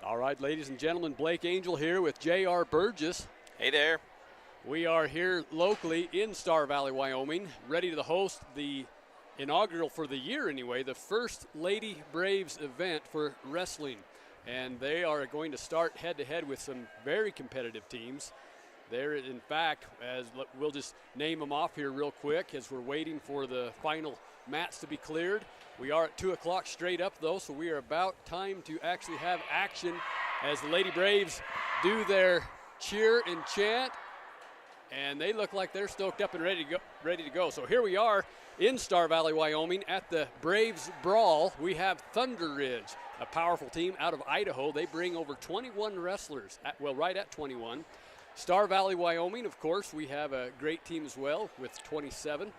All right, ladies and gentlemen, Blake Angel here with J.R. Burgess. Hey there. We are here locally in Star Valley, Wyoming, ready to host the inaugural for the year anyway, the first Lady Braves event for wrestling. And they are going to start head-to-head with some very competitive teams. There, in fact, as we'll just name them off here real quick as we're waiting for the final mats to be cleared. We are at 2 o'clock straight up, though, so we are about time to actually have action as the Lady Braves do their cheer and chant. And they look like they're stoked up and ready to go. So here we are in Star Valley, Wyoming, at the Braves Brawl. We have Thunder Ridge, a powerful team out of Idaho. They bring over 21 wrestlers, right at 21. Star Valley, Wyoming, of course, we have a great team as well with 27.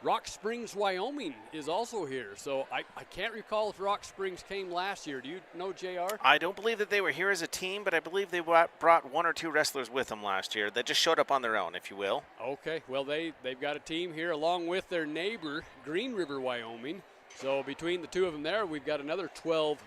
Rock Springs, Wyoming is also here. So I can't recall if Rock Springs came last year. Do you know, JR? I don't believe that they were here as a team, but I believe they brought one or two wrestlers with them last year that just showed up on their own, if you will. Okay, well, they've got a team here along with their neighbor, Green River, Wyoming. So between the two of them there, we've got another 12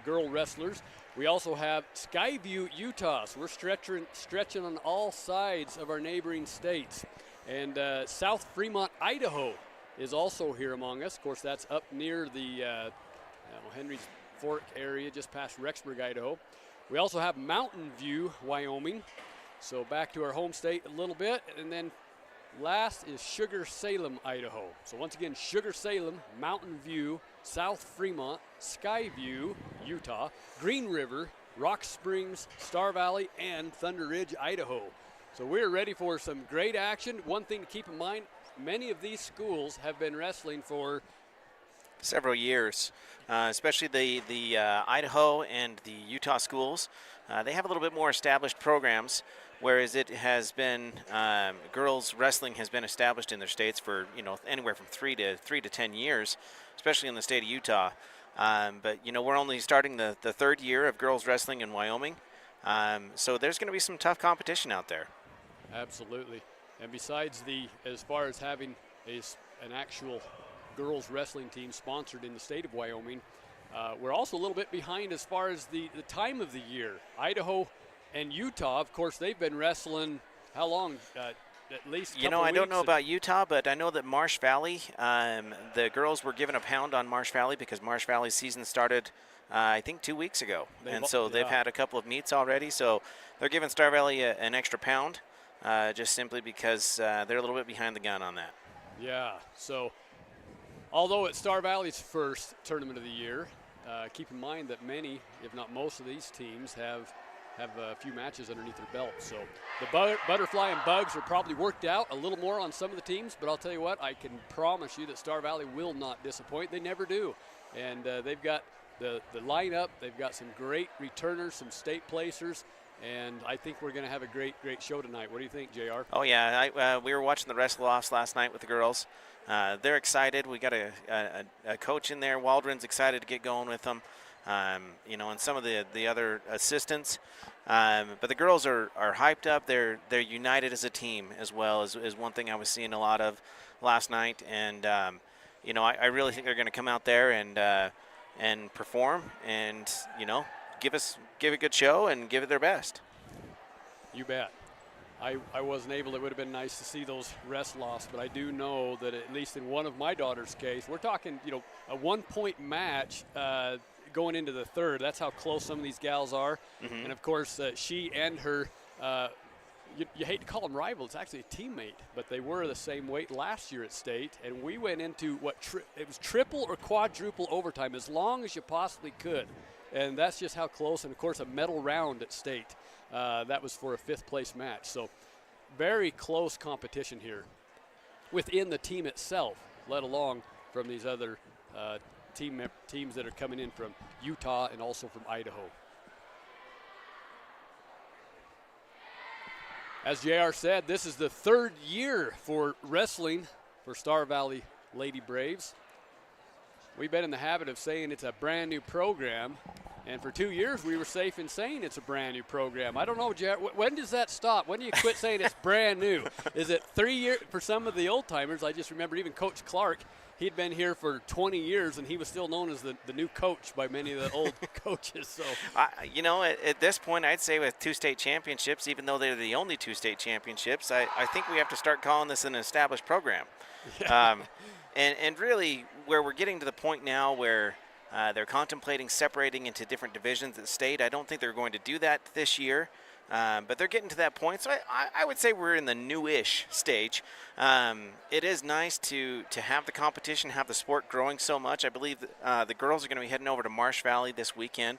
girl wrestlers. We also have Skyview, Utah. So we're stretching on all sides of our neighboring states. And South Fremont, Idaho is also here among us. Of course, that's up near the Henry's Fork area, just past Rexburg, Idaho. We also have Mountain View, Wyoming. So back to our home state a little bit. And then last is Sugar Salem, Idaho. So once again, Sugar Salem, Mountain View, South Fremont, Skyview, Utah, Green River, Rock Springs, Star Valley, and Thunder Ridge, Idaho. So we're ready for some great action. One thing to keep in mind, many of these schools have been wrestling for several years, especially the Idaho and the Utah schools. They have a little bit more established programs, whereas it has been girls wrestling has been established in their states for anywhere from 3 to 10 years, especially in the state of Utah. But we're only starting the third year of girls wrestling in Wyoming, so there's going to be some tough competition out there. Absolutely. And besides as far as having an actual girls wrestling team sponsored in the state of Wyoming, we're also a little bit behind as far as the time of the year. Idaho and Utah, of course, they've been wrestling how long? At least a couple I don't weeks. know about Utah, but I know that Marsh Valley, the girls were given a pound on Marsh Valley because Marsh Valley's season started, I think, 2 weeks ago. They've had a couple of meets already, so they're giving Star Valley an extra pound. Just simply because they're a little bit behind the gun on that. Yeah, so although it's Star Valley's first tournament of the year, keep in mind that many, if not most of these teams have a few matches underneath their belt. So the butterfly and bugs are probably worked out a little more on some of the teams, but I'll tell you what, I can promise you that Star Valley will not disappoint. They never do. And they've got the lineup. They've got some great returners, some state placers. And I think we're going to have a great show tonight. What do you think, JR? Oh, yeah. We were watching the wrestle-offs last night with the girls. They're excited. We got a coach in there. Waldron's excited to get going with them, and some of the other assistants. But the girls are hyped up. They're united as a team as well, is one thing I was seeing a lot of last night. And, I really think they're going to come out there and perform and, give a good show and give it their best. You bet. I wasn't able. It would have been nice to see those wrestle-offs, but I do know that at least in one of my daughter's case, we're talking, a 1-point match going into the third. That's how close some of these gals are. Mm-hmm. And, of course, she and her, you hate to call them rivals. It's actually a teammate, but they were the same weight last year at state. And we went into it was triple or quadruple overtime, as long as you possibly could. And that's just how close. And, of course, a medal round at state. That was for a 5th-place match. So very close competition here within the team itself, let alone from these other teams that are coming in from Utah and also from Idaho. As JR said, this is the 3rd year for wrestling for Star Valley Lady Braves. We've been in the habit of saying it's a brand new program, and for 2 years we were safe in saying it's a brand new program. I don't know, Jared, when does that stop? When do you quit saying it's brand new? Is it 3 years for some of the old timers? I just remember even Coach Clark he'd been here for 20 years, and he was still known as the new coach by many of the old coaches. So, you know, at this point, I'd say with 2 state championships, even though they're the only 2 state championships, I think we have to start calling this an established program. yeah. And really, where we're getting to the point now where they're contemplating separating into different divisions at state, I don't think they're going to do that this year. But they're getting to that point, so I would say we're in the new-ish stage. It is nice to have the competition, have the sport growing so much. I believe the girls are going to be heading over to Marsh Valley this weekend,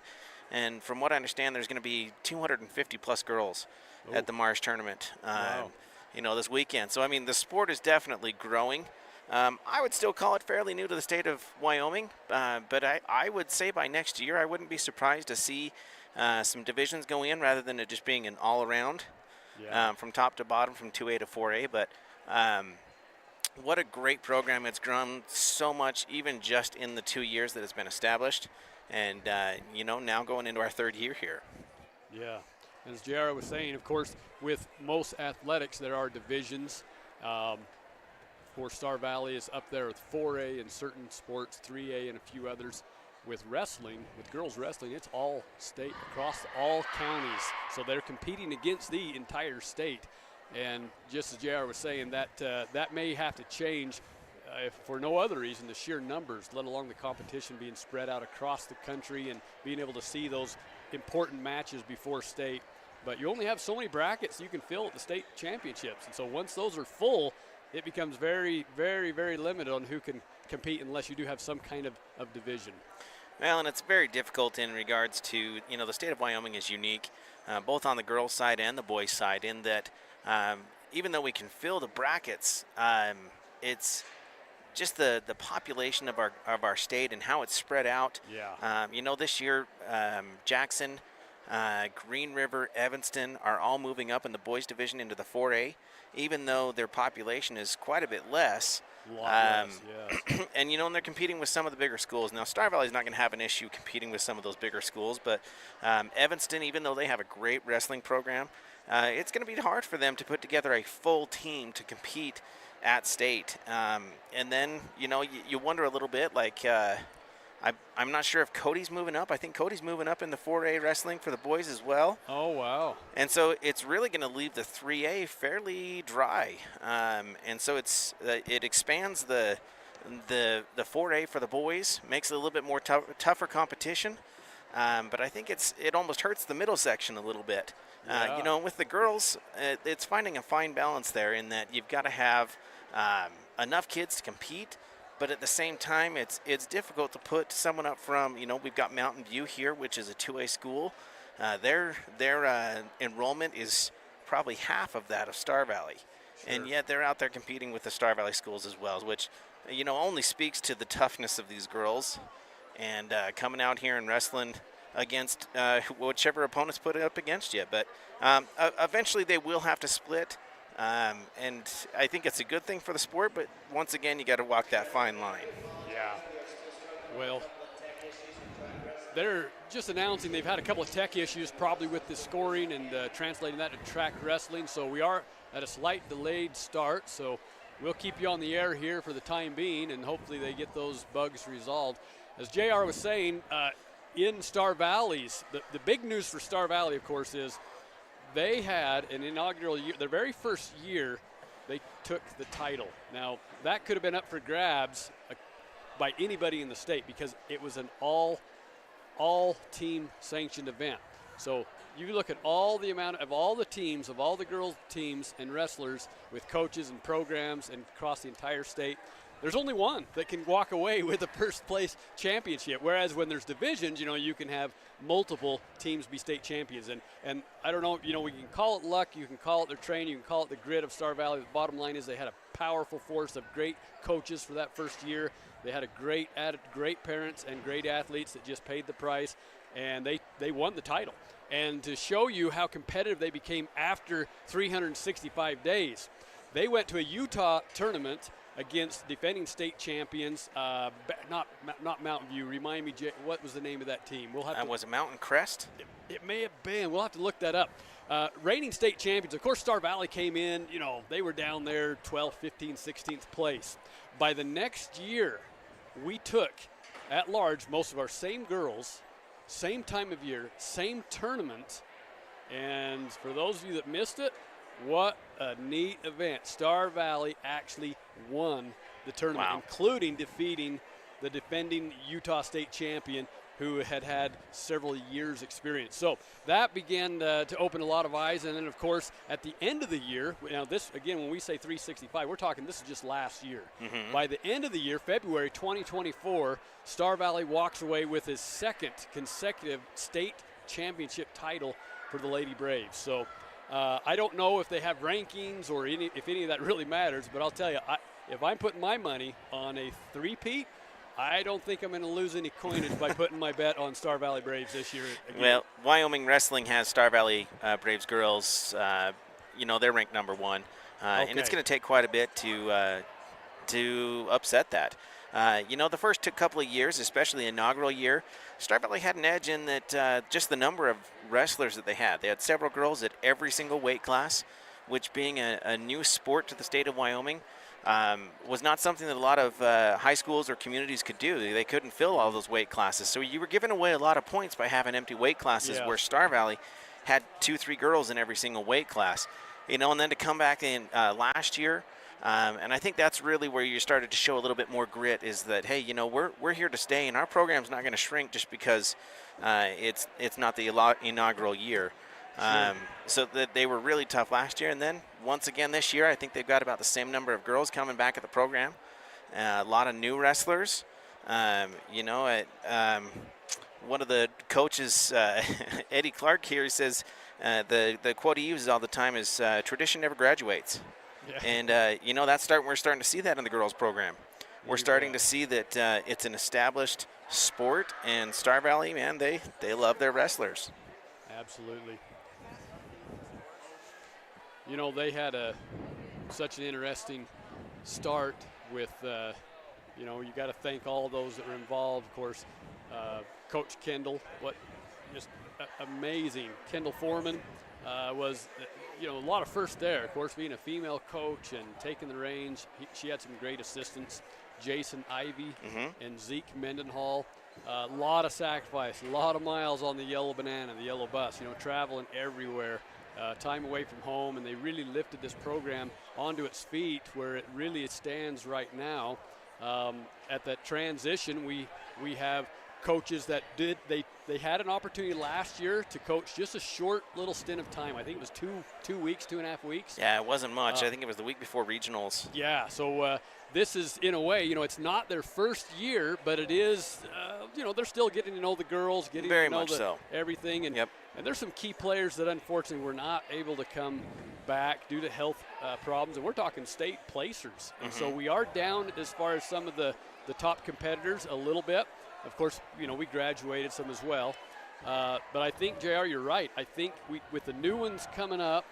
and from what I understand, there's going to be 250-plus girls at the Marsh tournament, Wow. you know, this weekend. So, I mean, the sport is definitely growing. I would still call it fairly new to the state of Wyoming, but I would say by next year I wouldn't be surprised to see some divisions go in rather than it just being an all-around from top to bottom, from 2A to 4A. But what a great program. It's grown so much, even just in the 2 years that it's been established. And, you know, now going into our 3rd year here. Yeah. As JR was saying, of course, with most athletics, there are divisions. Of course, Star Valley is up there with 4A in certain sports, 3A and a few others. With wrestling, with girls wrestling, it's all state, across all counties. So they're competing against the entire state. And just as JR was saying, that may have to change if for no other reason, the sheer numbers, let alone the competition being spread out across the country and being able to see those important matches before state. But you only have so many brackets you can fill at the state championships. And so once those are full, it becomes very, very, very limited on who can compete unless you do have some kind of division. Well, and it's very difficult in regards to, you know, the state of Wyoming is unique, both on the girls' side and the boys' side, in that even though we can fill the brackets, it's just the population of our state and how it's spread out. Yeah. You know, this year, Jackson, Green River, Evanston are all moving up in the boys' division into the 4A, even though their population is quite a bit less. Yes. And, you know, and they're competing with some of the bigger schools. Now, Star Valley is not going to have an issue competing with some of those bigger schools, but Evanston, even though they have a great wrestling program, it's going to be hard for them to put together a full team to compete at state. And then, you know, you wonder a little bit, like, I'm not sure if Cody's moving up. I think Cody's moving up in the 4A wrestling for the boys as well. Oh, wow. And so it's really going to leave the 3A fairly dry. And so it expands the 4A for the boys, makes it a little bit more tougher competition. But I think it almost hurts the middle section a little bit. Yeah. You know, with the girls, it's finding a fine balance there in that you've got to have enough kids to compete. But at the same time, it's difficult to put someone up from, you know, we've got Mountain View here, which is a 2A school. Their enrollment is probably half of that of Star Valley. Sure. And yet they're out there competing with the Star Valley schools as well, which, you know, only speaks to the toughness of these girls and coming out here and wrestling against whichever opponents put it up against you. But eventually they will have to split. And I think it's a good thing for the sport, but once again, you got to walk that fine line. Yeah. Well, they're just announcing they've had a couple of tech issues, probably with the scoring and translating that to track wrestling. So we are at a slight delayed start. So we'll keep you on the air here for the time being, and hopefully they get those bugs resolved. As JR was saying, in Star Valley's, the big news for Star Valley, of course, is they had an inaugural year, their very first year, they took the title. Now, that could have been up for grabs by anybody in the state because it was an all-team sanctioned event. So you look at all the amount of all the teams, of all the girls' teams and wrestlers with coaches and programs and across the entire state, there's only one that can walk away with a first place championship. Whereas when there's divisions, you know, you can have multiple teams be state champions. And I don't know, you know, we can call it luck, you can call it their training, you can call it the grit of Star Valley. The bottom line is they had a powerful force of great coaches for that first year. They had great parents and great athletes that just paid the price, and they won the title. And to show you how competitive they became after 365 days, they went to a Utah tournament against defending state champions, not Mountain View. Remind me, Jay, what was the name of that team? We'll have to. Was it Mountain Crest? It may have been. We'll have to look that up. Reigning state champions. Of course, Star Valley came in, you know, they were down there 12th, 15th, 16th place. By the next year, we took at large most of our same girls, same time of year, same tournament. And for those of you that missed it, what a neat event. Star Valley actually won the tournament, including defeating the defending Utah State champion, who had several years experience. So that began to open a lot of eyes. And then, of course, at the end of the year, now this, again, when we say 365, we're talking this is just last year. Mm-hmm. By the end of the year, February 2024, Star Valley walks away with his second consecutive state championship title for the Lady Braves. So I don't know if they have rankings or if any of that really matters, but I'll tell you, if I'm putting my money on a three-peat, I don't think I'm going to lose any coinage by putting my bet on Star Valley Braves this year again. Well, Wyoming Wrestling has Star Valley Braves girls. You know, they're ranked number 1. Okay. And it's going to take quite a bit to upset that. You know, the first couple of years, especially the inaugural year, Star Valley had an edge in that just the number of wrestlers that they had. They had several girls at every single weight class, which being a new sport to the state of Wyoming, was not something that a lot of high schools or communities could do. They couldn't fill all those weight classes. So you were giving away a lot of points by having empty weight classes, where Star Valley had 2-3 girls in every single weight class. You know, and then to come back in last year, and I think that's really where you started to show a little bit more grit, is that, hey, you know, we're here to stay, and our program's not going to shrink just because it's not the inaugural year. So that they were really tough last year, and then once again this year, I think they've got about the same number of girls coming back at the program. A lot of new wrestlers. You know, one of the coaches, Eddie Clark here, he says the quote he uses all the time is tradition never graduates. Yeah. And you know, we're starting to see that in the girls program. We're starting to see that it's an established sport, and Star Valley, man, they love their wrestlers. Absolutely. You know, they had such an interesting start with, you know, you got to thank all those that were involved. Of course, Coach Kendall, just amazing. Kendall Foreman was, you know, a lot of firsts there. Of course, being a female coach and taking the reins, she had some great assistants. Jason Ivey and Zeke Mendenhall. A lot of sacrifice, a lot of miles on the yellow banana, the yellow bus, you know, traveling everywhere. Time away from home, and they really lifted this program onto its feet where it really stands right now. At that transition, we have coaches that they had an opportunity last year to coach just a short little stint of time. I think it was 2 weeks, 2.5 weeks. Yeah, it wasn't much. I think it was the week before regionals. Yeah, so this is, in a way, you know, it's not their first year, but it is, you know, they're still getting to know the girls, getting Very to know much so. Everything. And, and there's some key players that unfortunately were not able to come back due to health problems. And we're talking state placers. And so we are down as far as some of the top competitors a little bit. Of course, you know, we graduated some as well. But I think, JR, you're right. I think with the new ones coming up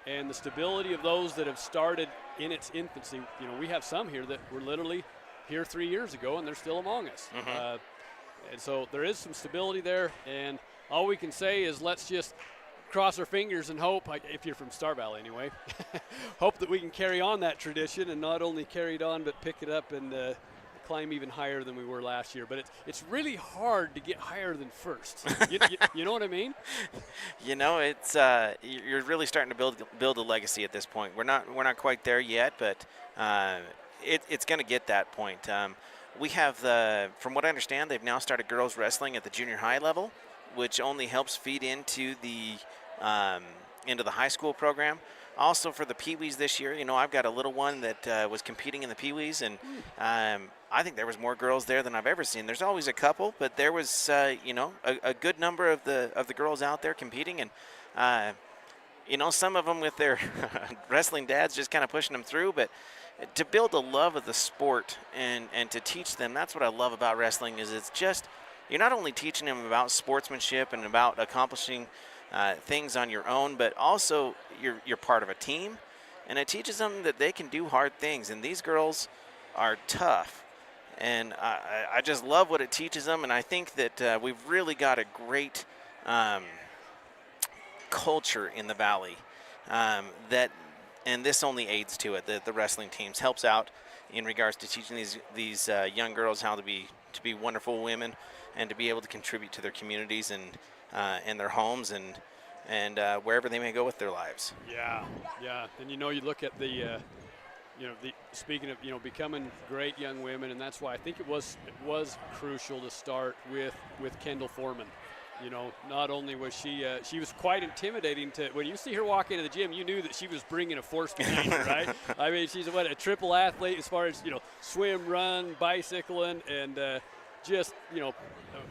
and the stability of those that have started in its infancy, you know, we have some here that were literally here 3 years ago, and they're still among us. And so there is some stability there. And all we can say is let's just cross our fingers and hope, if you're from Star Valley anyway, hope that we can carry on that tradition and not only carry it on but pick it up and climb even higher than we were last year. But it's really hard to get higher than first. You know what I mean? You know, it's you're really starting to build a legacy at this point. We're not quite there yet, but it's going to get that point. We have from what I understand, they've now started girls wrestling at the junior high level, which only helps feed into the high school program. Also for the Pee-wees this year, you know, I've got a little one that was competing in the Pee-wees, and I think there was more girls there than I've ever seen. There's always a couple, but there was, you know, a good number of the girls out there competing, and you know, some of them with their wrestling dads just kind of pushing them through. But to build a love of the sport and to teach them, that's what I love about wrestling. Is it's just, you're not only teaching them about sportsmanship and about accomplishing things on your own, but also you're part of a team, and it teaches them that they can do hard things. And these girls are tough, and I just love what it teaches them. And I think that we've really got a great culture in the Valley and this only aids to it. The wrestling teams helps out in regards to teaching these young girls how to be wonderful women and to be able to contribute to their communities and their homes and wherever they may go with their lives. Yeah, yeah. And you look at the speaking of becoming great young women, and that's why I think it was crucial to start with Kendall Foreman. Not only was she was quite intimidating when you see her walk into the gym, you knew that she was bringing a force behind her, right? I mean, she's a triple athlete as far as swim, run, bicycling, and just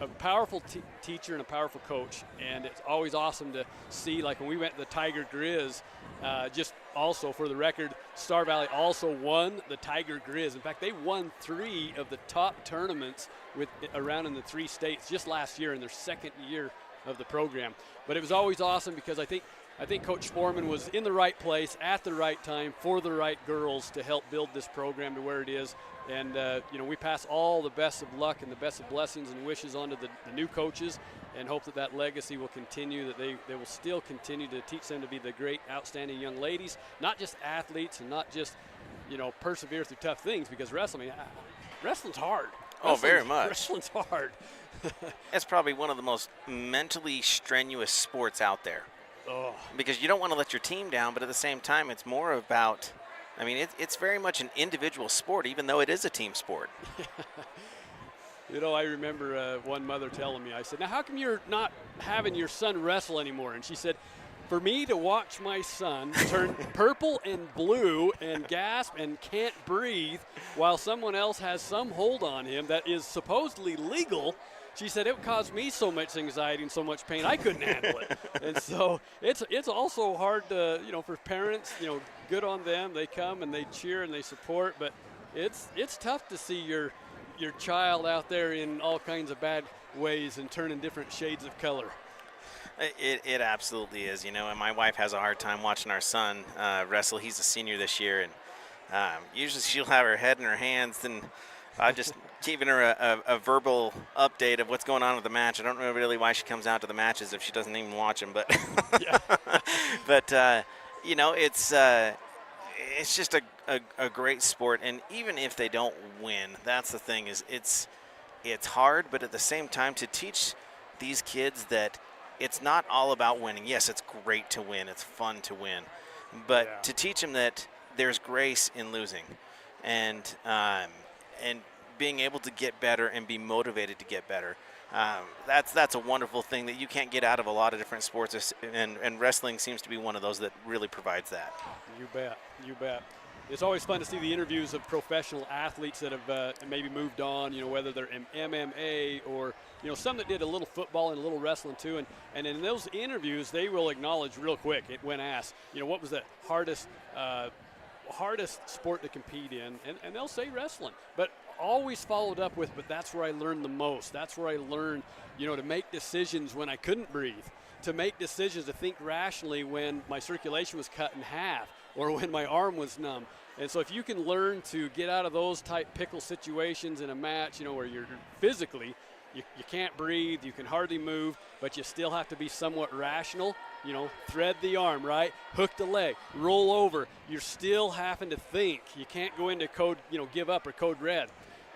a powerful teacher and a powerful coach. And it's always awesome to see, like when we went to the Tiger Grizz, just also for the record, Star Valley also won the Tiger Grizz. In fact, they won 3 of the top tournaments around in the 3 states just last year in their second year of the program. But it was always awesome because I think Coach Foreman was in the right place at the right time for the right girls to help build this program to where it is. And, we pass all the best of luck and the best of blessings and wishes on to the new coaches and hope that legacy will continue, that they will still continue to teach them to be the great, outstanding young ladies, not just athletes and not just, persevere through tough things, because wrestling's hard. Very much. Wrestling's hard. It's probably one of the most mentally strenuous sports out there. Oh. Because you don't want to let your team down, but at the same time, it's more about, it's very much an individual sport, even though it is a team sport. I remember one mother telling me, I said, now how come you're not having your son wrestle anymore? And she said, for me to watch my son turn purple and blue and gasp and can't breathe while someone else has some hold on him that is supposedly legal, she said it caused me so much anxiety and so much pain I couldn't handle it. And so it's also hard to, for parents, good on them. They come and they cheer and they support, but it's tough to see your child out there in all kinds of bad ways and turning different shades of color. It absolutely is, and my wife has a hard time watching our son wrestle. He's a senior this year, and usually she'll have her head in her hands, and I just giving her a verbal update of what's going on with the match. I don't know really why she comes out to the matches if she doesn't even watch them, but but it's just a great sport, and even if they don't win, that's the thing, is it's hard, but at the same time to teach these kids that it's not all about winning. Yes, it's great to win. It's fun to win. But to teach them that there's grace in losing and being able to get better and be motivated to get better. That's a wonderful thing that you can't get out of a lot of different sports, and wrestling seems to be one of those that really provides that. You bet. It's always fun to see the interviews of professional athletes that have maybe moved on, whether they're in MMA or, some that did a little football and a little wrestling too. And in those interviews, they will acknowledge real quick when asked, what was the hardest sport to compete in? And they'll say wrestling, but always followed up with, but that's where I learned the most. That's where I learned, to make decisions when I couldn't breathe, to make decisions, to think rationally when my circulation was cut in half, or when my arm was numb. And so if you can learn to get out of those type pickle situations in a match, where you're physically, you can't breathe, you can hardly move, but you still have to be somewhat rational, thread the arm, right? Hook the leg, roll over. You're still having to think. You can't go into code, give up or code red.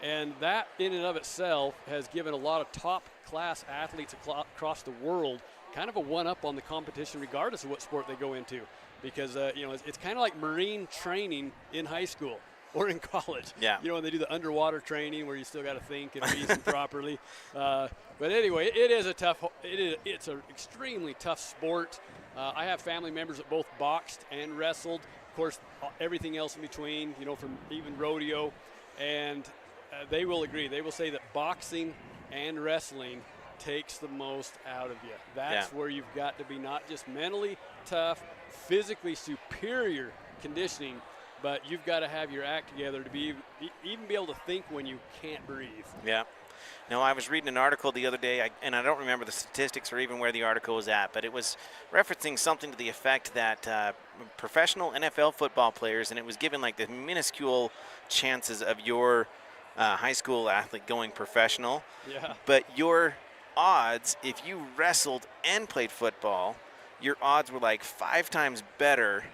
And that in and of itself has given a lot of top class athletes across the world kind of a one-up on the competition regardless of what sport they go into. Because, it's kind of like Marine training in high school or in college. Yeah. When they do the underwater training where you still got to think and reason properly. But anyway, it's an extremely tough sport. I have family members that both boxed and wrestled. Of course, everything else in between, from even rodeo. And they will agree. They will say that boxing and wrestling takes the most out of you. That's where you've got to be not just mentally tough, physically superior conditioning, but you've got to have your act together to be able to think when you can't breathe. Yeah. No, I was reading an article the other day, and I don't remember the statistics or even where the article was at, but it was referencing something to the effect that professional NFL football players, and it was given like the minuscule chances of your high school athlete going professional. Yeah. But your odds, if you wrestled and played football, your odds were like 5 times better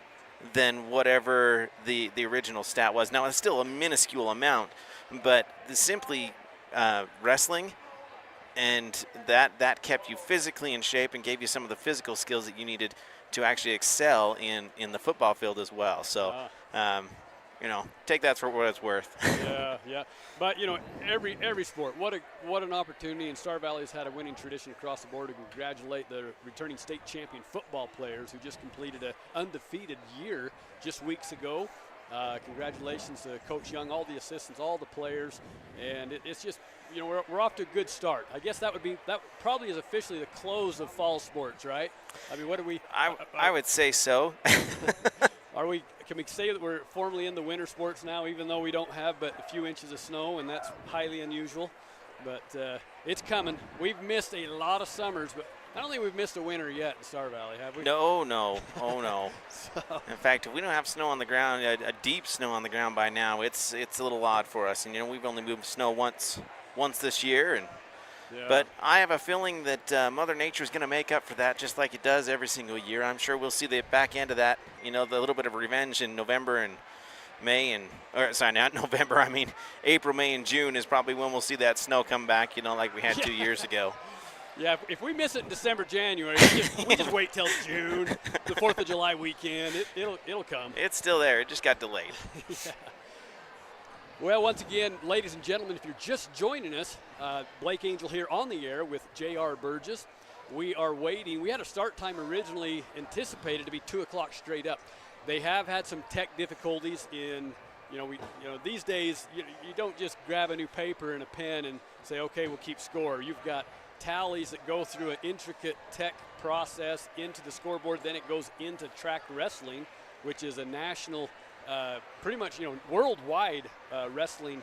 than whatever the original stat was. Now, it's still a minuscule amount, but simply wrestling, and that kept you physically in shape and gave you some of the physical skills that you needed to actually excel in the football field as well. So, take that for what it's worth. Yeah. But, every sport, what an opportunity. And Star Valley has had a winning tradition across the board. To congratulate the returning state champion football players who just completed an undefeated year just weeks ago. Congratulations to Coach Young, all the assistants, all the players. And it's just, we're off to a good start. I guess that probably is officially the close of fall sports, right? I mean, what do we? I would say so. Can we say that we're formally in the winter sports now, even though we don't have but a few inches of snow, and that's highly unusual? But it's coming. We've missed a lot of summers, but I don't think we've missed a winter yet in Star Valley, have we? No. Oh, no. In fact, if we don't have snow on the ground, a deep snow on the ground by now, it's a little odd for us. And, we've only moved snow once this year, and but I have a feeling that Mother Nature is going to make up for that just like it does every single year. I'm sure we'll see the back end of that, the little bit of revenge in November and May not November, I mean April, May, and June is probably when we'll see that snow come back, like we had 2 years ago. Yeah, if we miss it in December, January, we just wait till June, the 4th of July weekend. It'll come. It's still there. It just got delayed. Yeah. Well, once again, ladies and gentlemen, if you're just joining us, Blake Angel here on the air with J.R. Burgess. We are waiting. We had a start time originally anticipated to be 2 o'clock straight up. They have had some tech difficulties in, these days you don't just grab a new paper and a pen and say, okay, we'll keep score. You've got tallies that go through an intricate tech process into the scoreboard. Then it goes into track wrestling, which is a national pretty much, worldwide wrestling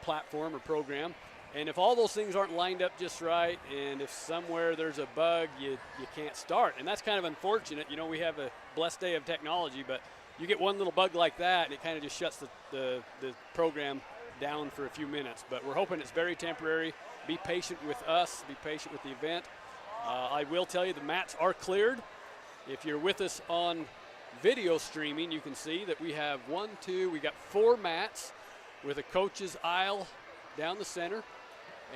platform or program. And if all those things aren't lined up just right, and if somewhere there's a bug, you can't start. And that's kind of unfortunate. We have a blessed day of technology, but you get one little bug like that, and it kind of just shuts the program down for a few minutes. But we're hoping it's very temporary. Be patient with us. Be patient with the event. I will tell you the mats are cleared. If you're with us on video streaming, you can see that we have we got 4 mats with a coach's aisle down the center,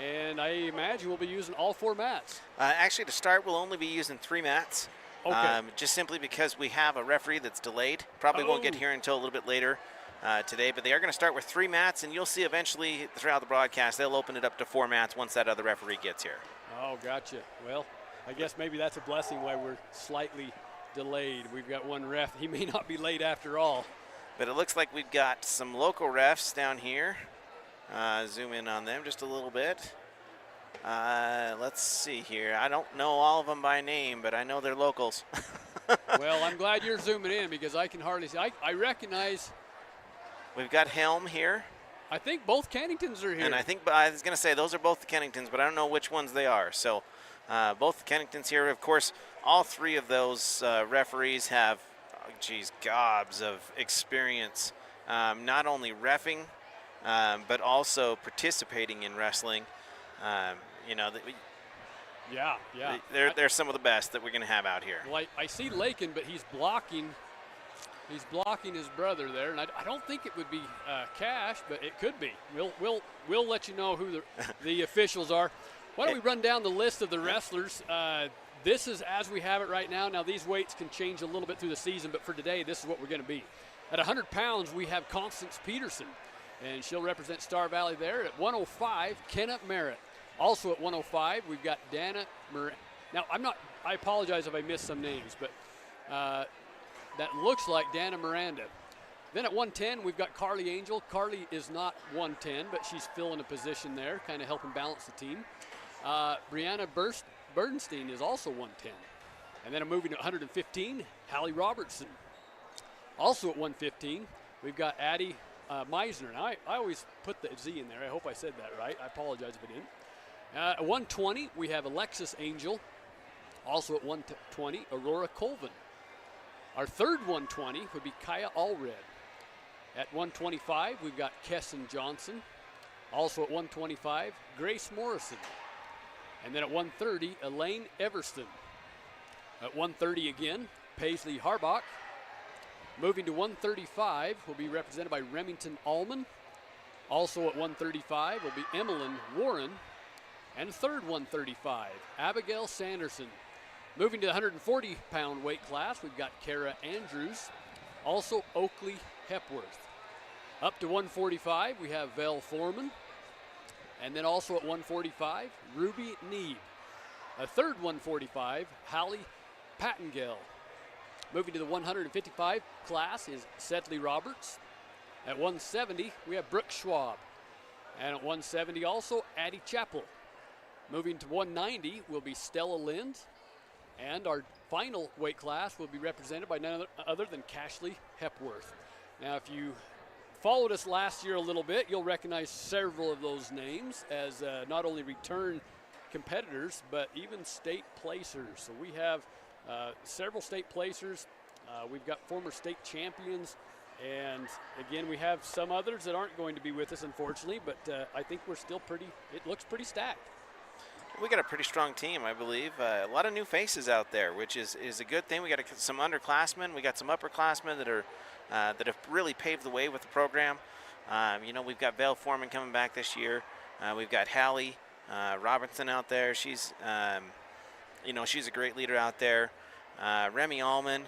and I imagine we'll be using all 4 mats. Actually, to start, we'll only be using 3 mats. Okay. Just simply because we have a referee that's delayed. Probably won't get here until a little bit later today, but they are going to start with 3 mats, and you'll see eventually throughout the broadcast they'll open it up to 4 mats once that other referee gets here. Oh, gotcha. Well, I guess maybe that's a blessing why we're slightly delayed. We've got one ref. He may not be late after all. But it looks like we've got some local refs down here. Zoom in on them just a little bit. Let's see here. I don't know all of them by name, but I know they're locals. Well, I'm glad you're zooming in because I can hardly see. I recognize. We've got Helm here. I think both Kenningtons are here. And I was going to say those are both the Kenningtons, but I don't know which ones they are. So both the Kenningtons here. Of course, all 3 of those referees have, gobs of experience, not only reffing, but also participating in wrestling. Yeah. They're some of the best that we're going to have out here. Well, I see Lakin, but he's blocking his brother there, and I don't think it would be Cash, but it could be. We'll let you know who the officials are. Why don't we run down the list of the wrestlers? This is as we have it right now. Now, these weights can change a little bit through the season, but for today, this is what we're going to be. At 100 pounds, we have Constance Peterson, and she'll represent Star Valley there. At 105, Kenna Merritt. Also at 105, we've got Dana Miranda. Now, I apologize if I missed some names, but that looks like Dana Miranda. Then at 110, we've got Carly Angel. Carly is not 110, but she's filling a position there, kind of helping balance the team. Brianna Bernstein is also 110. And then I'm moving to 115, Hallie Robertson. Also at 115, we've got Addie Meisner. Now, I always put the Z in there. I hope I said that right. I apologize if I didn't. At 120, we have Alexis Angel. Also at 120, Aurora Colvin. Our third 120 would be Kaya Allred. At 125, we've got Kesson Johnson. Also at 125, Grace Morrison. And then at 130, Elaine Everston. At 130 again, Paisley Harbach. Moving to 135 will be represented by Remington Allman. Also at 135 will be Emmeline Warren. And third 135, Abigail Sanderson. Moving to the 140-pound weight class, we've got Kara Andrews. Also Oakley Hepworth. Up to 145, we have Vel Foreman. And then also at 145, Ruby Neeb. A third 145, Hallie Pattengale. Moving to the 155 class is Sedley Roberts. At 170, we have Brooke Schwab. And at 170 also, Addie Chappell. Moving to 190 will be Stella Lind. And our final weight class will be represented by none other than Cashley Hepworth. Now, if you followed us last year a little bit, you'll recognize several of those names as not only return competitors, but even state placers. So we have several state placers. We've got former state champions. And again, we have some others that aren't going to be with us, unfortunately, but I think we're still it looks pretty stacked. We got a pretty strong team, I believe. A lot of new faces out there, which is a good thing. We got some underclassmen. We got some upperclassmen that have really paved the way with the program. We've got Vel Foreman coming back this year. We've got Hallie Robertson out there. She's a great leader out there. Remy Allman.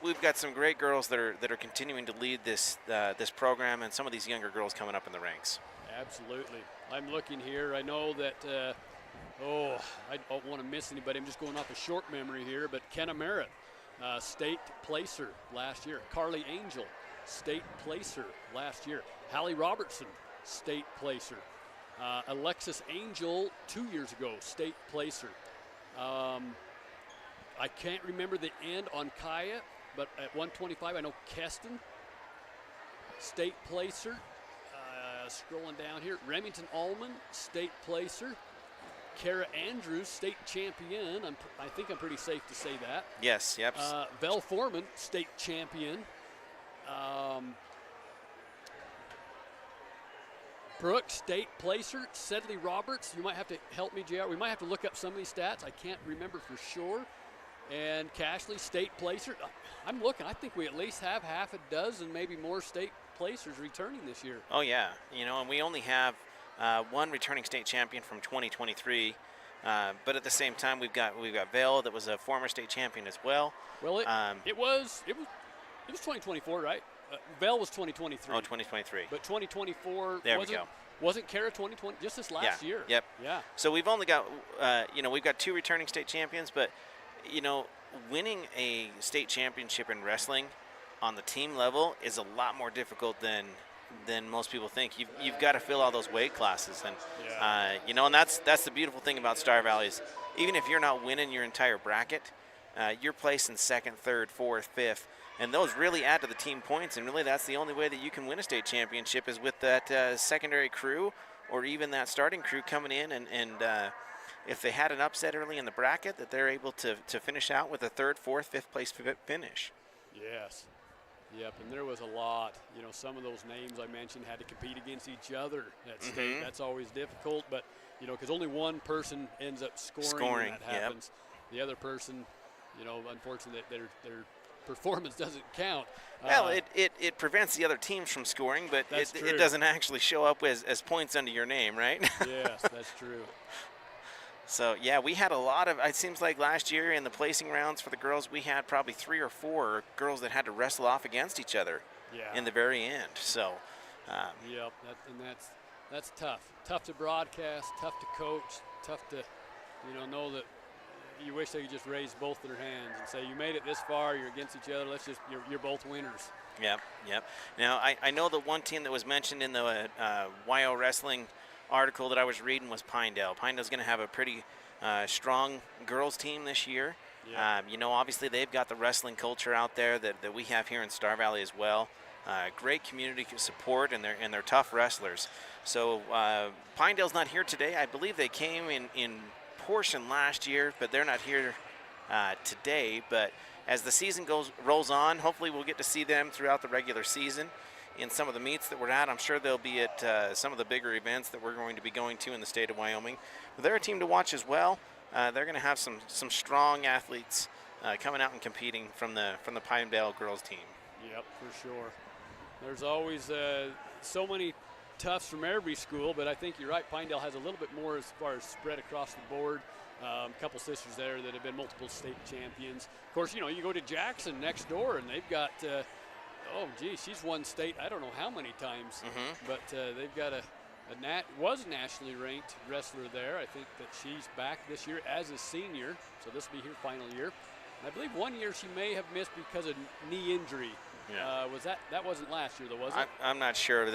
We've got some great girls that are continuing to lead this program, and some of these younger girls coming up in the ranks. Absolutely. I'm looking here. I know that, I don't want to miss anybody. I'm just going off a short memory here, but Kenna Merritt, state placer last year. Carly Angel, state placer last year. Hallie Robertson, state placer. Alexis Angel, 2 years ago, state placer. I can't remember the end on Kaya, but at 125, I know Keston, state placer. Scrolling down here, Remington Allman, state placer. Kara Andrews, state champion. I think I'm pretty safe to say that. Yes, yep. Vel Foreman, state champion. Brooke, state placer. Sedley Roberts, you might have to help me, JR. We might have to look up some of these stats. I can't remember for sure. And Cashley, state placer. I'm looking. I think we at least have half a dozen, maybe more state placers returning this year. Oh yeah, and we only have one returning state champion from 2023, but at the same time we've got Vale that was a former state champion as well. Well, it was 2024, right? Vale was 2023. Oh, 2023. But 2024 there we go. Wasn't Kara 2020 just this last year? Yep. Yeah. So we've only got we've got two returning state champions, but winning a state championship in wrestling on the team level is a lot more difficult than most people think. You've got to fill all those weight classes, and and that's the beautiful thing about Star Valley is even if you're not winning your entire bracket, you're placing second, third, fourth, fifth, and those really add to the team points. And really, that's the only way that you can win a state championship is with that secondary crew or even that starting crew coming in and if they had an upset early in the bracket, that they're able to finish out with a third, fourth, fifth place finish. Yes. Yep, and there was a lot. Some of those names I mentioned had to compete against each other at state. That's always difficult, but, because only one person ends up scoring when that happens. Yep. The other person, unfortunately, their performance doesn't count. Well, it prevents the other teams from scoring, but it doesn't actually show up as points under your name, right? Yes, that's true. So, yeah, we had a lot of, it seems like last year in the placing rounds for the girls, we had probably 3 or 4 girls that had to wrestle off against each other in the very end. So, yep, that's tough. Tough to broadcast, tough to coach, tough to, know that you wish they could just raise both of their hands and say, you made it this far, you're against each other, you're both winners. Yep. Now, I know the one team that was mentioned in the YO Wrestling article that I was reading was Pinedale. Pinedale's going to have a pretty strong girls team this year. Yeah. Obviously they've got the wrestling culture out there that we have here in Star Valley as well. Great community support, and they're tough wrestlers. So Pinedale's not here today. I believe they came in portion last year, but they're not here today. But as the season rolls on, hopefully we'll get to see them throughout the regular season in some of the meets that we're at. I'm sure they'll be at some of the bigger events that we're going to be going to in the state of Wyoming. But they're a team to watch as well. they're going to have some strong athletes coming out and competing from the Pinedale girls team. Yep, for sure. There's always so many toughs from every school, but I think you're right. Pinedale has a little bit more as far as spread across the board. A couple sisters there that have been multiple state champions. Of course, you go to Jackson next door, and they've got, she's won state I don't know how many times, but they've got was nationally ranked wrestler there. I think that she's back this year as a senior, so this will be her final year. And I believe one year she may have missed because of knee injury. Yeah. That wasn't last year though, was it? I'm not sure.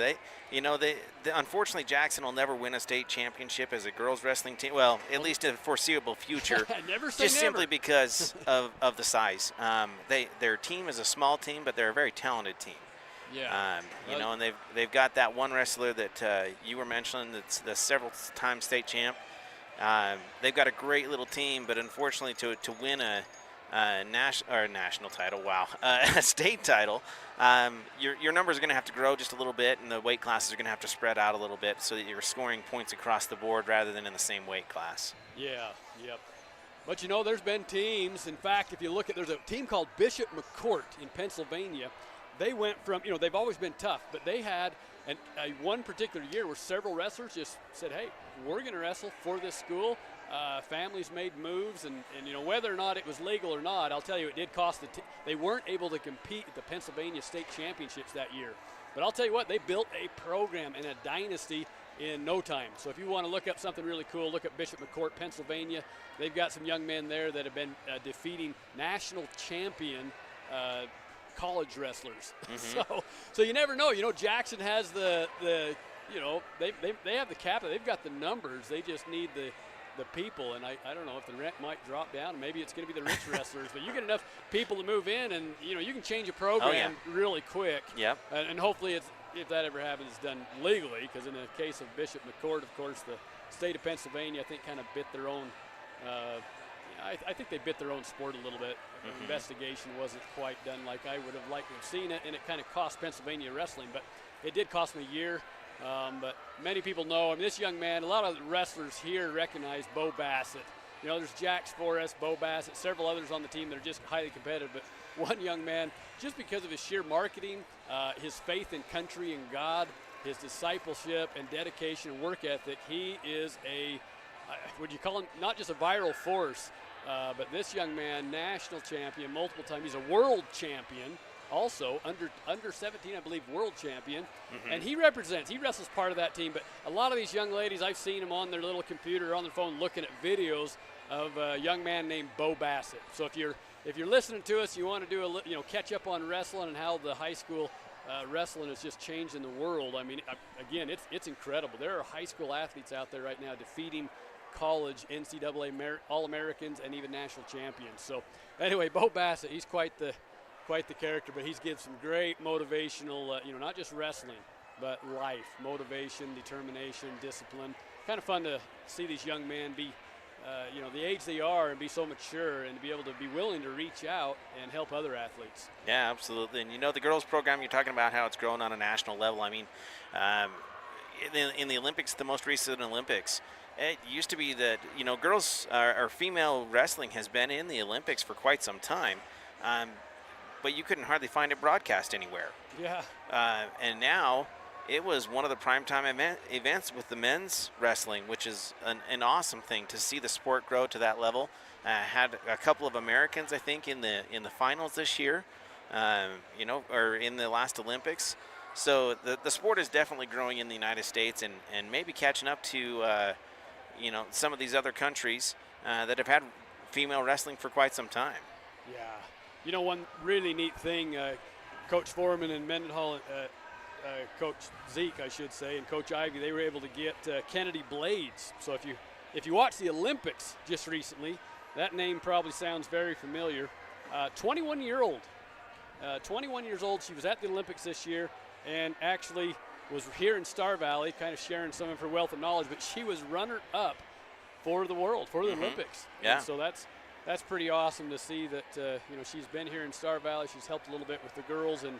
Unfortunately, Jackson will never win a state championship as a girls wrestling team. Well, at least in the foreseeable future. Never say just never. Simply because of the size. Their team is a small team, but they're a very talented team. Yeah. And they've got that one wrestler that you were mentioning that's the several-time state champ. They've got a great little team, but unfortunately to win a national title, a state title, your numbers are going to have to grow just a little bit, and the weight classes are going to have to spread out a little bit so that you're scoring points across the board rather than in the same weight class. Yeah, yep. But there's been teams. In fact, if you look at, there's a team called Bishop McCourt in Pennsylvania. They went from, they've always been tough, but they had one particular year where several wrestlers just said, hey, we're going to wrestle for this school. Families made moves, and whether or not it was legal or not, I'll tell you, it did cost they weren't able to compete at the Pennsylvania State Championships that year. But I'll tell you what, they built a program and a dynasty in no time. So if you want to look up something really cool, look at Bishop McCourt, Pennsylvania. They've got some young men there that have been defeating national champion college wrestlers. So you never know. Jackson has they have the capital. They've got the numbers. They just need the people, and I don't know if the rent might drop down, and maybe it's going to be the rich wrestlers, but you get enough people to move in, and you can change a program really quick. Yep. And hopefully if that ever happens, it's done legally, because in the case of Bishop McCourt, of course, the state of Pennsylvania, I think, kind of bit their own I think they bit their own sport a little bit. The investigation wasn't quite done like I would have liked to have seen it, and it kind of cost Pennsylvania wrestling, but it did cost me a year. But many people know, this young man, a lot of the wrestlers here recognize Bo Bassett. There's Jax Forrest, Bo Bassett, several others on the team that are just highly competitive. But one young man, just because of his sheer marketing, his faith in country and God, his discipleship and dedication and work ethic, he is would you call him not just a viral force, but this young man, national champion multiple times. He's a world champion. Also, under 17, I believe, world champion. And he wrestles part of that team. But a lot of these young ladies, I've seen them on their little computer or on their phone looking at videos of a young man named Bo Bassett. So if you're listening to us, you want to do catch up on wrestling and how the high school wrestling is just changing the world. Again, it's incredible. There are high school athletes out there right now defeating college NCAA All-Americans and even national champions. So anyway, Bo Bassett, he's quite the character, but he's given some great motivational, not just wrestling, but life, motivation, determination, discipline. Kind of fun to see these young men be, the age they are and be so mature and to be able to be willing to reach out and help other athletes. Yeah, absolutely. And the girls program, you're talking about how it's grown on a national level. In the Olympics, the most recent Olympics, it used to be that, girls or female wrestling has been in the Olympics for quite some time. But you couldn't hardly find it broadcast anywhere. Yeah. And now it was one of the primetime events with the men's wrestling, which is an awesome thing to see the sport grow to that level. Had a couple of Americans, I think, in the finals this year, or in the last Olympics. So the sport is definitely growing in the United States and maybe catching up to, some of these other countries that have had female wrestling for quite some time. Yeah. One really neat thing, Coach Foreman and Mendenhall, Coach Zeke, I should say, and Coach Ivy, they were able to get Kennedy Blades. So if you watch the Olympics just recently, that name probably sounds very familiar. 21-year-old. 21 years old. She was at the Olympics this year and actually was here in Star Valley, kind of sharing some of her wealth of knowledge, but she was runner-up for the world, for the Olympics. Yeah. And so that's pretty awesome to see that, she's been here in Star Valley. She's helped a little bit with the girls, and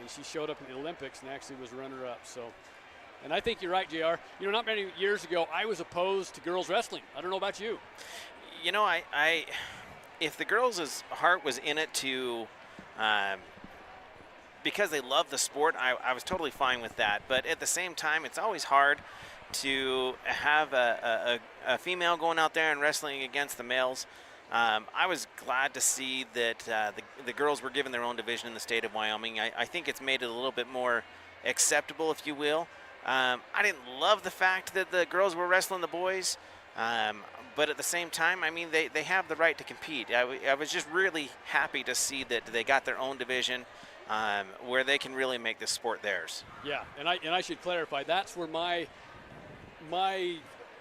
she showed up in the Olympics and actually was runner-up. So, and I think you're right, JR. Not many years ago, I was opposed to girls wrestling. I don't know about you. You know, if the girls' heart was in it to, um, because they love the sport, I was totally fine with that. But at the same time, it's always hard to have a female going out there and wrestling against the males. I was glad to see that the girls were given their own division in the state of Wyoming. I think it's made it a little bit more acceptable, if you will. I didn't love the fact that the girls were wrestling the boys, but at the same time, I mean, they have the right to compete. I was just really happy to see that they got their own division where they can really make this sport theirs. Yeah, and I should clarify, that's where my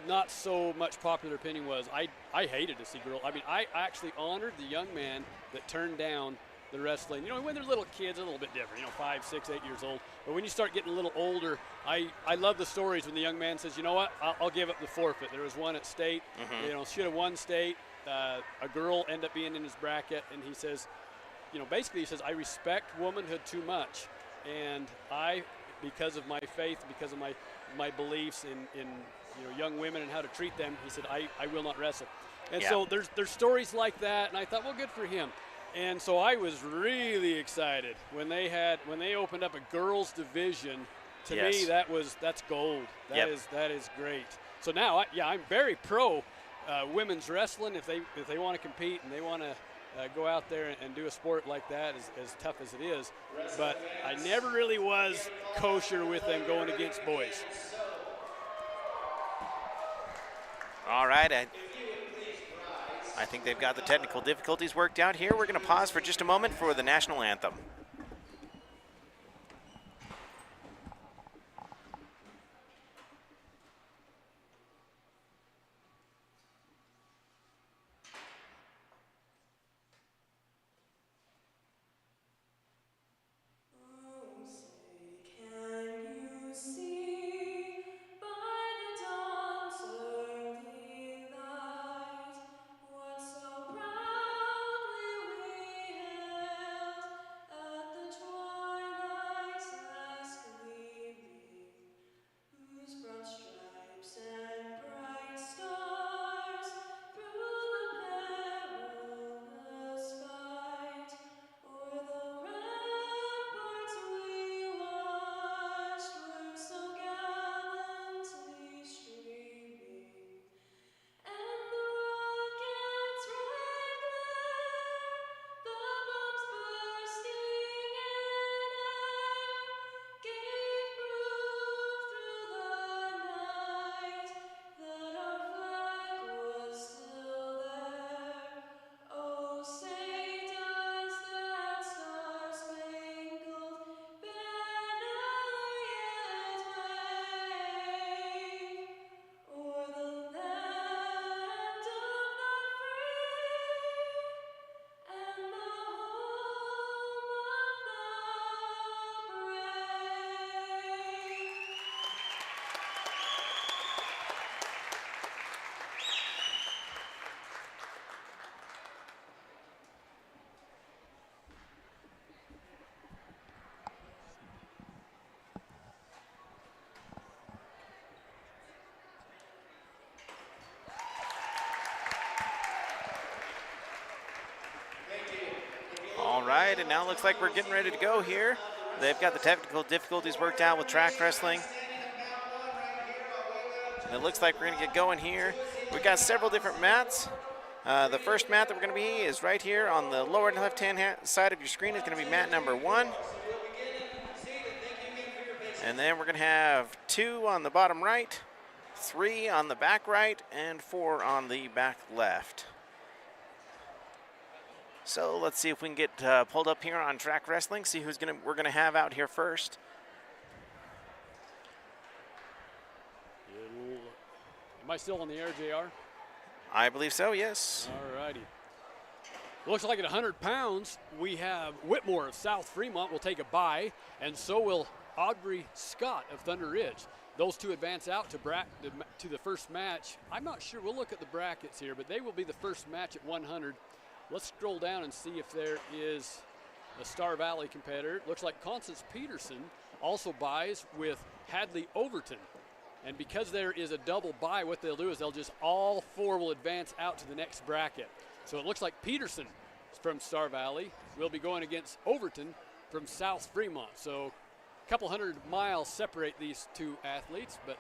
not so much popular opinion was. I hated to see girls. I mean, I actually honored the young man that turned down the wrestling. You know, when they're little kids, a little bit different, 5, 6, 8 years old. But when you start getting a little older, I love the stories when the young man says, you know what, I'll give up the forfeit. There was one at state, should have won state. A girl ended up being in his bracket, and he says, basically he says, I respect womanhood too much. And because of my faith, because of my beliefs in young women and how to treat them, he said, I will not wrestle. And so there's stories like that, and I thought, well, good for him. And so I was really excited when they opened up a girls division. To me, that's gold. That is great. So now, I'm very pro women's wrestling. If they want to compete and they want to go out there and do a sport like that, as tough as it is. But I never really was kosher with them going against boys. All right. I think they've got the technical difficulties worked out here. We're going to pause for just a moment for the national anthem. Stripes and bright stars through the perilous fight, o'er the ramparts we watched were so gallantly streaming, and the rocket's red glare, the bombs bursting in air, gave proof through the night that our flag was still there. Oh, say does that star-spangled banner yet wave o'er the land of the free and the home of the brave? All right, and now it looks like we're getting ready to go here. They've got the technical difficulties worked out with track wrestling. And it looks like we're going to get going here. We've got several different mats. The first mat that we're going to be is right here on the lower left-hand side of your screen. It's going to be mat number 1. And then we're going to have 2 on the bottom right, 3 on the back right, and 4 on the back left. So let's see if we can get pulled up here on track wrestling, see who's we're going to have out here first. Am I still on the air, JR? I believe so, yes. All righty. Looks like at 100 pounds, we have Whitmore of South Fremont will take a bye, and so will Audrey Scott of Thunder Ridge. Those two advance out to the first match. I'm not sure. We'll look at the brackets here, but they will be the first match at 100. Let's scroll down and see if there is a Star Valley competitor. Looks like Constance Peterson also buys with Hadley Overton. And because there is a double bye, what they'll do is all 4 will advance out to the next bracket. So it looks like Peterson from Star Valley will be going against Overton from South Fremont. So a couple 100 miles separate these 2 athletes, but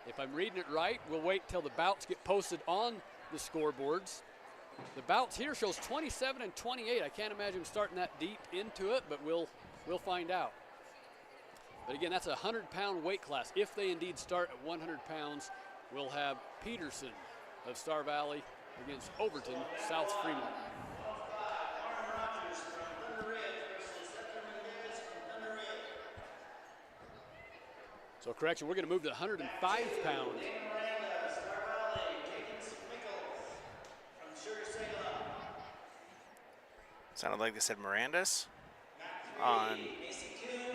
if I'm reading it right, we'll wait till the bouts get posted on the scoreboards. The bouts here shows 27 and 28. I can't imagine starting that deep into it, but we'll find out. But again, that's a 100-pound weight class. If they indeed start at 100 pounds, we'll have Peterson of Star Valley against Overton, South Fremont. So correction, we're going to move to the 105-pound. Sounded like they said Miranda's on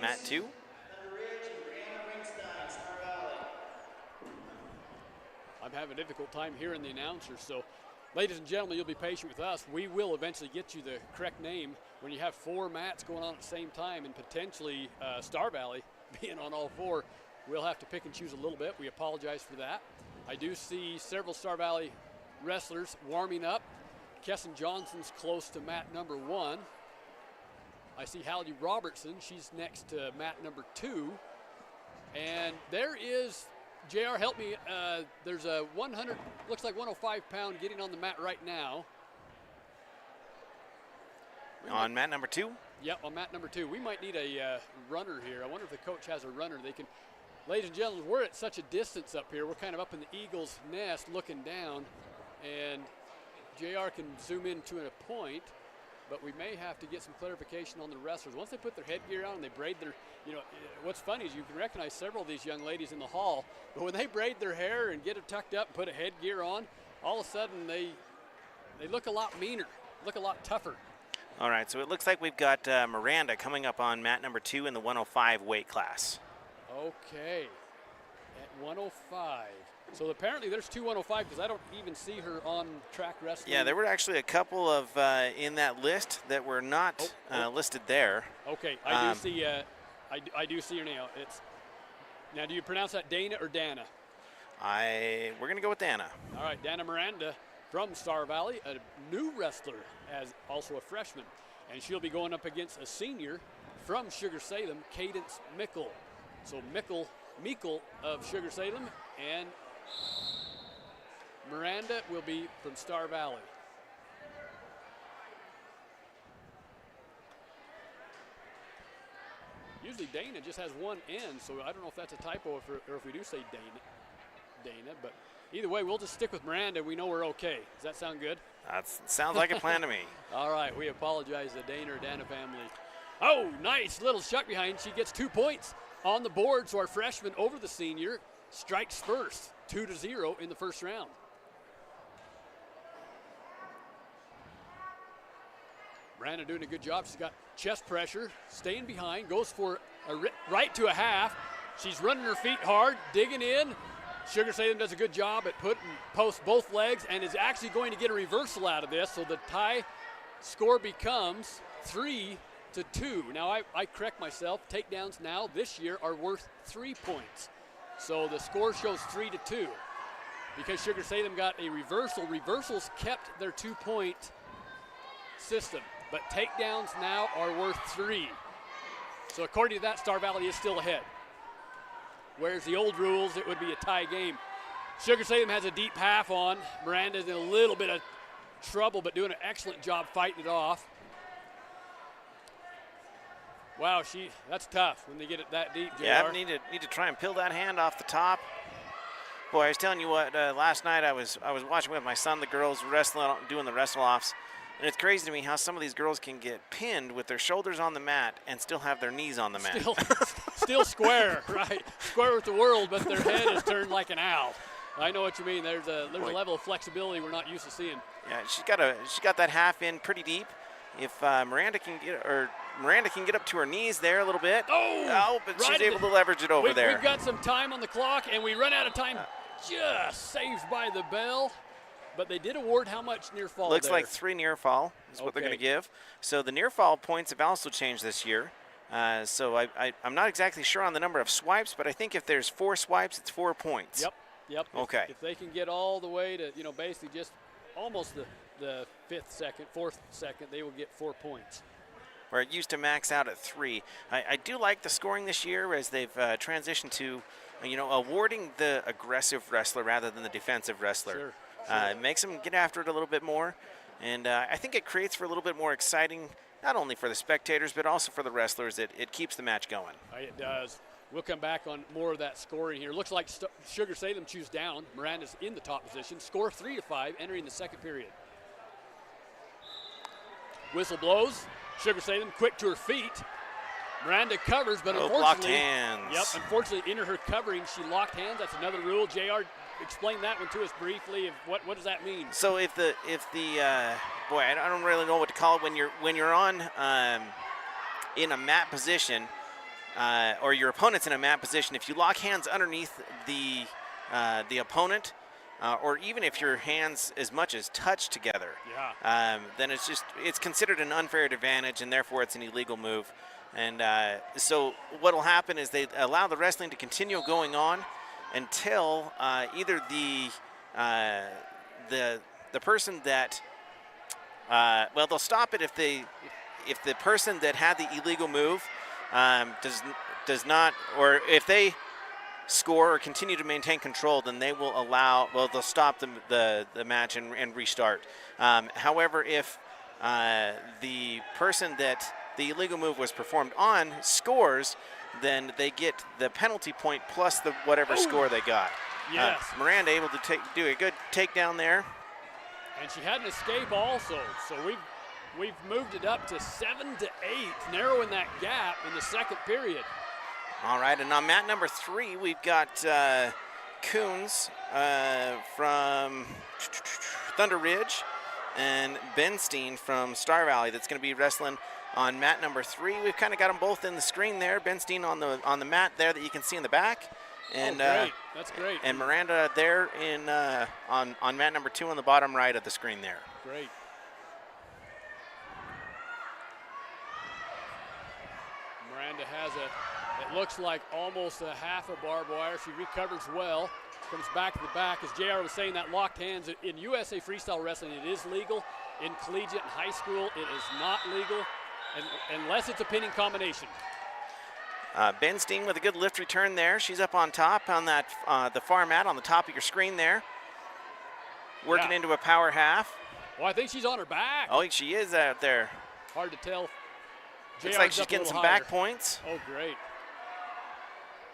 mat 2. I'm having a difficult time hearing the announcers, so ladies and gentlemen, you'll be patient with us. We will eventually get you the correct name when you have 4 mats going on at the same time, and potentially Star Valley being on all 4. We'll have to pick and choose a little bit. We apologize for that. I do see several Star Valley wrestlers warming up. Kesson Johnson's close to mat number 1. I see Hallie Robertson. She's next to mat number 2. And there is, JR, help me. There's a 100, looks like 105-pound getting on the mat right now. On mat number 2? Yep, on mat number 2. We might need a runner here. I wonder if the coach has a runner. They can. Ladies and gentlemen, we're at such a distance up here. We're kind of up in the Eagle's nest looking down, and JR can zoom in to a point, but we may have to get some clarification on the wrestlers. Once they put their headgear on and they braid their, what's funny is you can recognize several of these young ladies in the hall, but when they braid their hair and get it tucked up and put a headgear on, all of a sudden they look a lot meaner, look a lot tougher. All right, so it looks like we've got Miranda coming up on mat number 2 in the 105 weight class. Okay, at 105. So apparently there's 2 105 because I don't even see her on track wrestling. Yeah, there were actually a couple of in that list that were not listed there. Okay, I do see. I do see her name. Now. Do you pronounce that Dana or Dana? We're gonna go with Dana. All right, Dana Miranda from Star Valley, a new wrestler, as also a freshman, and she'll be going up against a senior from Sugar Salem, Cadence Mickle. So Meikle of Sugar Salem, and Miranda will be from Star Valley. Usually Dana just has one N, so I don't know if that's a typo or if we do say Dana, but either way, we'll just stick with Miranda. We know we're okay. Does that sound good? That sounds like a plan to me. All right, we apologize to the Dana or Dana family. Oh, nice little shuck behind. She gets 2 points on the board, so our freshman over the senior strikes first, 2-0 in the first round. Miranda doing a good job. She's got chest pressure, staying behind, goes for a right to a half. She's running her feet hard, digging in. Sugar Salem does a good job at putting post both legs and is actually going to get a reversal out of this, so the tie score becomes 3-2. Now, I correct myself. Takedowns now this year are worth 3 points. So the score shows 3-2 because Sugar Salem got a reversal. Reversals kept their 2-point system, but takedowns now are worth 3. So according to that, Star Valley is still ahead. Whereas the old rules, it would be a tie game. Sugar Salem has a deep half on. Miranda's in a little bit of trouble, but doing an excellent job fighting it off. Wow, that's tough when they get it that deep, JR. Yeah, need to try and peel that hand off the top. Boy, I was telling you what, last night I was watching with my son, the girls wrestling, doing the wrestle-offs, and it's crazy to me how some of these girls can get pinned with their shoulders on the mat and still have their knees on the mat. Still square, right? Square with the world, but their head is turned like an owl. I know what you mean. There's a level of flexibility we're not used to seeing. Yeah, she got that half in pretty deep. If Miranda can get up to her knees there a little bit. Oh, but she's able to leverage it over there. We've got some time on the clock, and we run out of time. Just saved by the bell. But they did award how much near fall? Looks like 3 near fall is what they're going to give. So the near fall points have also changed this year. So I'm not exactly sure on the number of swipes, but I think if there's 4 swipes, it's 4 points. Yep. Okay. If they can get all the way to, basically just almost the 4th second, they will get 4 points. Where it used to max out at 3. I do like the scoring this year as they've transitioned to, awarding the aggressive wrestler rather than the defensive wrestler. Sure. It makes them get after it a little bit more, and I think it creates for a little bit more exciting, not only for the spectators, but also for the wrestlers. It keeps the match going. It does. We'll come back on more of that scoring here. Looks like Sugar Salem choose down. Miranda's in the top position. Score 3-5, entering the second period. Whistle blows. Sugar Salem quick to her feet. Miranda covers, but unfortunately, locked hands. Yep, unfortunately, in her covering, she locked hands. That's another rule. JR, explain that one to us briefly. What does that mean? So if the boy, I don't really know what to call it when you're on in a mat position, or your opponent's in a mat position. If you lock hands underneath the opponent, or even if your hands as much as touch together, then it's considered an unfair advantage, and therefore it's an illegal move. And so what will happen is they allow the wrestling to continue going on until either the person that they'll stop it if the person that had the illegal move does not, or if they score or continue to maintain control, then they will they'll stop the match and restart. However, if the person that the illegal move was performed on scores, then they get the penalty point plus the whatever score they got. Yes. Miranda able to do a good takedown there. And she had an escape also, so we've moved it up to 7-8, narrowing that gap in the second period. All right, and on mat number 3, we've got Coons from Thunder Ridge and Benstein from Star Valley that's going to be wrestling on mat number 3. We've kind of got them both in the screen there. Benstein on the mat there that you can see in the back. And great. That's great. And Miranda there on mat number 2 on the bottom right of the screen there. Great. Miranda has it looks like almost a half a barbed wire. She recovers well, comes back to the back. As JR was saying, that locked hands, in USA Freestyle Wrestling, it is legal. In collegiate and high school, it is not legal unless it's a pinning combination. Benstein with a good lift return there. She's up on top on that the far mat on the top of your screen there. Working into a power half. Well, I think she's on her back. Oh, she is out there. Hard to tell. Looks like she's getting some back points. Oh, great.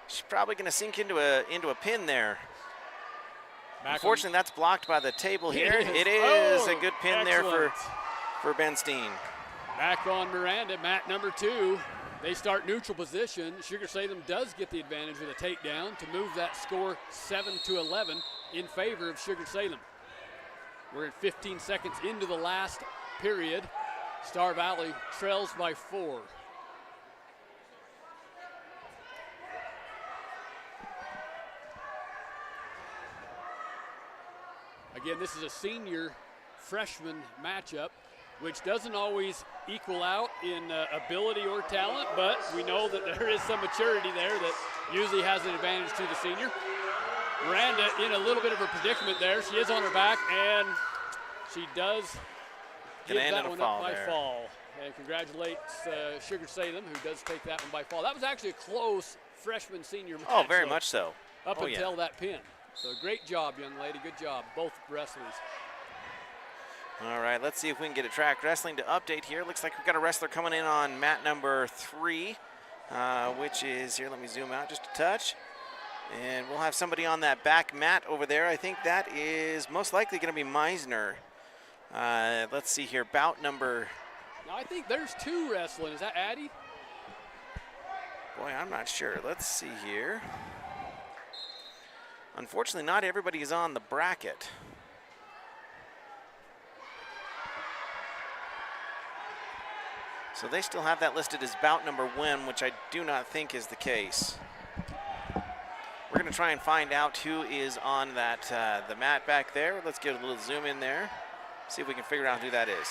She's probably going to sink into a pin there. Back Unfortunately, that's blocked by the table here. It is a good pin there for Benstein. Back on Miranda, mat number 2. They start neutral position. Sugar Salem does get the advantage with a takedown to move that score 7-11 in favor of Sugar Salem. We're at 15 seconds into the last period. Star Valley trails by 4. Again, this is a senior-freshman matchup, which doesn't always equal out in ability or talent, but we know that there is some maturity there that usually has an advantage to the senior. Miranda in a little bit of a predicament there. She is on her back, and she does give that one up by fall. And congratulates Sugar Salem, who does take that one by fall. That was actually a close freshman-senior match. Oh, very much so. Up until that pin. So great job, young lady. Good job, both wrestlers. All right, let's see if we can get a track wrestling to update here. Looks like we've got a wrestler coming in on mat number 3, which is here. Let me zoom out just a touch. And we'll have somebody on that back mat over there. I think that is most likely going to be Meisner. Let's see here, bout number. Now I think there's 2 wrestling. Is that Addie? Boy, I'm not sure. Let's see here. Unfortunately, not everybody is on the bracket. So they still have that listed as bout number 1, which I do not think is the case. We're going to try and find out who is on that the mat back there. Let's get a little zoom in there. See if we can figure out who that is.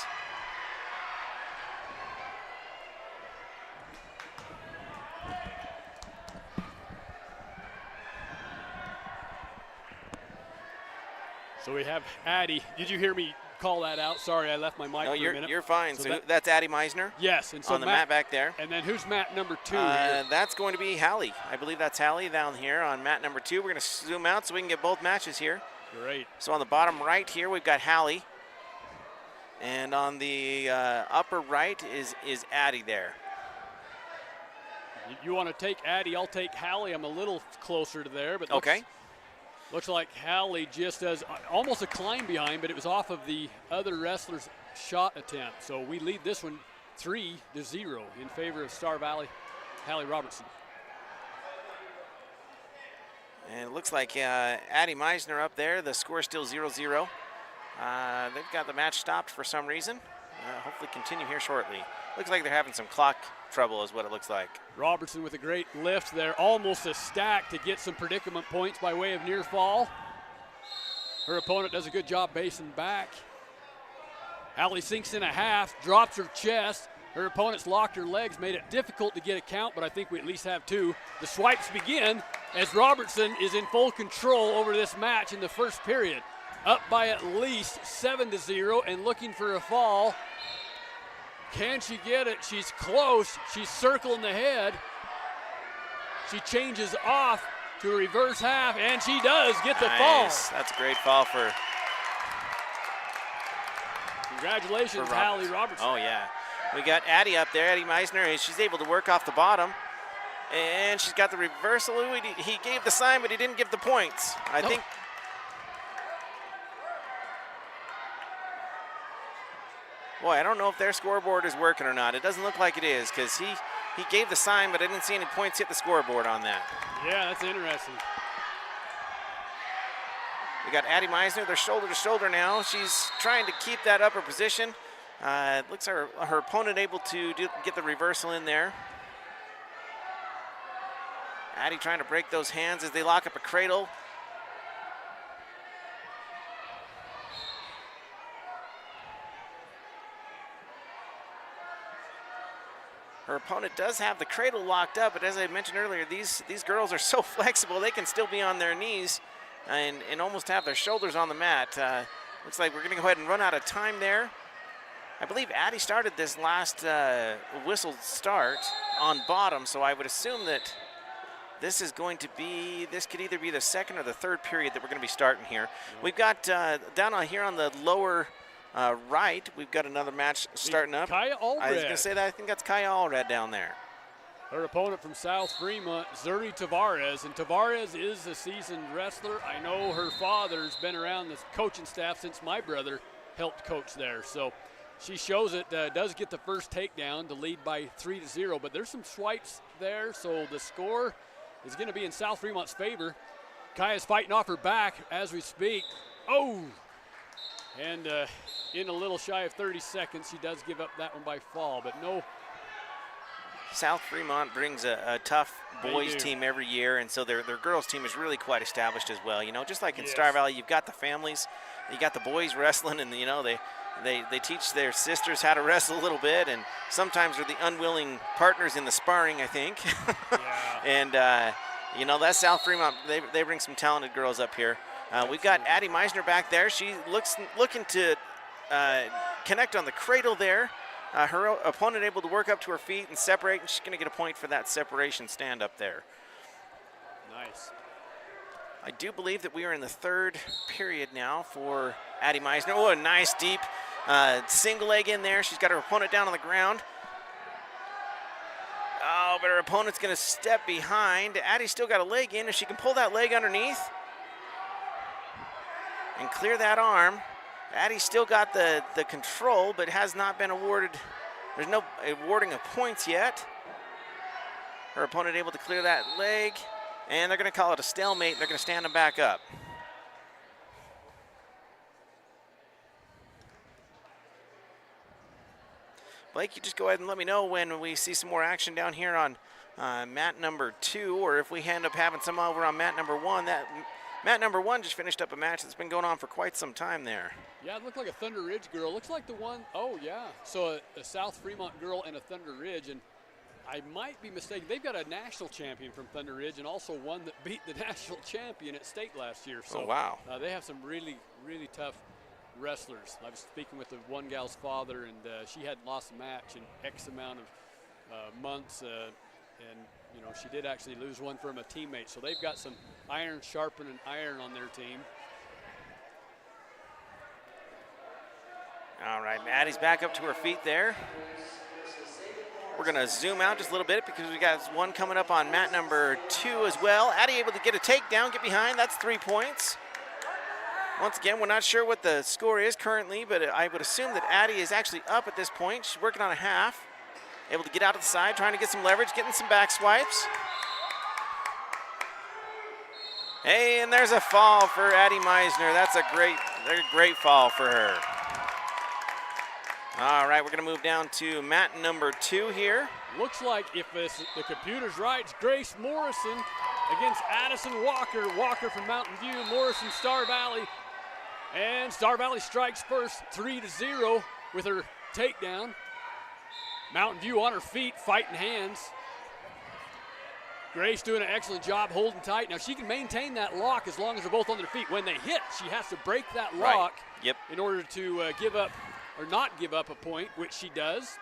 So we have Addie. Did you hear me call that out? Sorry, I left my mic No, for a minute. you're fine. So that's Addie Meisner. Yes, and so on the mat back there. And then who's mat number 2 here? That's going to be Hallie. I believe that's Hallie down here on mat number 2. We're going to zoom out so we can get both matches here. Great. So on the bottom right here, we've got Hallie. And on the upper right is Addie there. You want to take Addie, I'll take Hallie. I'm a little closer to there, but Okay. Looks like Hallie just does almost a climb behind, but it was off of the other wrestler's shot attempt. So we lead this one 3-0 in favor of Star Valley, Hallie Robertson. And it looks like Addie Meisner up there. The score is still 0-0. They've got the match stopped for some reason. Hopefully continue here shortly. Looks like they're having some clock trouble is what it looks like. Robertson with a great lift there, almost a stack to get some predicament points by way of near fall. Her opponent does a good job basing back. Hallie sinks in a half, drops her chest. Her opponent's locked her legs, made it difficult to get a count, but I think we at least have 2. The swipes begin as Robertson is in full control over this match in the first period. Up by at least 7-0 and looking for a fall. Can she get it? She's close. She's circling the head. She changes off to a reverse half, and she does get the fall. That's a great fall for Congratulations, Hallie Robertson. Oh, yeah. We got Addie up there, Addie Meisner, and she's able to work off the bottom. And she's got the reversal. He gave the sign, but he didn't give the points. I think. Boy, I don't know if their scoreboard is working or not. It doesn't look like it is because he gave the sign, but I didn't see any points hit the scoreboard on that. Yeah, that's interesting. We got Addie Meisner. They're shoulder to shoulder now. She's trying to keep that upper position. It looks like her opponent able to get the reversal in there. Addie trying to break those hands as they lock up a cradle. Her opponent does have the cradle locked up, but as I mentioned earlier, these girls are so flexible, they can still be on their knees and almost have their shoulders on the mat. Looks like we're going to go ahead and run out of time there. I believe Addie started this last whistled start on bottom, so I would assume that this could either be the second or the third period that we're going to be starting here. We've got down on here on the lower right, we've got another match starting up. Kaya Allred. I was going to say that. I think that's Kaya Allred down there. Her opponent from South Fremont, Zuri Tavares. And Tavares is a seasoned wrestler. I know her father's been around the coaching staff since my brother helped coach there. So she shows it, does get the first takedown to lead by 3-0. But there's some swipes there, so the score is going to be in South Fremont's favor. Kaya's fighting off her back as we speak. Oh! And in a little shy of 30 seconds, she does give up that one by fall, but no. South Fremont brings a tough boys team every year, and so their girls team is really quite established as well. You know, just like in Star Valley, you've got the families, you got the boys wrestling, and you know they teach their sisters how to wrestle a little bit, and sometimes they're the unwilling partners in the sparring, I think. And you know, that's South Fremont. They bring some talented girls up here. We've got Addie Meisner back there. She looking to connect on the cradle there. Her opponent able to work up to her feet and separate, and she's going to get a point for that separation stand up there. Nice. I do believe that we are in the third period now for Addie Meisner. Oh, a nice deep single leg in there. She's got her opponent down on the ground. Oh, but her opponent's going to step behind. Addie's still got a leg in. If she can pull that leg underneath and clear that arm. Addie's still got the control, but has not been awarded. There's no awarding of points yet. Her opponent able to clear that leg, and they're going to call it a stalemate. They're going to stand them back up. Blake, you just go ahead and let me know when we see some more action down here on mat number 2, or if we end up having some over on mat number 1. Mat number 1 just finished up a match that's been going on for quite some time there. Yeah, it looked like a Thunder Ridge girl. Looks like the one, oh yeah. So a South Fremont girl and a Thunder Ridge, and I might be mistaken. They've got a national champion from Thunder Ridge and also one that beat the national champion at state last year. So oh, wow. They have some really, really tough wrestlers. I was speaking with the one gal's father, and she hadn't lost a match in X amount of months, and you know, she did actually lose one from a teammate. So they've got some iron sharpening iron on their team. All right, Addie's back up to her feet there. We're going to zoom out just a little bit because we got one coming up on mat number 2 as well. Addie able to get a takedown, get behind. That's 3 points. Once again, we're not sure what the score is currently, but I would assume that Addie is actually up at this point. She's working on a half. Able to get out to the side, trying to get some leverage, getting some back swipes. Hey, and there's a fall for Addie Meisner. That's a great fall for her. All right, we're going to move down to mat number 2 here. Looks like if the computer's right, it's Grace Morrison against Addison Walker. Walker from Mountain View, Morrison Star Valley. And Star Valley strikes first, 3-0 with her takedown. Mountain View on her feet, fighting hands. Grace doing an excellent job holding tight. Now she can maintain that lock as long as they're both on their feet. When they hit, she has to break that lock in order to give up or not give up a point, which she does.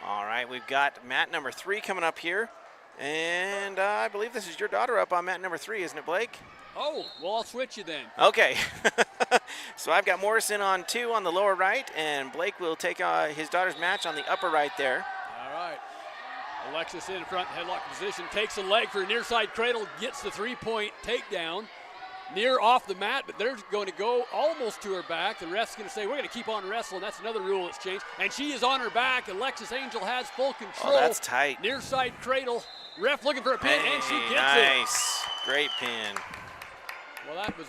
All right, we've got mat number 3 coming up here. And I believe this is your daughter up on mat number 3, isn't it, Blake? Oh, well, I'll switch you then. Okay. So I've got Morrison on 2 on the lower right, and Blake will take his daughter's match on the upper right there. All right. Alexis in front, headlock position, takes a leg for a near side cradle, gets the 3-point takedown. Near off the mat, but they're going to go almost to her back. The ref's going to say, we're going to keep on wrestling. That's another rule that's changed. And she is on her back. Alexis Angel has full control. Oh, that's tight. Near side cradle. Ref looking for a pin, and she gets it. Nice. Great pin. Well, that was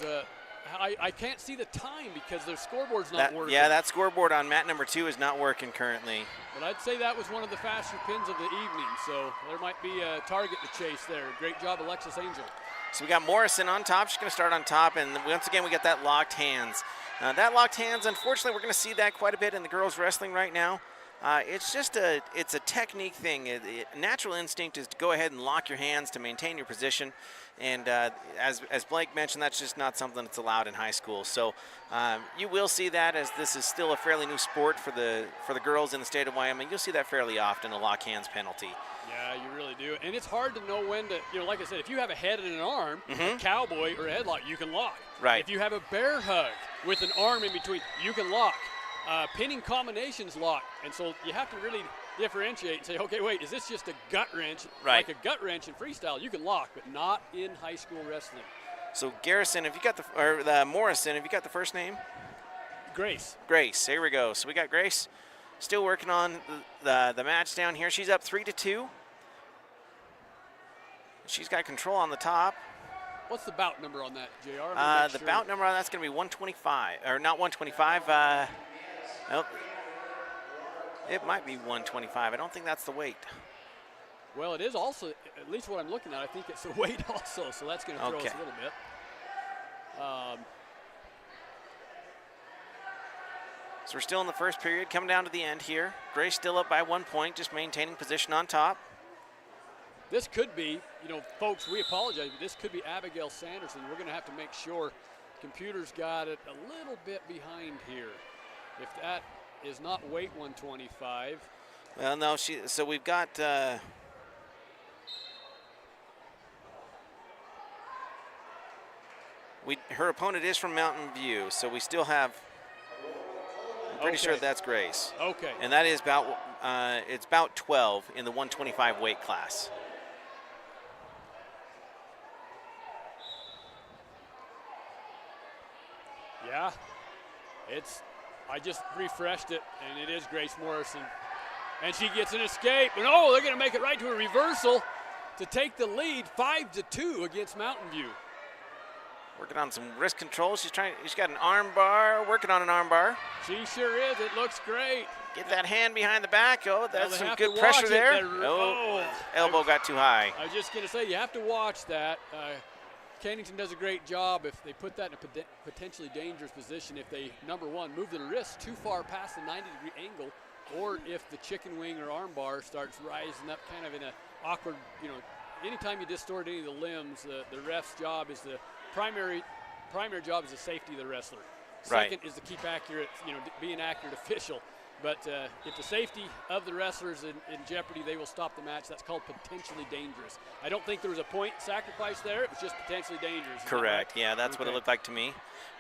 I can't see the time because their scoreboard's not working. Yeah, that scoreboard on mat number 2 is not working currently. But I'd say that was one of the faster pins of the evening, so there might be a target to chase there. Great job, Alexis Angel. So we got Morrison on top. She's going to start on top, and once again we got that locked hands. That locked hands, unfortunately, we're going to see that quite a bit in the girls wrestling right now. It's a technique thing. Natural instinct is to go ahead and lock your hands to maintain your position, and as Blake mentioned, that's just not something that's allowed in high school. So you will see that, as this is still a fairly new sport for the girls in the state of Wyoming. You'll see that fairly often, a lock hands penalty. Yeah, you really do. And it's hard to know when to, like I said, if you have a head and an arm, a cowboy or a headlock, you can lock. Right. If you have a bear hug with an arm in between, you can lock. Pinning combinations lock. And so you have to really differentiate and say, okay, wait, is this just a gut wrench? Right. Like a gut wrench in freestyle, you can lock, but not in high school wrestling. So Garrison, have you got Morrison, have you got the first name? Grace. Grace, here we go. So we got Grace still working on the match down here. She's up 3-2. She's got control on the top. What's the bout number on that, JR? The bout number on that's going to be 125, or not 125. Nope. It might be 125. I don't think that's the weight. Well, it is also, at least what I'm looking at, I think it's the weight also, so that's going to throw us a little bit. So we're still in the first period, coming down to the end here. Grace still up by 1 point, just maintaining position on top. This could be, folks, we apologize, but this could be Abigail Sanderson. We're going to have to make sure computer's got it a little bit behind here. If that is not weight 125. Well, no, so we've got her opponent is from Mountain View, so we still have, I'm pretty sure that's Grace. Okay. And that is it's about 12 in the 125 weight class. Yeah, I just refreshed it, and it is Grace Morrison. And she gets an escape, and they're going to make it right to a reversal to take the lead, 5-2 against Mountain View. Working on some wrist control. She's got an arm bar, working on an arm bar. She sure is. It looks great. Get that hand behind the back. Oh, that's some good pressure there. Elbow got too high. I was just going to say, you have to watch that. Kennington does a great job if they put that in a potentially dangerous position. If they, number one, move the wrist too far past the 90-degree angle, or if the chicken wing or arm bar starts rising up kind of in an awkward, anytime you distort any of the limbs, the ref's job is primary job is the safety of the wrestler. Second is to keep accurate, be an accurate official. But if the safety of the wrestlers in jeopardy, they will stop the match. That's called potentially dangerous. I don't think there was a point sacrifice there. It was just potentially dangerous. Correct. Right? Yeah, that's what it looked like to me.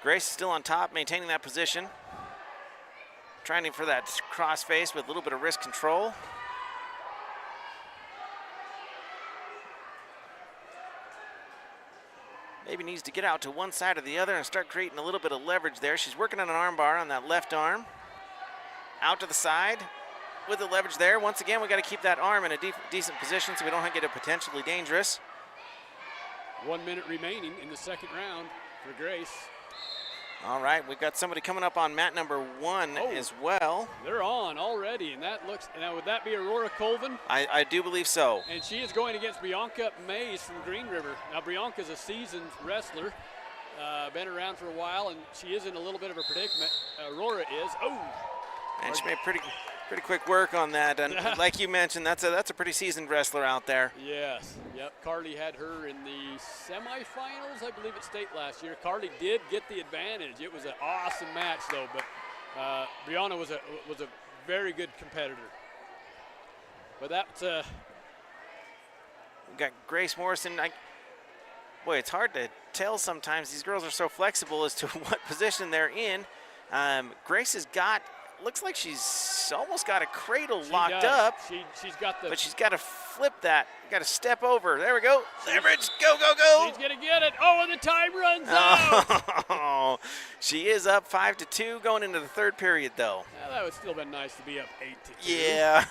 Grace is still on top, maintaining that position. Trying for that cross face with a little bit of wrist control. Maybe needs to get out to one side or the other and start creating a little bit of leverage there. She's working on an arm bar on that left arm. Out to the side with the leverage there. Once again, we got to keep that arm in a decent position so we don't get it potentially dangerous. 1 minute remaining in the second round for Grace. All right, we've got somebody coming up on mat number 1 as well. They're on already, and that looks, now would that be Aurora Colvin? I do believe so. And she is going against Bianca Mays from Green River. Now Bianca's a seasoned wrestler, been around for a while, and she is in a little bit of a predicament. Aurora is, And she made pretty quick work on that, and like you mentioned, that's a pretty seasoned wrestler out there. Yes, yep. Carly had her in the semifinals, I believe, at state last year. Carly did get the advantage. It was an awesome match, though, but Brianna was a very good competitor. But that's We've got Grace Morrison. Boy, it's hard to tell sometimes. These girls are so flexible as to what position they're in. Grace has got. Looks like she's almost got a cradle locked up. She's got the. But she's got to flip that. Got to step over. There we go. Leverage. Go, go, go. She's going to get it. Oh, and the time runs out. Oh, she is up 5-2 going into the third period, though. Yeah, that would still been nice to be up 8-2. Yeah.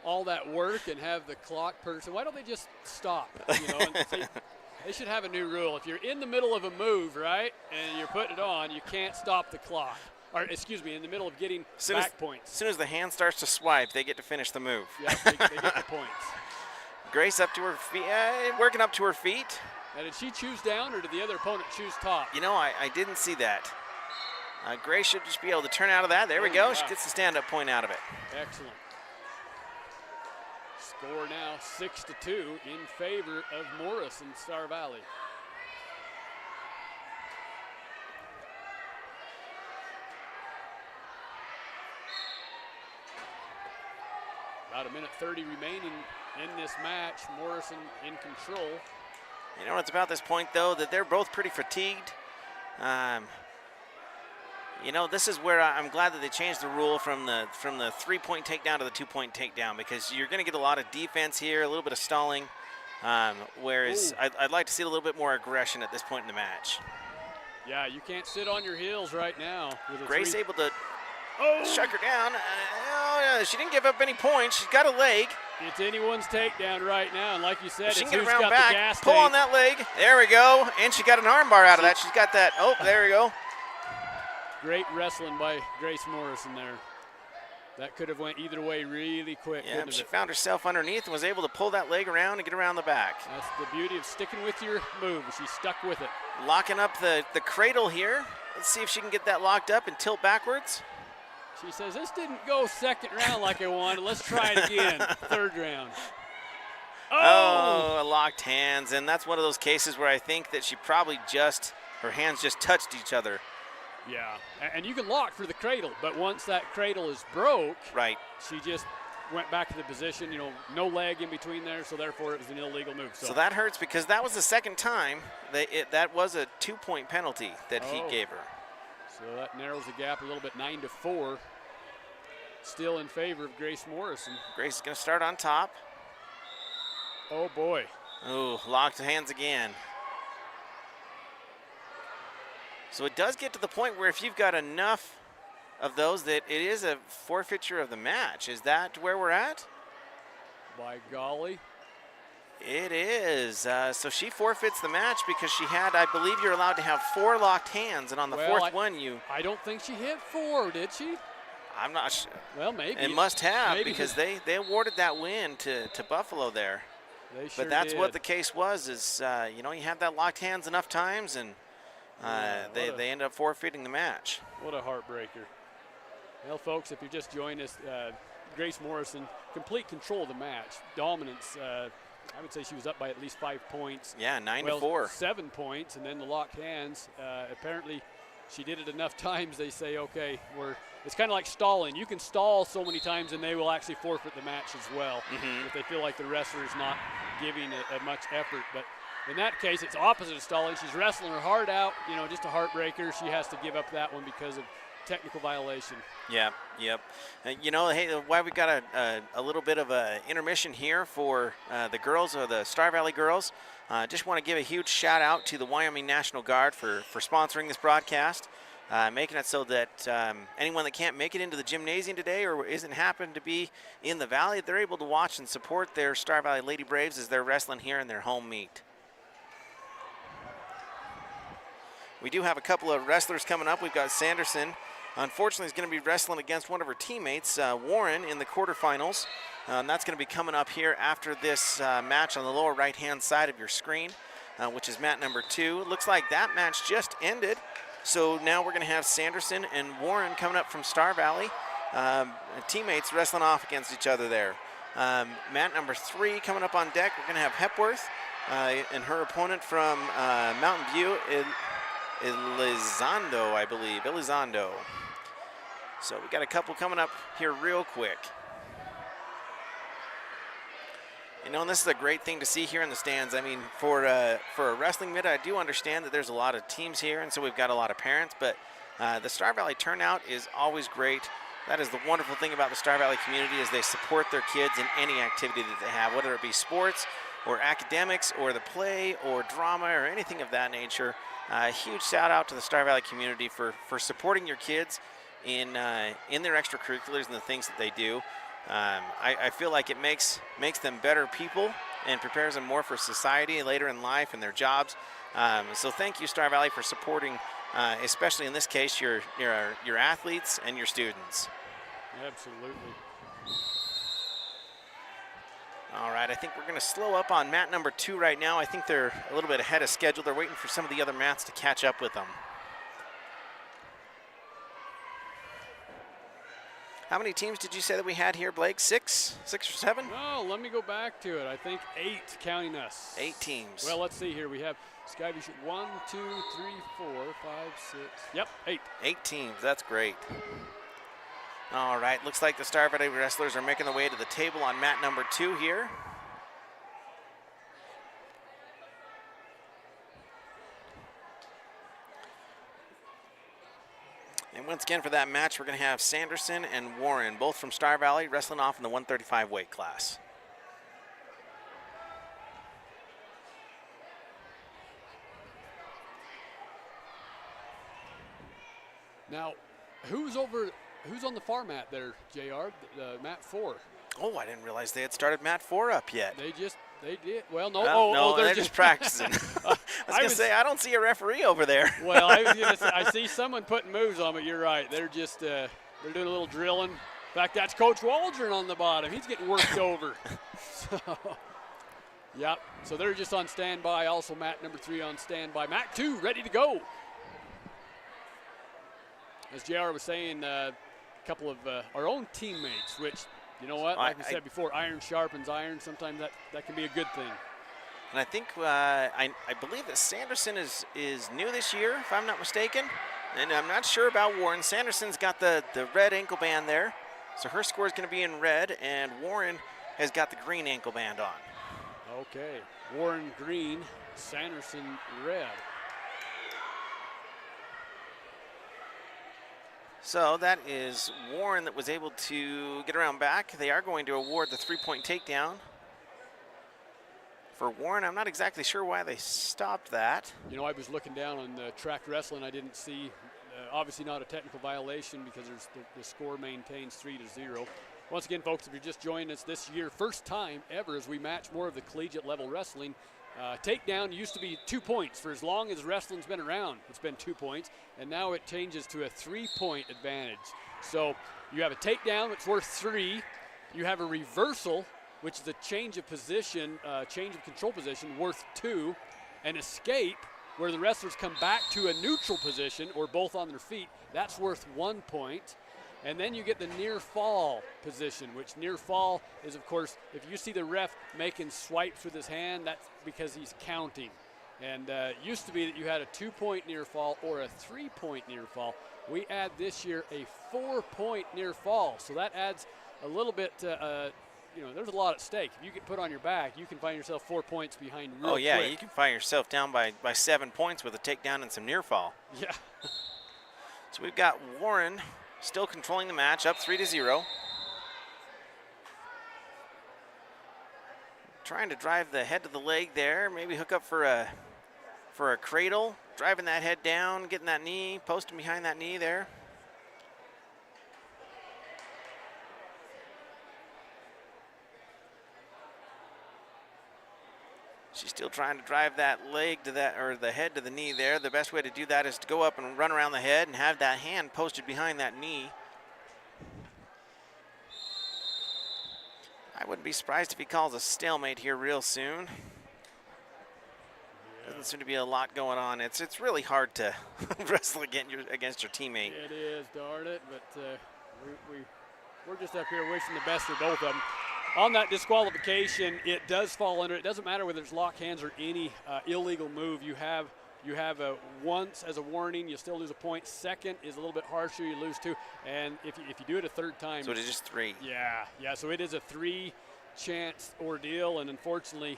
All that work and have the clock person. Why don't they just stop? They should have a new rule. If you're in the middle of a move, right, and you're putting it on, you can't stop the clock. Or, excuse me, in the middle of getting back points. As soon as the hand starts to swipe, they get to finish the move. Yeah, they get the points. Grace up to her feet, working up to her feet. Now, did she choose down, or did the other opponent choose top? I didn't see that. Grace should just be able to turn out of that. There we go. Wow. She gets the stand-up point out of it. Excellent. Score now 6-2 in favor of Morris and Star Valley. About 1:30 remaining in this match. Morrison in control. You know what's about this point, though, that they're both pretty fatigued. This is where I'm glad that they changed the rule from the 3-point takedown to the 2-point takedown, because you're going to get a lot of defense here, a little bit of stalling, whereas I'd like to see a little bit more aggression at this point in the match. Yeah, you can't sit on your heels right now. Grace able to shut her down. She didn't give up any points. She's got a leg. It's anyone's takedown right now, and like you said, she it's can who's get around got back, the gas pull tank. on that leg. There we go, and she got an arm bar out of that. She's got that. Oh, there we go. Great wrestling by Grace Morrison there. That could have went either way really quick. Yeah, she found herself underneath and was able to pull that leg around and get around the back. That's the beauty of sticking with your move. She stuck with it. Locking up the cradle here. Let's see if she can get that locked up and tilt backwards. She says, this didn't go second round like I wanted. Let's try it again. Third round. Oh, locked hands. And that's one of those cases where I think that she probably her hands just touched each other. Yeah, and you can lock for the cradle, but once that cradle is broke, right, she just went back to the position, no leg in between there, so therefore it was an illegal move. So that hurts, because that was the second time that was a 2-point penalty that he gave her. So that narrows the gap a little bit, 9-4. Still in favor of Grace Morrison. Grace is going to start on top. Oh, boy. Oh, locked hands again. So it does get to the point where if you've got enough of those, that it is a forfeiture of the match. Is that where we're at? By golly. It is. So she forfeits the match because she had, I believe you're allowed to have 4 locked hands, and on the fourth one I don't think she hit 4, did she? I'm not sure. Well, maybe. It must have, because they awarded that win to Buffalo there. They sure But that's did. what the case was, is, you have that locked hands enough times, and they end up forfeiting the match. What a heartbreaker. Well, folks, if you just joined us, Grace Morrison, complete control of the match. Dominance. I would say she was up by at least 5 points. Yeah, 9-4. 7 points, and then the locked hands. Apparently, she did it enough times, they say, okay, it's kind of like stalling. You can stall so many times and they will actually forfeit the match as well if they feel like the wrestler is not giving a much effort. But in that case, it's opposite of stalling. She's wrestling her heart out, just a heartbreaker. She has to give up that one because of technical violation. Yep. Hey, why we got a little bit of a intermission here for the girls, or the Star Valley girls. Just want to give a huge shout out to the Wyoming National Guard for sponsoring this broadcast, making it so that anyone that can't make it into the gymnasium today or isn't happened to be in the valley, they're able to watch and support their Star Valley Lady Braves as they're wrestling here in their home meet. We do have a couple of wrestlers coming up. We've got Sanderson. Unfortunately, he's going to be wrestling against one of her teammates, Warren, in the quarterfinals. And that's going to be coming up here after this match on the lower right-hand side of your screen, which is mat number 2. It looks like that match just ended. So now we're going to have Sanderson and Warren coming up from Star Valley. Teammates wrestling off against each other there. Mat number 3 coming up on deck. We're going to have Hepworth and her opponent from Mountain View, Elizondo, I believe. Elizondo. So we got a couple coming up here real quick. And this is a great thing to see here in the stands. I mean, for a wrestling meet, I do understand that there's a lot of teams here, and so we've got a lot of parents, but the Star Valley turnout is always great. That is the wonderful thing about the Star Valley community, is they support their kids in any activity that they have, whether it be sports or academics or the play or drama or anything of that nature. A huge shout out to the Star Valley community for supporting your kids in their extracurriculars and the things that they do. I feel like it makes them better people and prepares them more for society later in life and their jobs. So thank you, Star Valley, for supporting, especially in this case, your athletes and your students. Absolutely. All right, I think we're going to slow up on mat number 2 right now. I think they're a little bit ahead of schedule. They're waiting for some of the other mats to catch up with them. How many teams did you say that we had here, Blake? 6 or 7? Oh, let me go back to it. I think 8, counting us. 8 teams. Well, let's see here. We have Skyview 1, 2, 3, 4, 5, 6. Yep, 8. 8 teams. That's great. All right, looks like the Star Valley wrestlers are making their way to the table on mat number 2 here. And once again, for that match, we're going to have Sanderson and Warren, both from Star Valley, wrestling off in the 135 weight class. Now, who's on the far mat there, JR? Mat 4. Oh, I didn't realize they had started mat 4 up yet. They did. Well, no. No, they're just practicing. I was going to say, I don't see a referee over there. Well, I was going to say, I see someone putting moves on, but you're right. They're just they're doing a little drilling. In fact, that's Coach Waldron on the bottom. He's getting worked over. Yep. So they're just on standby. Also, mat number 3 on standby. Mat 2 ready to go. As JR was saying, a couple of our own teammates, which, you know what, like we said before, iron sharpens iron. Sometimes that can be a good thing. And I think, I believe that Sanderson is new this year, if I'm not mistaken. And I'm not sure about Warren. Sanderson's got the red ankle band there. So her score is going to be in red, and Warren has got the green ankle band on. Okay, Warren green, Sanderson red. So that is Warren that was able to get around back. They are going to award the 3-point takedown for Warren. I'm not exactly sure why they stopped that. You know, I was looking down on the track wrestling. I didn't see, obviously not a technical violation because there's the score maintains 3-0. Once again, folks, if you're just joining us this year, first time ever as we match more of the collegiate level wrestling. Takedown used to be 2 points. For as long as wrestling's been around, it's been 2 points, and now it changes to a 3-point advantage. So you have a takedown, it's worth 3. You have a reversal, which is a change of position, change of control position, worth 2. An escape, where the wrestlers come back to a neutral position or both on their feet, that's worth 1 point. And then you get the near fall position, which near fall is, of course, if you see the ref making swipes with his hand, that's because he's counting. And used to be that you had a 2-point near fall or a 3-point near fall. We add this year a 4-point near fall. So that adds a little bit, there's a lot at stake. If you get put on your back, you can find yourself 4 points behind real Oh, yeah, quick. you can find yourself down by 7 points with a takedown and some near fall. Yeah. So we've got Warren still controlling the match, up 3-0. Trying to drive the head to the leg there, maybe hook up for a cradle, driving that head down, getting that knee, posting behind that knee there. She's still trying to drive that leg to that, or the head to the knee there. The best way to do that is to go up and run around the head and have that hand posted behind that knee. I wouldn't be surprised if he calls a stalemate here real soon. Doesn't seem to be a lot going on. It's really hard to wrestle against your teammate. It is, darn it, but we're just up here wishing the best for both of them. On that disqualification, it does fall under. It doesn't matter whether it's lock hands or any illegal move. You have a once as a warning, you still lose a point. Second is a little bit harsher, you lose 2. And if you do it a third time. So it is just 3. Yeah, so it is a 3-chance ordeal, and unfortunately,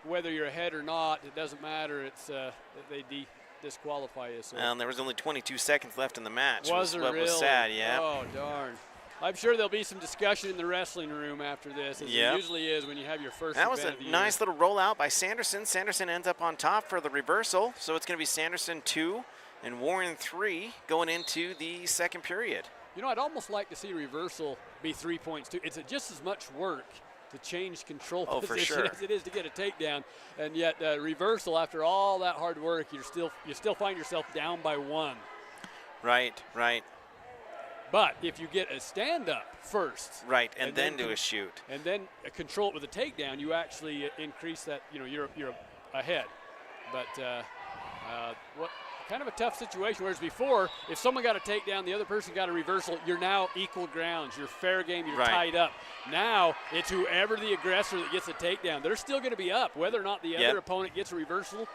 whether you're ahead or not, it doesn't matter. It's they disqualify you. So. And there was only 22 seconds left in the match. Was there really? Was sad, yeah. Oh, darn. I'm sure there'll be some discussion in the wrestling room after this, as there usually is when you have your first That was event a of the nice year. little rollout by Sanderson. Sanderson ends up on top for the reversal. So it's going to be Sanderson 2 and Warren 3 going into the second period. I'd almost like to see reversal be 3 points too. It's just as much work to change control position for sure. as it is to get a takedown, and yet reversal after all that hard work, you still find yourself down by 1. Right. But if you get a stand-up first. Right, and then do a shoot. And then control it with a takedown, you actually increase that, you're ahead. But what kind of a tough situation, whereas before, if someone got a takedown, the other person got a reversal, you're now equal grounds. You're fair game, you're tied up. Now it's whoever the aggressor that gets a takedown. They're still going to be up. Whether or not the other opponent gets a reversal,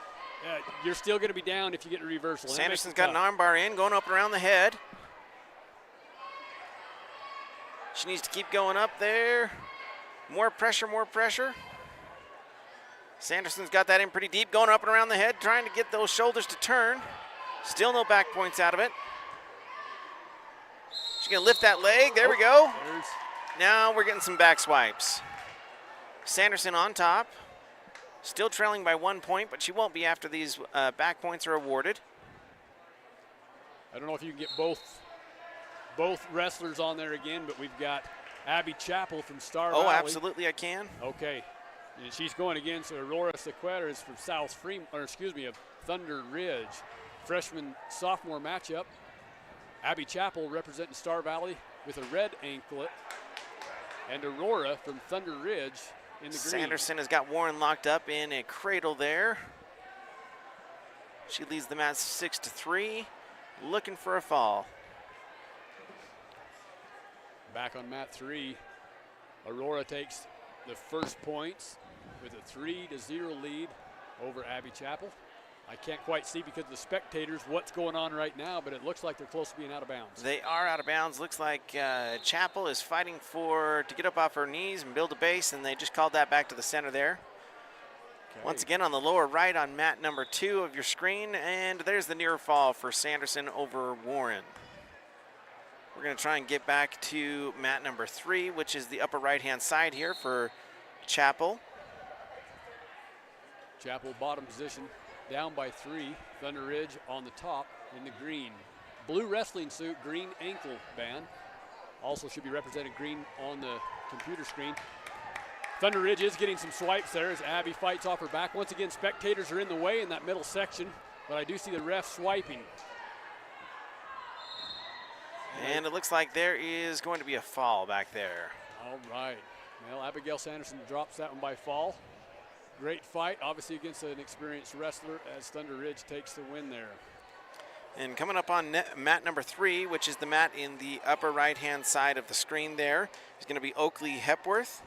you're still going to be down if you get a reversal. Sanderson's got an arm bar in, going up around the head. She needs to keep going up there. More pressure. Sanderson's got that in pretty deep, going up and around the head, trying to get those shoulders to turn. Still no back points out of it. She's going to lift that leg. There we go. Now we're getting some back swipes. Sanderson on top. Still trailing by 1 point, but she won't be after these back points are awarded. I don't know if you can get both wrestlers on there again, but we've got Abby Chappell from Star Valley. Oh, absolutely, I can. Okay. And she's going against Aurora Sequeira is from of Thunder Ridge. Freshman-sophomore matchup. Abby Chappell representing Star Valley with a red anklet. And Aurora from Thunder Ridge in the green. Sanderson has got Warren locked up in a cradle there. She leads the match 6-3, looking for a fall. Back on mat 3, Aurora takes the first points with a 3-0 lead over Abby Chappell. I can't quite see because of the spectators what's going on right now, but it looks like they're close to being out of bounds. They are out of bounds. Looks like Chappell is fighting to get up off her knees and build a base, and they just called that back to the center there. Okay. Once again on the lower right on mat number 2 of your screen, and there's the near fall for Sanderson over Warren. We're going to try and get back to mat number 3, which is the upper right-hand side here for Chappell. Chappell bottom position, down by 3. Thunder Ridge on the top in the green. Blue wrestling suit, green ankle band. Also should be represented green on the computer screen. Thunder Ridge is getting some swipes there as Abby fights off her back. Once again, spectators are in the way in that middle section, but I do see the ref swiping. And it looks like there is going to be a fall back there. All right. Well, Abigail Sanderson drops that one by fall. Great fight, obviously against an experienced wrestler as Thunder Ridge takes the win there. And coming up on mat number 3, which is the mat in the upper right-hand side of the screen there, is going to be Oakley Hepworth.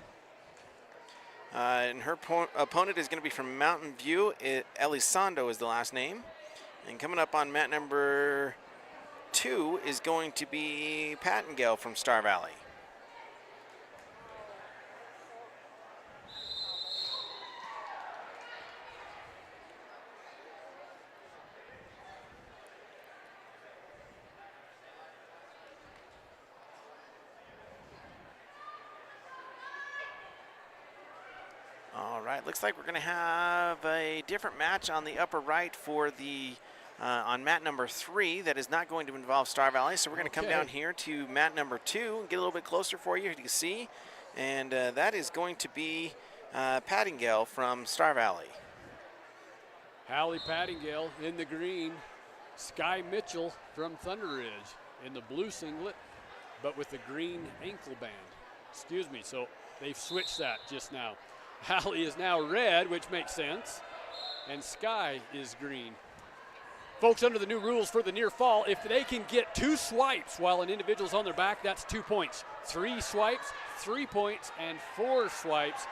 And her opponent is going to be from Mountain View. Elizondo is the last name. And coming up on mat number 2 is going to be Pattingale from Star Valley. All right, looks like we're going to have a different match on the upper right for the on mat number 3 that is not going to involve Star Valley. So we're going to come down here to mat number 2 and get a little bit closer for you to see. And that is going to be Pattingale from Star Valley. Hallie Pattingale in the green. Sky Mitchell from Thunder Ridge in the blue singlet, but with the green ankle band. Excuse me, so they've switched that just now. Hallie is now red, which makes sense, and Sky is green. Folks, under the new rules for the near fall, if they can get 2 swipes while an individual's on their back, that's 2 points. 3 swipes, 3 points, and 4 swipes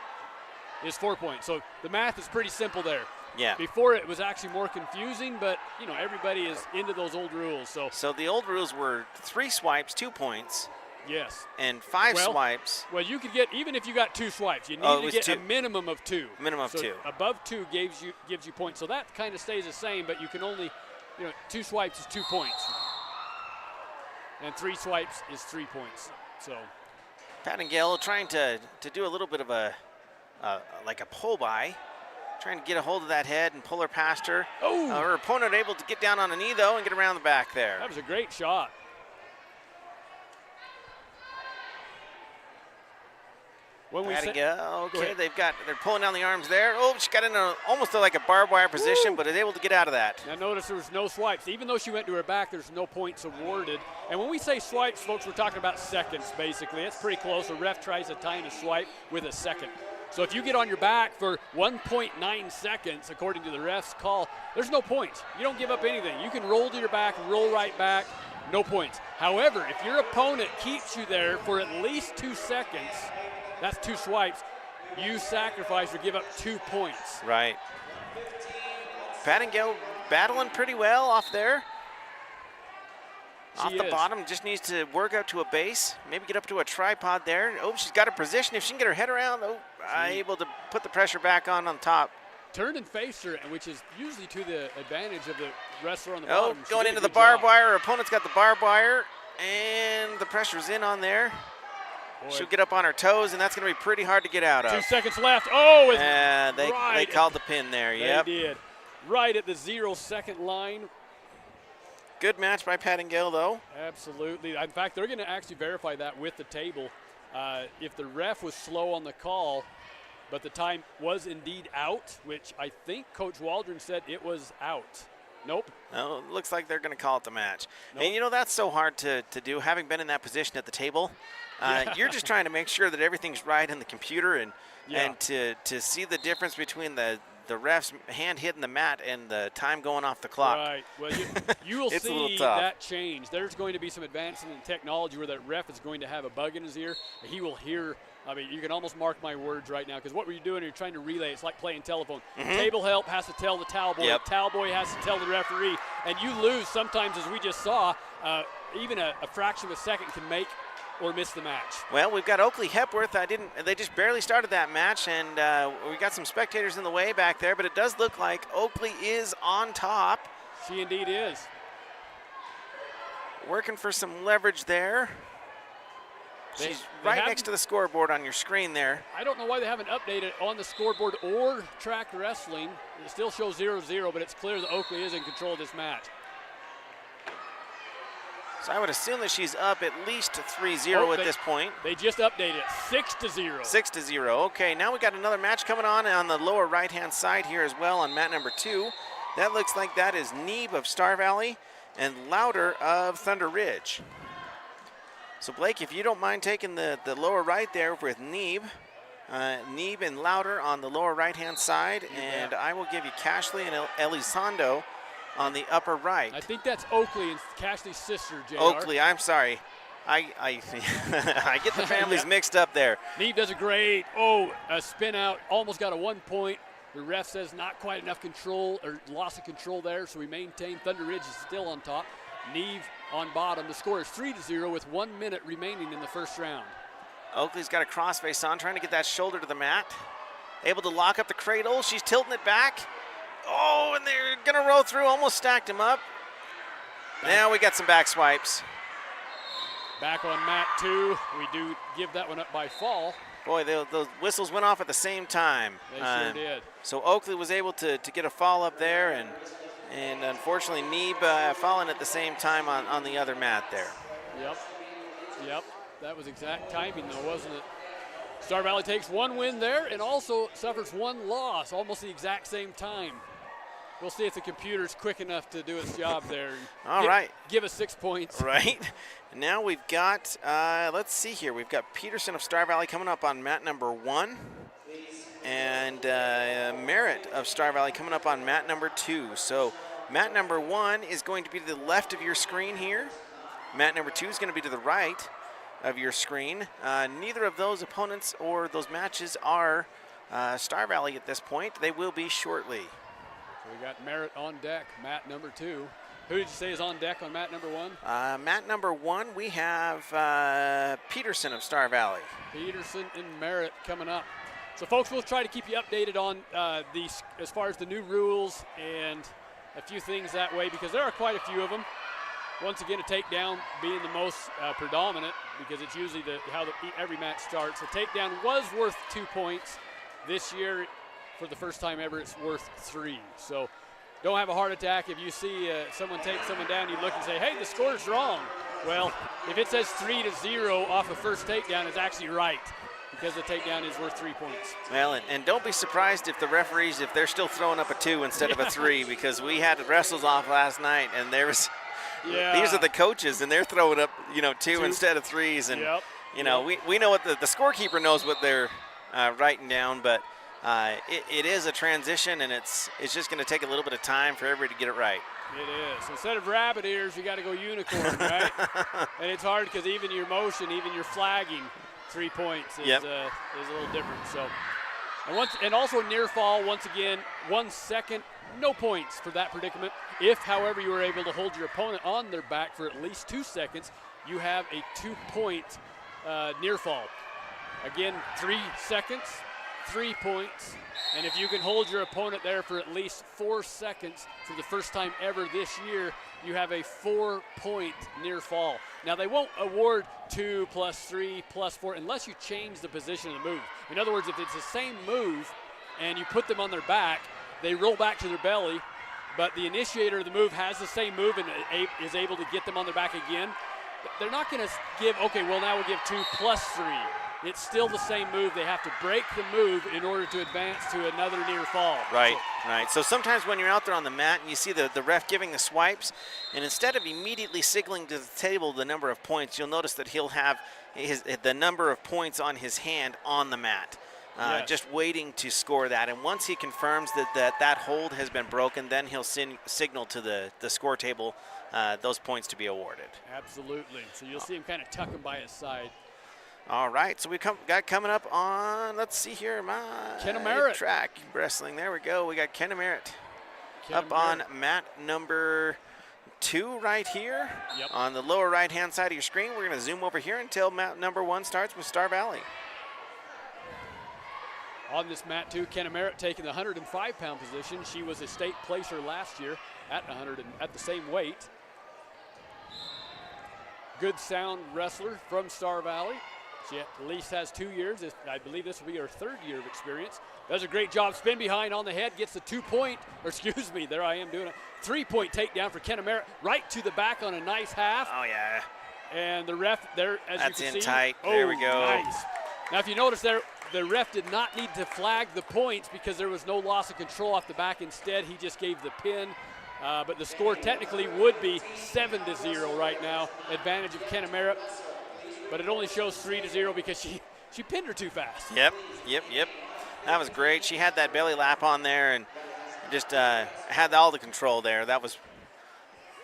is 4 points. So the math is pretty simple there. Yeah. Before it was actually more confusing, but you know everybody is into those old rules. So the old rules were 3 swipes, 2 points. Yes. And 5 swipes. Well, you could get, even if you got 2 swipes, you need to get 2. A minimum of 2. Minimum of 2. Above 2 gives you points. So that kind of stays the same, but you can only, 2 swipes is 2 points. And 3 swipes is 3 points. So Pattingale trying to do a little bit of a pull by, trying to get a hold of that head and pull her past her. Oh! Her opponent able to get down on a knee though and get around the back there. That was a great shot. Pattingale, okay, they're pulling down the arms there. Oh, she got in almost like a barbed wire position, but is able to get out of that. Now notice there was no swipes. Even though she went to her back, there's no points awarded. And when we say swipes, folks, we're talking about seconds, basically. It's pretty close. A ref tries to time a swipe with a second. So if you get on your back for 1.9 seconds, according to the ref's call, there's no points. You don't give up anything. You can roll to your back, roll right back, no points. However, if your opponent keeps you there for at least 2 seconds, that's 2 swipes, you sacrifice or give up 2 points. Right. Pattingale battling pretty well off there. Off the bottom, just needs to work up to a base, maybe get up to a tripod there. Oh, she's got a position. If she can get her head around, able to put the pressure back on top. Turned and faced her, which is usually to the advantage of the wrestler on the bottom. Oh, going into the barbed wire. Her opponent's got the barbed wire, and the pressure's in on there. Boy. She'll get up on her toes, and that's going to be pretty hard to get out of. 2 seconds left. Oh, they called the pin there. Yep. They did. Right at the 0-second line. Good match by Pattingale, though. Absolutely. In fact, they're going to actually verify that with the table. If the ref was slow on the call, but the time was indeed out, which I think Coach Waldron said it was out. Nope. No, it looks like they're going to call it the match. Nope. And that's so hard to do, having been in that position at the table. You're just trying to make sure that everything's right in the computer and to see the difference between the ref's hand hitting the mat and the time going off the clock. Right. Well, you will see that change. There's going to be some advancement in technology where that ref is going to have a bug in his ear. He will hear. I mean, you can almost mark my words right now, because what were you doing? You're trying to relay. It's like playing telephone. Table help has to tell the towel boy. Yep. The towel boy has to tell the referee. And you lose sometimes, as we just saw. Even a fraction of a second can make or miss the match. Well, we've got Oakley Hepworth. They just barely started that match, and we got some spectators in the way back there, but it does look like Oakley is on top. She indeed is. Working for some leverage there. She's right next to the scoreboard on your screen there. I don't know why they haven't updated on the scoreboard or track wrestling. It still shows 0-0, but it's clear that Oakley is in control of this match. So I would assume that she's up at least 3-0 at this point. They just updated it, 6-0. 6-0. Okay, now we got another match coming on the lower right-hand side here as well on mat number 2. That looks like that is Neeb of Star Valley and Louder of Thunder Ridge. So Blake, if you don't mind taking the lower right there with Neeb and Louder on the lower right-hand side, and I will give you Cashley and Elizondo on the upper right. I think that's Oakley and Cashley's sister, JR. Oakley, I'm sorry. I get the families mixed up there. Neve does a great, a spin out, almost got a 1 point. The ref says not quite enough control, or loss of control there, so we maintain. Thunder Ridge is still on top. Neve on bottom. The score is 3-0 with 1 minute remaining in the first round. Oakley's got a crossface on, trying to get that shoulder to the mat. Able to lock up the cradle. She's tilting it back. Oh, and they're going to roll through. Almost stacked him up. Now we got some back swipes. Back on mat 2. We do give that one up by fall. Boy, those whistles went off at the same time. They sure did. So Oakley was able to get a fall up there, and unfortunately Neve falling at the same time on the other mat there. Yep. That was exact timing, though, wasn't it? Star Valley takes 1 win there and also suffers 1 loss, almost the exact same time. We'll see if the computer's quick enough to do its job there. All right. Give us 6 points. Right. And now we've got, let's see here. We've got Peterson of Star Valley coming up on mat number 1. And Merritt of Star Valley coming up on mat number 2. So mat number 1 is going to be to the left of your screen here. Mat number 2 is going to be to the right of your screen. Neither of those opponents or those matches are Star Valley at this point. They will be shortly. So we got Merritt on deck, mat number 2. Who did you say is on deck on mat number 1? Mat number 1, we have Peterson of Star Valley. Peterson and Merritt coming up. So folks, we'll try to keep you updated on these as far as the new rules and a few things that way, because there are quite a few of them. Once again, a takedown being the most predominant, because it's usually how every match starts. A takedown was worth 2 points. This year, for the first time ever, it's worth 3. So don't have a heart attack if you see someone take someone down. You look and say, hey, the score's wrong. Well, if it says 3-0 off a first takedown, it's actually right, because the takedown is worth 3 points. Well, and don't be surprised if the referees, if they're still throwing up a 2 instead of a 3, because we had wrestles off last night, and there was – these are the coaches, and they're throwing up, 2 instead of 3s. And, we know what the scorekeeper knows what they're writing down, but it is a transition, and it's just going to take a little bit of time for everybody to get it right. It is. Instead of rabbit ears, you got to go unicorn, right? And it's hard because even your motion, even your flagging, 3 points is a little different. So, and also near fall, once again, 1 second, no points for that predicament. If, however, you were able to hold your opponent on their back for at least 2 seconds, you have a 2-point near fall. Again, 3 seconds, 3 points. And if you can hold your opponent there for at least 4 seconds for the first time ever this year, you have a 4-point near fall. Now, they won't award 2 plus 3 plus 4 unless you change the position of the move. In other words, if it's the same move and you put them on their back, they roll back to their belly, but the initiator of the move has the same move and is able to get them on their back again. They're not going to give, okay, well, now we'll give 2 plus 3. It's still the same move. They have to break the move in order to advance to another near fall. Right. So sometimes when you're out there on the mat and you see the ref giving the swipes, and instead of immediately signaling to the table the number of points, you'll notice that he'll have the number of points on his hand on the mat. Just waiting to score that. And once he confirms that hold has been broken, then he'll signal to the score table those points to be awarded. Absolutely. So you'll see him kind of tuck him by his side. All right, so we got coming up on, let's see here, Kenna Merritt. Track wrestling. There we go. We got Kenna Merritt on mat number 2 right here. Yep. On the lower right-hand side of your screen. We're going to zoom over here until mat number 1 starts with Star Valley. On this mat 2, Kenna Merritt taking the 105-pound position. She was a state placer last year at the same weight. Good sound wrestler from Star Valley. She at least has 2 years. I believe this will be her 3rd year of experience. Does a great job. Spin behind on the head. Gets the 2-point, or excuse me, there I am doing a 3-point takedown for Kenna Merritt. Right to the back on a nice half. Oh, yeah. And the ref there, as That's you can in see. tight. There we go. Nice. Now, if you notice there, the ref did not need to flag the points because there was no loss of control off the back. Instead, he just gave the pin. But the score technically would be 7-0 right now. Advantage of Kenna Merritt. But it only shows 3-0 because she pinned her too fast. Yep. That was great. She had that belly lap on there and just had all the control there. That was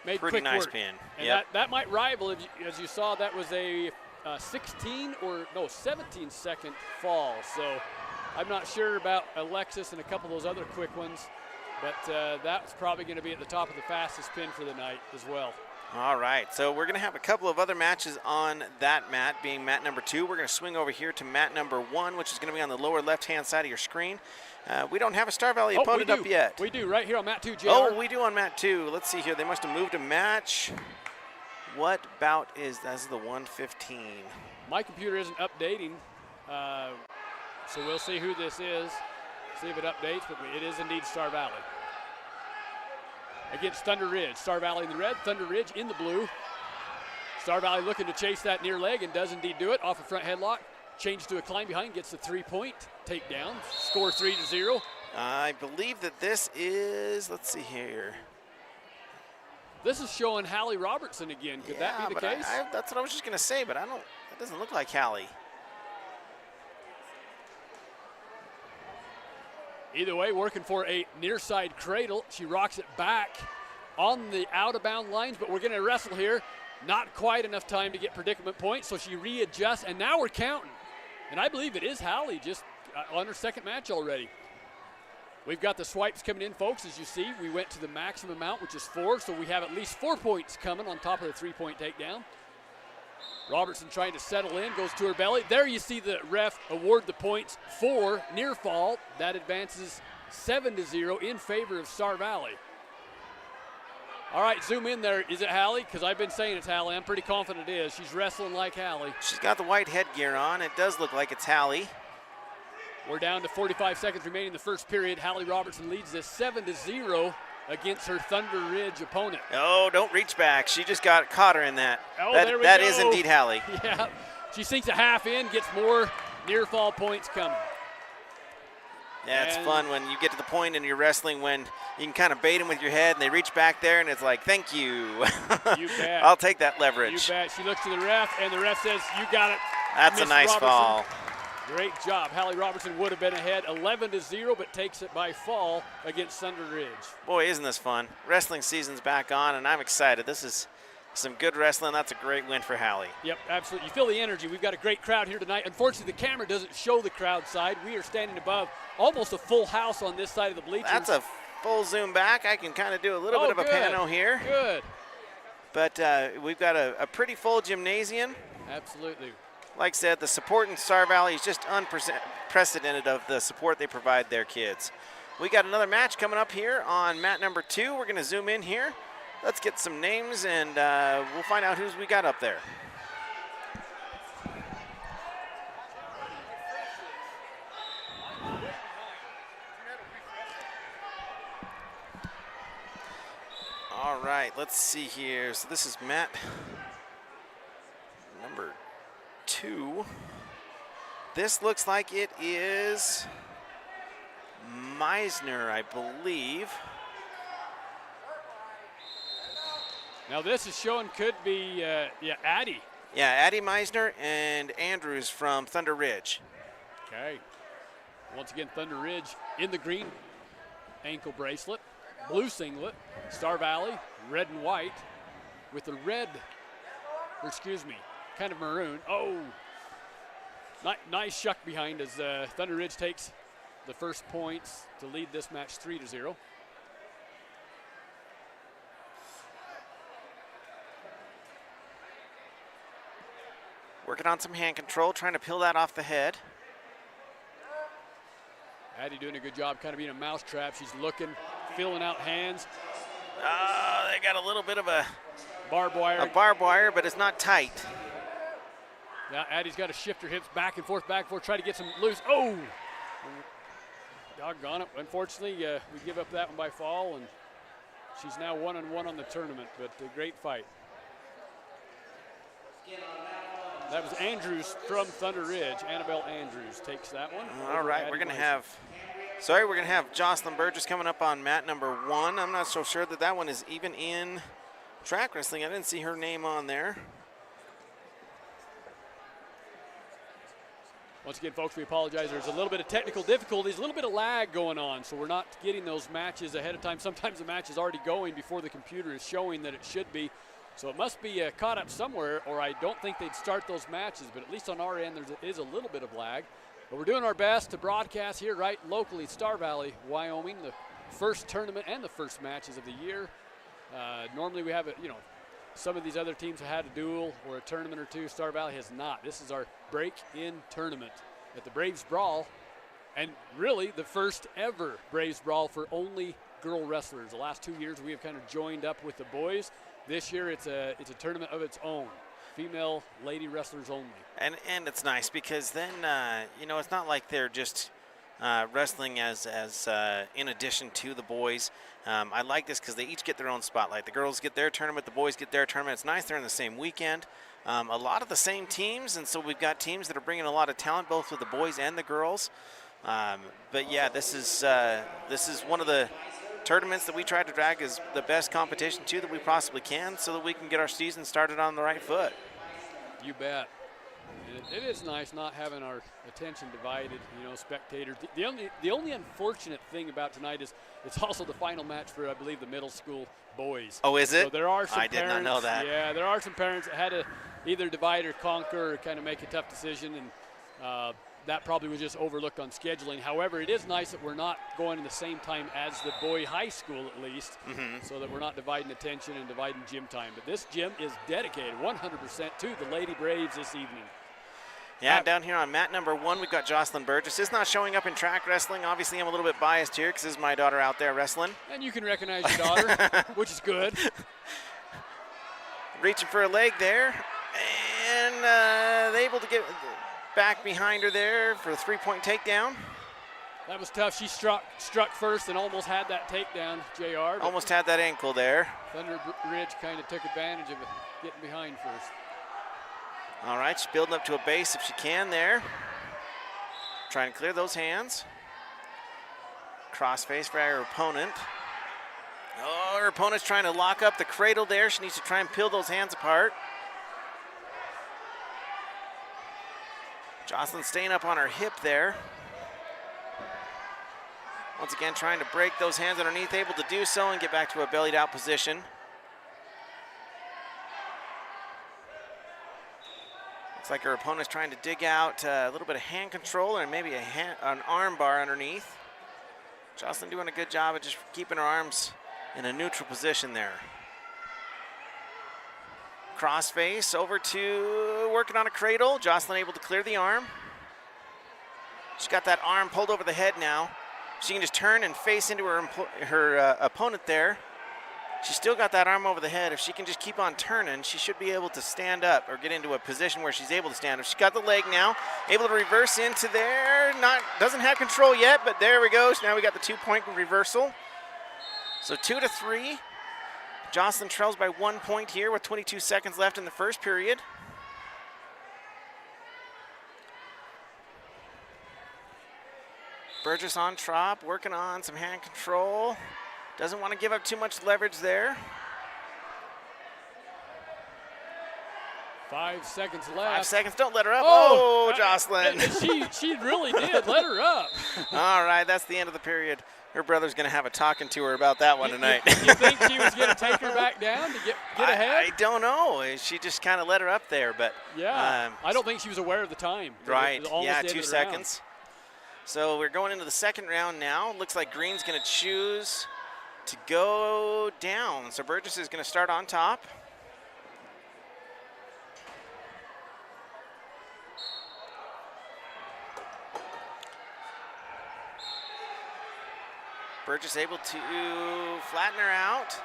made Pretty quick nice work. pin. And Yep. that might rival, as you saw, that was a 17-second fall. So I'm not sure about Alexis and a couple of those other quick ones, but that's probably going to be at the top of the fastest pin for the night as well. All right, so we're going to have a couple of other matches on that mat, being mat number 2. We're going to swing over here to mat number 1, which is going to be on the lower left-hand side of your screen. We don't have a Star Valley opponent up yet. We do, right here on mat 2, JR. Oh, we do on mat 2. Let's see here. They must have moved a match. What bout is that? This is the 115. My computer isn't updating, so we'll see who this is, see if it updates, but it is indeed Star Valley. Against Thunder Ridge. Star Valley in the red, Thunder Ridge in the blue. Star Valley looking to chase that near leg and does indeed do it. Off a front headlock, change to a climb behind, gets the 3-point takedown. Score 3-0. I believe that this is, let's see here. This is showing Hallie Robertson again. Could that be the case? That's what I was just going to say, but it doesn't look like Hallie. Either way, working for a near side cradle. She rocks it back on the out of bound lines, but we're going to wrestle here. Not quite enough time to get predicament points, so she readjusts, and now we're counting. And I believe it is Hallie just on her second match already. We've got the swipes coming in, folks. As you see, we went to the maximum amount, which is 4, so we have at least 4 points coming on top of the 3-point takedown. Robertson trying to settle in, goes to her belly. There you see the ref award the points for near fall. That advances 7-0 in favor of Star Valley. All right, zoom in there. Is it Hallie? Because I've been saying it's Hallie. I'm pretty confident it is. She's wrestling like Hallie. She's got the white headgear on. It does look like it's Hallie. We're down to 45 seconds remaining in the first period. Hallie Robertson leads this 7-0 against her Thunder Ridge opponent. Oh, don't reach back. She just caught her in that. Oh, there we that go. is indeed Hallie. Yeah, she sinks a half in, gets more near fall points coming. Yeah, it's fun when you get to the point in your wrestling when you can kind of bait them with your head and they reach back there and it's like, thank you. You bet. I'll take that leverage. You bet. She looks to the ref and the ref says, you got it. That's Miss a nice Robertson. fall. Great job. Hallie Robertson would have been ahead 11-0, but takes it by fall against Thunder Ridge. Boy, isn't this fun. Wrestling season's back on and I'm excited. This is some good wrestling. That's a great win for Hallie. Yep, absolutely. You feel the energy. We've got a great crowd here tonight. Unfortunately, the camera doesn't show the crowd side. We are standing above almost a full house on this side of the bleachers. That's a full zoom back. I can kind of do a little bit of a pano here. Good. But we've got a pretty full gymnasium. Absolutely. Like I said, the support in Star Valley is just unprecedented of the support they provide their kids. We got another match coming up here on mat number 2. We're going to zoom in here. Let's get some names and we'll find out who's we got up there. All right, let's see here. So this is mat number 2. This looks like it is Meisner, I believe. Now this is showing could be, Addie. Yeah, Addie Meisner and Andrews from Thunder Ridge. Okay. Once again, Thunder Ridge in the green ankle bracelet, blue singlet, Star Valley, red and white, with the red, or excuse me, kind of maroon. Oh, nice shuck behind as Thunder Ridge takes the first points to lead this match 3-0. Working on some hand control, trying to peel that off the head. Addie doing a good job kind of being a mousetrap. She's looking, filling out hands. They got a little bit of a barbed wire, but it's not tight. Now Addie's got to shift her hips back and forth, try to get some loose. Oh! Doggone it. Unfortunately, we give up that one by fall, and she's now 1-1 on the tournament, but a great fight. That was Andrews from Thunder Ridge. Annabelle Andrews takes that one. All right, we're going to have Jocelyn Burgess coming up on mat number 1. I'm not so sure that one is even in track wrestling. I didn't see her name on there. Once again, folks, we apologize. There's a little bit of technical difficulties, a little bit of lag going on, so we're not getting those matches ahead of time. Sometimes the match is already going before the computer is showing that it should be. So it must be caught up somewhere, or I don't think they'd start those matches. But at least on our end, there is a little bit of lag. But we're doing our best to broadcast here right locally at Star Valley, Wyoming, the first tournament and the first matches of the year. Normally we have, some of these other teams have had a duel or a tournament or two. Star Valley has not. This is our break-in tournament at the Braves Brawl, and really the first ever Braves Brawl for only girl wrestlers. The last 2 years we have kind of joined up with the boys. This year it's a tournament of its own, female lady wrestlers only. And it's nice because then it's not like they're just wrestling as in addition to the boys. I like this because they each get their own spotlight. The girls get their tournament, the boys get their tournament. It's nice they're in the same weekend. A lot of the same teams, and so we've got teams that are bringing a lot of talent, both with the boys and the girls. But yeah, this is one of the tournaments that we try to drag as the best competition to that we possibly can, so that we can get our season started on the right foot. You bet. It is nice not having our attention divided, spectators. The only unfortunate thing about tonight is it's also the final match for, I believe, the middle school boys. Oh, is it? So there are some I did not know that. Yeah, there are some parents that had to either divide or conquer or kind of make a tough decision, and that probably was just overlooked on scheduling. However, it is nice that we're not going in the same time as the boy high school, at least, so that we're not dividing attention and dividing gym time. But this gym is dedicated 100% to the Lady Braves this evening. Yeah, down here on mat number 1, we've got Jocelyn Burgess. Is not showing up in track wrestling. Obviously, I'm a little bit biased here because this is my daughter out there wrestling. And you can recognize your daughter, which is good. Reaching for a leg there, and able to get back behind her there for a 3-point takedown. That was tough. She struck first and almost had that takedown, JR. Almost had that ankle there. Thunder Ridge kind of took advantage of it, getting behind first. All right, she's building up to a base if she can there. Trying to clear those hands. Crossface for her opponent. Oh, her opponent's trying to lock up the cradle there. She needs to try and peel those hands apart. Jocelyn staying up on her hip there. Once again, trying to break those hands underneath, able to do so and get back to a bellied out position. Looks like her opponent's trying to dig out a little bit of hand control and maybe an arm bar underneath. Jocelyn doing a good job of just keeping her arms in a neutral position there. Crossface over to working on a cradle. Jocelyn able to clear the arm. She's got that arm pulled over the head now. She can just turn and face into her opponent there. She's still got that arm over the head. If she can just keep on turning, she should be able to stand up or get into a position where she's able to stand up. She's got the leg now, able to reverse into there. Doesn't have control yet, but there we go. So now we got the 2-point reversal. So 2-3. Jocelyn trails by 1 point here with 22 seconds left in the first period. Burgess on top, working on some hand control. Doesn't want to give up too much leverage there. 5 seconds left. 5 seconds, don't let her up. Oh, Jocelyn. She really did let her up. All right, that's the end of the period. Her brother's going to have a talking to her about that one tonight. You think she was going to take her back down to get ahead? I don't know. She just kind of let her up there, but yeah, I don't think she was aware of the time. Right. Yeah, 2 seconds. So we're going into the second round now. Looks like Green's going to choose to go down. So Burgess is going to start on top. Burgess able to flatten her out.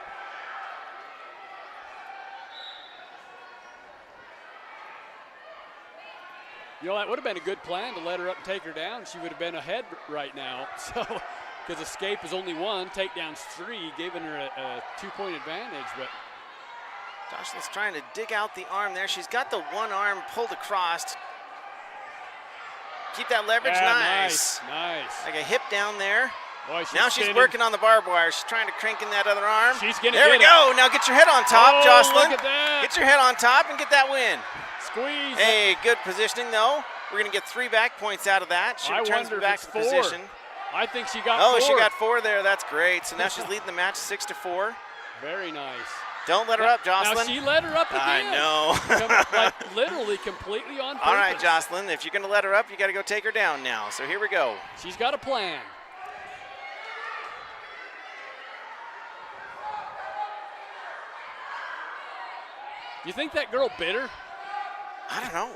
That would have been a good plan to let her up and take her down. She would have been ahead right now. So, because escape is only 1, takedown's 3, giving her a 2-point advantage. But Jocelyn's trying to dig out the arm there. She's got the one arm pulled across. Keep that leverage. Yeah, nice. Like a hip down there. Boy, she's working on the barbed wire. She's trying to crank in that other arm. There we go. Now get your head on top, Jocelyn. Look at that. Get your head on top and get that win. Squeeze. Hey, good positioning though. We're going to get 3 back points out of that. She I returns wonder me if back it's to 4. position. I think she got Oh, 4. she got 4 there. That's great. So now she's leading the match 6-4. Very nice. Don't let her up, Jocelyn. Now she let her up again. I know. Like literally completely on purpose. All right, Jocelyn, if you're going to let her up, you got to go take her down now. So here we go. She's got a plan. Do you think that girl bit her? I don't know.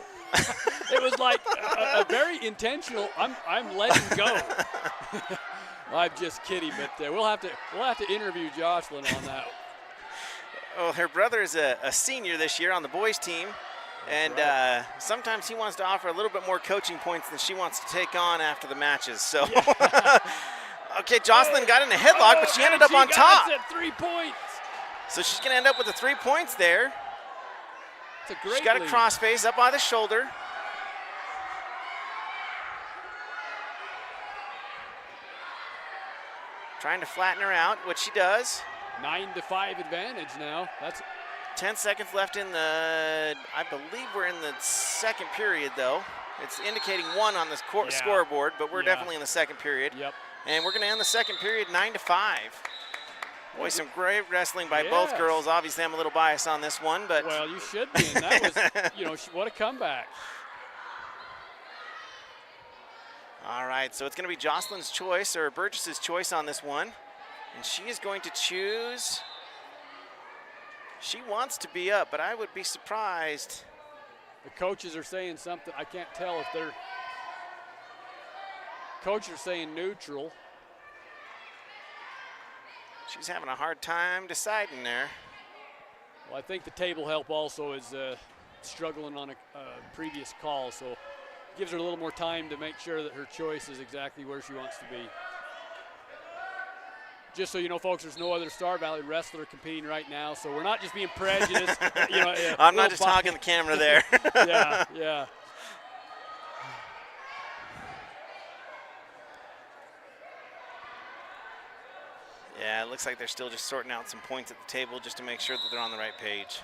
It was like a very intentional. I'm letting go. I'm just kidding, but we'll have to interview Jocelyn on that. Well, her brother is a senior this year on the boys team, and right. Sometimes he wants to offer a little bit more coaching points than she wants to take on after the matches. So, okay, Jocelyn got in a headlock, but she ended up on top. At 3 points. So she's going to end up with the 3 points there. It's a great She's got a lead. crossface up by the shoulder. Trying to flatten her out, which she does. 9-5 advantage now. That's 10 seconds left in the, I believe we're in the second period though. It's indicating 1 on the scoreboard, but we're definitely in the second period. Yep. And we're going to end the second period 9-5. Boy, some great wrestling by both girls. Obviously, I'm a little biased on this one, but well, you should be. And that was, what a comeback. all right, so it's going to be Jocelyn's choice or Burgess's choice on this one. And she is going to choose. She wants to be up, but I would be surprised. The coaches are saying something. I can't tell if they're. Coaches are saying neutral. She's having a hard time deciding there. Well, I think the table help also is struggling on a previous call, so gives her a little more time to make sure that her choice is exactly where she wants to be. Just so you know, folks, there's no other Star Valley wrestler competing right now, so we're not just being prejudiced. I'm not just talking the camera there. Yeah. Yeah, it looks like they're still just sorting out some points at the table just to make sure that they're on the right page.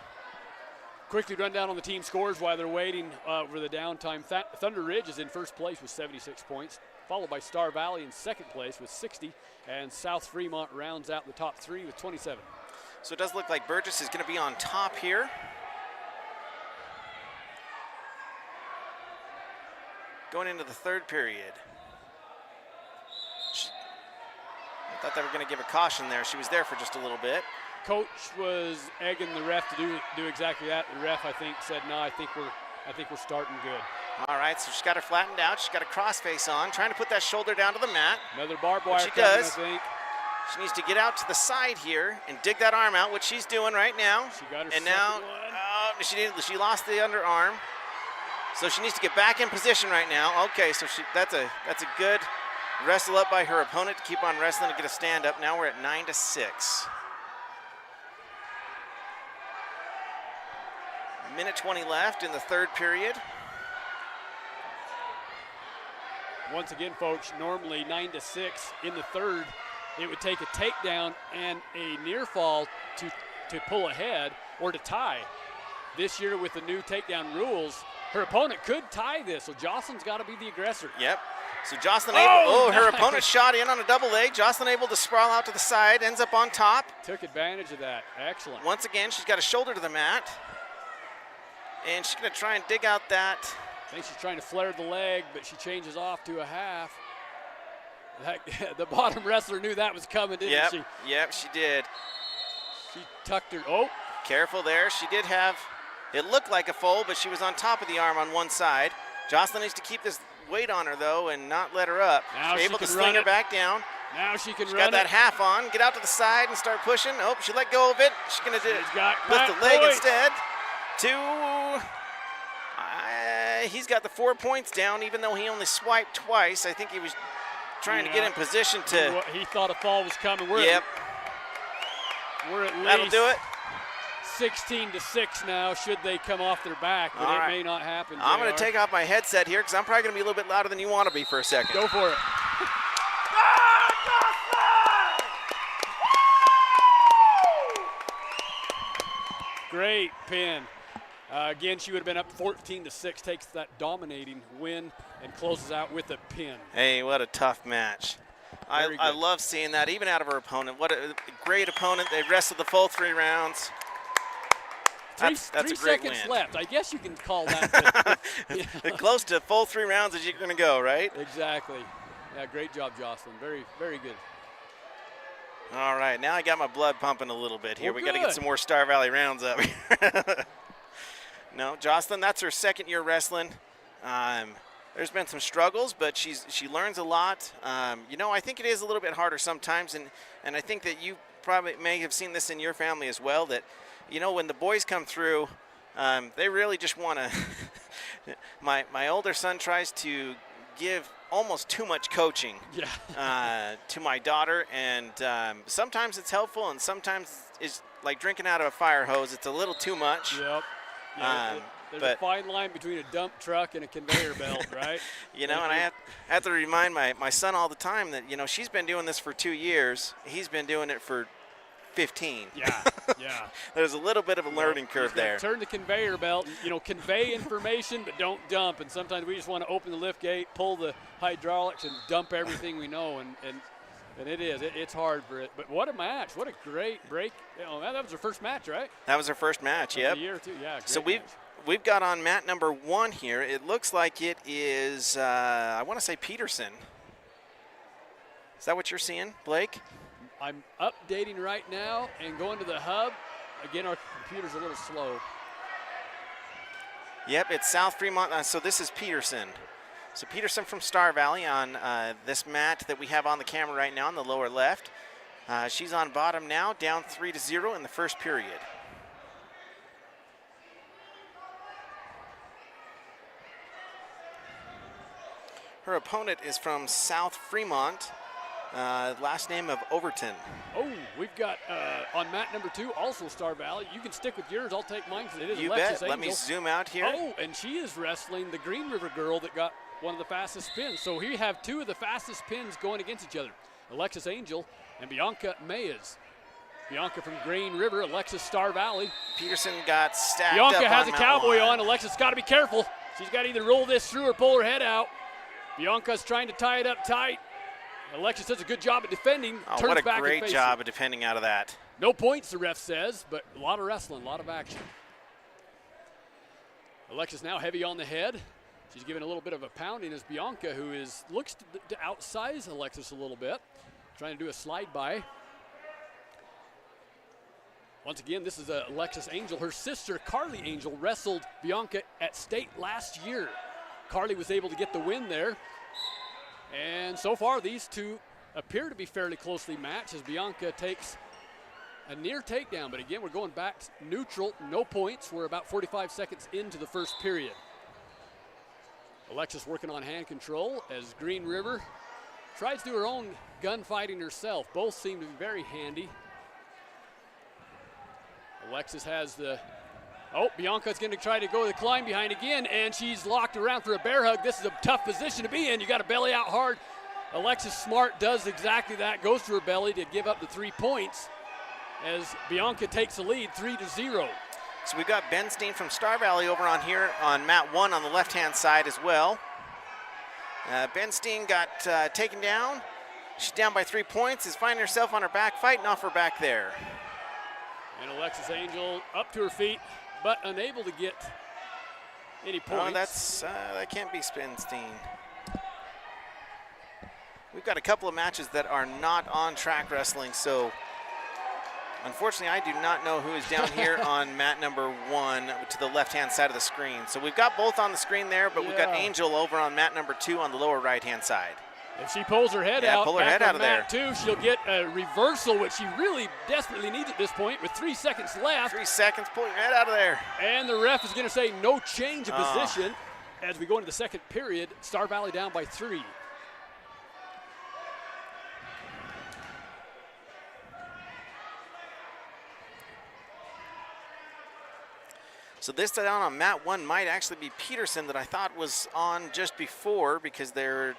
Quickly run down on the team scores while they're waiting for the downtime. Thunder Ridge is in first place with 76 points, followed by Star Valley in second place with 60, and South Fremont rounds out the top 3 with 27. So it does look like Burgess is going to be on top here. Going into the third period. I thought they were going to give a caution there. She was there for just a little bit. Coach was egging the ref to do exactly that. The ref, I think, said, "No, I think we're starting good." All right, so she's got her flattened out. She's got a crossface on, trying to put that shoulder down to the mat. Another barbed wire she coming, does. I think. She needs to get out to the side here and dig that arm out, which she's doing right now. She got her and now, she lost the underarm. So she needs to get back in position right now. Okay, so that's a good wrestle up by her opponent to keep on wrestling to get a stand up. Now we're at 9-6. Minute 20 left in the third period. Once again, folks, normally 9-6 in the third. It would take a takedown and a near fall to pull ahead or to tie. This year with the new takedown rules, her opponent could tie this, so Jocelyn's got to be the aggressor. Yep. So Jocelyn her opponent shot in on a double leg. Jocelyn able to sprawl out to the side, ends up on top. Took advantage of that. Excellent. Once again, she's got a shoulder to the mat. And she's going to try and dig out that. I think she's trying to flare the leg, but she changes off to a half. The bottom wrestler knew that was coming, didn't she? Yep, she did. She tucked her. Oh. Careful there. She did have, it looked like a fold, but she was on top of the arm on one side. Jocelyn needs to keep this weight on her, though, and not let her up. Now she's able to sling her back down. Now she can She's run got that half on. Get out to the side and start pushing. Oh, she let go of it. She's going to lift the leg instead. He's got the 4 points down, even though he only swiped twice. I think he was trying to get in position to. He thought a fall was coming. We're at least That'll do it. 16-6 now, should they come off their back, but it may not happen. I'm going to take off my headset here because I'm probably going to be a little bit louder than you want to be for a second. Go for it. Great pin. Again, she would have been up 14-6, takes that dominating win and closes out with a pin. Hey, what a tough match. I love seeing that, even out of her opponent. What a great opponent. They wrestled the full 3 rounds. That's a great seconds win. left. I guess you can call that. Close to full 3 rounds as you're going to go, right? Exactly. Yeah, great job, Jocelyn. Very, very good. All right, now I got my blood pumping a little bit here. Well, we got to get some more Star Valley rounds up here. No, Jocelyn, that's her 2nd year wrestling. There's been some struggles, but she learns a lot. You know, I think it is a little bit harder sometimes, and I think that you probably may have seen this in your family as well, that, you know, when the boys come through, they really just want to my older son tries to give almost too much coaching to my daughter, and sometimes it's helpful, and sometimes it's like drinking out of a fire hose. It's a little too much. Yep. Yeah, there's a fine line between a dump truck and a conveyor belt, right? You know, and I have to remind my son all the time that, you know, she's been doing this for 2 years. He's been doing it for 15. Yeah, yeah. There's a little bit of a learning curve there. Turn the conveyor belt, you know, convey information, but don't dump. And sometimes we just want to open the lift gate, pull the hydraulics, and dump everything we know. And it is. It's hard for it. But what a match. What a great break. You know, that was her first match, right? That was her first match, yep. A year or two, yeah. So match. we've got on mat number 1 here. It looks like it is, I want to say Peterson. Is that what you're seeing, Blake? I'm updating right now and going to the hub. Again, our computer's a little slow. Yep, it's South Fremont. So this is Peterson. So Peterson from Star Valley on this mat that we have on the camera right now in the lower left. She's on bottom now, down 3-0 in the first period. Her opponent is from South Fremont, last name of Overton. Oh, we've got on mat number 2, also Star Valley. You can stick with yours. I'll take mine because it is You Alexis bet. Angel. Let me zoom out here. Oh, and she is wrestling the Green River girl that got one of the fastest spins. So here you have 2 of the fastest pins going against each other. Alexis Angel and Bianca Mayes. Bianca from Green River, Alexis Star Valley. Peterson got stacked Bianca up has on a mat cowboy 1. on. Alexis got to be careful. She's got to either roll this through or pull her head out. Bianca's trying to tie it up tight. Alexis does a good job at defending. Oh, turns what a back great and job of defending out of that. No points, the ref says, but a lot of wrestling, a lot of action. Alexis now heavy on the head. She's giving a little bit of a pounding as Bianca, who looks to outsize Alexis a little bit, trying to do a slide by. Once again, this is Alexis Angel. Her sister, Carly Angel, wrestled Bianca at state last year. Carly was able to get the win there. And so far, these two appear to be fairly closely matched as Bianca takes a near takedown. But again, we're going back neutral, no points. We're about 45 seconds into the first period. Alexis working on hand control as Green River tries to do her own gunfighting herself. Both seem to be very handy. Alexis has the, Bianca's going to try to go the climb behind again, and she's locked around for a bear hug. This is a tough position to be in. You got to belly out hard. Alexis Smart does exactly that, goes to her belly to give up the 3 points as Bianca takes the lead 3-0. So we've got Ben Steen from Star Valley over on here on mat 1 on the left-hand side as well. Ben Steen got taken down. She's down by 3 points, is finding herself on her back, fighting off her back there. And Alexis Angel up to her feet, but unable to get any points. Oh, that can't be Ben Steen. We've got a couple of matches that are not on track wrestling, so unfortunately I do not know who is down here on mat number 1 to the left-hand side of the screen. So we've got both on the screen there, but we've got Angel over on mat number 2 on the lower right-hand side. If she pulls her head out, pull her head out of there. mat 2, she'll get a reversal, which she really desperately needs at this point with 3 seconds left. 3 seconds, pull your head out of there. And the ref is going to say no change of position as we go into the second period. Star Valley down by 3. So this down on mat 1 might actually be Peterson that I thought was on just before, because there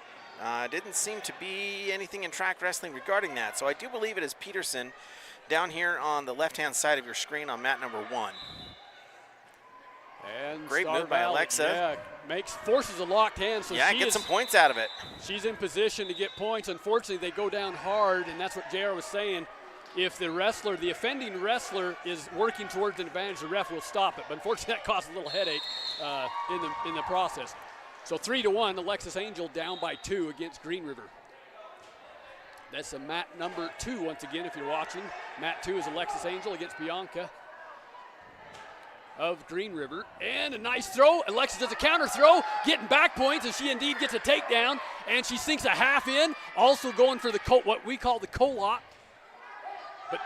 didn't seem to be anything in track wrestling regarding that. So I do believe it is Peterson down here on the left-hand side of your screen on mat number 1. And Great Star move by Valley, Alexa. Yeah, forces a locked hand. So Yeah, she get is, some points out of it. she's in position to get points. Unfortunately, they go down hard, and that's what JR was saying. If the wrestler, the offending wrestler, is working towards an advantage, the ref will stop it. But unfortunately, that caused a little headache in the process. So 3-1, Alexis Angel down by 2 against Green River. That's a mat number 2 once again, if you're watching. Mat 2 is Alexis Angel against Bianca of Green River. And a nice throw. Alexis does a counter throw, getting back points, and she indeed gets a takedown. And she sinks a half in, also going for the what we call the co-op. But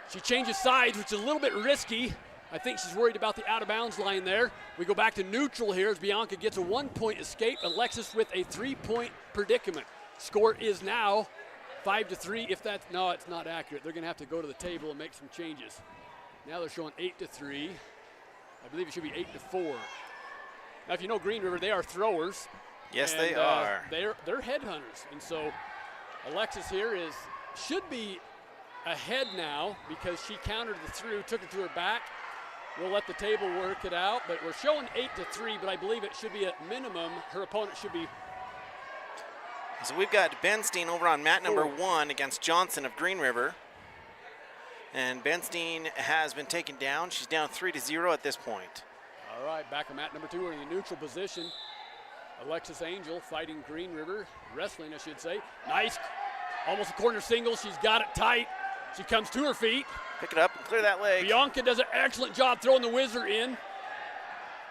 she changes sides, which is a little bit risky. I think she's worried about the out-of-bounds line there. We go back to neutral here as Bianca gets a 1-point escape. Alexis with a 3-point predicament. Score is now 5-3. If that's, no, it's not accurate. They're going to have to go to the table and make some changes. Now they're showing 8-3. I believe it should be 8-4. Now, if you know Green River, they are throwers. Yes, and, they are. They're headhunters, and so Alexis here should be ahead now because she countered the through, took it to her back. We'll let the table work it out, but we're showing 8-3, but I believe it should be at minimum. Her opponent should be. So we've got Benstein over on mat number 1 against Johnson of Green River. And Benstein has been taken down. She's down 3-0 at this point. All right, back on mat number 2. We're in the neutral position. Alexis Angel fighting Green River, wrestling, I should say. Nice, almost a corner single. She's got it tight. She comes to her feet. Pick it up and clear that leg. Bianca does an excellent job throwing the whizzer in.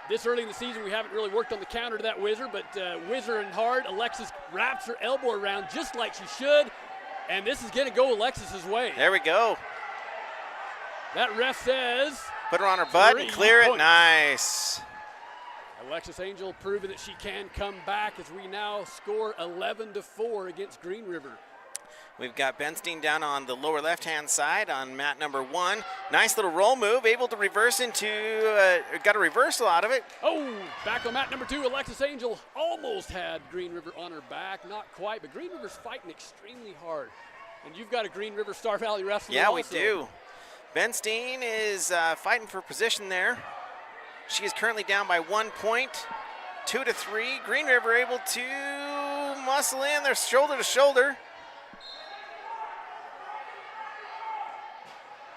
This early in the season, we haven't really worked on the counter to that whizzer, but whizzer and hard. Alexis wraps her elbow around just like she should, and this is going to go Alexis's way. There we go. That ref says. Put her on her butt and clear it. Nice. Alexis Angel proving that she can come back as we now score 11-4 against Green River. We've got Benstein down on the lower left-hand side on mat number 1. Nice little roll move, able to reverse into, got a reversal out of it. Oh, back on mat number 2, Alexis Angel almost had Green River on her back. Not quite, but Green River's fighting extremely hard. And you've got a Green River Star Valley wrestler Yeah, also. we do. Benstein is fighting for position there. She is currently down by 1 point, 2-3. Green River able to muscle in. They're shoulder to shoulder.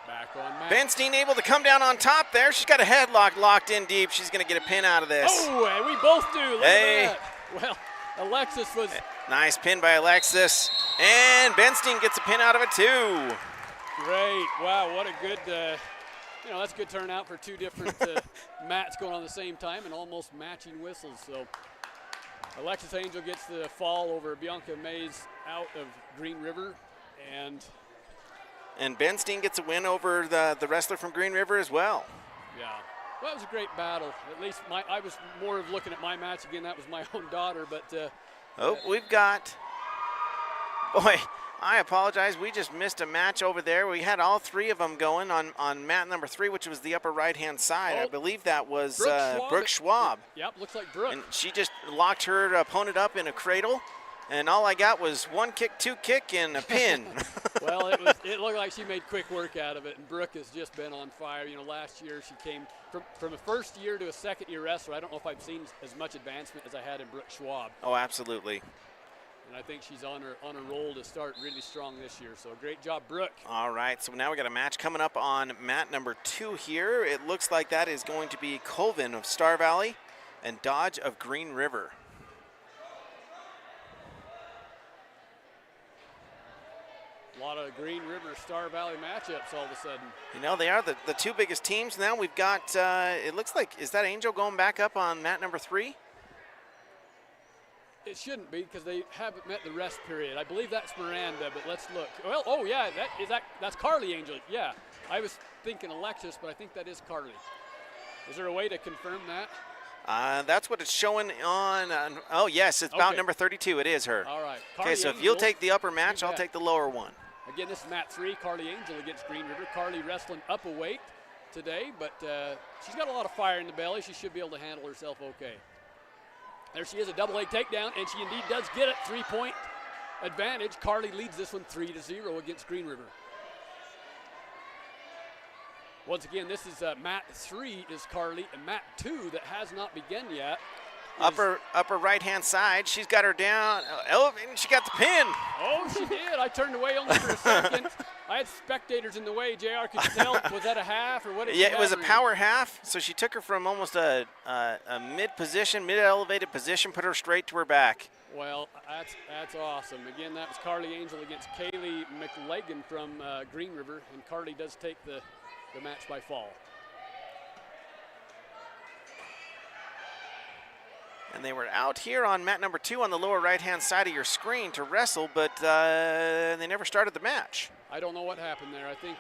Back on mat. Benstein able to come down on top there. She's got a headlock locked in deep. She's going to get a pin out of this. Oh, and we both do. Look Hey. at that. Well, Alexis was. Nice pin by Alexis. And Benstein gets a pin out of it too. Great. Wow, what a good, that's a good turnout for 2 different mats going on at the same time and almost matching whistles. So Alexis Angel gets the fall over Bianca Mays out of Green River. And Benstein gets a win over the wrestler from Green River as well. Yeah, well, it was a great battle. At least I was more of looking at my match again. That was my own daughter, but. We've got, boy, I apologize. We just missed a match over there. We had all 3 of them going on mat number 3, which was the upper right-hand side. I believe that was Brooke Schwab. Yep, looks like Brooke. And she just locked her opponent up in a cradle. And all I got was 1 kick, 2 kick, and a pin. Well, it looked like she made quick work out of it, and Brooke has just been on fire. You know, last year she came from a first year to a second-year wrestler. I don't know if I've seen as much advancement as I had in Brooke Schwab. Oh, absolutely. And I think she's on a roll to start really strong this year. So great job, Brooke. All right, so now we got a match coming up on mat number 2 here. It looks like that is going to be Colvin of Star Valley and Dodge of Green River. A lot of Green River Star Valley matchups all of a sudden. You know, they are the 2 biggest teams now. We've got, it looks like, is that Angel going back up on mat number 3? It shouldn't be because they haven't met the rest period. I believe that's Miranda, but let's look. Well, oh yeah, that's Carly Angel. Yeah, I was thinking Alexis, but I think that is Carly. Is there a way to confirm that? That's what it's showing on, oh yes, it's bout number 32. It is her. All right. Okay, so if you'll take the upper match, I'll take the lower one. Again, this is mat 3, Carly Angel against Green River. Carly wrestling up a weight today, but she's got a lot of fire in the belly. She should be able to handle herself okay. There she is, a double leg takedown, and she indeed does get it. 3-point advantage. Carly leads this one 3-0 against Green River. Once again, this is mat 3 is Carly, and mat 2 that has not begun yet. Upper right-hand side. She's got her down. And she got the pin. Oh, she did. I turned away only for a second. I had spectators in the way. JR, could you tell? Was that a half or what? Yeah, it was a power half. So she took her from almost a mid-elevated position, put her straight to her back. Well, that's awesome. Again, that was Carly Angel against Kaylee McLagan from Green River, and Carly does take the match by fall. And they were out here on mat number 2 on the lower right-hand side of your screen to wrestle, but they never started the match. I don't know what happened there. I think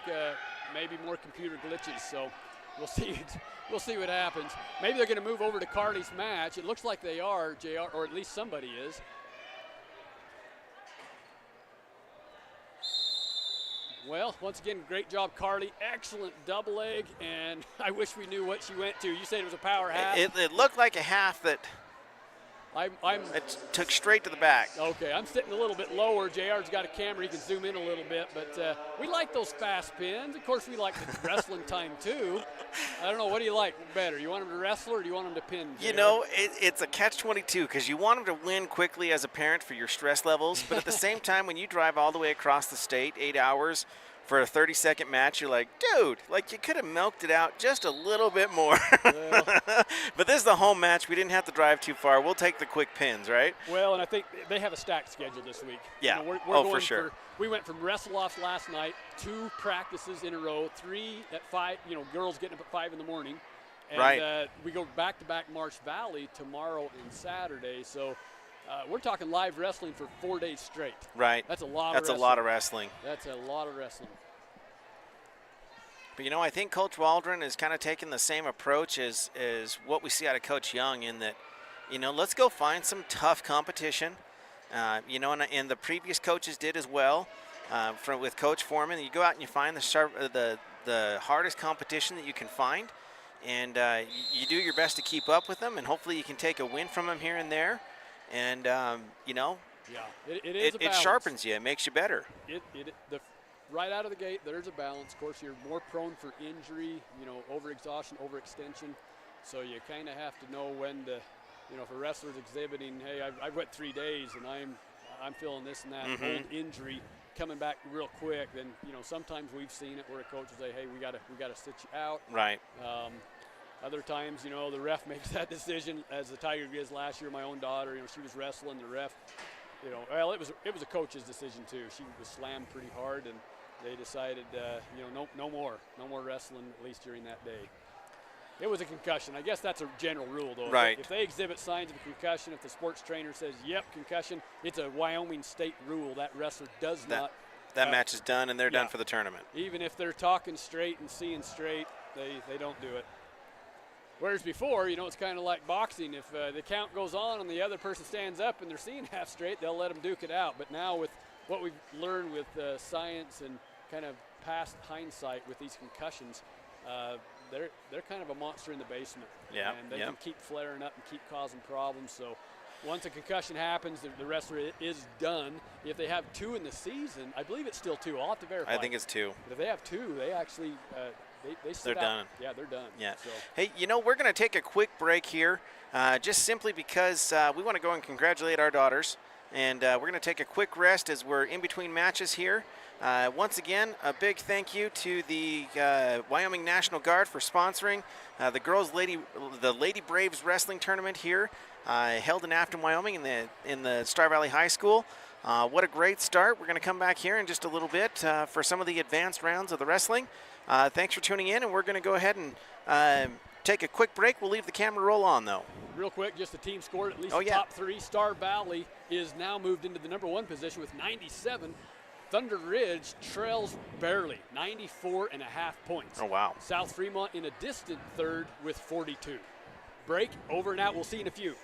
maybe more computer glitches, so we'll see. We'll see what happens. Maybe they're going to move over to Carly's match. It looks like they are, JR, or at least somebody is. Well, once again, great job, Carly. Excellent double leg, and I wish we knew what she went to. You said it was a power half. It looked like a half that it took straight to the back. Okay, I'm sitting a little bit lower. JR's got a camera, he can zoom in a little bit, but we like those fast pins. Of course, we like the wrestling time too. I don't know, what do you like better? You want them to wrestle or do you want them to pin? JR? You know, it's a catch-22 because you want them to win quickly as a parent for your stress levels, but at the same time, when you drive all the way across the state, 8 hours, for a 30-second match, you're like, dude, like you could have milked it out just a little bit more. Well, but this is the home match. We didn't have to drive too far. We'll take the quick pins, right? well, and I think they have a stacked schedule this week. Yeah. You know, we're Oh, going for sure. we went from wrestle-offs last night, 2 practices in a row, 3 at 5, you know, girls getting up at 5 in the morning. And, Right. We go back-to-back Marsh Valley tomorrow and Saturday. So we're talking live wrestling for 4 days straight. Right. That's a lot That's of a wrestling. lot of wrestling. That's a lot of wrestling. But, you know, I think Coach Waldron is kind of taking the same approach as what we see out of Coach Young in that, you know, let's go find some tough competition. You know, and the previous coaches did as well. With Coach Foreman, you go out and you find the hardest competition that you can find, and you do your best to keep up with them, and hopefully you can take a win from them here and there. And, you know, Yeah, it is a it balance. sharpens you. It makes you better. Right out of the gate, there's a balance. Of course, you're more prone for injury, you know, overexhaustion, overextension. So you kind of have to know when to, you know, if a wrestler's exhibiting, hey, I've went 3 days and I'm feeling this and that old injury coming back real quick, then, you know, sometimes we've seen it where a coach will say, hey, we gotta sit you out. Right. Other times, you know, the ref makes that decision, as the Tiger Grizz last year. My own daughter, you know, she was wrestling. The ref, you know, well, it was a coach's decision too. She was slammed pretty hard, and they decided, you know, no more wrestling, at least during that day. It was a concussion. I guess that's a general rule, though. Right. If they exhibit signs of a concussion, if the sports trainer says, yep, concussion, it's a Wyoming state rule. That wrestler does not. That match is done, and they're yeah. done for the tournament. Even if they're talking straight and seeing straight, they don't do it. Whereas before, you know, it's kind of like boxing. If the count goes on and the other person stands up and they're seeing half straight, they'll let them duke it out. But now with what we've learned with science and kind of past hindsight with these concussions, they're kind of a monster in the basement. Yeah, And they yeah. can keep flaring up and keep causing problems. So once a concussion happens, the wrestler is done. If they have 2 in the season, I believe it's still 2. I'll have to verify. I think it's 2. But if they have 2, they actually they sit They're out. done. Yeah, they're done. Yeah. So. Hey, you know, we're going to take a quick break here, just simply because we want to go and congratulate our daughters. And we're going to take a quick rest as we're in between matches here. Once again, a big thank you to the Wyoming National Guard for sponsoring the Lady Braves Wrestling Tournament here, held in Afton, Wyoming, in the Star Valley High School. What a great start. We're going to come back here in just a little bit for some of the advanced rounds of the wrestling. Thanks for tuning in, and we're going to go ahead and take a quick break. We'll leave the camera roll on, though. Real quick, just the team scored at least Oh, the yeah. top 3. Star Valley is now moved into the number 1 position with 97. Thunder Ridge trails barely, 94.5 points. Oh, wow. South Fremont in a distant 3rd with 42. Break, over and out. We'll see you in a few.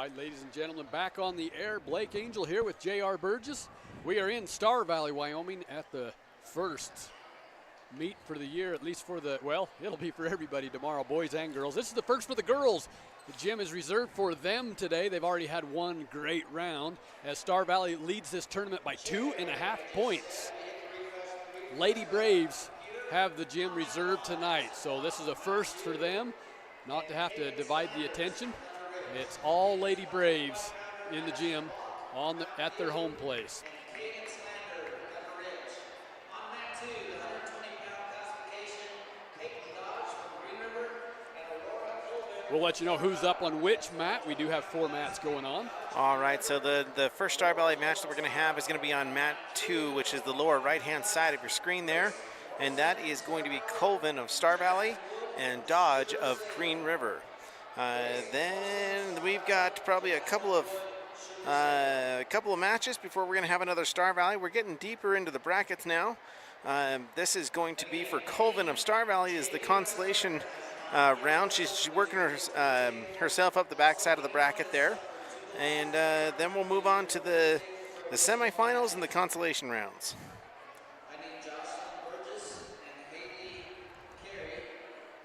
right, ladies and gentlemen, back on the air. Blake Angel here with J.R. Burgess. We are in Star Valley, Wyoming at the first meet for the year, at least for the, well, it'll be for everybody tomorrow, boys and girls. This is the first for the girls. The gym is reserved for them today. They've already had one great round as Star Valley leads this tournament by 2.5 points. Lady Braves have the gym reserved tonight, so this is a first for them, not to have to divide the attention. It's all Lady Braves in the gym at their home place. We'll let you know who's up on which mat. We do have 4 mats going on. All right, so the first Star Valley match that we're going to have is going to be on mat 2, which is the lower right-hand side of your screen there. And that is going to be Colvin of Star Valley and Dodge of Green River. Then we've got probably a couple of matches before we're going to have another Star Valley. We're getting deeper into the brackets now. This is going to be for Colvin of Star Valley is the consolation round. She's working herself up the backside of the bracket there. And then we'll move on to the semifinals and the consolation rounds.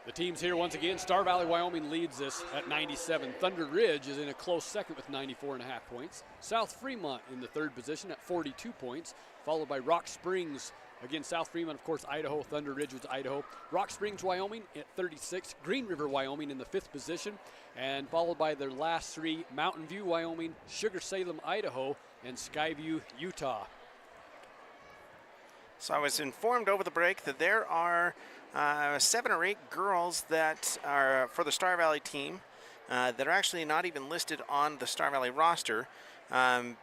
The teams here once again, Star Valley, Wyoming leads this at 97. Thunder Ridge is in a close second with 94.5 points. South Fremont in the third position at 42 points, followed by Rock Springs. Again, South Fremont, of course, Idaho. Thunder Ridge was Idaho. Rock Springs, Wyoming at 36. Green River, Wyoming in the 5th position. And followed by their last 3, Mountain View, Wyoming, Sugar Salem, Idaho, and Skyview, Utah. So I was informed over the break that there are 7 or 8 girls that are for the Star Valley team that are actually not even listed on the Star Valley roster.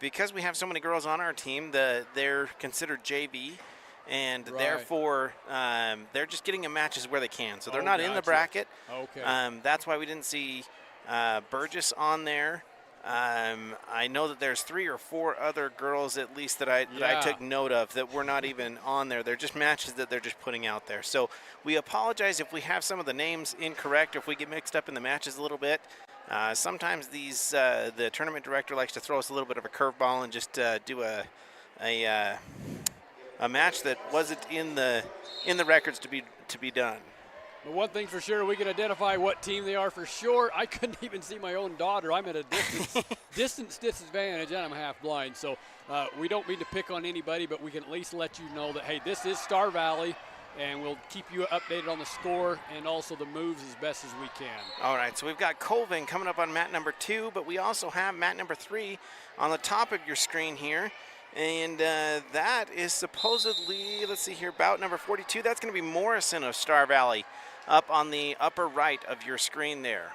Because we have so many girls on our team, they're considered JV. And therefore, they're just getting in matches where they can. So they're not in the bracket. Okay. That's why we didn't see Burgess on there. I know that there's 3 or 4 other girls at least that I took note of that were not even on there. They're just matches that they're just putting out there. So we apologize if we have some of the names incorrect, if we get mixed up in the matches a little bit. Sometimes the tournament director likes to throw us a little bit of a curveball and just do a match that wasn't in the records to be done. But one thing for sure, we can identify what team they are for sure. I couldn't even see my own daughter. I'm at a distance disadvantage, and I'm half blind. So we don't mean to pick on anybody, but we can at least let you know that, hey, this is Star Valley, and we'll keep you updated on the score and also the moves as best as we can. All right, so we've got Colvin coming up on mat number 2, but we also have mat number 3 on the top of your screen here. And that is supposedly, let's see here, bout number 42. That's going to be Morrison of Star Valley up on the upper right of your screen there.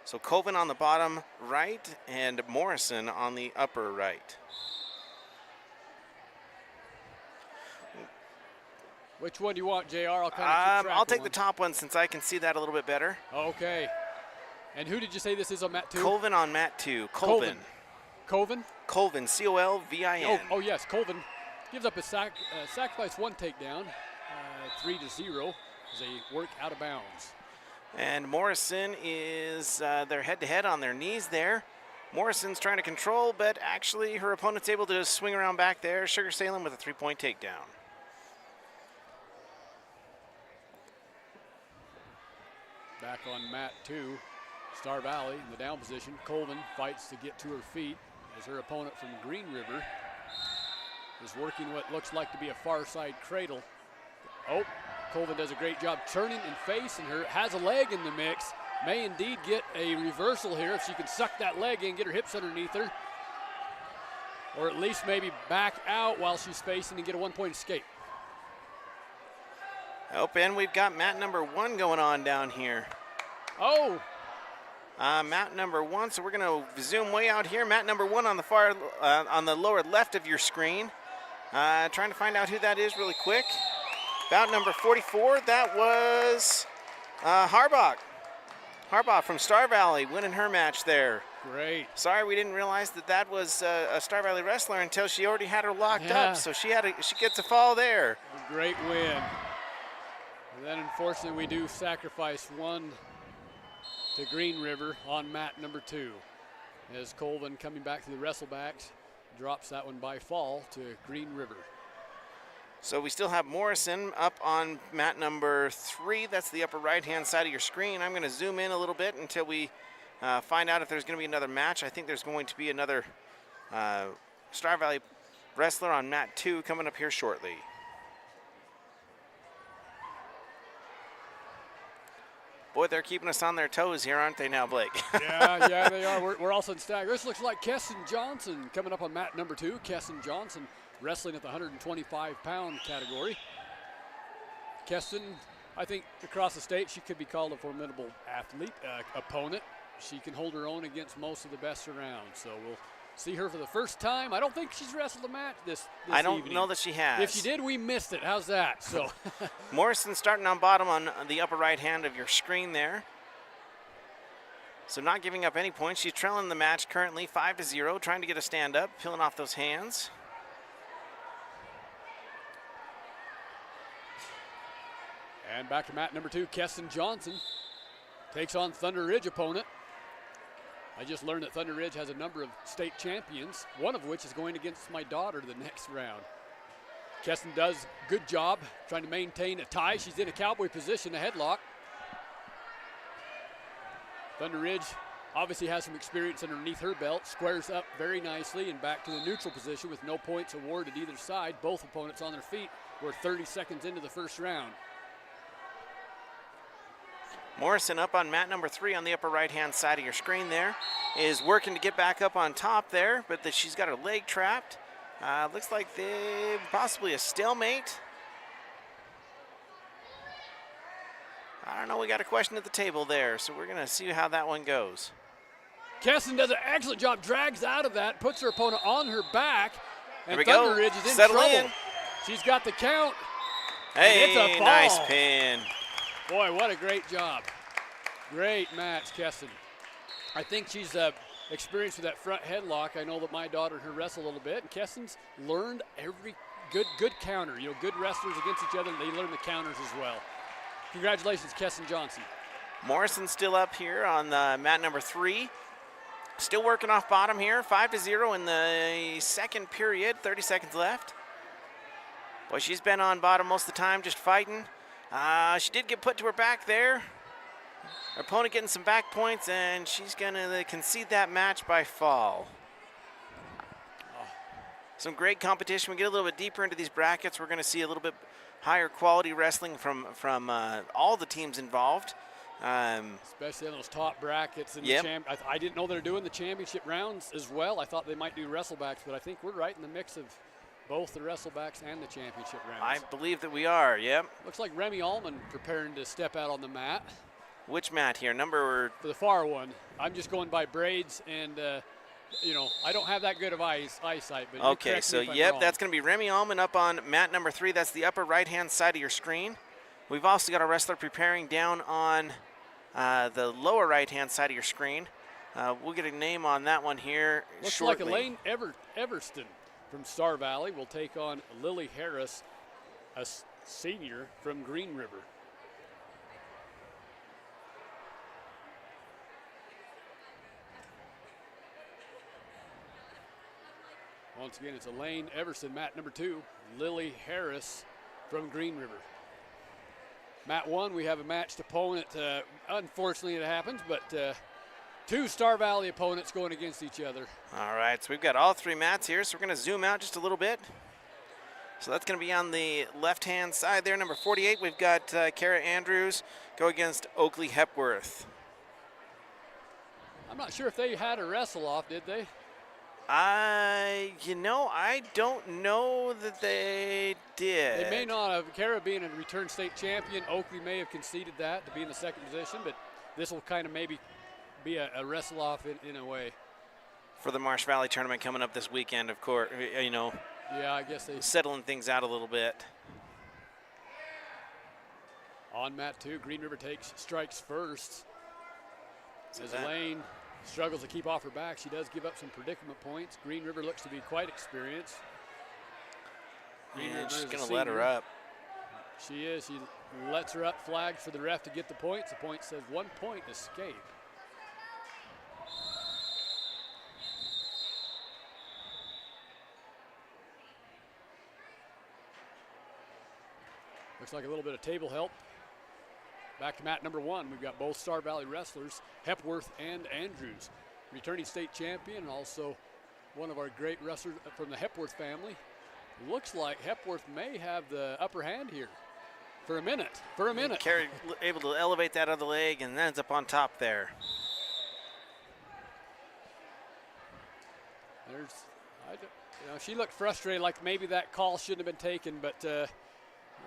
So Colvin on the bottom right and Morrison on the upper right. Which one do you want, JR? I'll take the top one since I can see that a little bit better. Okay. And who did you say this is on mat 2? Colvin on mat 2. Colvin. Colvin? Colvin, C-O-L-V-I-N. Oh, yes, Colvin gives up a sacrifice 1 takedown, 3-0 as they work out of bounds. And Morrison is they're head-to-head on their knees there. Morrison's trying to control, but actually her opponent's able to swing around back there. Sugar Salem with a 3-point takedown. Back on mat 2, Star Valley in the down position. Colvin fights to get to her feet as her opponent from Green River is working what looks like to be a far side cradle. Oh, Colvin does a great job turning and facing her, has a leg in the mix, may indeed get a reversal here if she can suck that leg in, get her hips underneath her, or at least maybe back out while she's facing and get a 1-point escape. Oh, Ben, we've got mat number 1 going on down here. Oh! Mat number 1, so we're going to zoom way out here. Mat number 1 on the on the lower left of your screen. Trying to find out who that is really quick. Bout number 44, that was Harbach. Harbach from Star Valley winning her match there. Great. Sorry, we didn't realize that was a Star Valley wrestler until she already had her locked up, so she gets a fall there. A great win. And then unfortunately we do sacrifice 1 to Green River on mat number 2. as Colvin, coming back to the wrestlebacks, drops that one by fall to Green River. So we still have Morrison up on mat number 3. That's the upper right-hand side of your screen. I'm going to zoom in a little bit until we find out if there's going to be another match. I think there's going to be another Star Valley wrestler on mat 2 coming up here shortly. Boy, they're keeping us on their toes here, aren't they now, Blake? yeah, they are. We're also in stagger. This looks like Keston Johnson coming up on mat number 2. Keston Johnson wrestling at the 125-pound category. Keston, I think across the state, she could be called a formidable athlete, opponent. She can hold her own against most of the best around. So we'll see her for the first time. I don't think she's wrestled a match this I don't evening. know that she has. If she did, we missed it. How's that? So Morrison starting on bottom on the upper right hand of your screen there. So not giving up any points. She's trailing the match currently 5-0, trying to get a stand up, peeling off those hands. And back to mat number 2, Keston Johnson takes on Thunder Ridge opponent. I just learned that Thunder Ridge has a number of state champions, one of which is going against my daughter the next round. Keston does a good job trying to maintain a tie. She's in a cowboy position, a headlock. Thunder Ridge obviously has some experience underneath her belt, squares up very nicely and back to the neutral position with no points awarded either side. Both opponents on their feet. We're 30 seconds into the first round. Morrison up on mat number 3 on the upper right-hand side of your screen there. Is working to get back up on top there, but she's got her leg trapped. Looks like they possibly a stalemate. I don't know, we got a question at the table there, so we're gonna see how that one goes. Keston does an excellent job, drags out of that, puts her opponent on her back, and There we Thunder go. Ridge is in Settle trouble. in. She's got the count. Hey, it's a fall. nice pin. Boy, what a great job. Great match, Keston. I think she's experienced with that front headlock. I know that my daughter and her wrestle a little bit, and Keston's learned every good counter. You know, good wrestlers against each other, they learn the counters as well. Congratulations, Keston Johnson. Morrison still up here on mat number 3. Still working off bottom here, 5-0 in the second period, 30 seconds left. Boy, she's been on bottom most of the time, just fighting. She did get put to her back there. Her opponent getting some back points, and she's gonna concede that match by fall. Some great competition. We get a little bit deeper into these brackets. We're gonna see a little bit higher quality wrestling from all the teams involved. Especially on those top brackets. And Yep. I didn't know they were doing the championship rounds as well. I thought they might do wrestlebacks, but I think we're right in the mix of both the wrestlebacks and the championship rounds. I believe that we are, yep. Looks like Remy Allman preparing to step out on the mat. Which mat here? Number... For the far one. I'm just going by braids, and, you know, I don't have that good of eyesight. But Okay, so yep, that's going to be Remy Allman up on mat number 3. That's the upper right-hand side of your screen. We've also got a wrestler preparing down on the lower right-hand side of your screen. We'll get a name on that one here shortly. Looks like Elaine Everston from Star Valley will take on Lily Harris, a senior from Green River. Once again, it's Elaine Everson, mat number 2. Lily Harris from Green River. Mat 1, we have a matched opponent. Unfortunately, it happens, but 2 Star Valley opponents going against each other. All right, so we've got all 3 mats here, so we're going to zoom out just a little bit. So that's going to be on the left-hand side there, number 48. We've got Kara Andrews go against Oakley Hepworth. I'm not sure if they had a wrestle off, did they? You know, I don't know that they did. They may not have. Kara being a return state champion, Oakley may have conceded that to be in the second position, but this will kind of maybe be a wrestle off in a way. For the Marsh Valley tournament coming up this weekend, of course, you know. Yeah, I guess they. Settling things out a little bit. On mat 2, Green River strikes first. So As that- Elaine struggles to keep off her back, she does give up some predicament points. Green River looks to be quite experienced. Green River And she's is a going to let her senior. up. She is. She lets her up, flags for the ref to get the points. The point says 1 point escape. Looks like a little bit of table help. Back to mat number 1, we've got both Star Valley wrestlers, Hepworth and Andrews. Returning state champion, also one of our great wrestlers from the Hepworth family. Looks like Hepworth may have the upper hand here for a minute. Carey able to elevate that other leg and ends up on top there. She looked frustrated, like maybe that call shouldn't have been taken, but the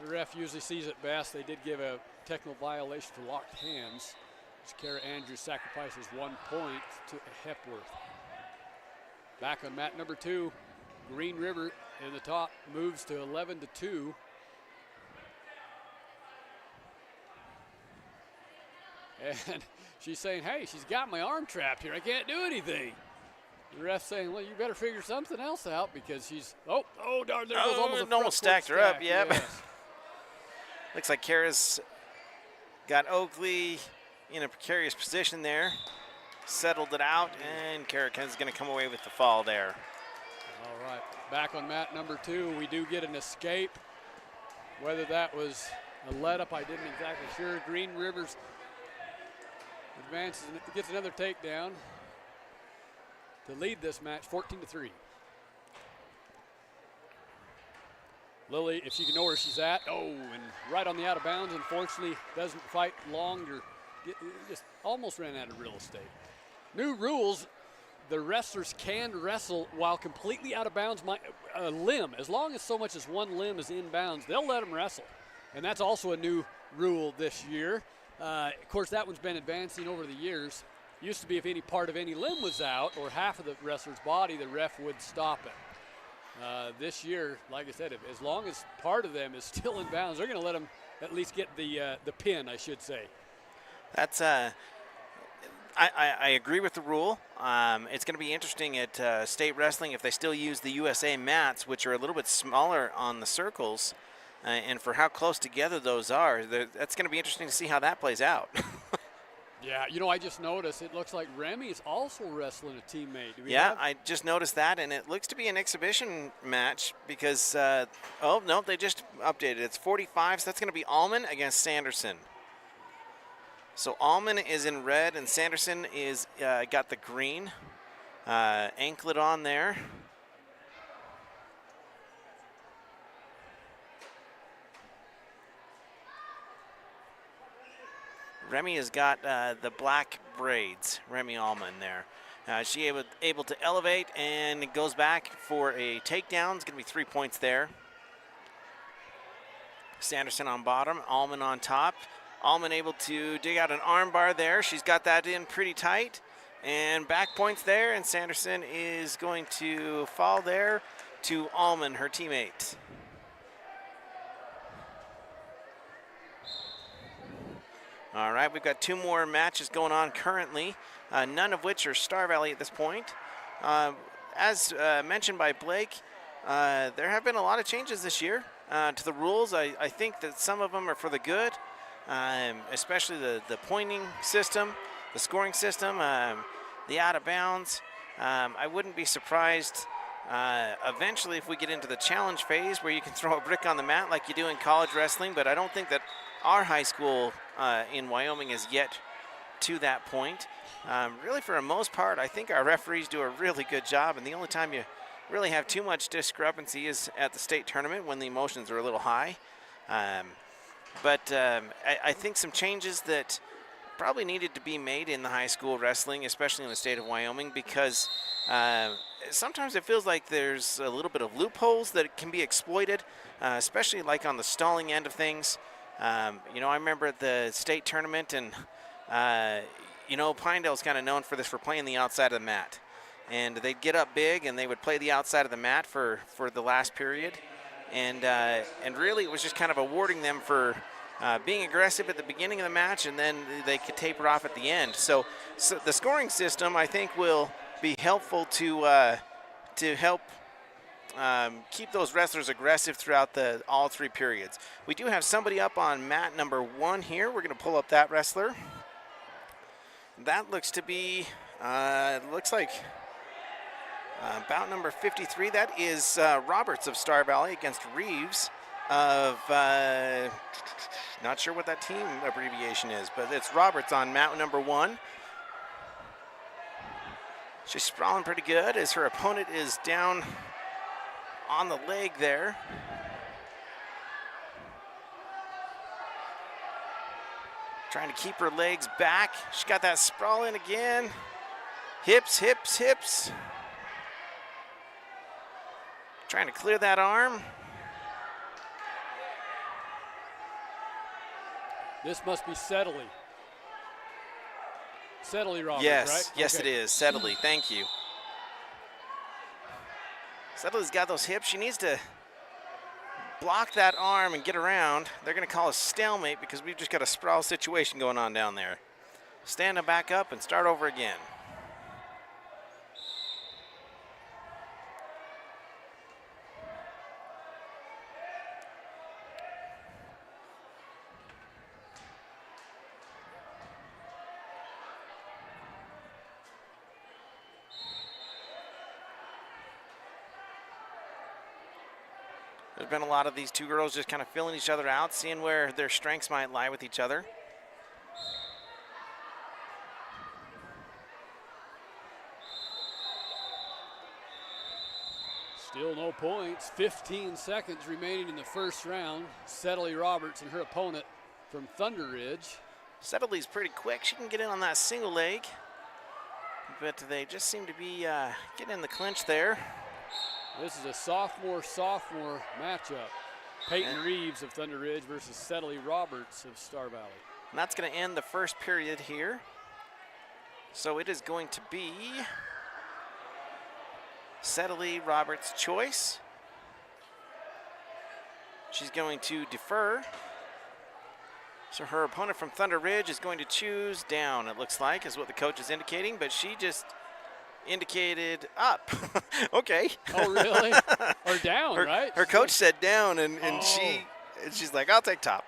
ref usually sees it best. They did give a technical violation for locked hands. Kara Andrews sacrifices 1 point to Hepworth. Back on mat number 2, Green River in the top moves to 11-2. And she's saying, hey, she's got my arm trapped here. I can't do anything. The ref's saying, well, you better figure something else out because she's, oh, darn, there goes almost a almost stacked her up, yep. Yes. Looks like Kara's got Oakley in a precarious position there. Settled it out, and Kara is going to come away with the fall there. All right, back on mat number 2, we do get an escape. Whether that was a let-up, I didn't exactly sure. Green Rivers advances and gets another takedown to lead this match 14-3. Lily, if she can know where she's at, and right on the out of bounds, unfortunately, doesn't fight long or just almost ran out of real estate. New rules, the wrestlers can wrestle while completely out of bounds, a limb. As long as so much as one limb is in bounds, they'll let them wrestle. And that's also a new rule this year. Of course, that one's been advancing over the years. Used to be if any part of any limb was out or half of the wrestler's body, the ref would stop it. This year, like I said, as long as part of them is still in bounds, they're going to let them at least get the pin, I should say. That's I agree with the rule. It's going to be interesting at state wrestling if they still use the USA mats, which are a little bit smaller on the circles, and for how close together those are. That's going to be interesting to see how that plays out. Yeah, I just noticed it looks like Remy is also wrestling a teammate. I just noticed that, and it looks to be an exhibition match because, they just updated. It's 45, so that's going to be Allman against Sanderson. So Allman is in red, and Sanderson is got the green anklet on there. Remy has got the black braids, Remy Allman there. She able to elevate and goes back for a takedown. It's going to be 3 points there. Sanderson on bottom, Allman on top. Allman able to dig out an arm bar there. She's got that in pretty tight. And back points there, and Sanderson is going to fall there to Allman, her teammate. All right, we've got 2 more matches going on currently, none of which are Star Valley at this point. As mentioned by Blake, there have been a lot of changes this year to the rules. I think that some of them are for the good, especially the pointing system, the scoring system, the out of bounds. I wouldn't be surprised eventually if we get into the challenge phase where you can throw a brick on the mat like you do in college wrestling, but I don't think that our high school in Wyoming is yet to that point. Really, for the most part, I think our referees do a really good job, and the only time you really have too much discrepancy is at the state tournament when the emotions are a little high. But I think some changes that probably needed to be made in the high school wrestling, especially in the state of Wyoming, because sometimes it feels like there's a little bit of loopholes that can be exploited, especially like on the stalling end of things. I remember at the state tournament, and Pinedale's kind of known for this, for playing the outside of the mat. And they'd get up big, and they would play the outside of the mat for the last period. And really it was just kind of awarding them for being aggressive at the beginning of the match, and then they could taper off at the end. So the scoring system, I think, will be helpful to help keep those wrestlers aggressive throughout all 3 periods. We do have somebody up on mat number 1 here. We're going to pull up that wrestler. That looks to be, looks like bout number 53. That is Roberts of Star Valley against Reeves. of, not sure what that team abbreviation is, but it's Roberts on mat number 1. She's sprawling pretty good as her opponent is down on the leg there. Trying to keep her legs back. She got that sprawl in again. Hips, hips, hips. Trying to clear that arm. This must be Settley. Settley Roberts, Yes, right? yes Okay. it is. Settley, thank you. Settley's got those hips. She needs to block that arm and get around. They're going to call a stalemate because we've just got a sprawl situation going on down there. Stand them back up and start over again. There's been a lot of these two girls just kind of filling each other out, seeing where their strengths might lie with each other. Still no points. 15 seconds remaining in the first round. Settley Roberts and her opponent from Thunder Ridge. Settley's pretty quick. She can get in on that single leg, but they just seem to be getting in the clinch there. This is a sophomore matchup. Peyton Reeves of Thunder Ridge versus Settley Roberts of Star Valley. And that's going to end the first period here. So it is going to be Settley Roberts' choice. She's going to defer. So her opponent from Thunder Ridge is going to choose down, it looks like, is what the coach is indicating, but she just indicated up. Okay. Oh, really? Or down, right? Her coach said down, and Oh. she's like, I'll take top.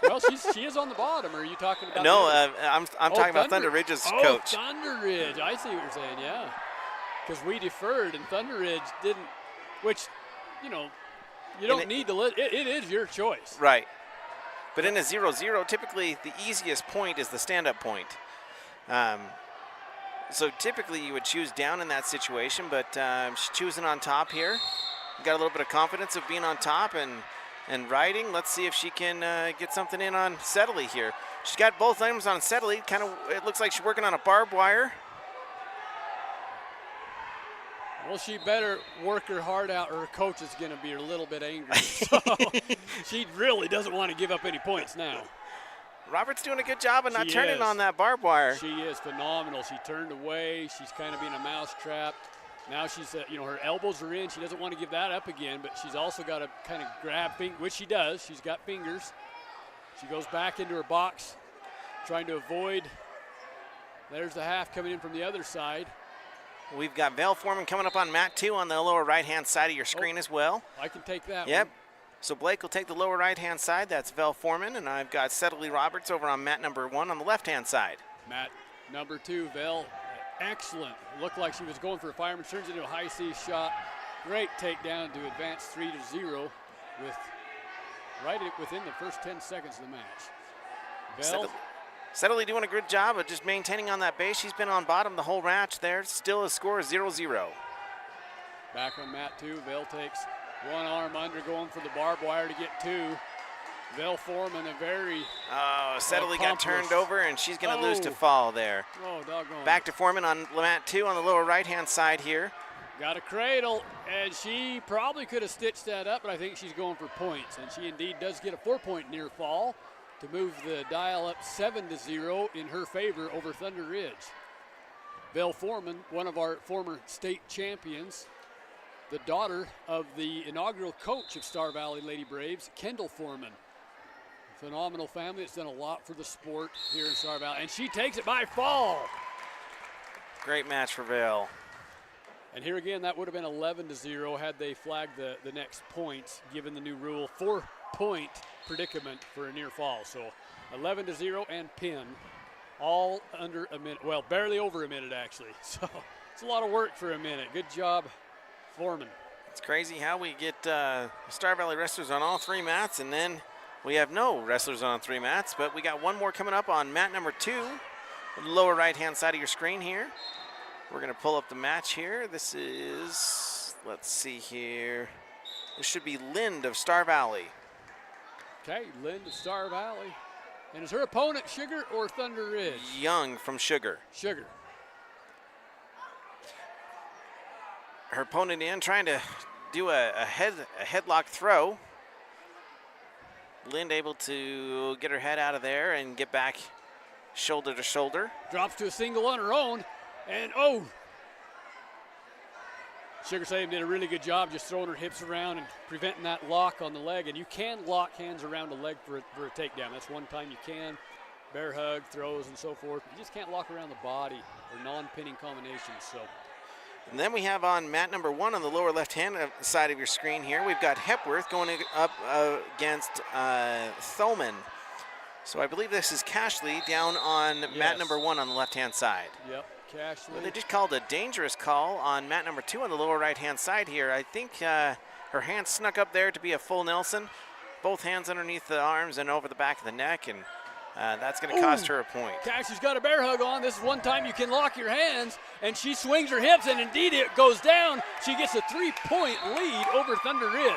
Well, she is on the bottom. Are you talking about? No, the other- I'm talking about Thunder Ridge's coach. Thunder Ridge. I see what you're saying, yeah. Because we deferred and Thunder Ridge didn't, which, you know, you don't need to let, it is your choice. Right. But in a 0-0, typically the easiest point is the stand-up point. So typically you would choose down in that situation, but she's choosing on top here. Got a little bit of confidence of being on top and riding. Let's see if she can get something in on Settley here. She's got both items on Settley. Kind of, it looks like she's working on a barbed wire. Well, she better work her heart out or her coach is going to be a little bit angry. So she really doesn't want to give up any points now. Robert's doing a good job of not She turning is. on that barbed wire. She is phenomenal. She turned away. She's kind of being a mouse trap. Now she's, her elbows are in. She doesn't want to give that up again, but she's also got to kind of grab, which she does. She's got fingers. She goes back into her box, trying to avoid. There's the half coming in from the other side. We've got Val Foreman coming up on mat 2 on the lower right-hand side of your screen as well. I can take that Yep. one. So Blake will take the lower right-hand side. That's Val Foreman, and I've got Settley Roberts over on mat number 1 on the left-hand side. Mat number 2, Vel, excellent. Looked like she was going for a fireman, turns into a high C shot. Great takedown to advance 3-0 with within the first 10 seconds of the match. Vel, Settley doing a good job of just maintaining on that base. She's been on bottom the whole match there. Still a score of 0-0. back on mat 2. Vel takes one arm under, going for the barbed wire to get 2. Vel Foreman, a very Settley got turned accomplished. over, and she's going to lose to Oh. fall there. Oh, doggone. Back to Foreman on mat 2 on the lower right-hand side here. Got a cradle, and she probably could have stitched that up, but I think she's going for points, and she indeed does get a 4-point near fall to move the dial up 7-0 in her favor over Thunder Ridge. Vel Foreman, one of our former state champions, the daughter of the inaugural coach of Star Valley Lady Braves, Kendall Foreman. Phenomenal family. It's done a lot for the sport here in Star Valley, and she takes it by fall. Great match for Val. And here again, that would have been 11-0 had they flagged the next points, given the new rule, 4-point predicament for a near fall. So 11-0 and pin, all under a minute. Well, barely over a minute, actually. So it's a lot of work for a minute. Good job, Foreman. It's crazy how we get Star Valley wrestlers on all 3 mats, and then we have no wrestlers on 3 mats, but we got one more coming up on mat number 2, lower right-hand side of your screen here. We're going to pull up the match here. This is, let's see here. This should be Lind of Star Valley. Okay, Lind of Star Valley. And is her opponent Sugar or Thunder Ridge? Young from Sugar. Sugar. Her opponent in, trying to do a headlock throw. Lind able to get her head out of there and get back shoulder to shoulder. Drops to a single on her own. And oh! Sugar Sam did a really good job just throwing her hips around and preventing that lock on the leg. And you can lock hands around a leg for a takedown. That's one time you can. Bear hug, throws, and so forth. You just can't lock around the body or non-pinning combinations. So. And then we have on mat number 1 on the lower left-hand side of your screen here, we've got Hepworth going up against Thoman. So I believe this is Cashley down on mat number 1 on the left-hand side. Yep, Cashley. Well, they just called a dangerous call on mat number 2 on the lower right-hand side here. I think her hand snuck up there to be a full Nelson. Both hands underneath the arms and over the back of the neck, and that's going to cost her a point. Cashley's got a bear hug on. This is one time you can lock your hands, and she swings her hips, and indeed it goes down. She gets a 3-point lead over Thunder Ridge.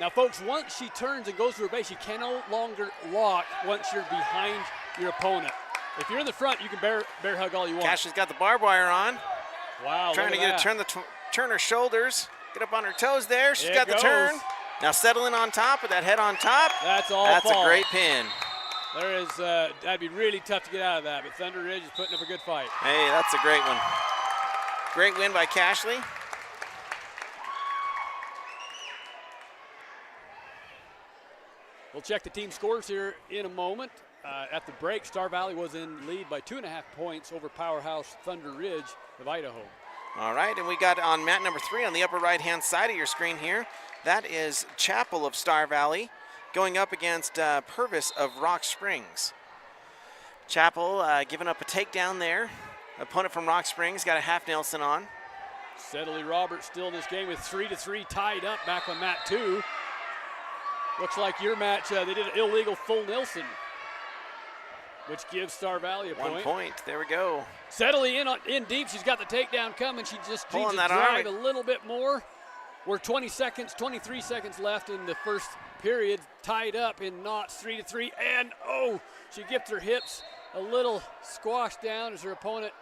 Now, folks, once she turns and goes to her base, you can no longer lock once you're behind your opponent. If you're in the front, you can bear hug all you want. Cashley's got the barbed wire on. Wow, trying to get her turn her shoulders, get up on her toes there. She's got the turn. Now settling on top with that head on top. That's all. That's a great pin. There is, that'd be really tough to get out of that, but Thunder Ridge is putting up a good fight. Hey, that's a great one. Great win by Cashley. We'll check the team scores here in a moment. At the break, Star Valley was in lead by 2.5 points over powerhouse Thunder Ridge of Idaho. All right, and we got on mat number 3 on the upper right-hand side of your screen here. That is Chapel of Star Valley going up against Purvis of Rock Springs. Chapel giving up a takedown there. Opponent from Rock Springs got a half Nelson on. Steadily Roberts still in this game with 3-3 tied up back on mat 2. Looks like your match, they did an illegal full Nelson, which gives Star Valley a point. 1 point, there we go. Steadily in deep, she's got the takedown coming. She just needs to that drive arm. a little bit more. We're 23 seconds left in the first period, tied up in knots, 3-3, and oh, she gets her hips a little squashed down as her opponent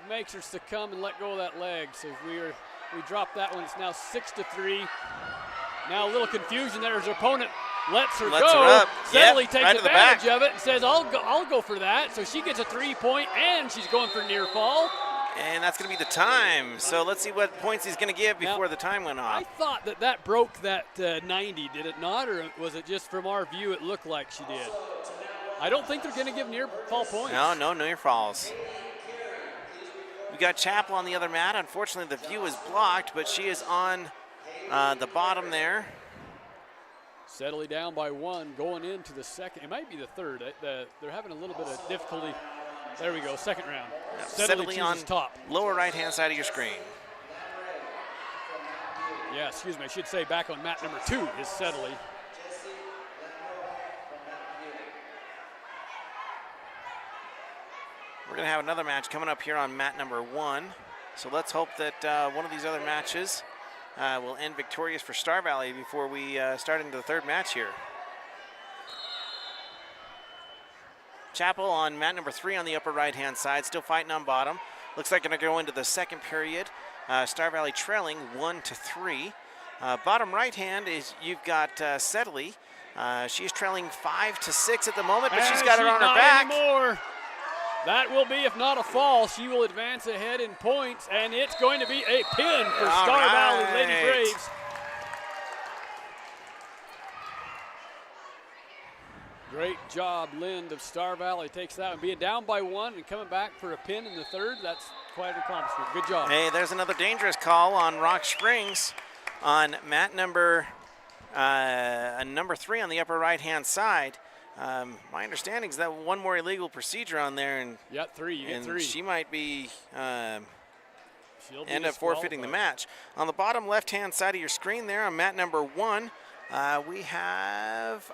makes her succumb and let go of that leg. So we dropped that one. It's now 6-3. Now a little confusion there as her opponent lets her go. Steadily takes advantage of it and says, I'll go for that. So she gets a 3-point, and she's going for near fall. And that's going to be the time. So let's see what points he's going to give before the time went off. I thought that broke that 90, did it not? Or was it just from our view it looked like she did? I don't think they're going to give near fall points. No near falls. We got Chapel on the other mat. Unfortunately, the view is blocked, but she is on the bottom there. Steadily down by 1 going into the second. It might be the third. They're having a little bit of difficulty. There we go, second round. Steadily on top. Lower right-hand side of your screen. Yeah, excuse me. I should say back on mat number 2 is Steadily. We're going to have another match coming up here on mat number 1. So let's hope that one of these other matches will end victorious for Star Valley before we start into the third match here. Chapel on mat number 3 on the upper right-hand side, still fighting on bottom. Looks like going to go into the second period. Star Valley trailing 1-3. Bottom right-hand is you've got Steadily. She's trailing 5-6 at the moment, but she's got her on her back. Anymore. That will be, if not a fall, she will advance ahead in points, and it's going to be a pin for Star Valley Lady Braves. Great job, Lind of Star Valley takes that one. Being down by 1 and coming back for a pin in the third, that's quite an accomplishment. Good job. Hey, there's another dangerous call on Rock Springs on mat number 3 on the upper right-hand side. My understanding is that one more illegal procedure on there, and yeah, 3. You get 3. She might be end up forfeiting the match. On the bottom left-hand side of your screen there on mat number 1, we have,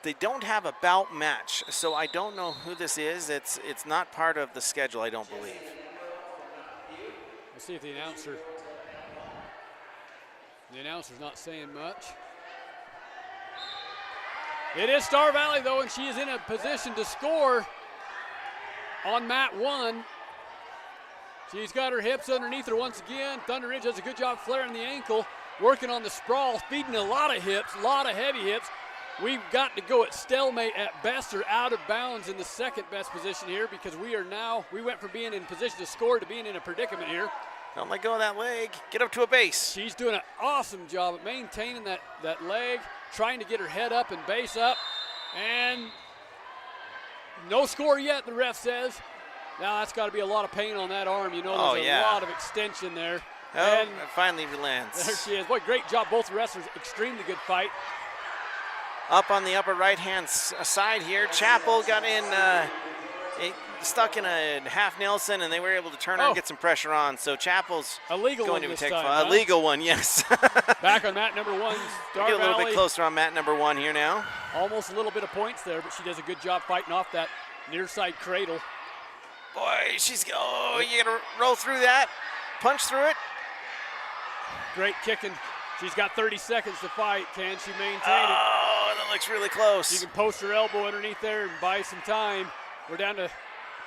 they don't have a bout match, so I don't know who this is. It's not part of the schedule, I don't believe. We'll see if the announcer's not saying much. It is Star Valley, though, and she is in a position to score on mat 1. She's got her hips underneath her once again. Thunder Ridge does a good job flaring the ankle, working on the sprawl, feeding a lot of hips, a lot of heavy hips. We've got to go at stalemate at best or out of bounds in the second best position here because we went from being in position to score to being in a predicament here. Don't let go of that leg. Get up to a base. She's doing an awesome job at maintaining that leg, trying to get her head up and base up. And no score yet, the ref says. Now that's got to be a lot of pain on that arm. You know, there's a lot of extension there. Oh, and it finally relents. There she is. Boy, great job. Both wrestlers, extremely good fight. Up on the upper right-hand side here, Chapel got in, stuck in a half Nelson, and they were able to turn her and get some pressure on. So Chapel's going to take a legal one, yes. Back on mat number 1, Star Get a little Valley. bit closer on mat number 1 here now. Almost a little bit of points there, but she does a good job fighting off that near side cradle. Boy, you gotta roll through that, punch through it. Great kicking. She's got 30 seconds to fight. Can she maintain it? Oh, that looks really close. You can post her elbow underneath there and buy some time. We're down to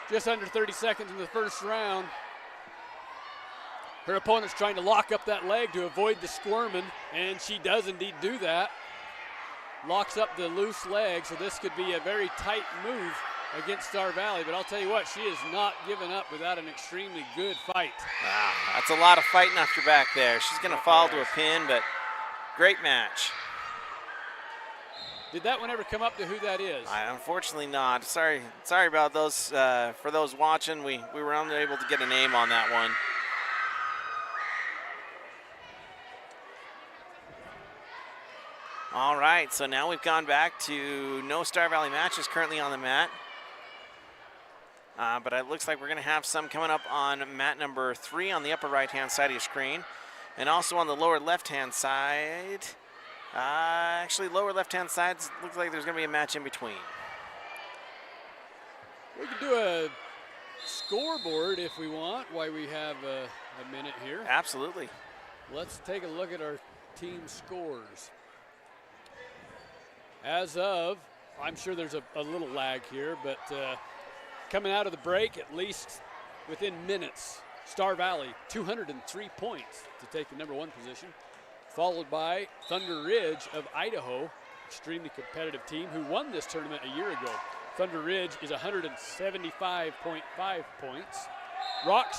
just under 30 seconds in the first round. Her opponent's trying to lock up that leg to avoid the squirming, and she does indeed do that. Locks up the loose leg, so this could be a very tight move against Star Valley, but I'll tell you what, she is not giving up without an extremely good fight. Wow, that's a lot of fighting off your back there. She's going to fall to a pin, but great match. Did that one ever come up to who that is? Unfortunately not. Sorry about those. For those watching, we were unable to get a name on that one. All right, so now we've gone back to no Star Valley matches currently on the mat. But it looks like we're going to have some coming up on mat number 3 on the upper right-hand side of your screen. And also on the lower left-hand side. Actually, lower left-hand side looks like there's going to be a match in between. We can do a scoreboard if we want while we have a minute here. Absolutely. Let's take a look at our team scores. As of, I'm sure there's a little lag here, but coming out of the break, at least within minutes, Star Valley, 203 points to take the number 1 position, followed by Thunder Ridge of Idaho, extremely competitive team who won this tournament a year ago. Thunder Ridge is 175.5 points. Rock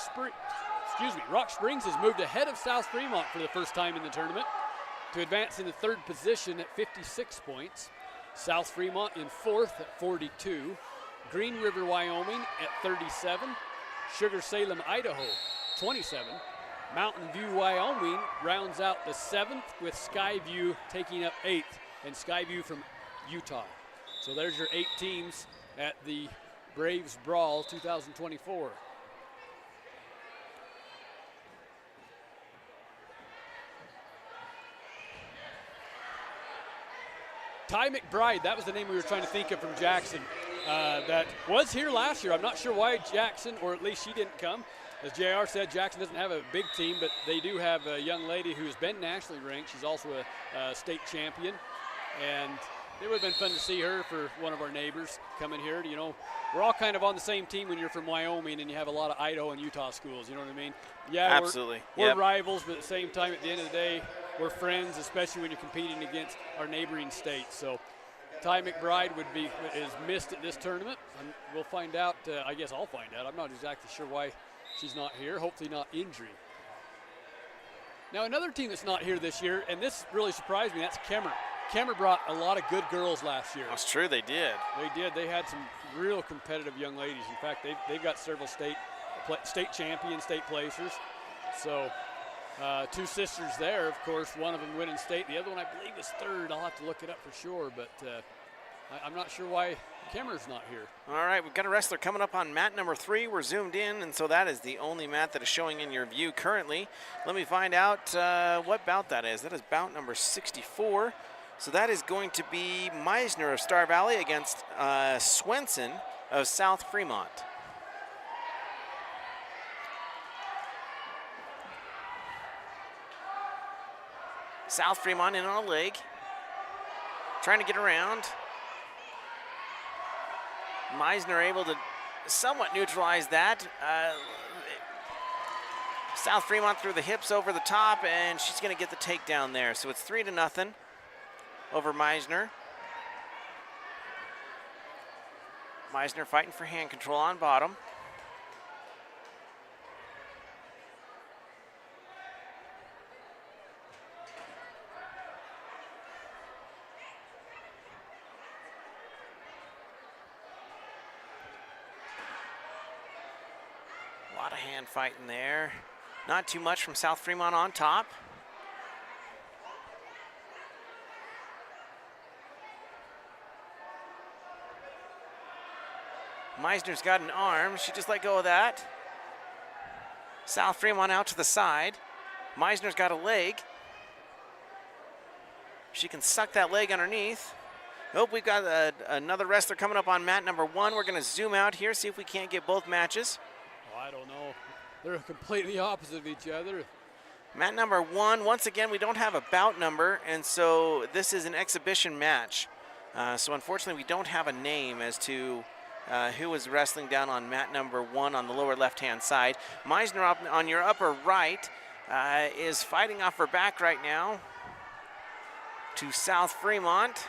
Springs has moved ahead of South Fremont for the first time in the tournament to advance in the 3rd position at 56 points. South Fremont in 4th at 42. Green River, Wyoming at 37. Sugar Salem, Idaho, 27. Mountain View, Wyoming rounds out the 7th with Skyview taking up 8th, and Skyview from Utah. So there's your 8 teams at the Braves Brawl 2024. Ty McBride, that was the name we were trying to think of from Jackson. That was here last year. I'm not sure why Jackson, or at least she didn't come. As JR said, Jackson doesn't have a big team, but they do have a young lady who's been nationally ranked. She's also a state champion. And it would have been fun to see her for one of our neighbors coming here. You know, we're all kind of on the same team when you're from Wyoming and you have a lot of Idaho and Utah schools. You know what I mean? Yeah, absolutely. We're rivals, but at the same time, at the end of the day, we're friends, especially when you're competing against our neighboring states. So Ty McBride is missed at this tournament. And we'll find out. I guess I'll find out. I'm not exactly sure why she's not here. Hopefully not injury. Now another team that's not here this year, and this really surprised me, that's Kemmer. Kemmer brought a lot of good girls last year. That's true, they did. They did. They had some real competitive young ladies. In fact, they've got several state champions, state placers. So 2 sisters there, of course, one of them winning state. The other one, I believe, is 3rd. I'll have to look it up for sure. But I'm not sure why Kimmer's not here. All right, we've got a wrestler coming up on mat number 3. We're zoomed in, and so that is the only mat that is showing in your view currently. Let me find out what bout that is. That is bout number 64. So that is going to be Meisner of Star Valley against Swenson of South Fremont. South Fremont in on a leg, trying to get around. Meisner able to somewhat neutralize that. South Fremont threw the hips over the top, and she's going to get the takedown there. So it's 3-0 over Meisner. Meisner fighting for hand control on bottom. A lot of hand fighting there. Not too much from South Fremont on top. Meisner's got an arm. She just let go of that. South Fremont out to the side. Meisner's got a leg. She can suck that leg underneath. Oh, we've got another wrestler coming up on mat number 1. We're going to zoom out here, see if we can't get both matches. Oh, I don't know. They're completely opposite of each other. Mat number 1, once again, we don't have a bout number, and so this is an exhibition match. So unfortunately, we don't have a name as to who was wrestling down on mat number 1 on the lower left-hand side. Meisner up on your upper right is fighting off her back right now to South Fremont.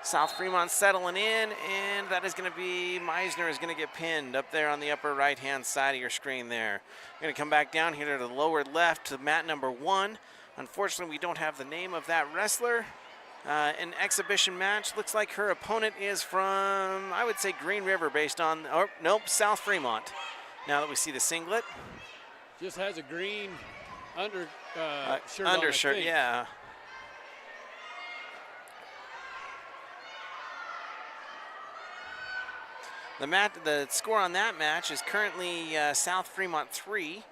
South Fremont settling in, and that is going to be Meisner is going to get pinned up there on the upper right-hand side of your screen there. We're going to come back down here to the lower left to mat number 1. Unfortunately, we don't have the name of that wrestler. An exhibition match. Looks like her opponent is from, I would say, Green River based on, oh, nope, South Fremont. Now that we see the singlet. Just has a green shirt undershirt, on, I think. yeah. The score on that match is currently South Fremont 3,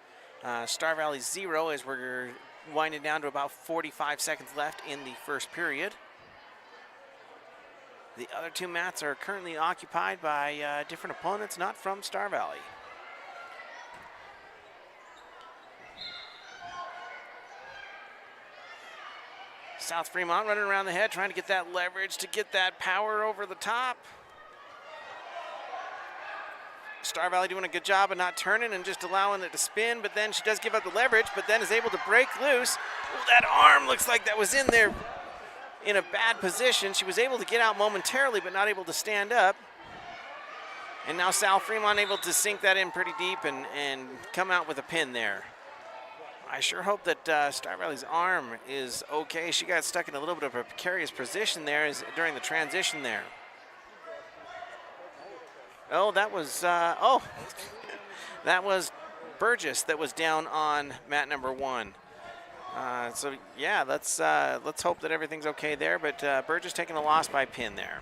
Star Valley 0, as we're winding down to about 45 seconds left in the first period. The other 2 mats are currently occupied by different opponents, not from Star Valley. South Fremont running around the head, trying to get that leverage to get that power over the top. Star Valley doing a good job of not turning and just allowing it to spin, but then she does give up the leverage, but then is able to break loose. Ooh, that arm looks like that was in there in a bad position. She was able to get out momentarily, but not able to stand up. And now South Fremont able to sink that in pretty deep and come out with a pin there. I sure hope that Star Valley's arm is okay. She got stuck in a little bit of a precarious position there during the transition there. Oh, that was, that was Burgess that was down on mat number 1. So, yeah, let's hope that everything's okay there, but Burgess taking a loss by pin there.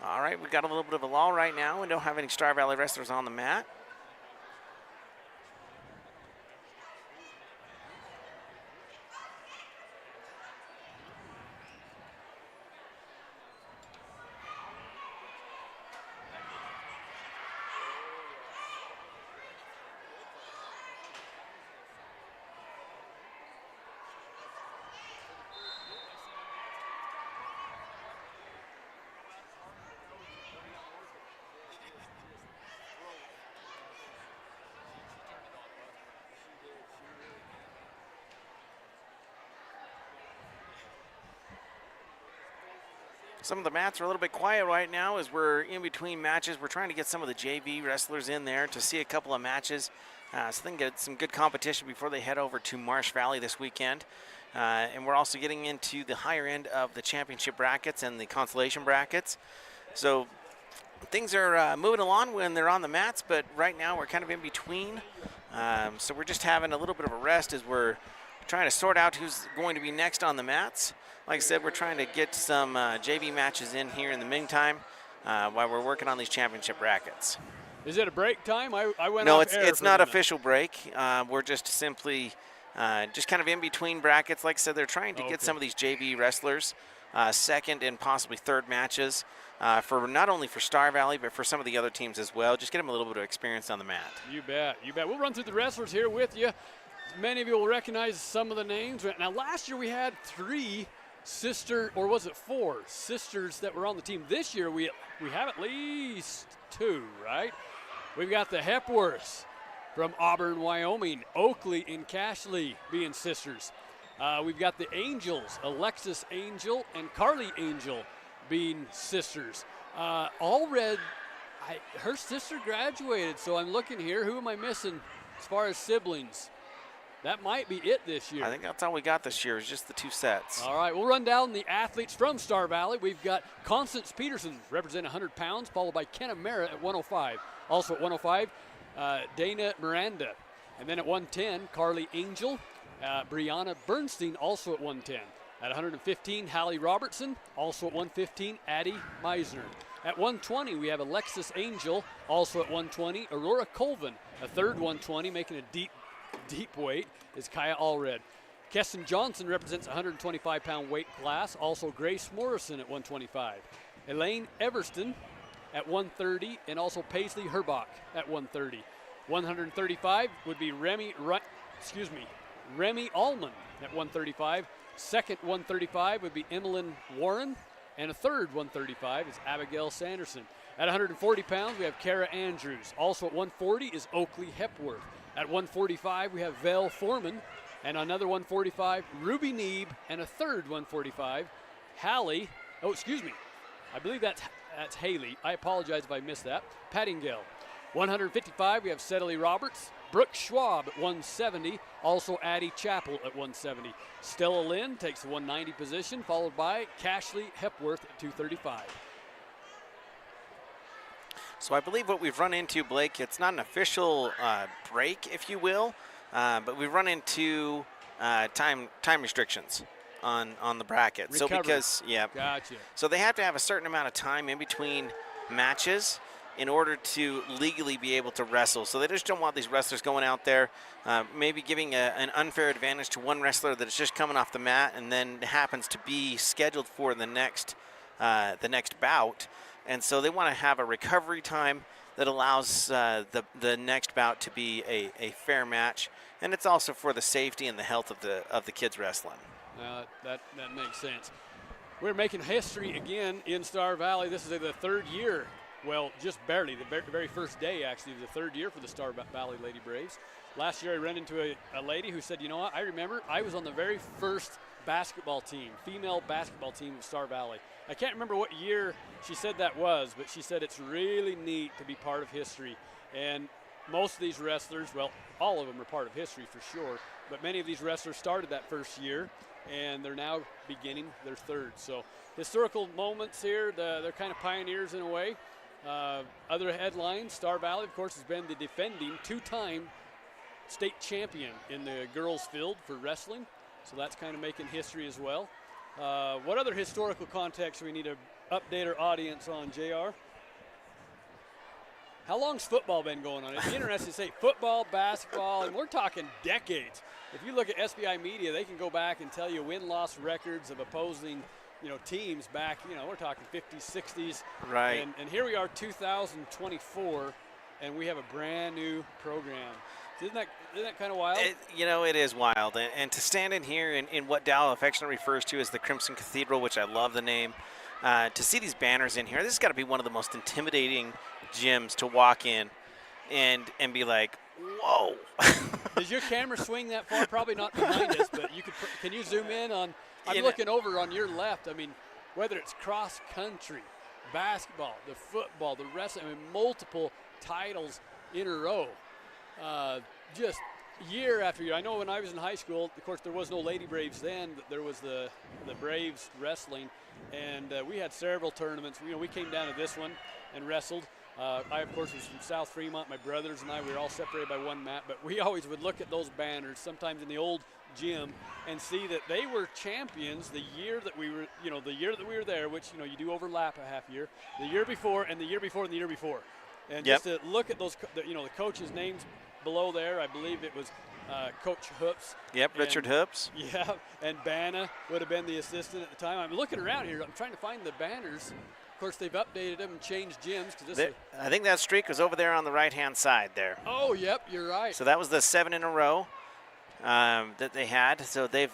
All right, we've got a little bit of a lull right now. We don't have any Star Valley wrestlers on the mat. Some of the mats are a little bit quiet right now as we're in between matches. We're trying to get some of the JV wrestlers in there to see a couple of matches so they can get some good competition before they head over to Marsh Valley this weekend. And we're also getting into the higher end of the championship brackets and the consolation brackets. So things are moving along when they're on the mats, but right now we're kind of in between. So we're just having a little bit of a rest as we're trying to sort out who's going to be next on the mats. Like I said, we're trying to get some JV matches in here in the meantime while we're working on these championship brackets. Is it a break time? I went No, off air it's for a not minute. official break. We're just simply just kind of in between brackets. Like I said, they're trying to get some of these JV wrestlers second and possibly third matches for not only for Star Valley, but for some of the other teams as well. Just get them a little bit of experience on the mat. You bet, you bet. We'll run through the wrestlers here with you. Many of you will recognize some of the names. Now, last year we had 3 sister, or was it 4 sisters that were on the team. This year we have at least 2, right? We've got the Hepworths from Auburn, Wyoming, Oakley and Cashley being sisters. We've got the Angels, Alexis Angel and Carly Angel being sisters. Allred, her sister graduated, so I'm looking here. Who am I missing as far as siblings? That might be it this year. I think that's all we got this year is just the 2 sets. All right, we'll run down the athletes from Star Valley. We've got Constance Peterson representing 100 pounds, followed by Kenna Mara at 105. Also at 105, Dana Miranda. And then at 110, Carly Angel. Brianna Bernstein also at 110. At 115, Hallie Robertson. Also at 115, Addie Meisner. At 120, we have Alexis Angel. Also at 120, Aurora Colvin. A third 120, making a deep weight, is Kaya Allred. Keston Johnson represents 125-pound weight class. Also Grace Morrison at 125. Elaine Everston at 130, and also Paisley Herbach at 130. 135 would be Remy Allman at 135. Second 135 would be Emmeline Warren, and a third 135 is Abigail Sanderson. At 140 pounds, we have Kara Andrews. Also at 140 is Oakley Hepworth. At 145, we have Val Foreman, and another 145, Ruby Neeb, and a third 145, Hallie. I believe that's Haley. I apologize if I missed that. Pattingale. 155, we have Sedley Roberts, Brooke Schwab at 170, also Addie Chappell at 170. Stella Lynn takes the 190 position, followed by Cashley Hepworth at 235. So I believe what we've run into, Blake, it's not an official break, if you will, but we've run into time restrictions on the bracket. Recovery. So because, yeah. Gotcha. So they have to have a certain amount of time in between matches in order to legally be able to wrestle. So they just don't want these wrestlers going out there, maybe giving an unfair advantage to one wrestler that is just coming off the mat and then happens to be scheduled for the next bout. And so they want to have a recovery time that allows the next bout to be a fair match, and it's also for the safety and the health of the kids wrestling. That makes sense. We're making history again in Star Valley. This is the 3rd year. Well, just barely. The very first day, actually, the 3rd year for the Star Valley Lady Braves. Last year, I ran into a lady who said, you know what, I remember I was on the very first basketball team, female basketball team of Star Valley. I can't remember what year she said that was, but she said it's really neat to be part of history. And most of these wrestlers, well, all of them are part of history for sure, but many of these wrestlers started that first year, and they're now beginning their 3rd. So historical moments here, they're kind of pioneers in a way. Other headlines, Star Valley, of course, has been the defending 2-time state champion in the girls' field for wrestling. So that's kind of making history as well. What other historical context do we need to update our audience on, JR? How long's football been going on? It'd be interesting to say football, basketball, and we're talking decades. If you look at SBI Media, they can go back and tell you win-loss records of opposing teams back, we're talking 50s, 60s. Right. And here we are, 2024, and we have a brand new program. Isn't that kind of wild? It is wild. And to stand in here in what Dow affectionately refers to as the Crimson Cathedral, which I love the name, to see these banners in here, this has got to be one of the most intimidating gyms to walk in and be like, whoa. Does your camera swing that far? Probably not behind us, but can you zoom in on? I'm looking over on your left. I mean, whether it's cross country, basketball, the football, the wrestling, multiple titles in a row. Just year after year. I know when I was in high school, of course, there was no Lady Braves then. But there was the Braves wrestling, and we had several tournaments. We came down to this one and wrestled. I, of course, was from South Fremont. My brothers and I, we were all separated by one mat, but we always would look at those banners sometimes in the old gym and see that they were champions the year that we were, the year that we were there, which, you do overlap a half year, the year before and the year before and the year before. And Yep. just to look at those, the coaches' names below there, I believe it was Coach Hoops. Yep, Richard Hoops. Yeah, and Banna would have been the assistant at the time. I'm looking around here. I'm trying to find the banners. Of course, they've updated them and changed gyms. I think that streak was over there on the right-hand side there. Oh, yep, you're right. So that was the 7 in a row that they had. So they've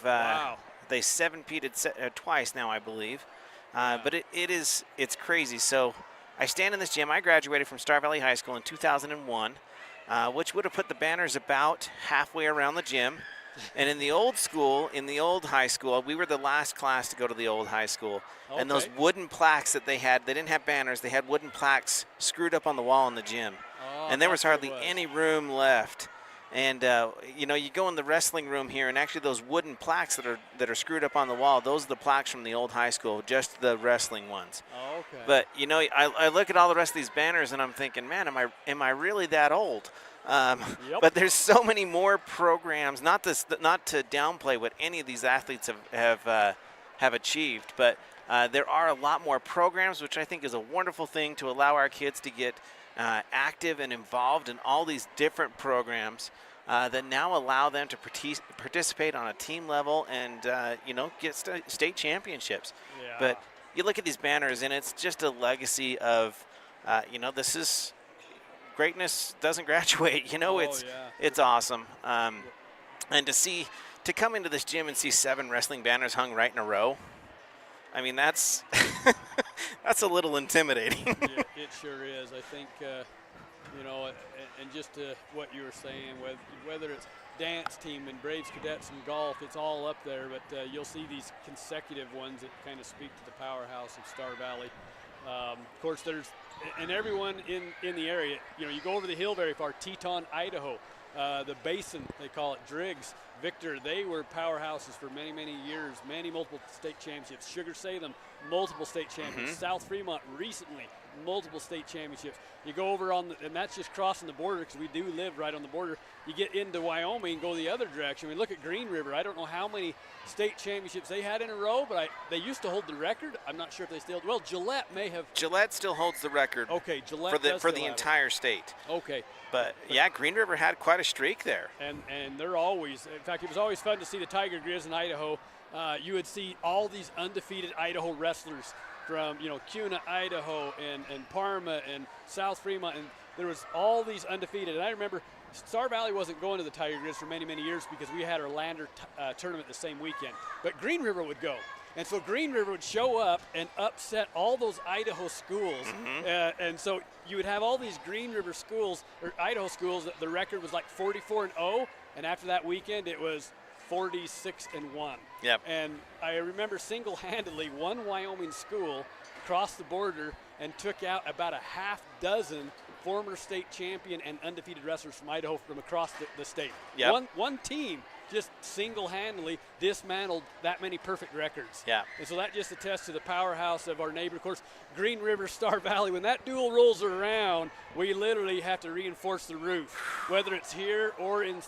Wow. they 7-peated twice now, I believe. But it's crazy. So I stand in this gym. I graduated from Star Valley High School in 2001, which would have put the banners about halfway around the gym. And in the old high school, we were the last class to go to the old high school. Okay. And those wooden plaques that they had, they didn't have banners. They had wooden plaques screwed up on the wall in the gym. Oh, And there was that's what hardly it was. any room left. And you go in the wrestling room here, and actually those wooden plaques that are screwed up on the wall, those are the plaques from the old high school, just the wrestling ones. Oh, okay. But I look at all the rest of these banners, and I'm thinking, man, am I really that old? Yep. But there's so many more programs. Not to downplay what any of these athletes have achieved, but there are a lot more programs, which I think is a wonderful thing to allow our kids to get active and involved in all these different programs that now allow them to participate on a team level and get state championships. Yeah. But you look at these banners, and it's just a legacy of this is greatness doesn't graduate. It's awesome. And to come into this gym and see 7 wrestling banners hung right in a row, I mean, that's that's a little intimidating. It sure is. I think, and just what you were saying, whether it's dance team and Braves cadets and golf, it's all up there. But you'll see these consecutive ones that kind of speak to the powerhouse of Star Valley. Of course, and everyone in the area, you go over the hill very far, Teton, Idaho, the Basin, they call it, Driggs, Victor, they were powerhouses for many, many years, multiple state championships. Sugar Salem, multiple state champions. Mm-hmm. South Fremont, recently, multiple state championships. You go over and that's just crossing the border because we do live right on the border. You get into Wyoming and go the other direction. We look at Green River. I don't know how many state championships they had in a row, but they used to hold the record. I'm not sure if they still. Well, Gillette may have. Gillette still holds the record. Okay, Gillette for the entire state. Okay. But yeah, Green River had quite a streak there. And they're always. In fact, it was always fun to see the Tiger Grizz in Idaho. You would see all these undefeated Idaho wrestlers from Kuna, Idaho, and Parma and South Fremont, and there was all these undefeated. And I remember Star Valley wasn't going to the Tiger Grizz for many, many years because we had our Lander tournament the same weekend. But Green River would go. And so Green River would show up and upset all those Idaho schools. Mm-hmm. And so you would have all these Green River schools, or Idaho schools, that the record was like 44-0. And after that weekend, it was 46-1. Yep. And I remember single-handedly one Wyoming school crossed the border and took out about a half dozen former state champion and undefeated wrestlers from Idaho from across the state. Yep. One team just single-handedly dismantled that many perfect records. Yeah. And so that just attests to the powerhouse of our neighbor. Of course, Green River, Star Valley, when that duel rolls around, we literally have to reinforce the roof. Whether it's here or in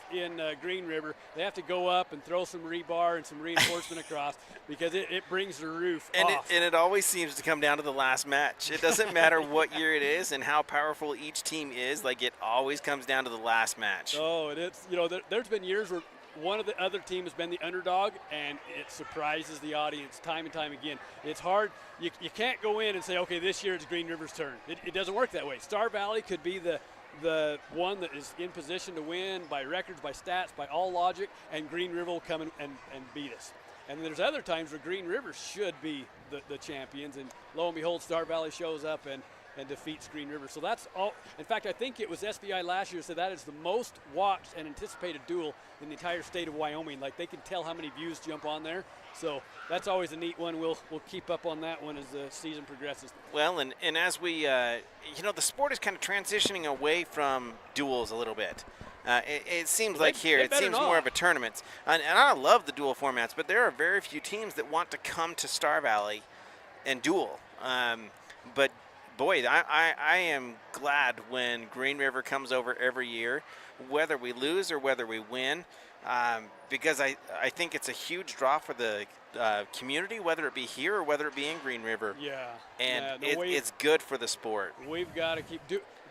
Green River, they have to go up and throw some rebar and some reinforcement across because it brings the roof off. And it always seems to come down to the last match. It doesn't matter what year it is and how powerful each team is. Like, it always comes down to the last match. Oh, and it's, there's been years where one of the other team has been the underdog, and it surprises the audience time and time again. It's hard. You can't go in and say, okay, this year it's Green River's turn. It doesn't work that way. Star Valley could be the one that is in position to win by records, by stats, by all logic, and Green River will come and beat us. And there's other times where Green River should be the champions, and lo and behold, Star Valley shows up and defeats Green River. So that's all. In fact, I think it was SVI last year said that is the most watched and anticipated duel in the entire state of Wyoming. Like, they can tell how many views jump on there. So that's always a neat one. We'll keep up on that one as the season progresses. Well, and as we, the sport is kind of transitioning away from duels a little bit. It seems Well, like they here it better seems more not. of a tournament, and I love the dual formats, but there are very few teams that want to come to Star Valley and duel. But boy, I am glad when Green River comes over every year, whether we lose or whether we win, because I think it's a huge draw for the community, whether it be here or whether it be in Green River, Yeah. and yeah, no, it's good for the sport. We've got to keep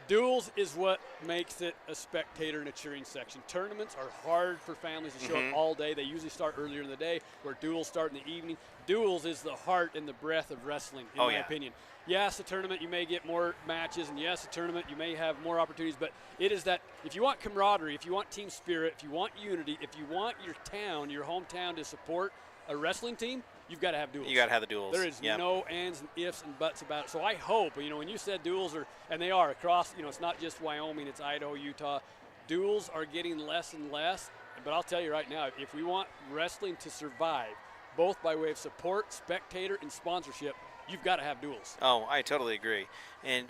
duels is what makes it a spectator and a cheering section. Tournaments are hard for families to show up all day. They usually start earlier in the day, where duels start in the evening. Duels is the heart and the breath of wrestling, in my opinion. Yes, a tournament you may get more matches, and yes, a tournament you may have more opportunities, but it is that if you want camaraderie, if you want team spirit, if you want unity, if you want your town, your hometown to support a wrestling team, you've got to have duels. You got to have the duels. There is no ands and ifs and buts about it. So I hope, when you said duels and they are across, it's not just Wyoming, it's Idaho, Utah. Duels are getting less and less. But I'll tell you right now, if we want wrestling to survive, both by way of support, spectator, and sponsorship, you've got to have duels. Oh, I totally agree. And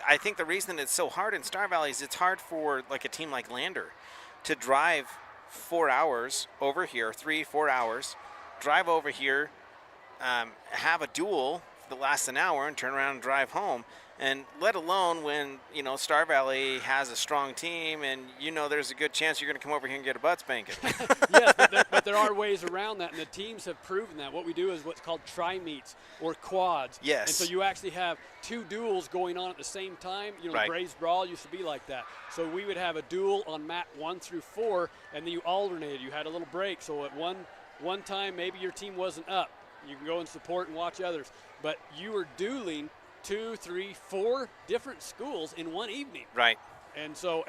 I think the reason it's so hard in Star Valley is it's hard for like a team like Lander to drive 4 hours over here, 3-4 hours, drive over here, have a duel that lasts an hour and turn around and drive home. And let alone when, Star Valley has a strong team and there's a good chance you're going to come over here and get a butt spanking. Yes, but there are ways around that, and the teams have proven that. What we do is what's called tri-meets or quads. Yes. And so you actually have two duels going on at the same time. Right. The Braves Brawl used to be like that. So we would have a duel on mat 1 through 4, and then you alternated. You had a little break. So at one time, maybe your team wasn't up. You can go and support and watch others. But you were dueling 2, 3, 4 different schools in one evening. Right. And so,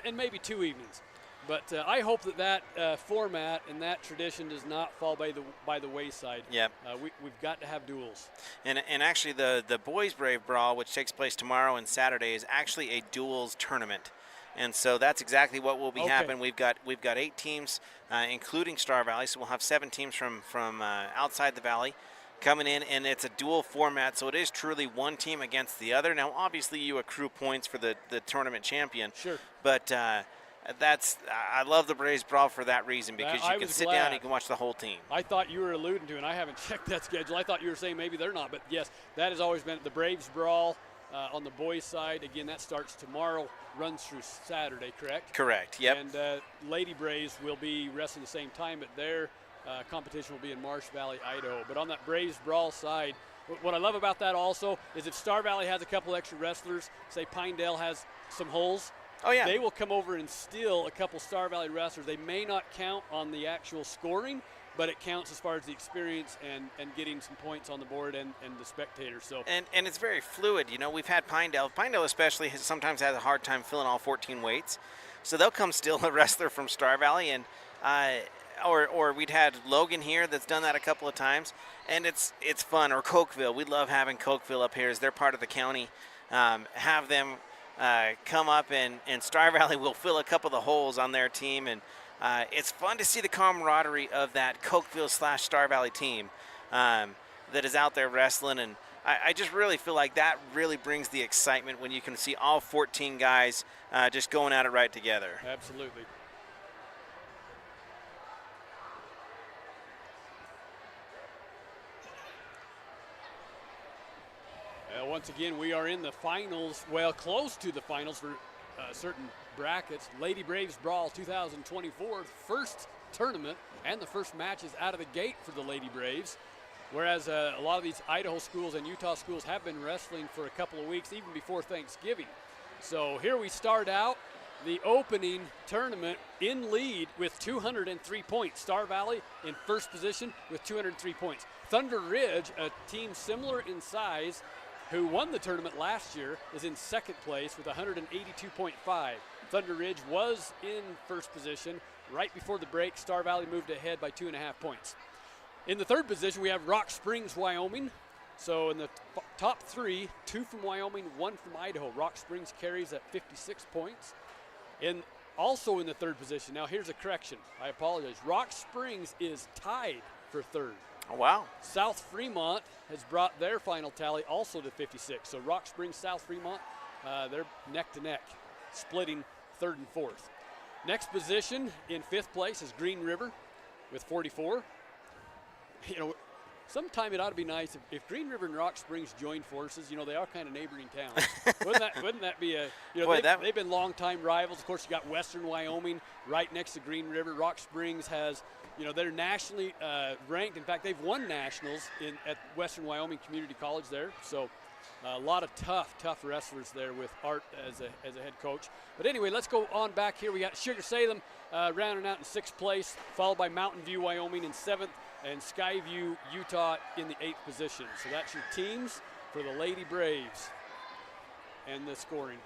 and maybe 2 evenings. But I hope that format and that tradition does not fall by the wayside. Yep. We've got to have duels. And actually the Boys Brave Brawl, which takes place tomorrow and Saturday, is actually a duels tournament. And so that's exactly what will be happening. We've got 8 teams, including Star Valley, so we'll have 7 teams from outside the valley coming in, and it's a dual format, so it is truly one team against the other. Now, obviously, you accrue points for the tournament champion. Sure. But I love the Braves Brawl for that reason, because you can sit down and you can watch the whole team. I thought you were alluding to, and I haven't checked that schedule. I thought you were saying maybe they're not, but yes, that has always been the Braves Brawl on the boys' side. Again, that starts tomorrow, runs through Saturday, correct? Correct, yep. And Lady Braves will be wrestling the same time, but their competition will be in Marsh Valley, Idaho. But on that Braves Brawl side, what I love about that also is if Star Valley has a couple extra wrestlers, say Pinedale has some holes, they will come over and steal a couple Star Valley wrestlers. They may not count on the actual scoring, but it counts as far as the experience and getting some points on the board and the spectators. So and it's very fluid. We've had Pinedale especially sometimes has a hard time filling all 14 weights, so they'll come steal a wrestler from Star Valley, and or we'd had Logan here that's done that a couple of times, and it's fun. Or Cokeville, we love having Cokeville up here as they're part of the county. Have them come up, and Star Valley will fill a couple of the holes on their team, and it's fun to see the camaraderie of that Cokeville / Star Valley team that is out there wrestling, and I just really feel like that really brings the excitement when you can see all 14 guys just going at it right together. absolutely. Once again, we are in the finals, close to the finals for certain brackets. Lady Braves Brawl 2024, first tournament and the first matches out of the gate for the Lady Braves. Whereas a lot of these Idaho schools and Utah schools have been wrestling for a couple of weeks, even before Thanksgiving. So here we start out the opening tournament in lead with 203 points. Star Valley in first position with 203 points. Thunder Ridge, a team similar in size, who won the tournament last year, is in second place with 182.5. Thunder Ridge was in first position. Right before the break, Star Valley moved ahead by 2.5 points. In the third position, we have Rock Springs, Wyoming. So in the top 3, 2 from Wyoming, 1 from Idaho. Rock Springs carries at 56 points. And also in the third position, now here's a correction. I apologize. Rock Springs is tied for third. Oh, wow. South Fremont has brought their final tally also to 56. So Rock Springs, South Fremont, they're neck to neck, splitting third and fourth. Next position in 5th place is Green River with 44. You know, sometime it ought to be nice if Green River and Rock Springs join forces. You know, they are kind of neighboring towns. wouldn't that be a, you know, Boy, they've been longtime rivals. Of course, you got Western Wyoming right next to Green River. Rock Springs has, you know, they're nationally ranked. In fact, they've won nationals at Western Wyoming Community College there. So a lot of tough wrestlers there with Art as a head coach. But anyway, let's go on back here. We got Sugar Salem rounding out in 6th place, followed by Mountain View, Wyoming in 7th, and Skyview, Utah in the 8th position. So that's your teams for the Lady Braves and the scoring.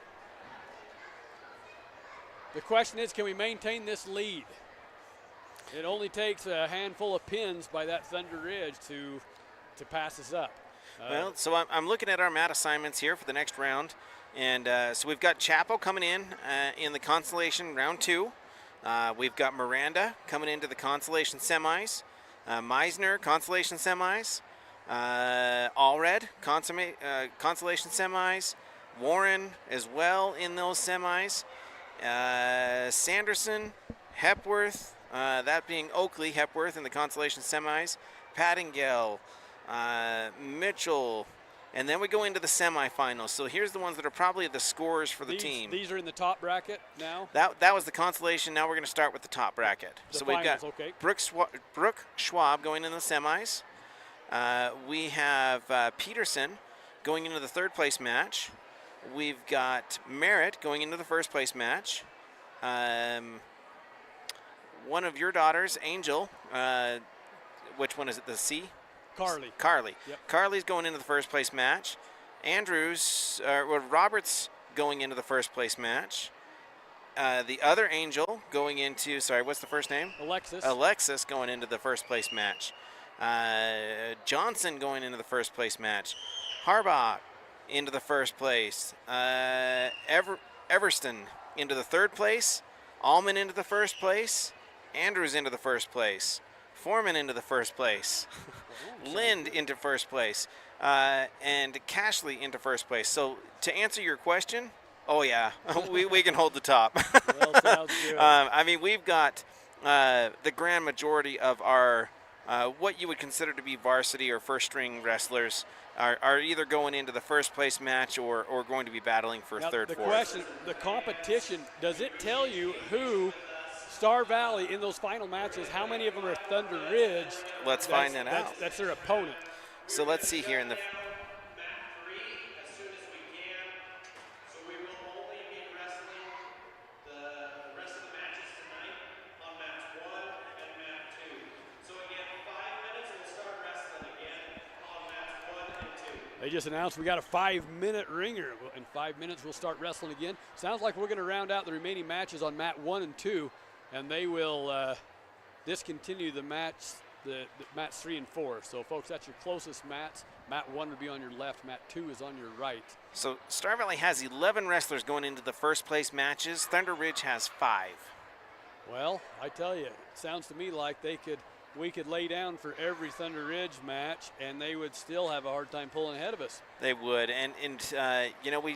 The question is, can we maintain this lead? It only takes a handful of pins by that Thunder Ridge to pass us up. Well, so I'm looking at our mat assignments here for the next round. And so we've got Chapo coming in the Constellation round 2. We've got Miranda coming into the Constellation semis. Meisner, Constellation semis. Allred, Constellation semis. Warren as well in those semis. Sanderson, Hepworth, that being Oakley, Hepworth in the Constellation semis. Paddingale, Mitchell, and then we go into the semifinals. So here's the ones that are probably the scorers for the team. These are in the top bracket now? That was the Constellation. Now we're going to start with the top bracket. The so finals, we've got okay. Brooke Schwab going in the semis. We have Peterson going into the 3rd place match. We've got Merritt going into the 1st place match. One of your daughters, Angel, which one is it, the C? Carly. Yep. Carly's going into the 1st place match. Roberts going into the 1st place match. The other Angel going into, sorry, what's the first name? Alexis going into the 1st place match. Johnson going into the 1st place match. Harbach into the 1st place. Everston into the 3rd place. Allman into the 1st place. Andrews into the 1st place. Foreman into the 1st place. Lind into 1st place. And Cashley into 1st place. So to answer your question, oh yeah, we can hold the top. Well, sounds good. I mean, we've got the grand majority of our what you would consider to be varsity or 1st string wrestlers are either going into the 1st place match or going to be battling for now, 3rd, 4th. The question, the competition, does it tell you who Star Valley in those final matches, how many of them are Thunder Ridge? Let's find that out. That's their opponent. So let's see here in the They just announced we got a 5-minute ringer. In 5 minutes, we'll start wrestling again. Sounds like we're going to round out the remaining matches on mat 1 and 2, and they will discontinue the mats 3 and 4. So, folks, that's your closest mats. Mat 1 would be on your left. Mat 2 is on your right. So Star Valley has 11 wrestlers going into the 1st place matches. Thunder Ridge has 5. Well, I tell you, it sounds to me like we could lay down for every Thunder Ridge match, and they would still have a hard time pulling ahead of us. They would, and you know,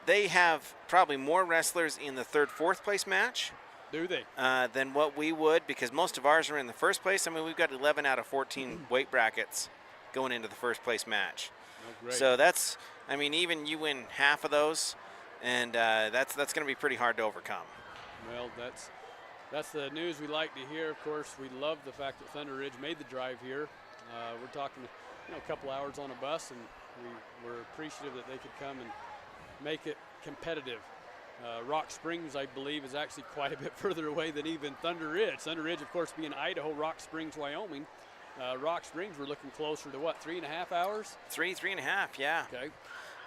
they have probably more wrestlers in the 3rd, 4th place match. Do they? Than what we would, because most of ours are in the 1st place. I mean, we've got 11 out of 14 weight brackets going into the 1st place match. Oh, great. So that's, I mean, even you win half of those, and that's going to be pretty hard to overcome. Well, that's the news we like to hear. Of course, we love the fact that Thunder Ridge made the drive here. We're talking, a couple hours on a bus, and we're appreciative that they could come and make it competitive. Rock Springs, I believe, is actually quite a bit further away than even Thunder Ridge. Thunder Ridge, of course, being Idaho, Rock Springs, Wyoming. Rock Springs, we're looking closer to what, 3.5 hours? 3.5, yeah. Okay.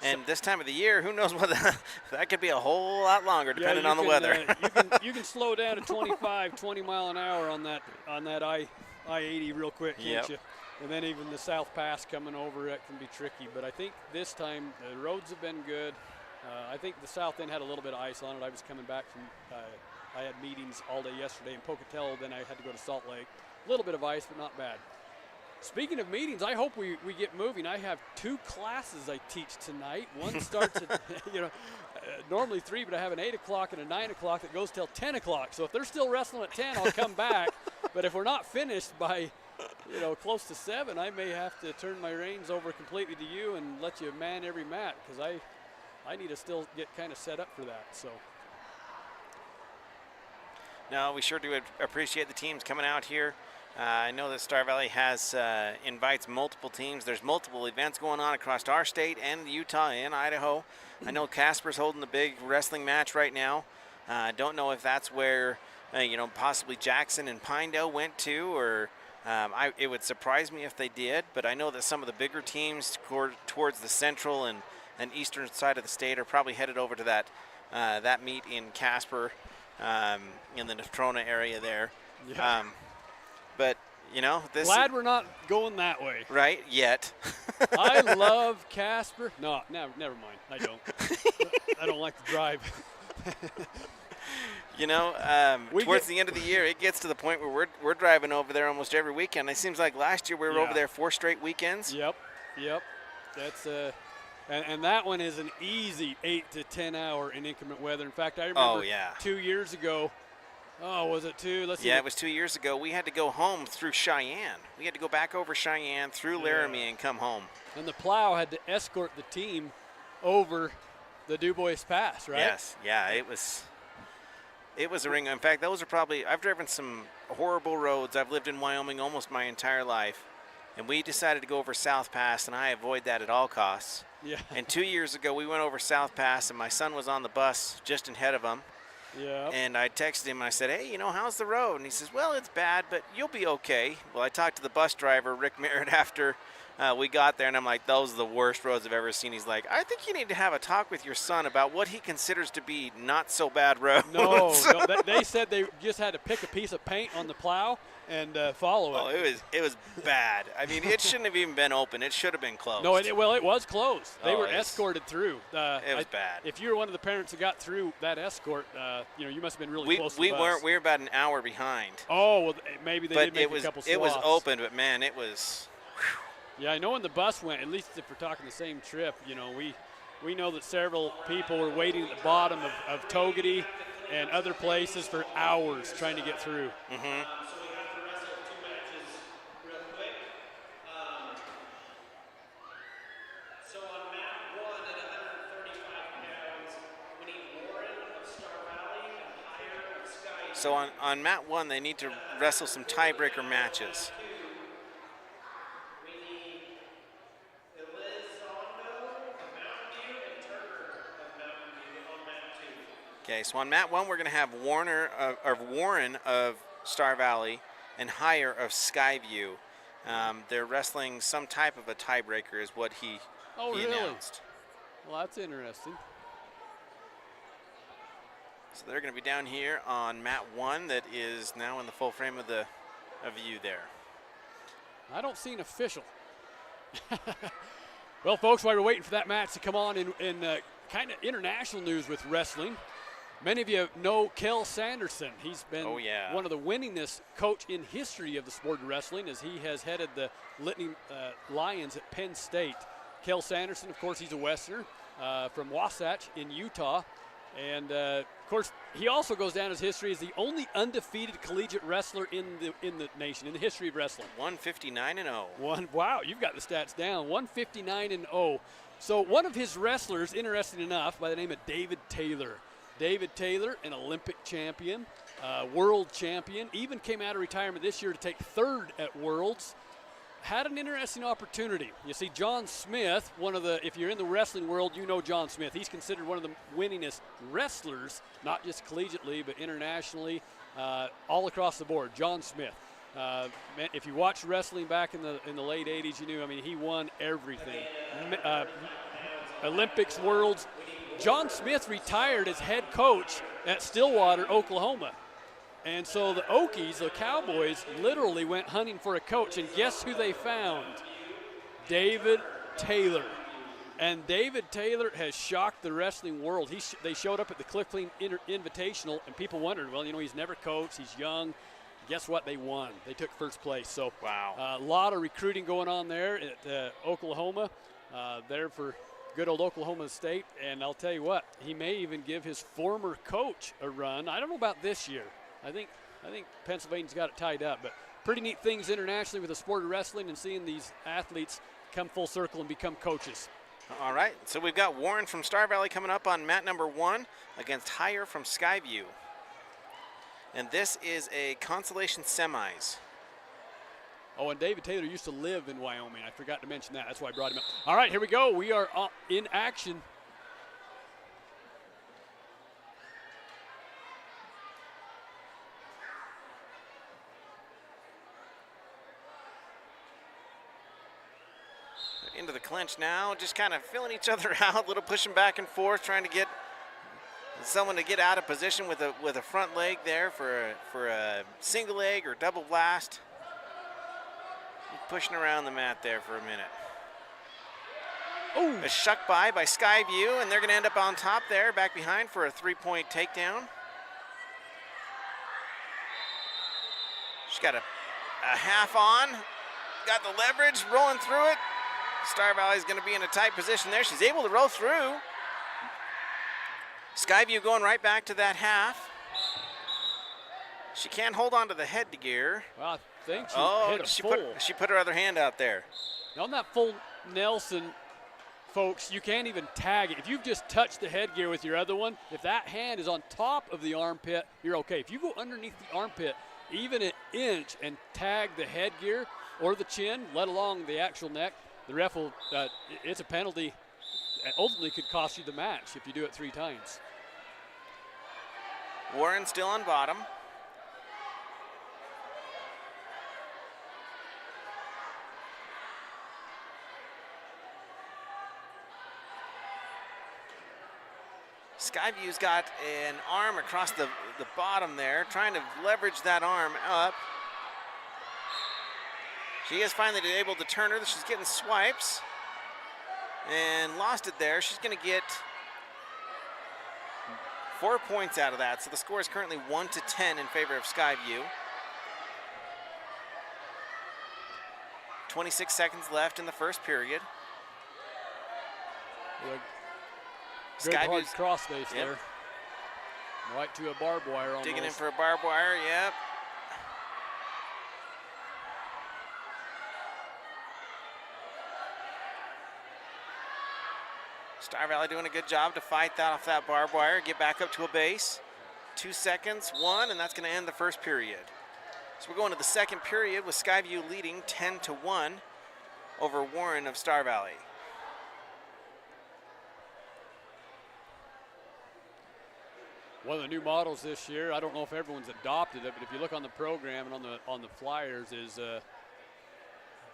And this time of the year, who knows what that could be a whole lot longer depending on the weather. You can slow down to 20 mile an hour on that I-80 real quick, can't you? And then even the South Pass coming over, it can be tricky. But I think this time the roads have been good. I think the south end had a little bit of ice on it. I was coming back from, I had meetings all day yesterday in Pocatello, then I had to go to Salt Lake. A little bit of ice, but not bad. Speaking of meetings, I hope we get moving. I have 2 classes I teach tonight. One starts at, normally 3, but I have an 8 o'clock and a 9 o'clock that goes till 10 o'clock. So if they're still wrestling at 10, I'll come back. But if we're not finished by, close to 7, I may have to turn my reins over completely to you and let you man every mat, because I need to still get kind of set up for that. So. No, we sure do appreciate the teams coming out here. I know that Star Valley has invites multiple teams. There's multiple events going on across our state and Utah and Idaho. I know Casper's holding the big wrestling match right now. Don't know if that's where possibly Jackson and Pinedale went to, or it would surprise me if they did. But I know that some of the bigger teams towards the central and eastern side of the state are probably headed over to that meet in Casper, in the Natrona area there. Yeah. But this. Glad we're not going that way. Right yet. I love Casper. No, never mind. I don't. I don't like to drive. Towards the end of the year, it gets to the point where we're driving over there almost every weekend. It seems like last year we were over there 4 straight weekends. Yep. That's and that one is an easy 8 to 10 hour in inclement weather. In fact, I remember 2 years ago. Oh, was it 2? Let's see. Yeah, it was 2 years ago. We had to go home through Cheyenne. We had to go back over Cheyenne through Laramie and come home. And the plow had to escort the team over the Dubois Pass, right? Yes. Yeah, it was a ring. In fact, those are probably, I've driven some horrible roads. I've lived in Wyoming almost my entire life. And we decided to go over South Pass, and I avoid that at all costs. Yeah. And 2 years ago, we went over South Pass, and my son was on the bus just ahead of him. Yeah. And I texted him and I said, hey, how's the road? And he says, well, it's bad, but you'll be okay. Well, I talked to the bus driver, Rick Merritt, after we got there, and I'm like, those are the worst roads I've ever seen. He's like, I think you need to have a talk with your son about what he considers to be not so bad roads. No, they said they just had to pick a piece of paint on the plow and follow it. Oh, it was bad. I mean, it shouldn't have even been open. It should have been closed. No, it was closed. They were escorted through. It was bad. If you were one of the parents who got through that escort, you must have been really close to the We bus. weren't. We were about an hour behind. Oh, well, maybe they did make a couple swaps. It was open, but, man, it was – yeah, I know when the bus went, at least if we're talking the same trip, we know that several people were waiting at the bottom of Togety and other places for hours trying to get through. Mm-hmm. So we have to wrestle 2 matches real quick. So on mat 1 at 135 pounds, we need Warren of Star Valley and Higher of Sky. So on mat 1, they need to wrestle some tiebreaker matches. Okay, so on mat 1, we're going to have Warren of Star Valley and Higher of Skyview. They're wrestling some type of a tiebreaker, is what he announced. Well, that's interesting. So they're going to be down here on mat 1 that is now in the full frame of view there. I don't see an official. Well, folks, while we're waiting for that match to come on in kind of international news with wrestling, many of you know Kel Sanderson. He's been one of the winningest coach in history of the sport of wrestling, as he has headed the Litany Lions at Penn State. Kel Sanderson, of course, he's a Westerner from Wasatch in Utah. And, of course, he also goes down as history as the only undefeated collegiate wrestler in the nation, in the history of wrestling. 159-0. Wow, you've got the stats down. 159-0. So one of his wrestlers, interesting enough, by the name of David Taylor. David Taylor, an Olympic champion, world champion, even came out of retirement this year to take 3rd at Worlds. Had an interesting opportunity. You see, John Smith, if you're in the wrestling world, you know John Smith. He's considered one of the winningest wrestlers, not just collegiately, but internationally, all across the board. John Smith. If you watched wrestling back in the late 80s, you knew, he won everything. Olympics, Worlds. John Smith retired as head coach at Stillwater, Oklahoma. And so the Okies, the Cowboys, literally went hunting for a coach. And guess who they found? David Taylor. And David Taylor has shocked the wrestling world. They showed up at the Cliff Clean Invitational, and people wondered, well, he's never coached. He's young. guess what? They won. They took first place. So Wow. a lot of recruiting going on there at Oklahoma, there for good old Oklahoma State. And I'll tell you what, he may even give his former coach a run. I don't know about this year. I think Pennsylvania's got it tied up, but pretty neat things internationally with the sport of wrestling and seeing these athletes come full circle and become coaches. All right, so we've got Warren from Star Valley coming up on mat number 1 against Hire from Skyview. And this is a consolation semis. Oh, and David Taylor used to live in Wyoming. I forgot to mention that. That's why I brought him up. All right, here we go. We are in action. Into the clinch now, just kind of filling each other out, a little pushing back and forth, trying to get someone to get out of position with a front leg there for a single leg or double blast. Pushing around the mat there for a minute. Oh, A shuck by Skyview, and they're going to end up on top there, back behind for a 3-point takedown. She's got a half on, got the leverage, rolling through it. Star Valley's going to be in a tight position there. She's able to roll through. Skyview going right back to that half. She can't hold on to the headgear. well, I think she hit a full. She put her other hand out there. Now on that full Nelson, folks, you can't even tag it. If you've just touched the headgear with your other one, if that hand is on top of the armpit, you're okay. If you go underneath the armpit, even an inch, and tag the headgear or the chin, let alone the actual neck, the ref will, it's a penalty. Ultimately could cost you the match if you do it 3 times. Warren still on bottom. Skyview's got an arm across the bottom there, trying to leverage that arm up. She is finally able to turn her. She's getting swipes and lost it there. She's going to get 4 points out of that. So the score is currently 1-10 in favor of Skyview. 26 seconds left in the first period. Good hard Skyview's crossface there. Right to a barbed wire almost. digging in for a barbed wire, yep. Star Valley doing a good job to fight that off that barbed wire, get back up to a base. 2 seconds, 1, and that's going to end the first period. So we're going to the second period with Skyview leading 10-1 over Warren of Star Valley. One of the new models this year, I don't know if everyone's adopted it, but if you look on the program and on the flyers, is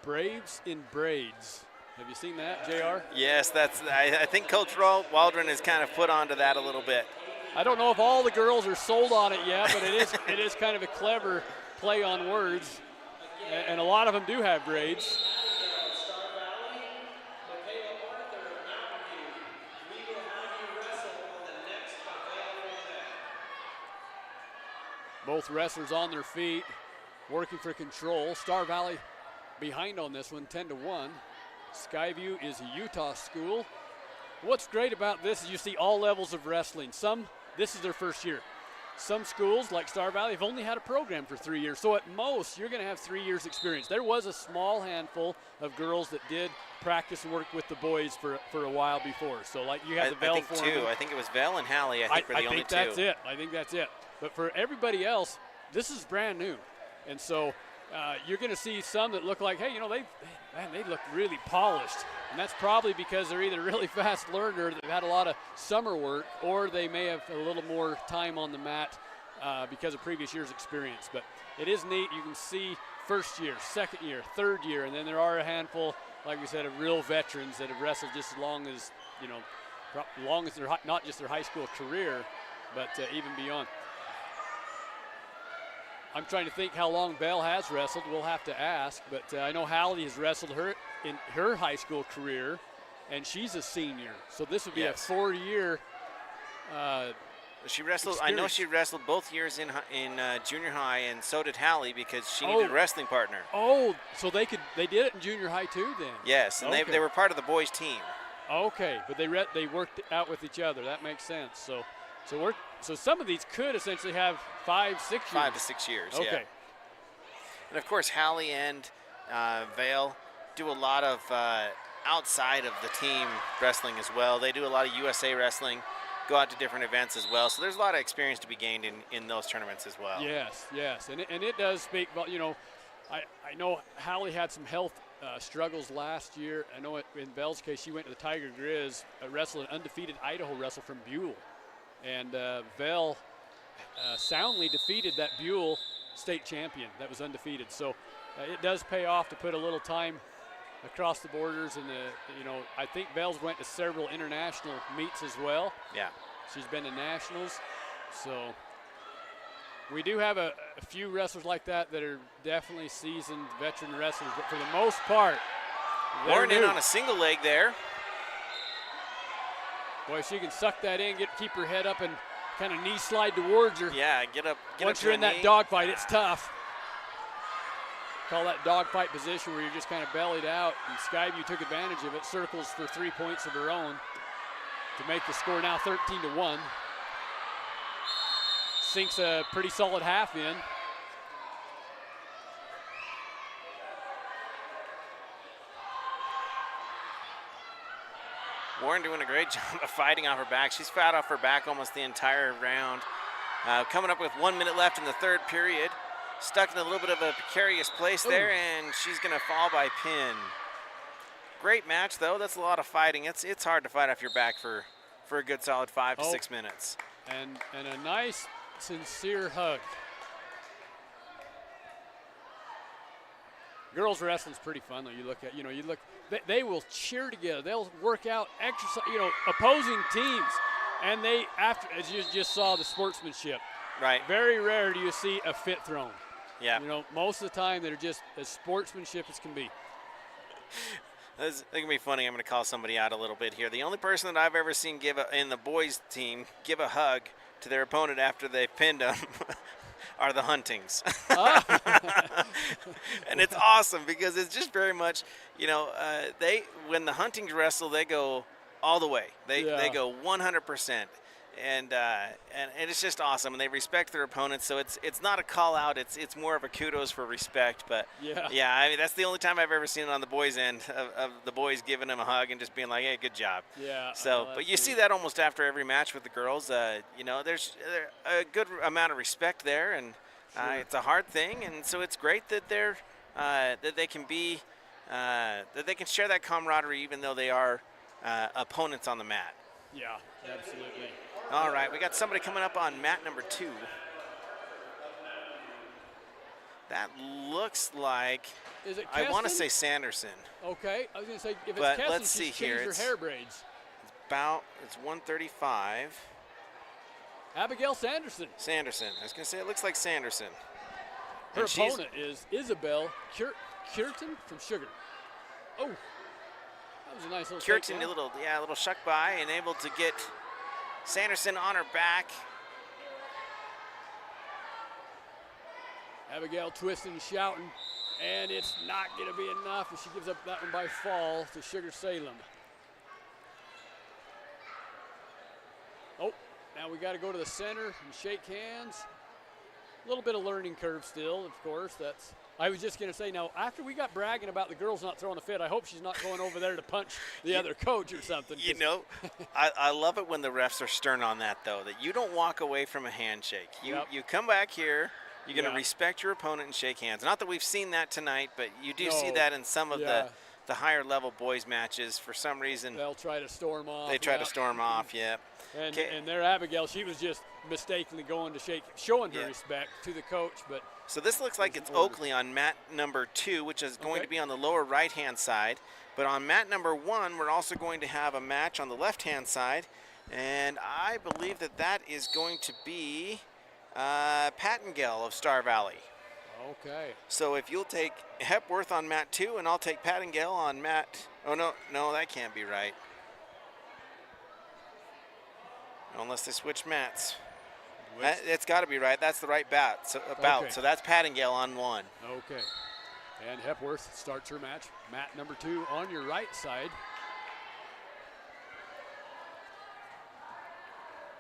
Braves in Braids. Have you seen that, JR? Yes, I think Coach Waldron has kind of put onto that a little bit. I don't know if all the girls are sold on it yet, but it is kind of a clever play on words, and a lot of them do have braids. Both wrestlers on their feet, working for control. Star Valley behind on this one, 10-1. Skyview is a Utah school. What's great about this is you see all levels of wrestling. This is their first year. Some schools, like Star Valley, have only had a program for 3 years. So at most, you're going to have 3 years experience. There was a small handful of girls that did practice and work with the boys for a while before. So like you have the Bell I think Foreman. 2. I think it was Vel and Hallie, I think, were the only two. I think that's it. But for everybody else, this is brand new. And so you're going to see some that look like, hey, you know, they look really polished. And that's probably because they're either really fast learner, they've had a lot of summer work, or they may have a little more time on the mat because of previous year's experience. But it is neat. You can see first year, second year, third year, and then there are a handful, like we said, of real veterans that have wrestled just as long as, you know, long as their not just their high school career, but even beyond. I'm trying to think how long Belle has wrestled. We'll have to ask, but I know Hallie has wrestled her in her high school career, and she's a senior. So this would be a 4-year She wrestled. I know she wrestled both years in junior high, and so did Hallie because she needed a wrestling partner. Oh, so they did it in junior high too then? Yes, and they were part of the boys' team. Okay, but they worked out with each other. That makes sense. So some of these could essentially have 5, 6 years. 5 to 6 years. Okay. Yeah. And of course, Hallie and Vale do a lot of outside of the team wrestling as well. They do a lot of USA wrestling, go out to different events as well. So there's a lot of experience to be gained in those tournaments as well. Yes, and it does speak about, I know Hallie had some health struggles last year. I know in Belle's case, she went to the Tiger Grizz, wrestled an undefeated Idaho wrestler from Buell. And Belle soundly defeated that Buell state champion that was undefeated. So it does pay off to put a little time across the borders. And, I think Belle's went to several international meets as well. Yeah. She's been to nationals. So we do have a few wrestlers like that are definitely seasoned veteran wrestlers. But for the most part, Warren in on a single leg there. Boy, she can suck that in, keep her head up and kind of knee slide towards her. Yeah, get up. Once you're in that dogfight, it's tough. Call that dogfight position where you're just kind of bellied out. And Skyview took advantage of it, circles for 3 points of her own to make the score now 13-1. Sinks a pretty solid half in. Warren doing a great job of fighting off her back. She's fought off her back almost the entire round. Coming up with 1 minute left in the third period. Stuck in a little bit of a precarious place there, and she's going to fall by pin. Great match, though. That's a lot of fighting. It's hard to fight off your back for a good solid 5 to 6 minutes. And a nice, sincere hug. Girls wrestling's pretty fun, though. They will cheer together. They'll work out, exercise, opposing teams. And as you just saw, the sportsmanship. Right. Very rare do you see a fit thrown. Yeah. Most of the time they're just as sportsmanship as can be. It's going to be funny. I'm going to call somebody out a little bit here. The only person that I've ever seen in the boys' team give a hug to their opponent after they've pinned them are the Huntings. And it's awesome because it's just very much, when the Huntings wrestle, they go all the way. They go 100%. And it's just awesome, and they respect their opponents. So it's not a call out; it's more of a kudos for respect. But yeah, I mean that's the only time I've ever seen it on the boys' end of the boys giving them a hug and just being like, "Hey, good job." Yeah. So, but you see that almost after every match with the girls. There's a good amount of respect there, and it's a hard thing, and so it's great that that they can be that they can share that camaraderie even though they are opponents on the mat. Yeah, absolutely. All right, we got somebody coming up on mat number 2. That looks like, is it I want to Keston? say Sanderson. Okay, I was going to say, if it's But Keston, let's see she's here. changed her hair braids. It's 135. Abigail Sanderson. Sanderson. I was going to say it looks like Sanderson. Her And she's- opponent is Isabel Curtin from Sugar. Oh, that was a nice little Curtin, takedown. a little shuck by and able to get Sanderson on her back. Abigail twisting and shouting, and it's not going to be enough, and she gives up that one by fall to Sugar Salem. Oh, now we got to go to the center and shake hands. A little bit of learning curve still, of course. I was just going to say, now, after we got bragging about the girls not throwing a fit, I hope she's not going over there to punch the other coach or something. I love it when the refs are stern on that, though, that you don't walk away from a handshake. You come back here, you're going to respect your opponent and shake hands. Not that we've seen that tonight, but you do see that in some of the higher level boys matches. For some reason, they'll try to storm off. They try to storm off, And their Abigail, she was just mistakenly going to showing her respect to the coach. But so this looks like it's Oakley on mat number 2, which is going to be on the lower right-hand side. But on mat number 1, we're also going to have a match on the left-hand side. And I believe that is going to be Pattengale of Star Valley. Okay. So if you'll take Hepworth on mat 2, and I'll take Pattengale on mat... Oh, no, that can't be right. Unless they switch mats. It's got to be right. That's the right bout. Okay. So that's Pattingale on 1. Okay. And Hepworth starts her match. Mat number 2 on your right side.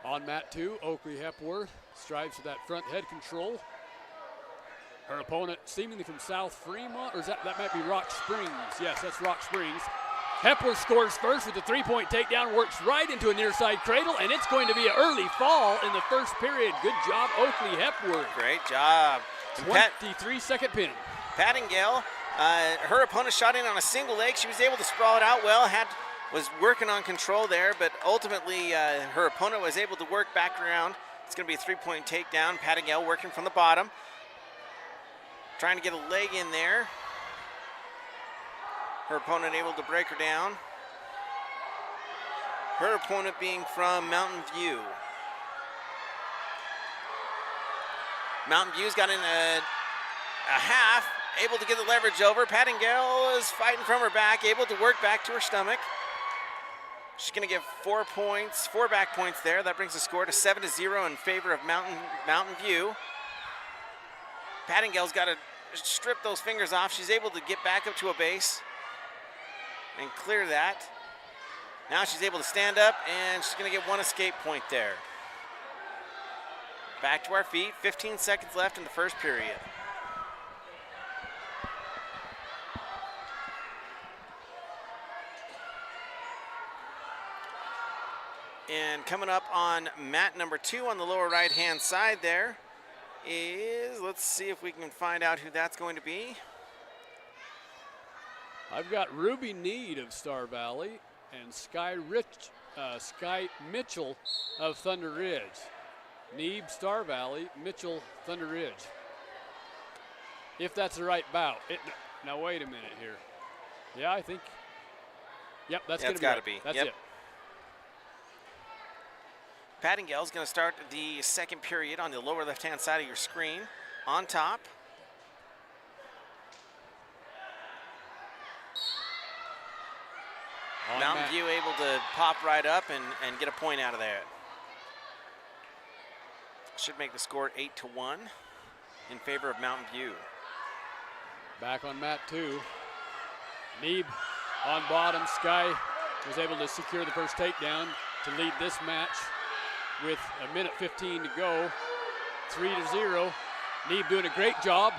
On mat 2, Oakley Hepworth strives for that front head control. Her opponent, seemingly from South Fremont, or that might be Rock Springs. Yes, that's Rock Springs. Hepworth scores first with a 3-point takedown, works right into a near side cradle, and it's going to be an early fall in the first period. Good job, Oakley Hepworth. Great job. 23-second pin. Pattingale, her opponent shot in on a single leg. She was able to sprawl it out well, was working on control there, but ultimately her opponent was able to work back around. It's going to be a 3-point takedown. Pattingale working from the bottom, trying to get a leg in there. Her opponent able to break her down. Her opponent being from Mountain View. Mountain View's got in a half, able to get the leverage over. Pattingale is fighting from her back, able to work back to her stomach. She's going to give 4 points, 4 back points there. That brings the score to 7-0 in favor of Mountain View. Pattingale's got to strip those fingers off. She's able to get back up to a base and clear that. Now she's able to stand up, and she's going to get 1 escape point there. Back to our feet, 15 seconds left in the first period. And coming up on mat number 2 on the lower right-hand side there is, let's see if we can find out who that's going to be. I've got Ruby Need of Star Valley and Sky Mitchell of Thunder Ridge. Neeb, Star Valley, Mitchell, Thunder Ridge. If that's the right bout. Now wait a minute here. Yeah, I think. Yep, that's going to be. Got to be. That's yep. it. Pattingale's going to start the second period on the lower left-hand side of your screen. On top. Mountain View able to pop right up and get a point out of there. Should make the score 8-1 in favor of Mountain View. Back on mat 2. Neeb on bottom. Sky was able to secure the first takedown to lead this match with 1:15 to go. 3-0. Neeb doing a great job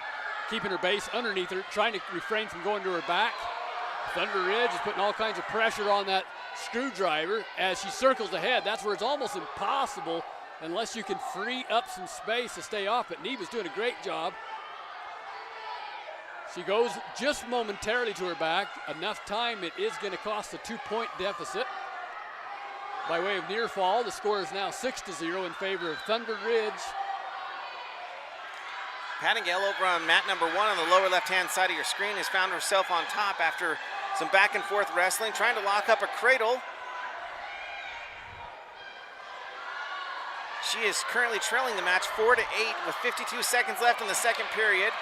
keeping her base underneath her, trying to refrain from going to her back. Thunder Ridge is putting all kinds of pressure on that screwdriver as she circles ahead. That's where it's almost impossible unless you can free up some space to stay off it. Neeb is doing a great job. She goes just momentarily to her back. Enough time, it is going to cost a 2-point deficit. By way of near fall, the score is now 6-0 in favor of Thunder Ridge. Pattingale over on mat number 1 on the lower left-hand side of your screen has found herself on top after some back and forth wrestling, trying to lock up a cradle. She is currently trailing the match 4-8 with 52 seconds left in the second period.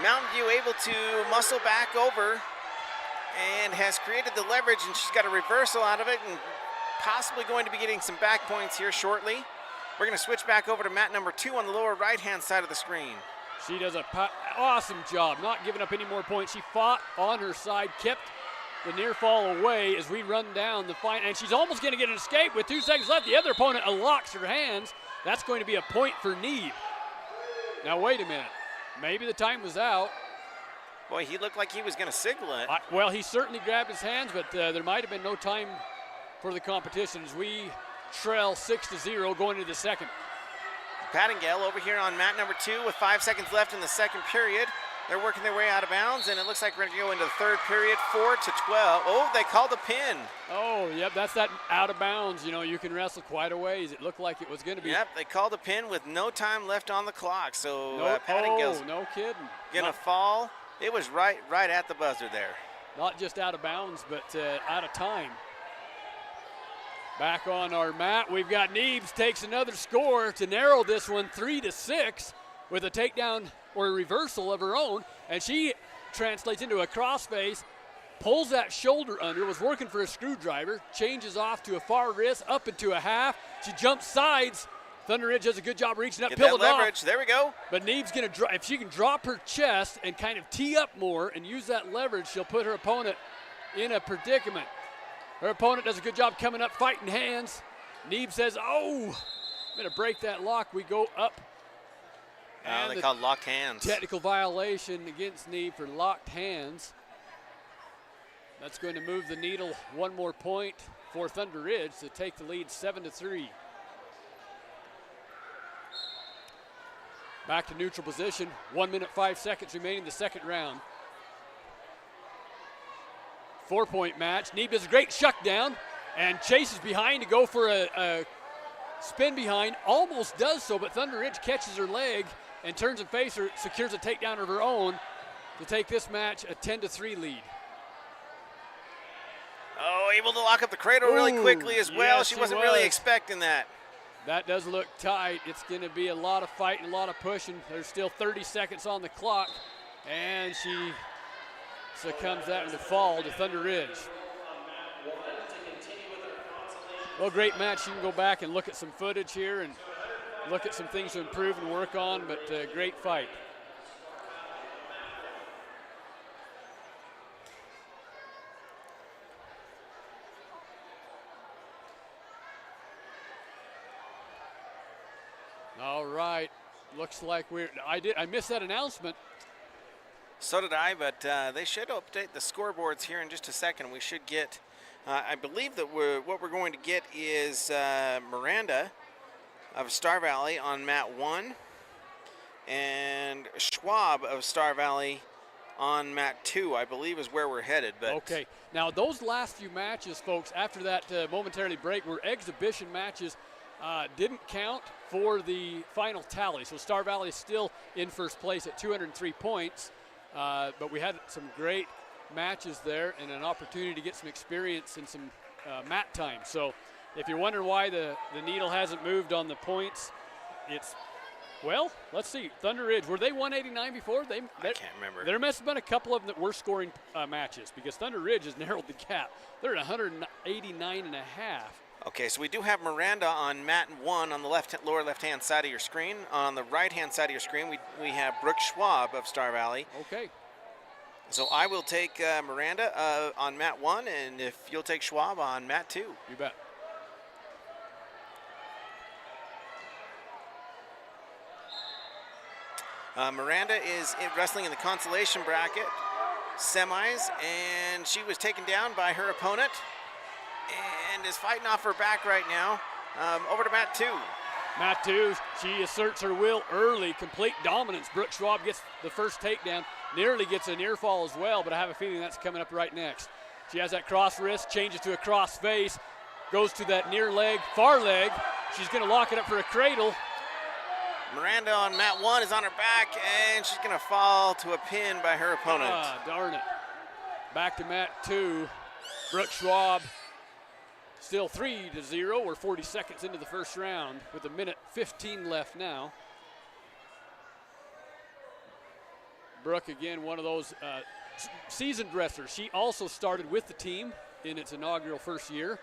Mountain View able to muscle back over and has created the leverage, and she's got a reversal out of it and possibly going to be getting some back points here shortly. We're going to switch back over to mat number 2 on the lower right-hand side of the screen. She does an awesome job, not giving up any more points. She fought on her side, kept the near fall away as we run down the fight, and she's almost going to get an escape with 2 seconds left. The other opponent locks her hands. That's going to be a point for Neeb. Now wait a minute. Maybe the time was out. Boy, he looked like he was going to signal it. Well, he certainly grabbed his hands, but there might have been no time for the competition as we trail 6-0 going into the second. Pattingale over here on mat number 2 with 5 seconds left in the second period. They're working their way out of bounds, and it looks like we're going to go into the third period, 4-12. Oh, they called a pin. Oh, yep, that's that out of bounds. You know, you can wrestle quite a ways. It looked like it was going to be. Yep, they called a pin with no time left on the clock. So Pattingale's no kidding. going to fall. It was right at the buzzer there. Not just out of bounds, but out of time. Back on our mat, we've got Neebs takes another score to narrow this one 3-6 with a takedown or a reversal of her own, and she translates into a crossface, pulls that shoulder under, was working for a screwdriver, changes off to a far wrist, up into a half. She jumps sides, Thunder Ridge does a good job reaching up, Get peel that it off. leverage. There we go. But Neve's going to, if she can drop her chest and kind of tee up more and use that leverage, she'll put her opponent in a predicament. Her opponent does a good job coming up, fighting hands. Neve says, oh, I'm going to break that lock. We go up. And They call it locked hands. Technical violation against Neve for locked hands. That's going to move the needle one more point for Thunder Ridge to take the lead 7-3. Back to neutral position. 1 minute, 5 seconds remaining in the second round. 4-point match. Neve does a great shuck down and chases behind to go for a spin behind. Almost does so, but Thunder Ridge catches her leg and turns and faces her, secures a takedown of her own to take this match a 10-3 lead. Oh, able to lock up the cradle really quickly as well. Yes, She she wasn't really was. expecting that. That does look tight. It's going to be a lot of fighting, a lot of pushing. There's still 30 seconds on the clock, and she succumbs that in the fall to Thunder Ridge. Well, great match. You can go back and look at some footage here and look at some things to improve and work on, but great fight. All right, looks like I missed that announcement. So did I, but they should update the scoreboards here in just a second. We should get, I believe that what we're going to get is Miranda of Star Valley on mat 1 and Schwab of Star Valley on mat 2, I believe is where we're headed. But Okay, now those last few matches, folks, after that momentarily break were exhibition matches. Didn't count for the final tally. So Star Valley is still in first place at 203 points. But we had some great matches there and an opportunity to get some experience and some mat time. So if you're wondering why the needle hasn't moved on the points, it's, well, let's see. Thunder Ridge, were they 189 before? I can't remember. There must have been a couple of them that were scoring matches because Thunder Ridge has narrowed the gap. They're at 189 and a half. Okay, so we do have Miranda on mat 1 on the lower left-hand side of your screen. On the right-hand side of your screen, we have Brooke Schwab of Star Valley. Okay. So I will take Miranda on mat 1, and if you'll take Schwab on mat 2. You bet. Miranda is wrestling in the consolation bracket, semis, and she was taken down by her opponent and is fighting off her back right now. Over to mat 2. Mat 2, she asserts her will early, complete dominance. Brooke Schwab gets the first takedown, nearly gets a near fall as well, but I have a feeling that's coming up right next. She has that cross wrist, changes to a cross face, goes to that near leg, far leg. She's going to lock it up for a cradle. Miranda on mat 1 is on her back, and she's going to fall to a pin by her opponent. Ah, darn it. Back to mat 2. Brooke Schwab still 3-0. We're 40 seconds into the first round with 1:15 left now. Brooke, again, one of those seasoned wrestlers. She also started with the team in its inaugural first year.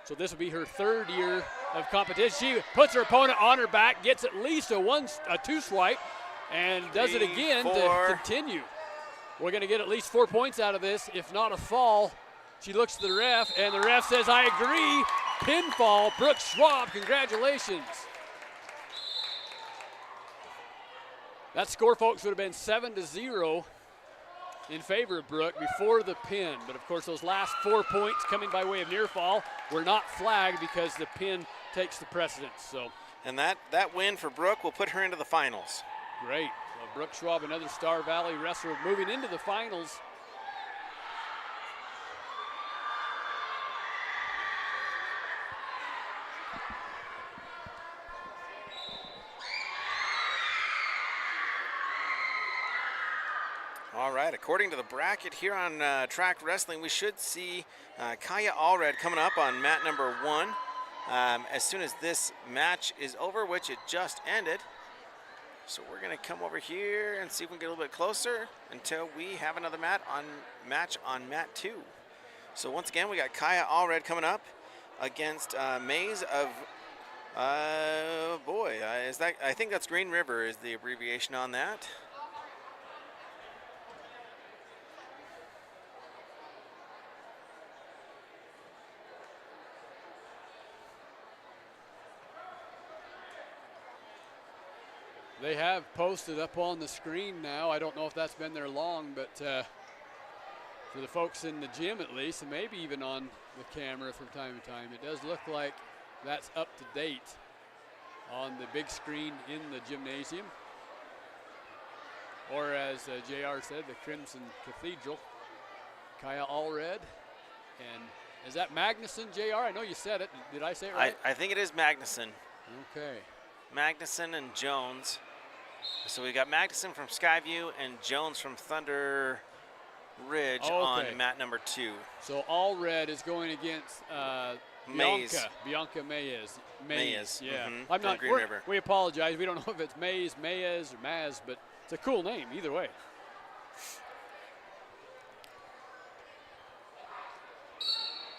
So this will be her third year of competition. She puts her opponent on her back, gets at least a two swipe, and does it again to continue. We're going to get at least 4 points out of this, if not a fall. She looks to the ref, and the ref says, I agree. Pinfall, Brooke Schwab, congratulations. That score, folks, would have been 7-0 in favor of Brooke before the pin. But, of course, those last 4 points coming by way of near fall were not flagged because the pin takes the precedence. So, and that win for Brooke will put her into the finals. Great. So Brooke Schwab, another Star Valley wrestler, moving into the finals. All right, according to the bracket here on Track Wrestling, we should see Kaya Allred coming up on mat number 1 as soon as this match is over, which it just ended. So we're going to come over here and see if we can get a little bit closer until we have another match on mat 2. So once again, we got Kaya Allred coming up against Mays of Boy, is that? I think that's Green River is the abbreviation on that. They have posted up on the screen now. I don't know if that's been there long, but for the folks in the gym at least, and maybe even on the camera from time to time, it does look like that's up to date on the big screen in the gymnasium. Or as JR said, the Crimson Cathedral. Kaya Allred. And is that Magnuson, JR? I know you said it. Did I say it right? I think it is Magnuson. Okay. Magnuson and Jones. So we got Magnuson from Skyview and Jones from Thunder Ridge on mat number 2. So Allred is going against Bianca Mayes. Mayes. Yeah. Mhm, I'm from not. Green River. We apologize. We don't know if it's Mayes, or Maz, but it's a cool name either way.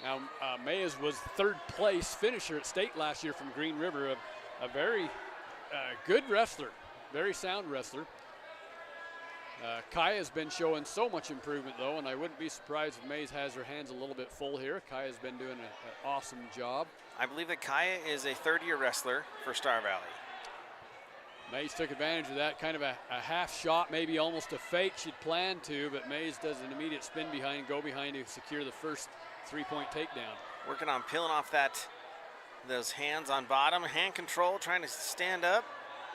Now Mayes was third place finisher at state last year from Green River. A very good wrestler, very sound wrestler. Kaya's been showing so much improvement, though, and I wouldn't be surprised if Mays has her hands a little bit full here. Kaya's been doing an awesome job. I believe that Kaya is a third-year wrestler for Star Valley. Mays took advantage of that, kind of a half shot, maybe almost a fake she'd planned to, but Mays does an immediate spin behind, go behind to secure the first three-point takedown. Working on peeling off those hands on bottom, hand control, trying to stand up.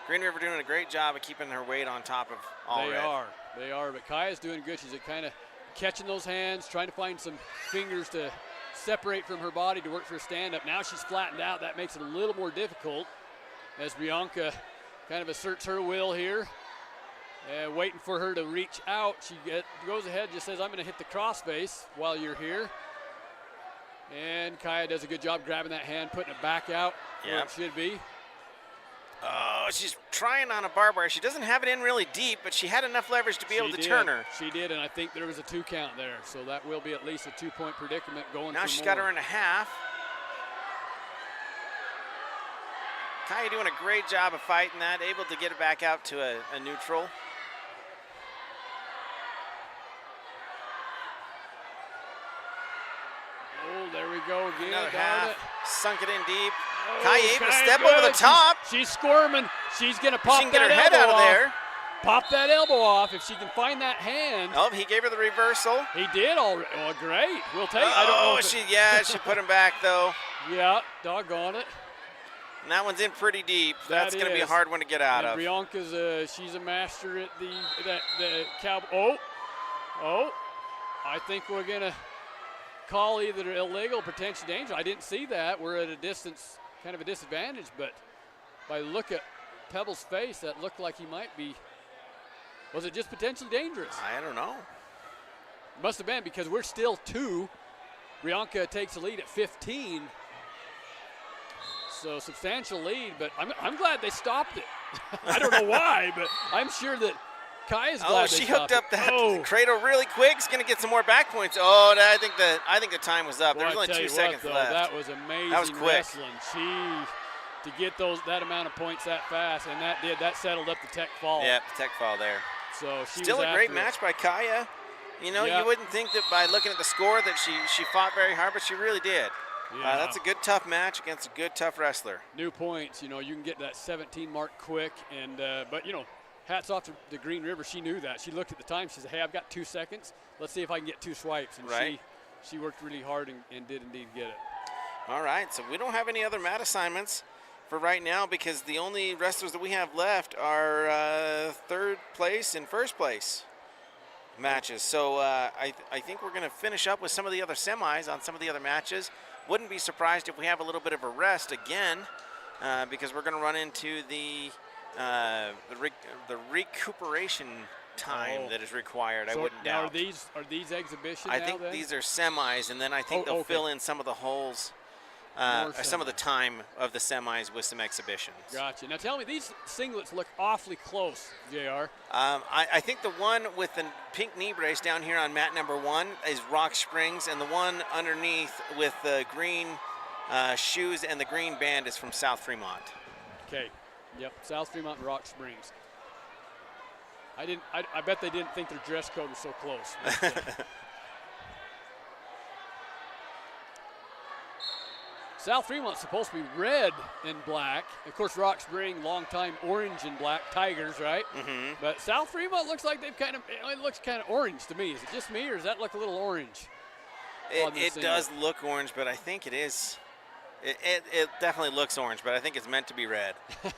Green River doing a great job of keeping her weight on top of Allred. They are, but Kaya's doing good. She's kind of catching those hands, trying to find some fingers to separate from her body to work for a stand-up. Now she's flattened out. That makes it a little more difficult as Bianca kind of asserts her will here. Waiting for her to reach out. She goes ahead, just says, I'm going to hit the crossface while you're here. And Kaya does a good job grabbing that hand, putting it back out where it should be. Oh, she's trying on a barbed wire. She doesn't have it in really deep, but she had enough leverage to be able to turn her. She did, and I think there was a 2 count there. So that will be at least a 2-point predicament going now for she's more. got her in a half. Kaya doing a great job of fighting that, able to get it back out to a neutral. Oh, there we go again. Another Darn half, it. sunk it in deep. Oh, Kaya able to step good. over the top. She's squirming. She's going to pop She can get her that head elbow out of off. there. Pop that elbow off if she can find that hand. Oh, he gave her the reversal. He did already. Oh, great. We'll take it. I don't know. She put him back though. Yeah, doggone it. And that one's in pretty deep. That's going to be a hard one to get out and of. Bianca's she's a master at the cowboy. Oh, I think we're going to call either illegal or potential danger. I didn't see that. We're at a distance, kind of a disadvantage, but by the look at Pebble's face, that looked like he might be. Was it just potentially dangerous? I don't know. Must have been, because we're still 2. Bianca takes the lead at 15. So substantial lead, but I'm glad they stopped it. I don't know why, but I'm sure that Kaya's glad they she stopped hooked up that cradle really quick. She's going to get some more back points. Oh, I think the time was up. Well, There was only 2 seconds left. That was amazing. That was quick. Wrestling. To get that amount of points that fast, and that settled up the tech fall. Yeah, the tech fall there. So she still was a great after match by Kaya. You know, you wouldn't think that by looking at the score that she fought very hard, but she really did. Yeah. That's a good, tough match against a good, tough wrestler. New points. You can get that 17 mark quick, and but hats off to the Green River. She knew that. She looked at the time. She said, "Hey, I've got 2 seconds. Let's see if I can get 2 swipes." And she worked really hard and did indeed get it. All right, so we don't have any other mat assignments for right now because the only wrestlers that we have left are 3rd place and 1st place matches. So I think we're going to finish up with some of the other semis on some of the other matches. Wouldn't be surprised if we have a little bit of a rest again because we're going to run into the recuperation time that is required. So I wouldn't now doubt. Are these exhibitions? I think these are semis, and then I think they'll fill in some of the holes. Some of the time of the semis with some exhibitions. Gotcha. Now tell me, these singlets look awfully close, JR. I think the one with the pink knee brace down here on mat number 1 is Rock Springs, and the one underneath with the green shoes, and the green band is from South Fremont. Okay. Yep. South Fremont and Rock Springs. I bet they didn't think their dress code was so close. But, South Fremont's supposed to be red and black. Of course, Rock Spring, long time orange and black Tigers, right? Mm-hmm. But South Fremont looks like it looks kind of orange to me. Is it just me, or does that look a little orange? It does look orange, but I think it is. It definitely looks orange, but I think it's meant to be red. Yeah.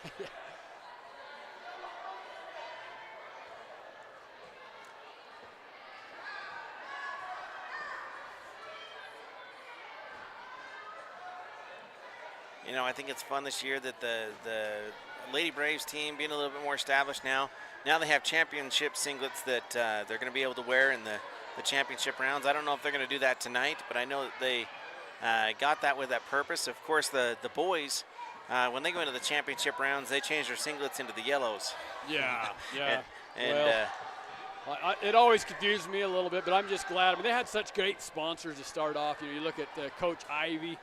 You know, I think it's fun this year that the Lady Braves team being a little bit more established now. Now they have championship singlets that they're going to be able to wear in the championship rounds. I don't know if they're going to do that tonight, but I know that they got that with that purpose. Of course, the boys, when they go into the championship rounds, they change their singlets into the yellows. Yeah, yeah. And It always confuses me a little bit, but I'm just glad. I mean, they had such great sponsors to start off. You know, you look at Coach Ivy.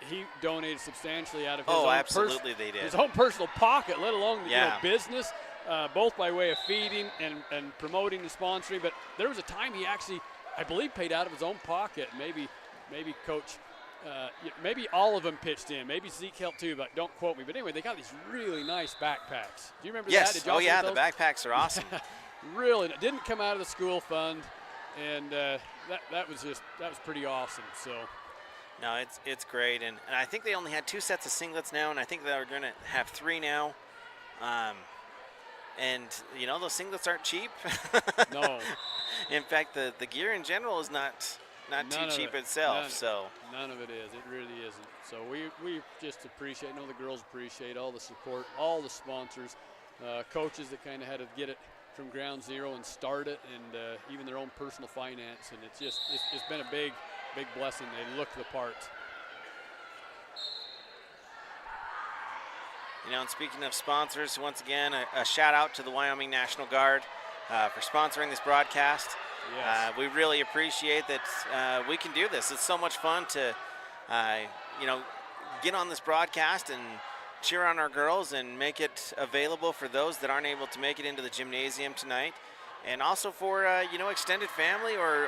He donated substantially out of his own personal pocket, let alone business, both by way of feeding and promoting and sponsoring. But there was a time he actually, I believe, paid out of his own pocket. Maybe Coach, maybe all of them pitched in. Maybe Zeke helped too, but don't quote me. But anyway, they got these really nice backpacks. Do you remember that? Yes. Oh yeah, the backpacks are awesome. Really, it didn't come out of the school fund, and that was pretty awesome. So. No, it's great, and I think they only had 2 sets of singlets now, and I think they're going to have 3 now. And you know, those singlets aren't cheap. No. In fact, the gear in general is not too cheap itself. None of it is. It really isn't. So we just appreciate. Know the girls appreciate all the support, all the sponsors, coaches that kind of had to get it from ground zero and start it, and even their own personal finance. And it's been a big blessing. They look the part. You know, and speaking of sponsors, once again, a shout out to the Wyoming National Guard for sponsoring this broadcast. Yes. We really appreciate that we can do this. It's so much fun to, get on this broadcast and cheer on our girls and make it available for those that aren't able to make it into the gymnasium tonight. And also for, extended family or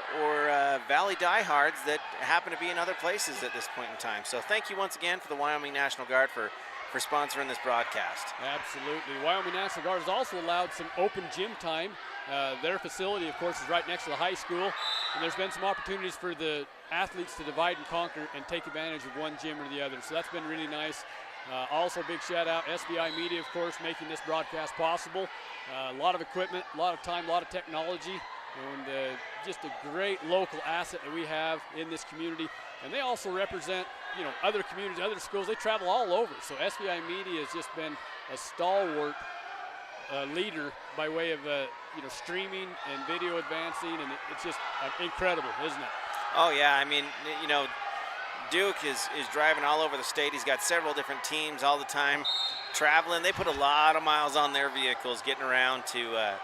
Valley diehards that happen to be in other places at this point in time. So thank you once again for the Wyoming National Guard for sponsoring this broadcast. Absolutely. Wyoming National Guard has also allowed some open gym time. Their facility, of course, is right next to the high school. And there's been some opportunities for the athletes to divide and conquer and take advantage of one gym or the other. So that's been really nice. Also, big shout out SBI Media, of course, making this broadcast possible. A lot of equipment, a lot of time, a lot of technology, and just a great local asset that we have in this community. And they also represent, other communities, other schools. They travel all over. So SBI Media has just been a stalwart leader by way of, streaming and video advancing, and it's just incredible, isn't it? Oh, yeah. I mean, Duke is driving all over the state. He's got several different teams all the time traveling. They put a lot of miles on their vehicles getting around to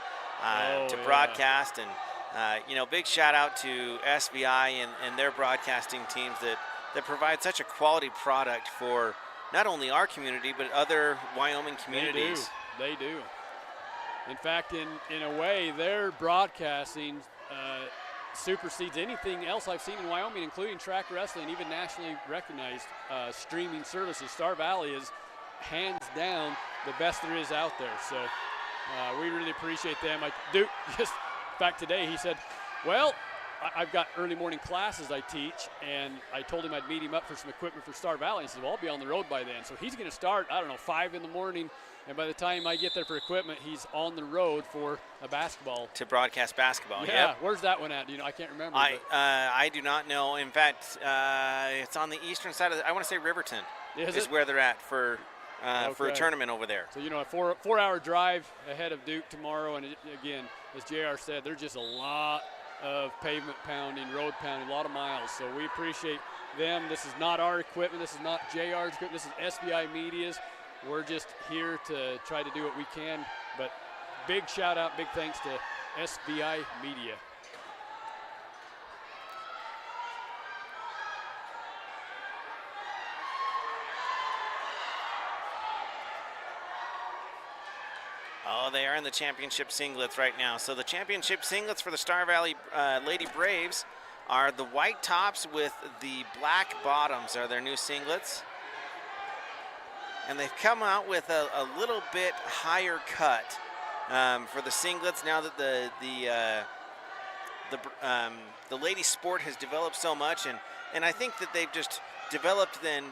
broadcast. And, big shout out to SBI and their broadcasting teams that provide such a quality product for not only our community but other Wyoming communities. They do. In fact, in a way, their broadcasting supersedes anything else I've seen in Wyoming, including track wrestling, even nationally recognized streaming services. Star Valley is hands down the best there is out there. So we really appreciate them. Duke, in fact, today he said, well, I've got early morning classes I teach, and I told him I'd meet him up for some equipment for Star Valley. He said, well, I'll be on the road by then. So he's going to start, 5 in the morning, and by the time I get there for equipment, he's on the road for a basketball. To broadcast basketball, yeah. Yep. Where's that one at? I can't remember. I do not know. In fact, it's on the eastern side of I want to say Riverton is where they're at for a tournament over there. So, a 4-hour drive ahead of Duke tomorrow, and again, as JR said, there's just a lot of pavement pounding, road pounding, a lot of miles. So we appreciate them. This is not our equipment. This is not JR's equipment. This is SBI Media's. We're just here to try to do what we can. But big shout out, big thanks to SBI Media. Oh, they are in the championship singlets right now. So the championship singlets for the Star Valley Lady Braves are the white tops with the black bottoms are their new singlets. And they've come out with a little bit higher cut for the singlets now that the lady sport has developed so much, and I think that they've just developed and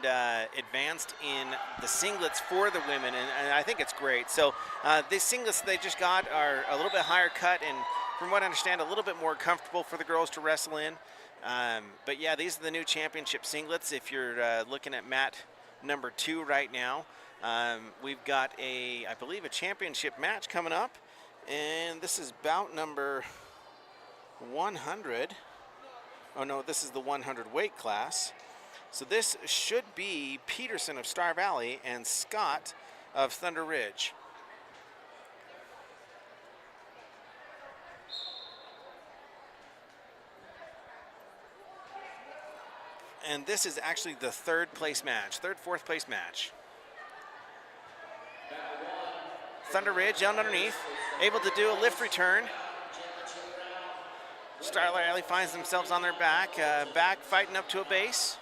advanced in the singlets for the women, and I think it's great. So the singlets they just got are a little bit higher cut, and from what I understand, a little bit more comfortable for the girls to wrestle in. But yeah, these are the new championship singlets. If you're looking at mat number 2 right now, we've got I believe a championship match coming up, and this is bout number 100. Oh no, this is the 100 weight class. So this should be Peterson of Star Valley and Scott of Thunder Ridge. And this is actually the third, fourth place match. Thunder Ridge down underneath, able to do a lift return. Star Valley finds themselves on their back, fighting up to a base.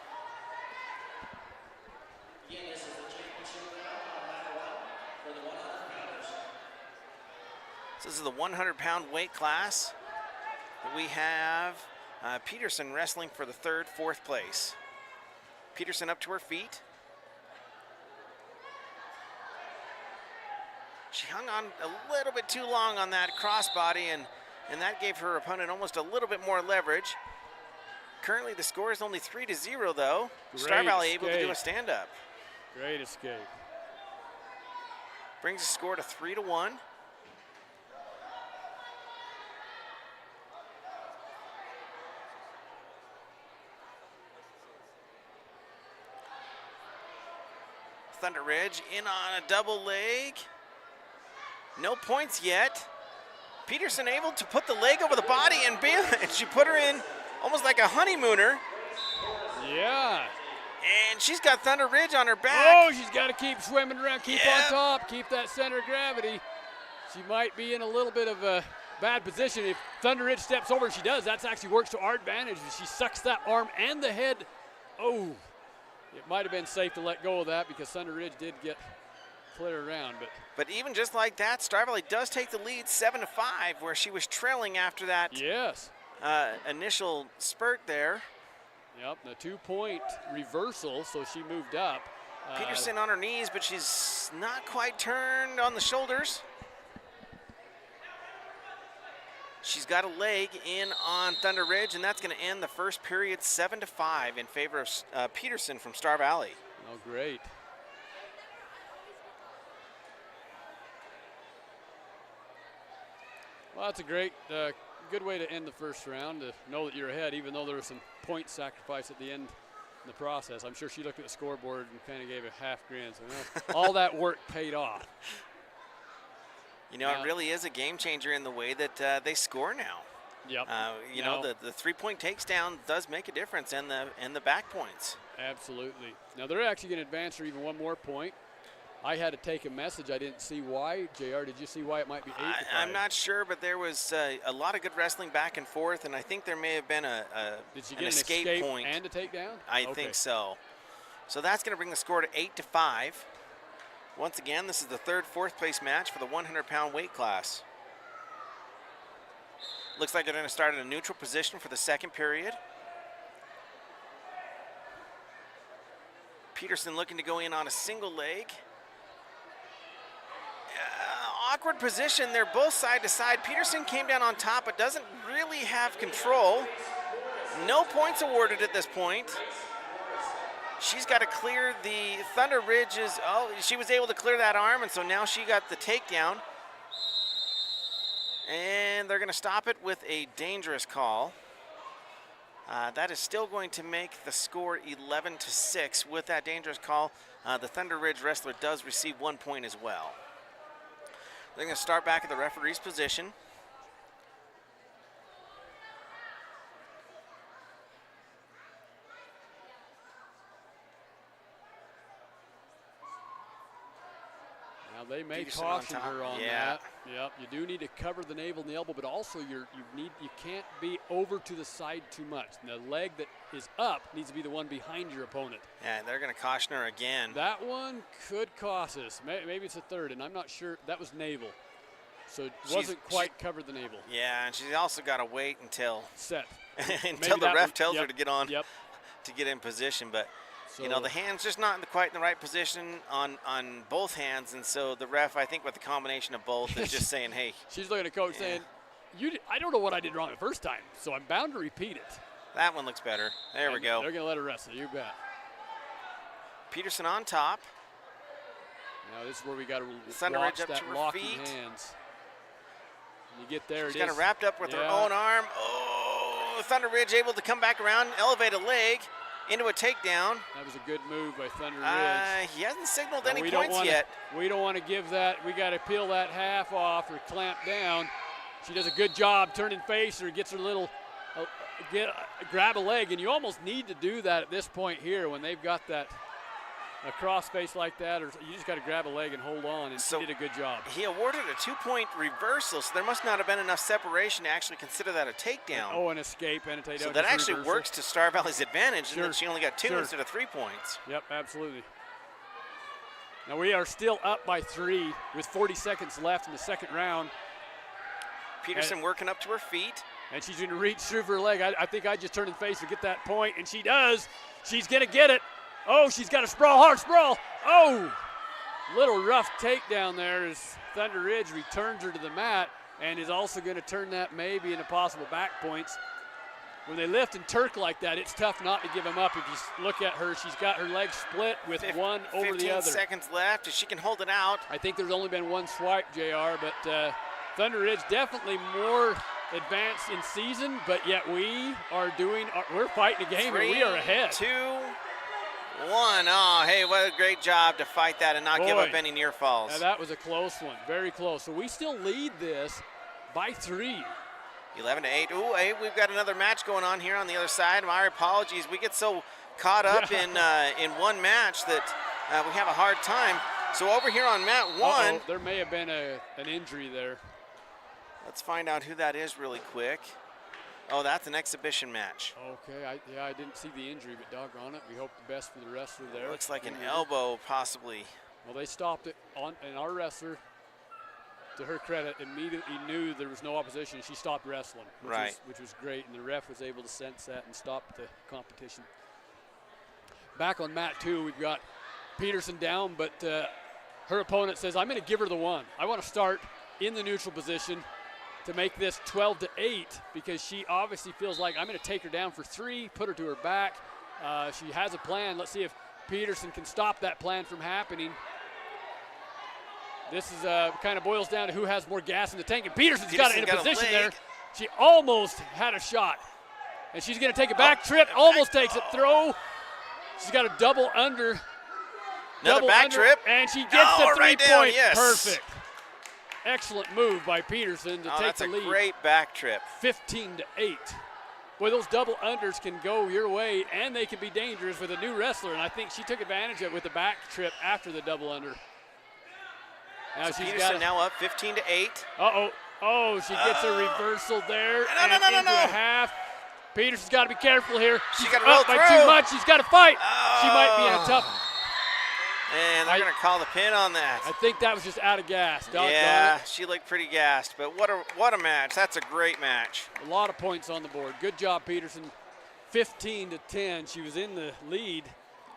So this is the 100-pound weight class. We have Peterson wrestling for the third, fourth place. Peterson up to her feet. She hung on a little bit too long on that crossbody, and that gave her opponent almost a little bit more leverage. Currently the score is only 3-0 though. Star Valley able to do a stand-up. Great escape. Brings the score to 3-1. Thunder Ridge in on a double leg. No points yet. Peterson able to put the leg over the body, and bam, and she put her in almost like a honeymooner. Yeah. And she's got Thunder Ridge on her back. Oh, she's got to keep swimming around, keep on top, keep that center of gravity. She might be in a little bit of a bad position. If Thunder Ridge steps over, and she does, that actually works to our advantage. She sucks that arm and the head. Oh, it might have been safe to let go of that because Thunder Ridge did get clear around. But even just like that, Star Valley does take the lead 7-5, where she was trailing after that initial spurt there. Yep, the 2-point reversal, so she moved up. Peterson on her knees, but she's not quite turned on the shoulders. She's got a leg in on Thunder Ridge, and that's going to end the first period 7-5 in favor of Peterson from Star Valley. Oh, great. Well, that's a great, good way to end the first round, to know that you're ahead, even though there was some point sacrifice at the end in the process. I'm sure she looked at the scoreboard and kind of gave it $half grand. So, you know, all that work paid off. You know, it really is a game changer in the way that they score now. Yep. You know, the 3-point takedown does make a difference, and the back points. Absolutely. Now they're actually going to advance her even one more point. I had to take a message. I didn't see why. JR, did you see why it might be 8-5? I'm not sure, but there was a lot of good wrestling back and forth, and I think there may have been an escape point and a takedown? I think so. So that's going to bring the score to 8-5. Once again, this is the third, fourth place match for the 100-pound weight class. Looks like they're going to start in a neutral position for the second period. Peterson looking to go in on a single leg. Awkward position. They're both side to side. Peterson came down on top, but doesn't really have control. No points awarded at this point. She's got to clear the Thunder Ridge's. Oh, she was able to clear that arm, and so now she got the takedown. And they're going to stop it with a dangerous call. That is still going to make the score 11-6 with that dangerous call. The Thunder Ridge wrestler does receive 1 point as well. They're going to start back at the referee's position. Now they may Peterson on caution top. her on Yeah. that. Yep, you do need to cover the navel and the elbow, but also you can't be over to the side too much. And the leg that is up needs to be the one behind your opponent. Yeah, they're going to caution her again. That one could cost us. Maybe it's a third, and I'm not sure. That was navel, so it wasn't quite covered the navel. Yeah, and she's also got to wait until Set. until the that ref one- tells her yep, to get on Yep. to get in position. But So, you know, the hand's just not quite in the right position on both hands, and so the ref, I think, with the combination of both, is just saying, "Hey." she's looking at coach saying, I don't know what I did wrong the first time, so I'm bound to repeat it. That one looks better. There we And go. They're going to let her wrestle. You bet. Peterson on top. Now this is where we got to Thunder watch Ridge up that to her locking feet. hands. When you get there, She's it got is. it wrapped up with her Yeah. own arm. Oh, Thunder Ridge able to come back around, elevate a leg into a takedown. That was a good move by Thunder Ridge. He hasn't signaled Now, any we don't points wanna- yet. We don't want to give that. We got to peel that half off or clamp down. She does a good job turning face or gets her little grab a leg, and you almost need to do that at this point here when they've got that a cross face like that, or you just got to grab a leg and hold on, and So- she did a good job. He awarded a 2-point reversal, so there must not have been enough separation to actually consider that a takedown. Oh, an escape and a takedown. So that just actually reversal. works to Star Valley's advantage, Sure. and that she only got 2 Sure. instead of 3 points. Yep, absolutely. Now we are still up by 3 with 40 seconds left in the second round, Peterson working up to her feet. and she's going to reach through for her leg. I think I just turned in face to get that point, and she does. She's going to get it. Oh, she's got a sprawl, hard sprawl. Oh, little rough takedown there as Thunder Ridge returns her to the mat and is also going to turn that maybe into possible back points. When they lift and Turk like that, it's tough not to give them up. If you look at her, she's got her legs split with one over the 15 other. seconds left. If she can hold it out. I think there's only been one swipe, JR, but Thunder Ridge definitely more advanced in season, but yet we're fighting a game and we are ahead. 3, 2, 1. Oh, hey, what a great job to fight that and not give up Boy. any near falls. Now that was a close one, very close. So we still lead this by 3. 11-8. Ooh, hey, we've got another match going on here on the other side. My apologies. We get so caught up in one match that we have a hard time. So over here on mat 1, Uh-oh, there may have been an injury there. let's find out who that is really quick. Oh, that's an exhibition match. Okay, I didn't see the injury, but doggone it, we hope the best for the wrestler there. Looks like an elbow, possibly. Well, they stopped it and our wrestler, to her credit, immediately knew there was no opposition. She stopped wrestling, which was great, and the ref was able to sense that and stop the competition. Back on mat 2, we've got Peterson down, but her opponent says, I'm going to give her the one. I want to start in the neutral position to make this 12-8 because she obviously feels like I'm going to take her down for 3, put her to her back. She has a plan. Let's see if Peterson can stop that plan from happening. This is kind of boils down to who has more gas in the tank, and Peterson's got it in a position there. She almost had a shot, and she's going to take a back trip, almost takes it, throw. She's got a double under. Another back trip. And she gets the 3 right down, point. yes. Perfect. Excellent move by Peterson to take That's the a lead. great back trip. 15-8. Boy, those double unders can go your way, and they can be dangerous with a new wrestler, and I think she took advantage of it with the back trip after the double under. Now So she's Peterson got now up 15-8. Uh-oh. Oh, she gets a reversal there No, and no, no, into no. a half. Peterson's got to be careful here. She's She's gotta roll up by through. too much. She's got to fight. She might be in a tough. And they're going to call the pin on that. I think that was just out of gas. Doggone Yeah, she looked pretty gassed, but what a match. That's a great match. it. A lot of points on the board. Good job, Peterson. 15-10. She was in the lead,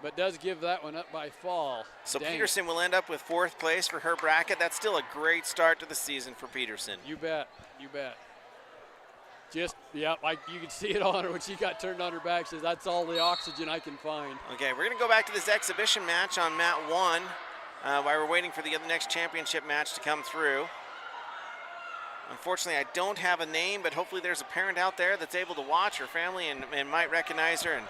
but does give that one up by fall. So Dang it. Peterson will end up with 4th place for her bracket. That's still a great start to the season for Peterson. You bet. You bet. Just, yeah, you could see it on her when she got turned on her back. She says, that's all the oxygen I can find. Okay, we're going to go back to this exhibition match on mat 1 while we're waiting for the next championship match to come through. Unfortunately, I don't have a name, but hopefully there's a parent out there that's able to watch her family and might recognize her and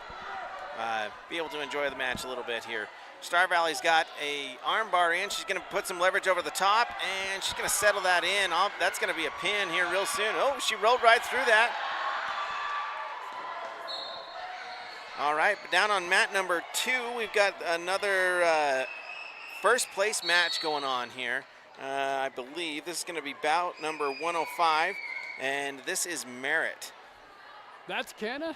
be able to enjoy the match a little bit here. Star Valley's got a arm bar in. She's going to put some leverage over the top, and she's going to settle that in. That's going to be a pin here real soon. Oh, she rolled right through that. All right, but down on mat number 2, we've got another first place match going on here. I believe this is going to be bout number 105, and this is Merritt. That's Kenna?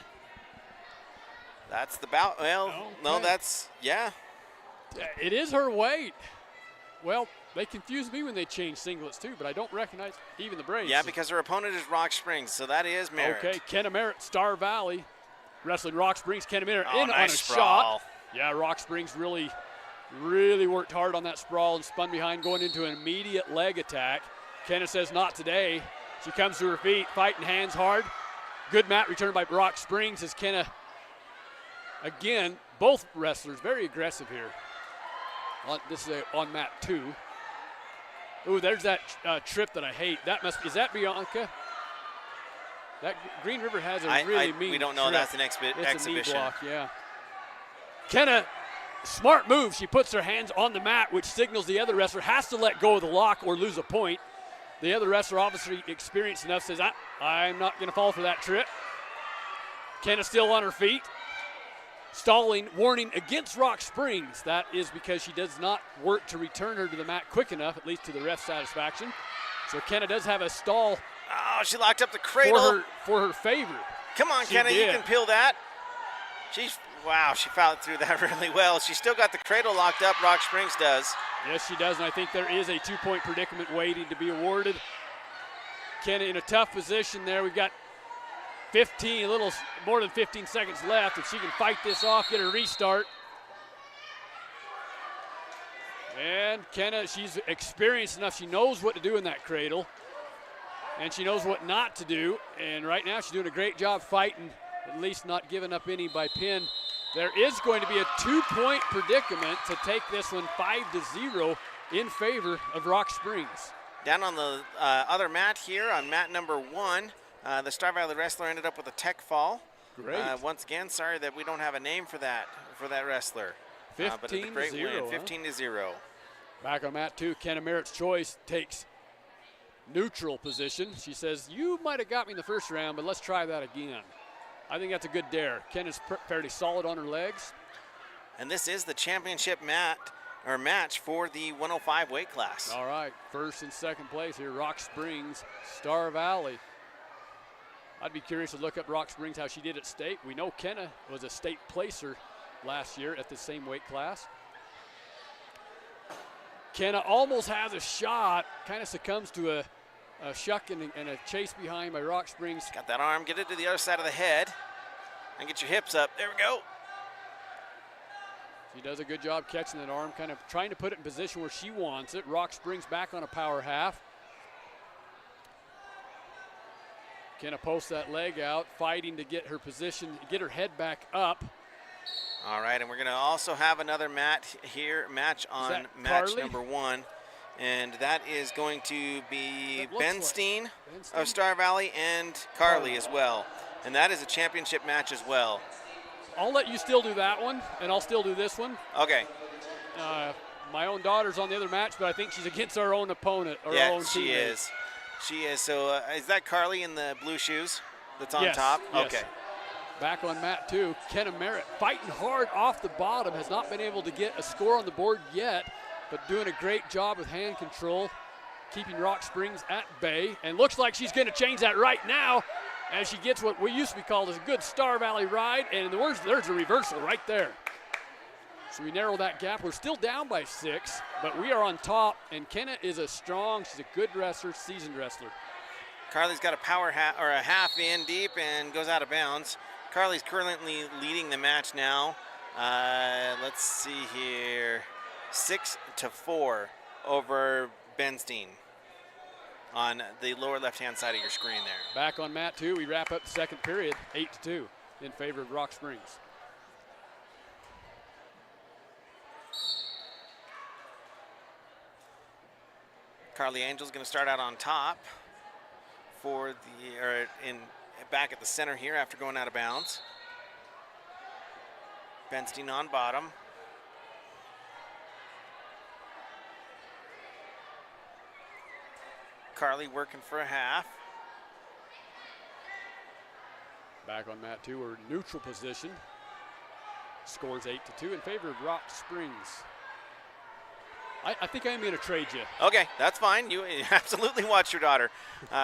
That's the bout. Well, no, Okay. that's, yeah. It is her weight. Well, they confuse me when they change singlets too, but I don't recognize even the Braves. Yeah, because her opponent is Rock Springs, so that is Merritt. Okay, Kenna Merritt, Star Valley, wrestling Rock Springs. Kenna Merritt Oh, in nice on a sprawl. shot. Yeah, Rock Springs really worked hard on that sprawl and spun behind, going into an immediate leg attack. Kenna says not today. She comes to her feet, fighting hands hard. Good mat return by Rock Springs as Kenna, again, both wrestlers very aggressive here. This is on mat 2. Ooh, there's that trip that I hate. Is that Bianca? That Green River has a really mean we don't know. trip. That's an It's a knee exhibition. block, yeah. Kenna, smart move. She puts her hands on the mat, which signals the other wrestler has to let go of the lock or lose a point. The other wrestler, obviously experienced enough, says, I'm not going to fall for that trip. Kenna still on her feet. Stalling, warning against Rock Springs. That is because she does not work to return her to the mat quick enough, at least to the ref's satisfaction. So Kenna does have a stall Oh, she locked up the cradle. for her favor. Come on, She Kenna, you did. can peel that. Wow, she followed through that really well. She's still got the cradle locked up, Rock Springs does. Yes, she does, and I think there is a 2-point predicament waiting to be awarded. Kenna in a tough position there. We've got a little more than 15 seconds left. If she can fight this off, get a restart. And Kenna, she's experienced enough. She knows what to do in that cradle, and she knows what not to do. And right now she's doing a great job fighting, at least not giving up any by pin. There is going to be a 2-point predicament to take this one 5-0 in favor of Rock Springs. Down on the other mat here, on mat number 1, the Star Valley wrestler ended up with a tech fall. Great. Once again, sorry that we don't have a name for that wrestler. But it's a great 15-0, win, huh? 15-0. Back on mat 2, Kenna Merritt's choice takes neutral position. She says, you might have got me in the first round, but let's try that again. I think that's a good dare. Kenna's fairly solid on her legs. And this is the championship match for the 105 weight class. All right, first and second place here, Rock Springs, Star Valley. I'd be curious to look up Rock Springs, how she did at state. We know Kenna was a state placer last year at the same weight class. Kenna almost has a shot, kind of succumbs to a shuck and a chase behind by Rock Springs. Got that arm, get it to the other side of the head, and get your hips up. There we go. She does a good job catching that arm, kind of trying to put it in position where she wants it. Rock Springs back on a power half. Kenna posts that leg out, fighting to get her position, get her head back up. All right, and we're going to also have another match on that match Carly? number 1. And that is going to be It looks Ben like Steen Ben Steen. of Star Valley and Carly as well. And that is a championship match as well. I'll let you still do that one, and I'll still do this one. Okay. My own daughter's on the other match, but I think she's against our own opponent, our Yeah, own she teammate. is. She is. So is that Carly in the blue shoes that's on Yes, top? yes. Okay. Back on mat 2, Kenna Merritt fighting hard off the bottom, has not been able to get a score on the board yet, but doing a great job with hand control, keeping Rock Springs at bay, and looks like she's going to change that right now as she gets what we used to be called as a good Star Valley ride, and in the words, there's a reversal right there. So we narrow that gap. We're still down by 6, but we are on top, and Kenna is she's a good wrestler, seasoned wrestler. Carly's got a a half in deep and goes out of bounds. Carly's currently leading the match now. Let's see here. 6-4 over Ben Steen on the lower left-hand side of your screen there. Back on mat 2, we wrap up the second period, 8-2 in favor of Rock Springs. Carly Angel's going to start out on top back at the center here after going out of bounds. Ben Steen on bottom. Carly working for a half. Back on mat 2, we're neutral position. Scores 8-2 in favor of Rock Springs. I think I'm going to trade you. Okay, that's fine. You absolutely watch your daughter.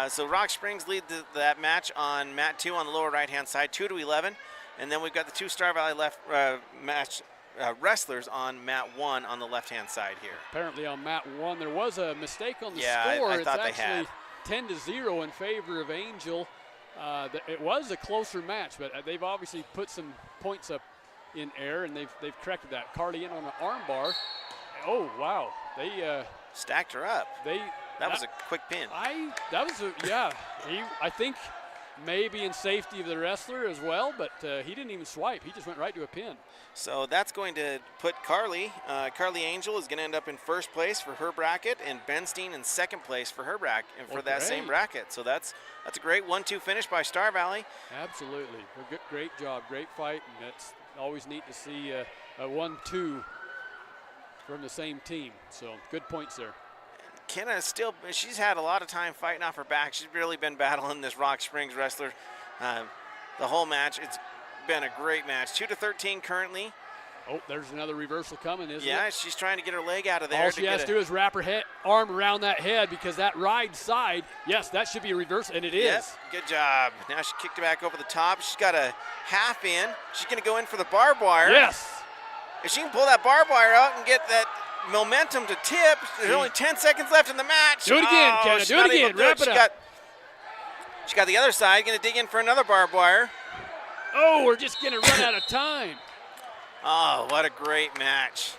So Rock Springs lead that match on mat 2 on the lower right-hand side, 2-11. And then we've got the 2 Star Valley match wrestlers on mat 1 on the left-hand side here. Apparently on mat 1, there was a mistake on the Yeah, score. I thought it's they actually had. 10-0 in favor of Angel. It was a closer match, but they've obviously put some points up in air, and they've corrected that. Carly in on an arm bar. Oh, wow. They stacked her up. That was a quick pin. I think maybe in safety of the wrestler as well, but he didn't even swipe. He just went right to a pin. So that's going to put Carly. Carly Angel is going to end up in first place for her bracket, and Ben Steen in second place for her bracket, for that same bracket. So that's a great 1-2 finish by Star Valley. Absolutely. Great job, great fight, and it's always neat to see a 1-2 from the same team. So good points there. Kenna she's had a lot of time fighting off her back. She's really been battling this Rock Springs wrestler the whole match. It's been a great match. 2-13 currently. Oh, there's another reversal coming, isn't it? Yeah, she's trying to get her leg out of there. All she has to do is wrap her arm around that head, because that right side, yes, that should be a reversal, and it is. Yep, good job. Now she kicked it back over the top. She's got a half in. She's going to go in for the barbed wire. Yes. If she can pull that barbed wire out and get that momentum to tip, there's only 10 seconds left in the match. Do it again, Kenna. Do it again. Wrap it up. She got the other side. Going to dig in for another barbed wire. Oh, we're just going to run out of time. Oh, what a great match.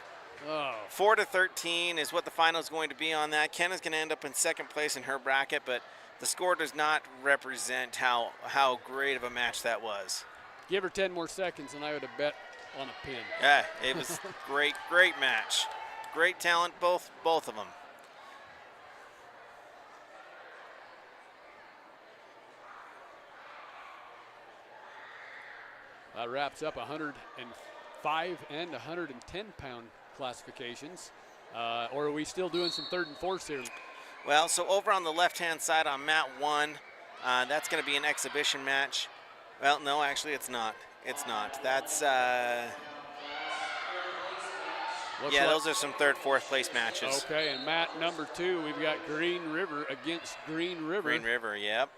Oh. 4-13 is what the final is going to be on that. Kenna's going to end up in second place in her bracket, but the score does not represent how great of a match that was. Give her 10 more seconds, and I would have bet on a pin. Yeah, it was great match. Great talent, both of them. That wraps up 105 and 110-pound classifications. Or are we still doing some third and fourths here? Well, so over on the left-hand side on mat 1, that's going to be an exhibition match. Well, no, actually it's not. It's not. That's, those are some third, fourth place matches. Okay, and mat number 2, we've got Green River against Green River. Green River, yep.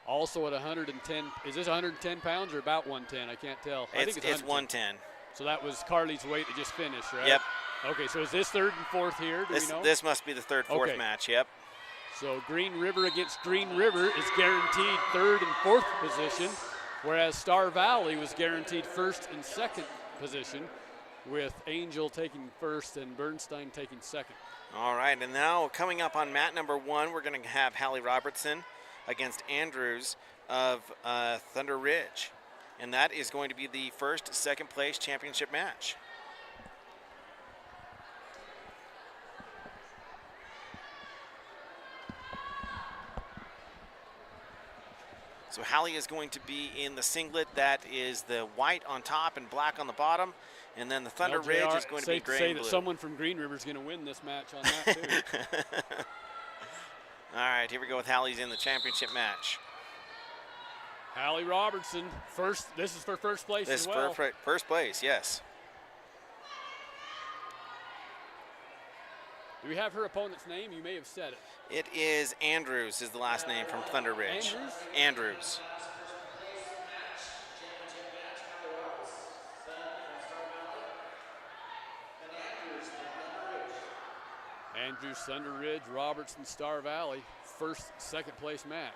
Also at 110. Is this 110 pounds or about 110? I can't tell. I think it's 110. So that was Carly's weight that just finished, right? Yep. Okay, so is this third and fourth here? Do we know? This must be the third, fourth match, yep. So Green River against Green River is guaranteed third and fourth position, whereas Star Valley was guaranteed first and second position, with Angel taking first and Bernstein taking second. All right, and now coming up on mat number 1, we're going to have Hallie Robertson against Andrews of Thunder Ridge. And that is going to be the first, second place championship match. So Hallie is going to be in the singlet. That is the white on top and black on the bottom. And then the Thunder Ridge is going to be gray and blue. Say that someone from Green River is going to win this match on that too. All right, here we go with Hallie's in the championship match. Hallie Robertson, first. This is for first place as well. This is for first place, yes. Do we have her opponent's name? You may have said it. It is Andrews is the last name from Thunder Ridge. Andrews? Andrews, Thunder Ridge, Robertson, Star Valley, first, second place match.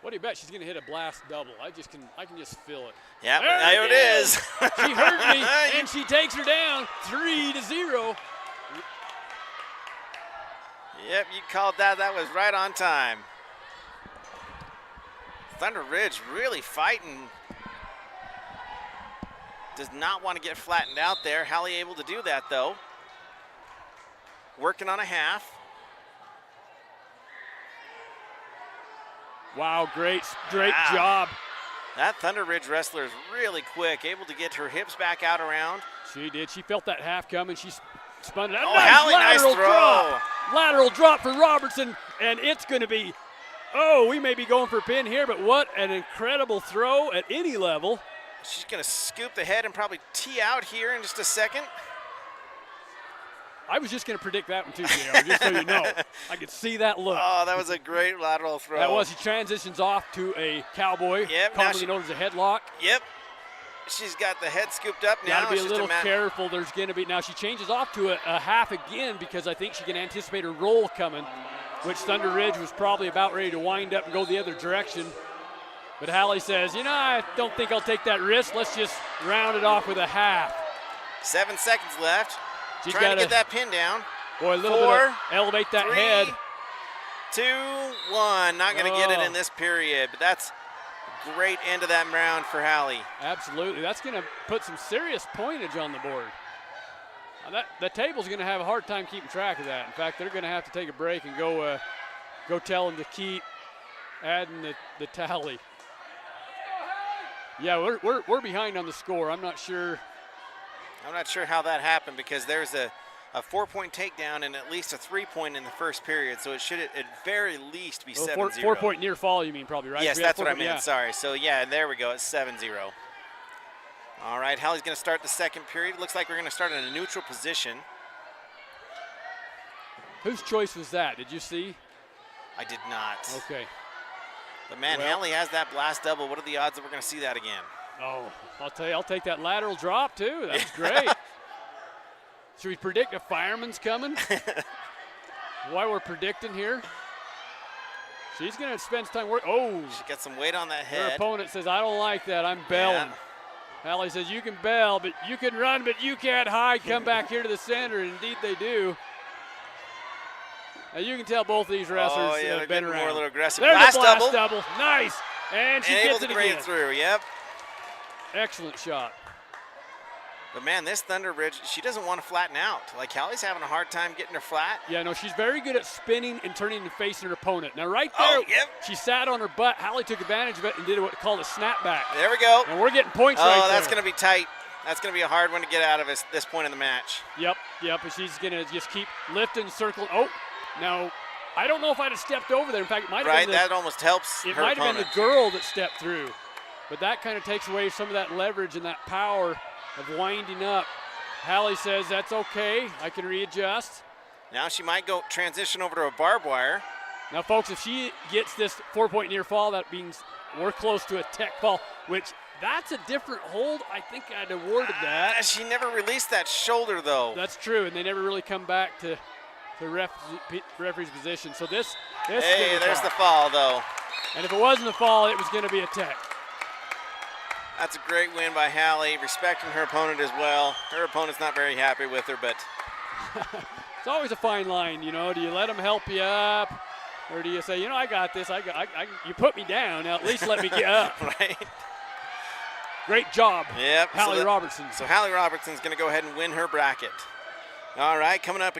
What do you bet? She's going to hit a blast double. I can just feel it. Yeah, there it is. She heard me, and she takes her down 3-0. Yep, you called that. That was right on time. Thunder Ridge really fighting. Does not want to get flattened out there. Hallie able to do that, though. Working on a half. Wow, great job. That Thunder Ridge wrestler is really quick, able to get her hips back out around. She did. She felt that half coming. She spun it out. Oh, Hallie, nice throw. Drop. Lateral drop for Robertson, and it's going to be, we may be going for a pin here, but what an incredible throw at any level. She's going to scoop the head and probably tee out here in just a second. I was just going to predict that one too, JR, just so you know. I could see that look. Oh, that was a great lateral throw. That was. He transitions off to a cowboy, Yep, now commonly known as a headlock. Yep. She's got the head scooped up now. Got to be It's a just little matter- careful. There's going to be now. She changes off to a half again because I think she can anticipate a roll coming, which Thunder Ridge was probably about ready to wind up and go the other direction. But Hallie says, you know, I don't think I'll take that risk. Let's just round it off with a half. 7 seconds left. She's Trying to gotta- get that pin down. Boy, a little bit 4, of elevate that 3, head. 2, 1. Not going to get it Oh. in this period, but that's a great end of that round for Hallie. Absolutely. That's going to put some serious pointage on the board. Now the table's going to have a hard time keeping track of that. In fact, they're going to have to take a break and go tell them to keep adding the tally. Yeah, we're behind on the score. I'm not sure how that happened because there's a 4-point takedown and at least a 3-point in the first period, so it should at very least be 7-0. 4-point near fall, you mean, probably, right? Yes, We had that's what I 4 meant. yeah. Sorry. So, yeah, there we go. It's 7-0. All right, Hallie's going to start the second period. Looks like we're going to start in a neutral position. Whose choice was that? Did you see? I did not. Okay. But, man, Well- Hallie has that blast double. What are the odds that we're going to see that again? Oh, I'll tell you, I'll take that lateral drop, too. That's great. Should we predict a fireman's coming? Why we're predicting here? She's going to spend some time work. Oh, She got some weight on that her head. opponent says, I don't like that. I'm belling. Yeah. Hallie says, you can bell, but you can run, but you can't hide. Come back here to the center. And indeed they do. Now you can tell both of these wrestlers Oh, yeah, they're have been getting more around. a little aggressive. There's Blast a blast double. double. Nice. And she And able gets to it grade again. through, yep. Excellent shot. But, man, this Thunder Ridge, she doesn't want to flatten out. Like, Hallie's having a hard time getting her flat. Yeah, no, she's very good at spinning and turning and facing her opponent. Now, right Oh, there, yep. she sat on her butt. Hallie took advantage of it and did what called a snapback. There we go. And we're getting points Oh, right there. that's going to be tight. That's going to be a hard one to get out of this point in the match. Yep, but she's going to just keep lifting, circling. Oh, now, I don't know if I'd have stepped over there. In fact, it might have Right, been that almost helps it her might have opponent. been the girl that stepped through. But that kind of takes away some of that leverage and that power of winding up. Hallie says, that's okay. I can readjust. Now she might go transition over to a barbed wire. Now, folks, if she gets this 4-point near fall, that means we're close to a tech fall, which that's a different hold. I think I'd awarded that. She never released that shoulder, though. That's true, and they never really come back to referee's position. So this is Hey, gonna there's fall. the fall, though. And if it wasn't a fall, it was going to be a tech. That's a great win by Hallie, respecting her opponent as well. Her opponent's not very happy with her, but It's always a fine line, you know. Do you let them help you up, or do you say, you know, I got this. You put me down. Now at least let me get up. right? Great job, Yep. Hallie Robertson. So Hallie Robertson's going to go ahead and win her bracket. All right, coming up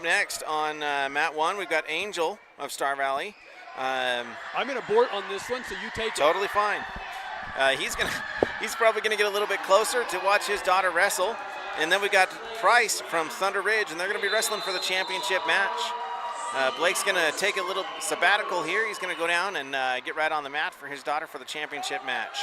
next on mat 1, we've got Angel of Star Valley. I'm going to abort on this one, so you take it. Totally fine. He's probably going to get a little bit closer to watch his daughter wrestle. And then we got Price from Thunder Ridge, and they're going to be wrestling for the championship match. Blake's going to take a little sabbatical here. He's going to go down and get right on the mat for his daughter for the championship match.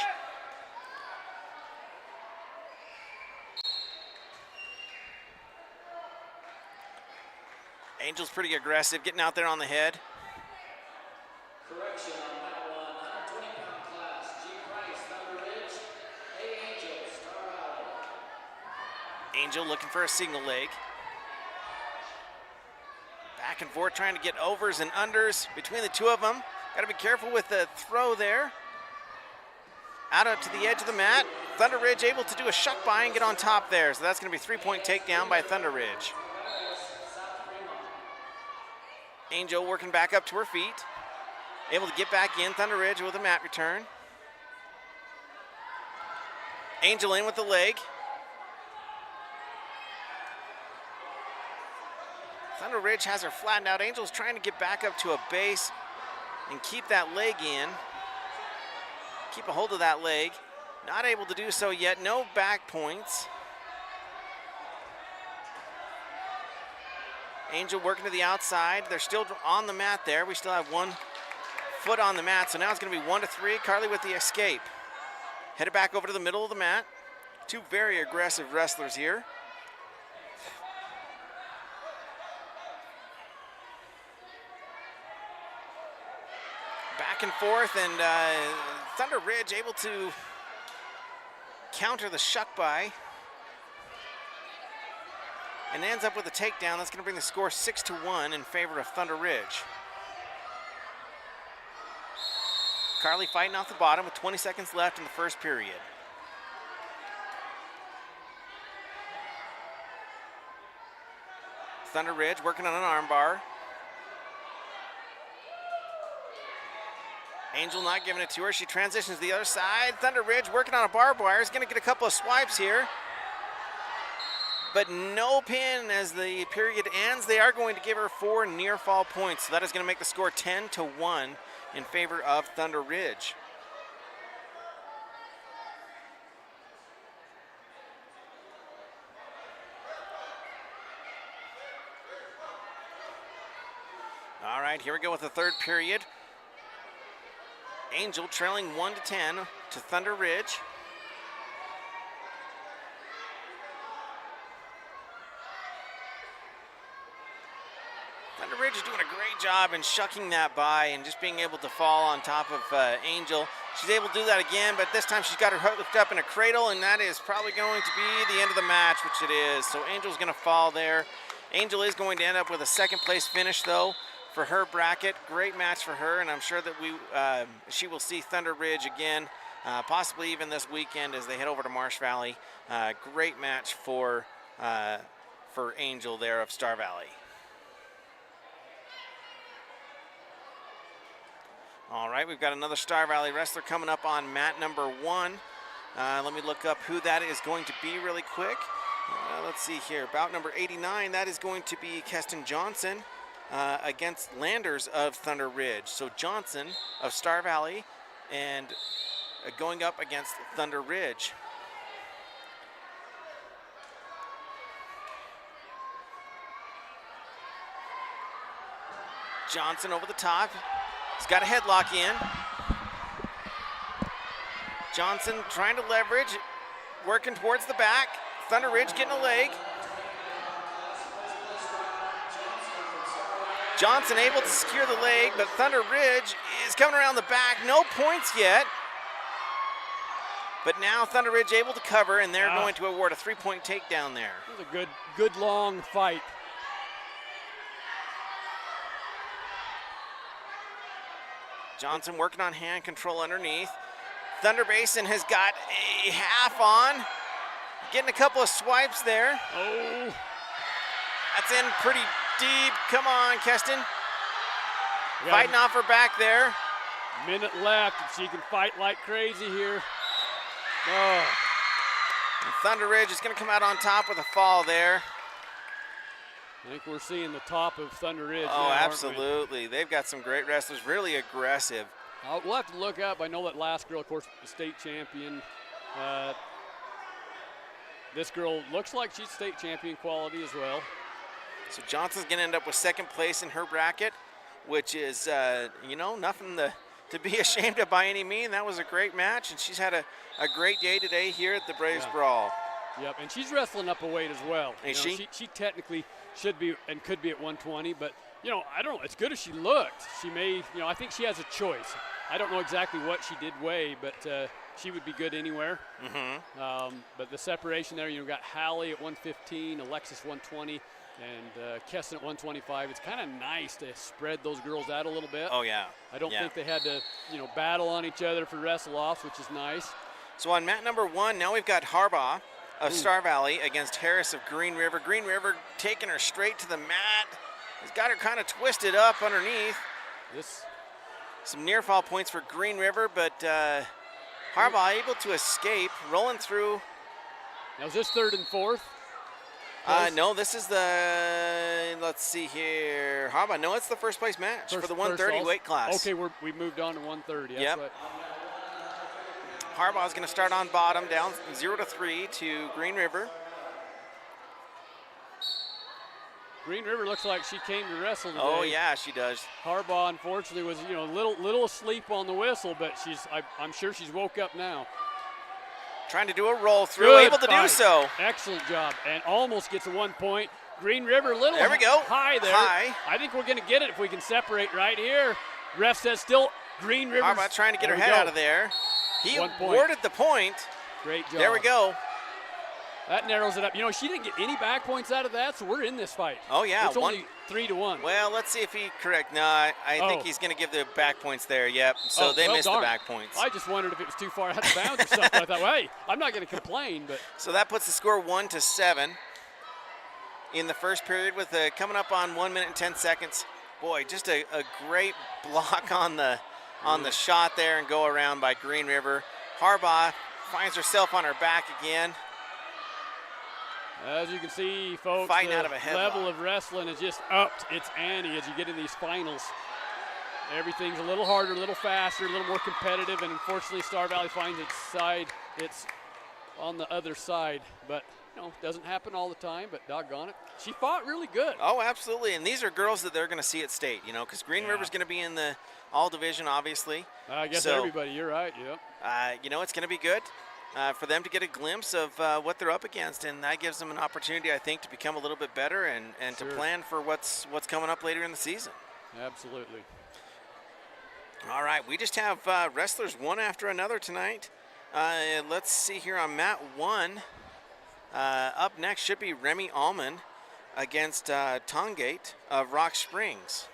Angel's pretty aggressive, getting out there on the head. Correction on mat 1, 120-pound class. G. Price, Thunder Ridge. A. Angel, Star Valley. Angel looking for a single leg. Back and forth trying to get overs and unders between the two of them. Got to be careful with the throw there. Out up to the edge of the mat. Thunder Ridge able to do a shuck by and get on top there. So that's going to be 3-point takedown by Thunder Ridge. Angel working back up to her feet. Able to get back in. Thunder Ridge with a mat return. Angel in with the leg. Thunder Ridge has her flattened out. Angel's trying to get back up to a base and keep that leg in. Keep a hold of that leg. Not able to do so yet. No back points. Angel working to the outside. They're still on the mat there. We still have 1 foot on the mat. So now it's going to be 1-3. Carly with the escape. Headed back over to the middle of the mat. Two very aggressive wrestlers here. back and forth, and Thunder Ridge able to counter the shuck by. And ends up with a takedown. That's going to bring the score 6-1 in favor of Thunder Ridge. Carly fighting off the bottom with 20 seconds left in the first period. Thunder Ridge working on an armbar. Angel not giving it to her. She transitions to the other side. Thunder Ridge working on a barbed wire. Is going to get a couple of swipes here. But no pin as the period ends. They are going to give her 4 near fall points. So that is going to make the score 10-1 in favor of Thunder Ridge. All right, here we go with the third period. Angel trailing 1-10 to Thunder Ridge. Thunder Ridge is doing a great job in shucking that by and just being able to fall on top of Angel. She's able to do that again, but this time she's got her hooked up in a cradle, and that is probably going to be the end of the match, which it is. So Angel's going to fall there. Angel is going to end up with a second place finish, though, for her bracket. Great match for her, and I'm sure that she will see Thunder Ridge again, possibly even this weekend as they head over to Marsh Valley. Great match for Angel there of Star Valley. All right, we've got another Star Valley wrestler coming up on mat number 1. Let me look up who that is going to be really quick. Let's see here. Bout number 89, that is going to be Keston Johnson against Landers of Thunder Ridge. So Johnson of Star Valley and going up against Thunder Ridge. Johnson over the top. He's got a headlock in. Johnson trying to leverage, working towards the back. Thunder Ridge getting a leg. Johnson able to secure the leg, but Thunder Ridge is coming around the back. No points yet. But now Thunder Ridge able to cover, and they're going to award a 3-point takedown there. It was a good long fight. Johnson working on hand control underneath. Thunder Basin has got a half on. Getting a couple of swipes there. Oh. That's in pretty deep. Come on, Keston. Fighting off her back there. Minute left. She can fight like crazy here. Oh. And Thunder Ridge is going to come out on top with a fall there. I think we're seeing the top of Thunder Ridge. Oh, now, absolutely. They've got some great wrestlers, really aggressive. We'll have to look up. I know that last girl, of course, the state champion. This girl looks like she's state champion quality as well. So Johnson's going to end up with second place in her bracket, which is, nothing to be ashamed of by any means. That was a great match, and she's had a great day today here at the Braves Brawl. Yep, and she's wrestling up a weight as well. Is she? She technically should be and could be at 120, but, I don't know. As good as she looked, she may, I think she has a choice. I don't know exactly what she did weigh, but she would be good anywhere. Mm-hmm. But the separation there, got Hallie at 115, Alexis 120, and Keston at 125. It's kind of nice to spread those girls out a little bit. Oh, yeah. I don't think they had to, battle on each other for wrestle-offs, which is nice. So on mat number 1, now we've got Harbaugh of Star Valley against Harris of Green River. Green River taking her straight to the mat. He's got her kind of twisted up underneath. Some near fall points for Green River, but Harbaugh able to escape, rolling through. Now is this third and fourth? No, this is let's see here. Harbaugh, no, it's the first place match for the 130 weight class. Okay, we moved on to 130. Yep. Harbaugh's going to start on bottom, down 0-3 to Green River. Green River looks like she came to wrestle today. Oh yeah, she does. Harbaugh, unfortunately, was little asleep on the whistle, but I'm sure she's woke up now. Trying to do a roll through, able to do so. Excellent job, and almost gets a 1 point. Green River, little there we go. High there. High. I think we're going to get it if we can separate right here. Ref says still Green River. Harbaugh trying to get her we head go. out of there. He 1 point. awarded the point. Great job. There we go. That narrows it up. You know, she didn't get any back points out of that, so we're in this fight. Oh, yeah. It's only 3-1. Well, let's see if he correct. No, I think he's going to give the back points there. Yep. So they missed the back points. I just wondered if it was too far out of bounds or something. I thought, well, hey, I'm not going to complain, but So that puts the score 1-7 in the first period with coming up on 1 minute and 10 seconds. Boy, just a great block on the shot there and go around by Green River. Harbaugh finds herself on her back again. as you can see, folks, Fighting out the of a headlock. level of wrestling is just upped. It's ante as you get in these finals. Everything's a little harder, a little faster, a little more competitive, and unfortunately Star Valley finds it's on the other side. But, you know, doesn't happen all the time, but doggone it. She fought really good. Oh, absolutely. And these are girls that they're going to see at state, you know, because Green River's going to be in the all division, obviously. I guess So, everybody, you're right, yep. You know, it's going to be good for them to get a glimpse of what they're up against, and that gives them an opportunity, I think, to become a little bit better and to Sure. plan for what's coming up later in the season. Absolutely. All right, we just have wrestlers one after another tonight. Let's see here on mat 1. Up next should be Remy Allman against Tongate of Rock Springs.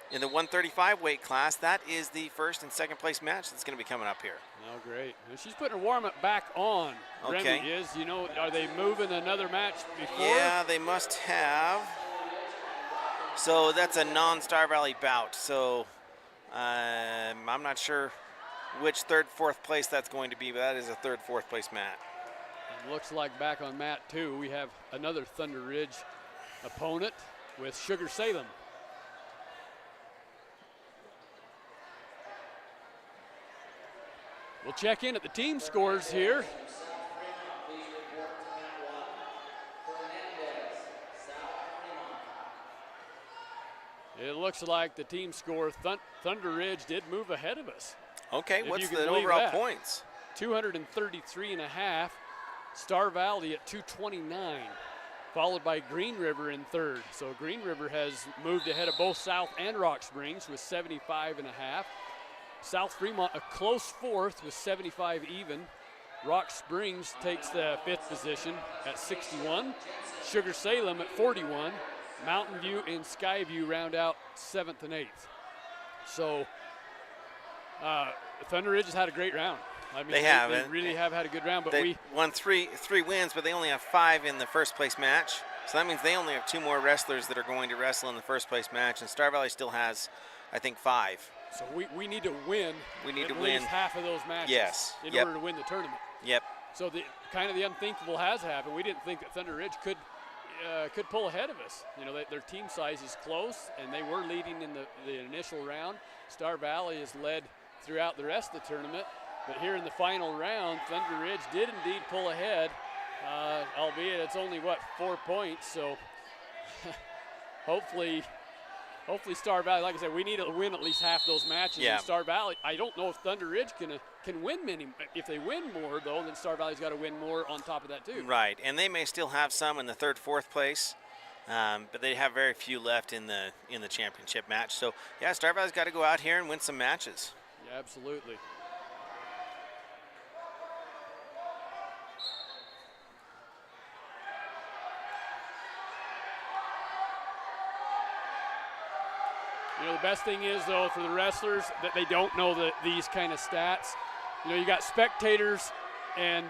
In the 135 weight class, that is the first and second place match that's going to be coming up here. Oh, great. And she's putting her warm-up back on. Okay. Remy is, you know, are they moving another match before? Yeah, they must have. So that's a non-Star Valley bout. So I'm not sure which third, fourth place that's going to be, but that is a third, fourth place match. It looks like back on mat 2, we have another Thunder Ridge opponent with Sugar Salem. We'll check in at the team scores here. It looks like the team score, Thunder Ridge did move ahead of us. Okay, If what's you can the believe overall that. points? 233 and a half. Star Valley at 229, followed by Green River in third. So Green River has moved ahead of both South and Rock Springs with 75 and a half. South Fremont a close fourth with 75 even. Rock Springs takes the fifth position at 61. Sugar Salem at 41. Mountain View and Skyview round out 7th and 8th. So Thunder Ridge has had a great round. I mean, They have, They and- really have had a good round, but They we won three wins, but they only have 5 in the first place match. So that means they only have 2 more wrestlers that are going to wrestle in the first place match, and Star Valley still has, I think, 5. So we need to win. We need at to least win. half of those matches. Yes. In Yep. order to win the tournament. Yep. So the unthinkable has happened. We didn't think that Thunder Ridge could pull ahead of us. You know, their team size is close, and they were leading in the initial round. Star Valley has led throughout the rest of the tournament, but here in the final round, Thunder Ridge did indeed pull ahead, albeit it's only 4 points. So hopefully Star Valley, like I said, we need to win at least half those matches. Yeah. And Star Valley, I don't know if Thunder Ridge can win many. If they win more, though, then Star Valley's got to win more on top of that, too. Right, and they may still have some in the third, fourth place, but they have very few left in the championship match. So, yeah, Star Valley's got to go out here and win some matches. Yeah, absolutely. You know, the best thing is, though, for the wrestlers, that they don't know these kind of stats. You know, you got spectators, and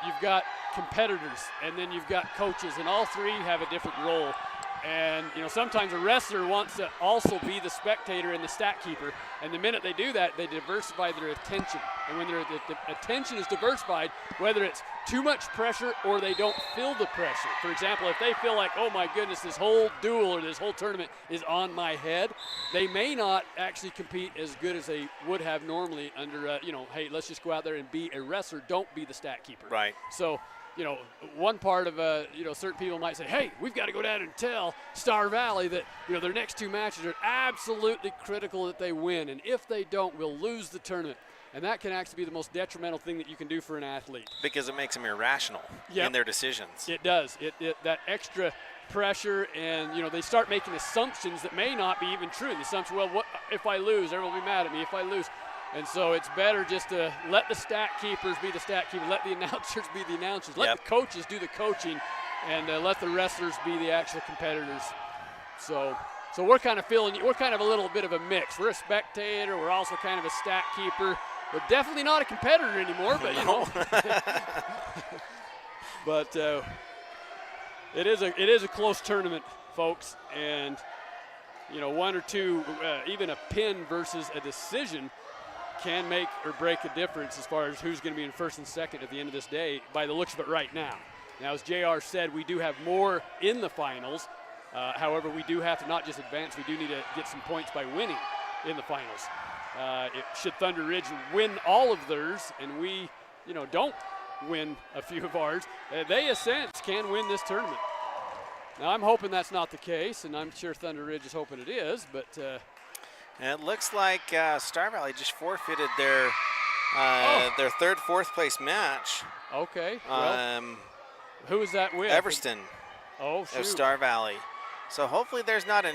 you've got competitors, and then you've got coaches, and all three have a different role. And, you know, sometimes a wrestler wants to also be the spectator and the stat keeper, and the minute they do that, they diversify their attention. And when the attention is diversified, whether it's too much pressure or they don't feel the pressure. For example, if they feel like, oh my goodness, this whole duel or this whole tournament is on my head, they may not actually compete as good as they would have normally under, you know, hey, let's just go out there and be a wrestler, don't be the stat keeper. Right. So, you know, one part of, you know, certain people might say, hey, we've got to go down and tell Star Valley that, you know, their next 2 matches are absolutely critical that they win. And if they don't, we'll lose the tournament. And that can actually be the most detrimental thing that you can do for an athlete. Because it makes them irrational Yep. in their decisions. It does. That extra pressure, and they start making assumptions that may not be even true. The assumption, well, what if I lose? Everyone will be mad at me if I lose. And so it's better just to let the stat keepers be the stat keepers, let the announcers be the announcers, let Yep. the coaches do the coaching, and let the wrestlers be the actual competitors. So we're kind of we're kind of a little bit of a mix. We're a spectator. We're also kind of a stat keeper. We're definitely not a competitor anymore, but but it is a close tournament, folks, and one or two, even a pin versus a decision can make or break a difference as far as who's going to be in first and second at the end of this day by the looks of it right now. Now, as JR said, we do have more in the finals. However, we do have to not just advance, we do need to get some points by winning in the finals. Should Thunder Ridge win all of theirs and we, don't win a few of ours, they, in a sense, can win this tournament. Now, I'm hoping that's not the case, and I'm sure Thunder Ridge is hoping it is, but And it looks like Star Valley just forfeited their third, fourth place match. okay. Well, who is that with? Everston Oh, shoot. of Star Valley. So hopefully there's not an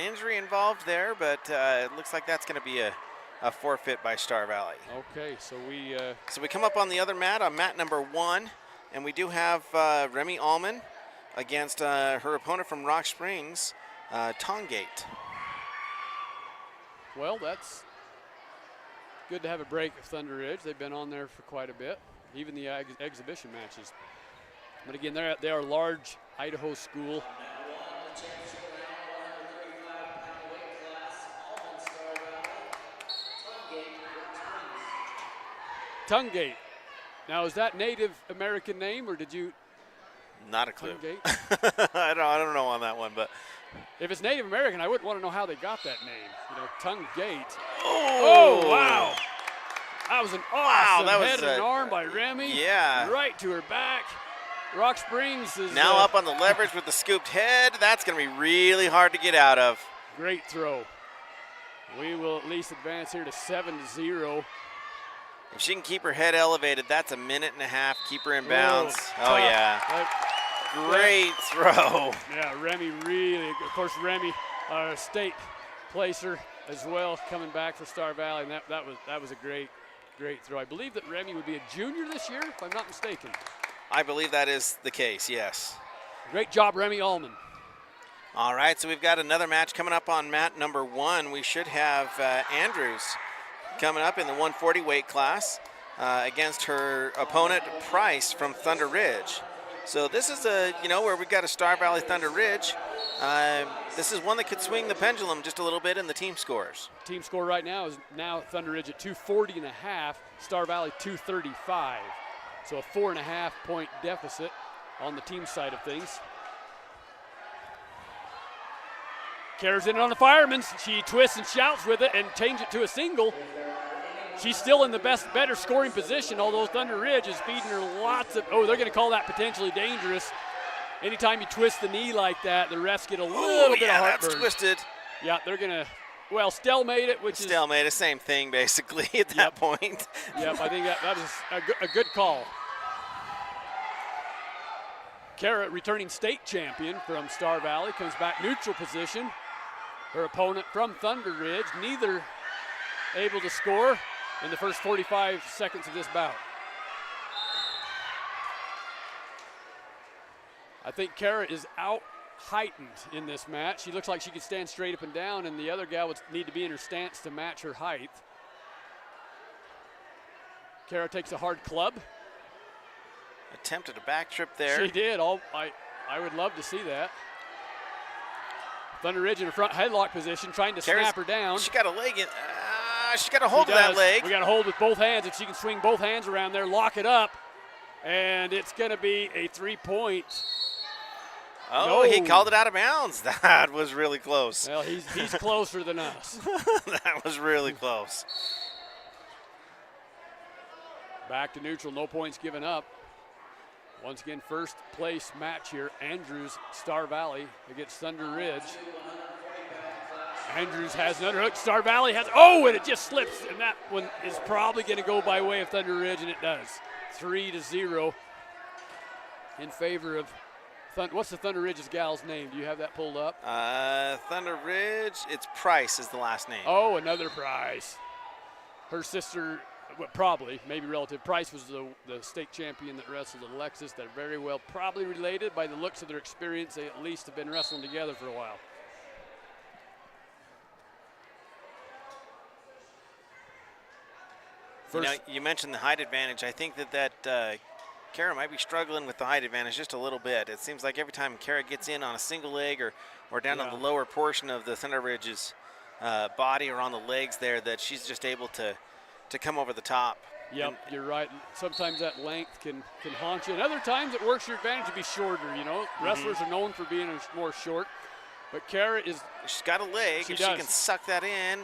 injury involved there, but it looks like that's going to be a forfeit by Star Valley. Okay, so So we come up on the other mat, on mat number 1, and we do have Remy Allman against her opponent from Rock Springs, Tongate. well, that's good to have a break of Thunder Ridge. They've been on there for quite a bit, even the exhibition matches. But again, they are a large Idaho school. Tongate. Now, is that Native American name, or did you? Not a clue. Tongate? I don't know on that one, but If it's Native American, I wouldn't want to know how they got that name. Tongate. oh, Wow. That was an awesome that was head and arm by Remy. Yeah. Right to her back. Rock Springs is now up on the leverage with the scooped head. That's going to be really hard to get out of. great throw. We will at least advance here to 7-0. If she can keep her head elevated, that's a minute and a half. Keep her in Whoa, bounds. Oh, tough. yeah. Great throw. Yeah, Remy really, of course, Remy, state placer as well, coming back for Star Valley, and that was a great throw. I believe that Remy would be a junior this year, if I'm not mistaken. I believe that is the case, yes. Great job, Remy Allman. All right, so we've got another match coming up on mat number 1. We should have Andrews coming up in the 140 weight class against her opponent, Price, from Thunder Ridge. So this is where we've got a Star Valley Thunder Ridge. This is one that could swing the pendulum just a little bit in the team scores. Team score right now is Thunder Ridge at 240.5, Star Valley 235. So a 4.5 point deficit on the team side of things. Kara's in on the fireman's. She twists and shouts with it and change it to a single. She's still in the better scoring position, although Thunder Ridge is feeding her lots of, they're going to call that potentially dangerous. Anytime you twist the knee like that, the refs get a little bit of heartburn. That's twisted. Yeah, they're going to, stalemate it, which is. Stalemate, the same thing basically at that point. Yep, I think that was a good call. Kara, returning state champion from Star Valley, comes back neutral position. Her opponent from Thunder Ridge, neither able to score in the first 45 seconds of this bout. I think Kara is out-heightened in this match. She looks like she could stand straight up and down, and the other gal would need to be in her stance to match her height. Kara takes a hard club. Attempted a back trip there. She did. I would love to see that. Thunder Ridge in a front headlock position, trying to snap her down. She got a leg in. She got a hold of that leg. We got to hold with both hands. If she can swing both hands around there, lock it up, and it's going to be a 3-point. Oh, No. He called it out of bounds. That was really close. Well, he's closer than us. That was really close. Back to neutral, no points given up. Once again, first place match here. Andrews, Star Valley against Thunder Ridge. Andrews has an underhook. Star Valley has, oh, and it just slips, and that one is probably going to go by way of Thunder Ridge, and it does. 3-0 in favor of what's the Thunder Ridge's gal's name? Do you have that pulled up? Thunder Ridge, it's Price is the last name. Oh, another Price. Her sister, well, probably, maybe relative. Price was the state champion that wrestled at Alexis. They're very well probably related by the looks of their experience. They at least have been wrestling together for a while. You mentioned the height advantage. I think that Kara might be struggling with the height advantage just a little bit. It seems like every time Kara gets in on a single leg or down on the lower portion of the Thunder Ridge's body or on the legs there, that she's just able to come over the top. Yep, you're right. Sometimes that length can haunt you, and other times it works your advantage to be shorter. You know, wrestlers are known for being more short, but Kara is. She's got a leg. She can suck that in.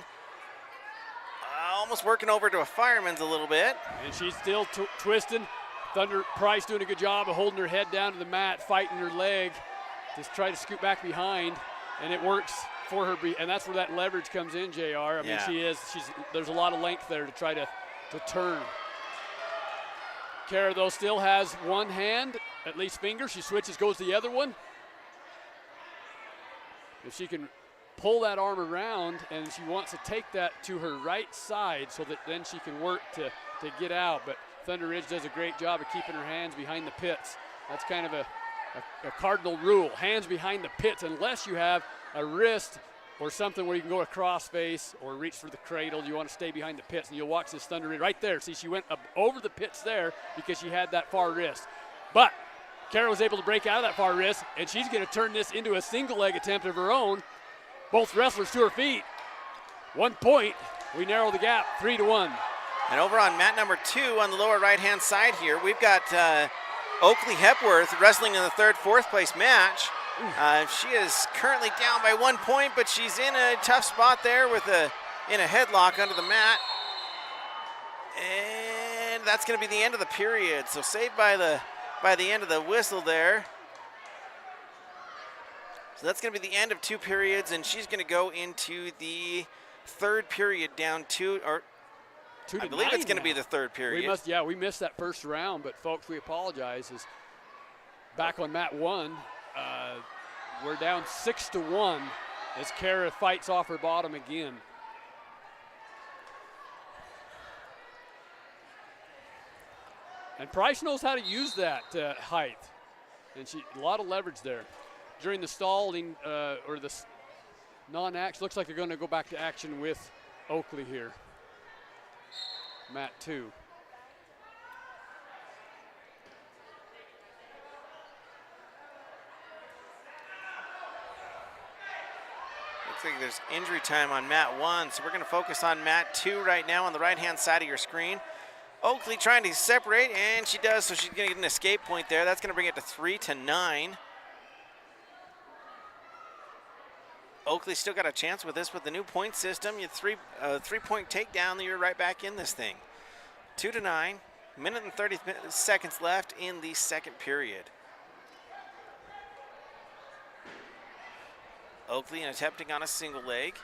Almost working over to a fireman's a little bit. And she's still twisting. Thunder Price doing a good job of holding her head down to the mat, fighting her leg, just try to scoot back behind, and it works for her. And that's where that leverage comes in, JR. I mean, there's a lot of length there to try to turn. Kara, though, still has one hand, at least finger. She switches, goes to the other one. If she can pull that arm around, and she wants to take that to her right side so that then she can work to get out. But Thunder Ridge does a great job of keeping her hands behind the pits. That's kind of a cardinal rule, hands behind the pits, unless you have a wrist or something where you can go to cross face or reach for the cradle. You want to stay behind the pits, and you'll watch this Thunder Ridge right there. See, she went up over the pits there because she had that far wrist. But Kara was able to break out of that far wrist, and she's going to turn this into a single leg attempt of her own. Both wrestlers to her feet. 1 point. We narrow the gap, 3-1. And over on mat number 2 on the lower right-hand side here, we've got Oakley Hepworth wrestling in the fourth place match. She is currently down by 1 point, but she's in a tough spot there in a headlock under the mat. And that's going to be the end of the period. So saved by the end of the whistle there. So that's going to be the end of 2 periods, and she's going to go into the third period down 2, or 2 to I believe 9 it's going to now. be the third period. We missed that first round, but folks, we apologize. As back on mat 1, we're down 6-1 as Kara fights off her bottom again. And Price knows how to use that height, and a lot of leverage there. During the stalling or the non-action, looks like they're going to go back to action with Oakley here. Mat 2. Looks like there's injury time on mat 1, so we're going to focus on mat 2 right now on the right-hand side of your screen. Oakley trying to separate, and she does, so she's going to get an escape point there. That's going to bring it to 3-9. Oakley still got a chance with this with the new point system. You 3-point takedown, you're right back in this thing. 2-9, minute and 30 seconds left in the second period. Oakley attempting on a single leg.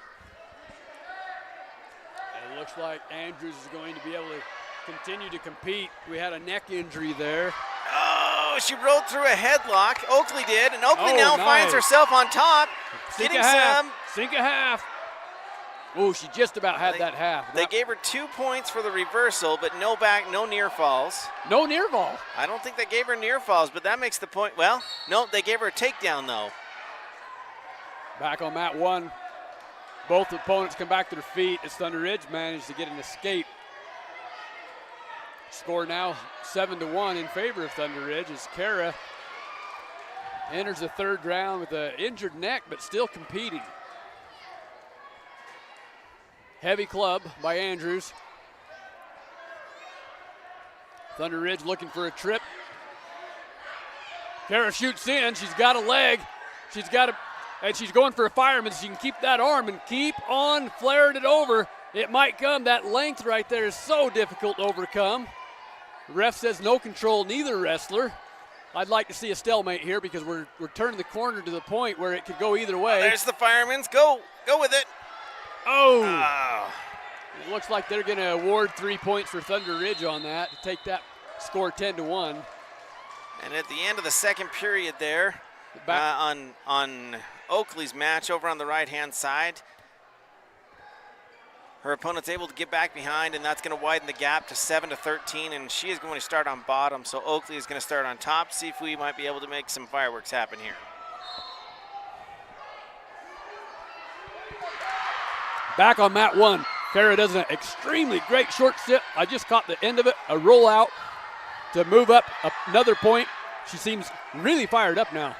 And it looks like Andrews is going to be able to continue to compete. We had a neck injury there. Oh, she rolled through a headlock. Oakley did, and Oakley now nice. finds herself on top. Sink Getting a half. some. Sink a half. Oh, she just about had that half. They gave her 2 points for the reversal, but no near falls. No near fall. I don't think they gave her near falls, but that makes the point. Well, no, they gave her a takedown, though. Back on mat 1. Both opponents come back to their feet as Thunder Ridge managed to get an escape. Score now 7-1 in favor of Thunder Ridge as Kara enters the third round with an injured neck, but still competing. Heavy club by Andrews. Thunder Ridge looking for a trip. Kara shoots in. She's got a leg. And she's going for a fireman. She can keep that arm and keep on flaring it over. It might come. That length right there is so difficult to overcome. The ref says no control, neither wrestler. I'd like to see a stalemate here because we're turning the corner to the point where it could go either way. There's the fireman's. Go with it. Oh! Oh. It looks like they're going to award 3 points for Thunder Ridge on that to take that score 10-1. And at the end of the second period there, on Oakley's match over on the right-hand side, her opponent's able to get back behind, and that's going to widen the gap to 7-13, and she is going to start on bottom, so Oakley is going to start on top, see if we might be able to make some fireworks happen here. Back on mat 1. Kara does an extremely great short sit. I just caught the end of it, a rollout to move up another point. She seems really fired up now.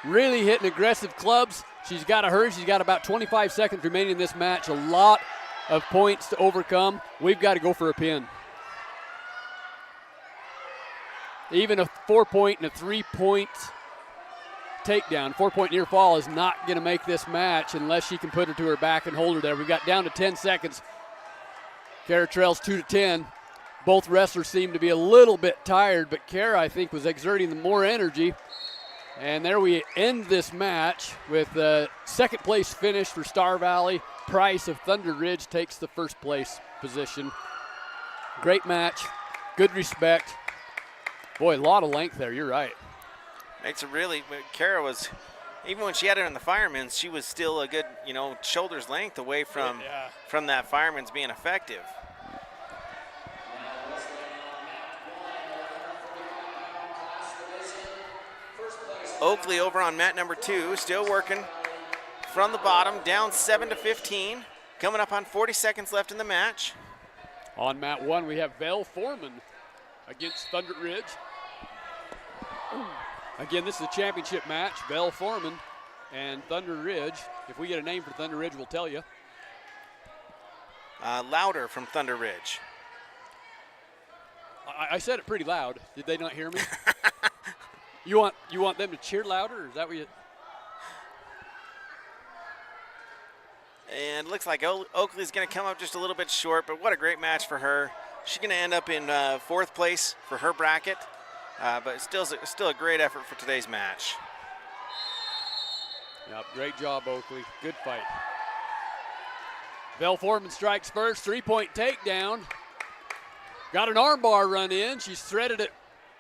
Really hitting aggressive clubs. She's got to hurry. She's got about 25 seconds remaining in this match. A lot of points to overcome. We've got to go for a pin. Even a 4-point and a 3-point takedown, 4-point near fall is not going to make this match unless she can put her to her back and hold her there. We've got down to 10 seconds. Kara trails 2-10. Both wrestlers seem to be a little bit tired, but Kara, I think, was exerting the more energy. And there we end this match with a second place finish for Star Valley. Price of Thunder Ridge takes the first place position. Great match, good respect. Boy, a lot of length there, you're right. Makes it really, Kara was, even when she had it in the fireman's, she was still a good, shoulder's length away from that fireman's being effective. Oakley over on mat number 2, still working from the bottom, down 7-15, coming up on 40 seconds left in the match. On mat 1, we have Val Foreman against Thunder Ridge. Again, this is a championship match. Val Foreman and Thunder Ridge. If we get a name for Thunder Ridge, we'll tell you. Louder from Thunder Ridge. I said it pretty loud. Did they not hear me? You want them to cheer louder, or is that what you? And it looks like Oakley's going to come up just a little bit short, but what a great match for her. She's going to end up in 4th place for her bracket, but still a great effort for today's match. Yep, great job, Oakley. Good fight. Val Foreman strikes first, 3-point takedown. Got an armbar run in. She's threaded it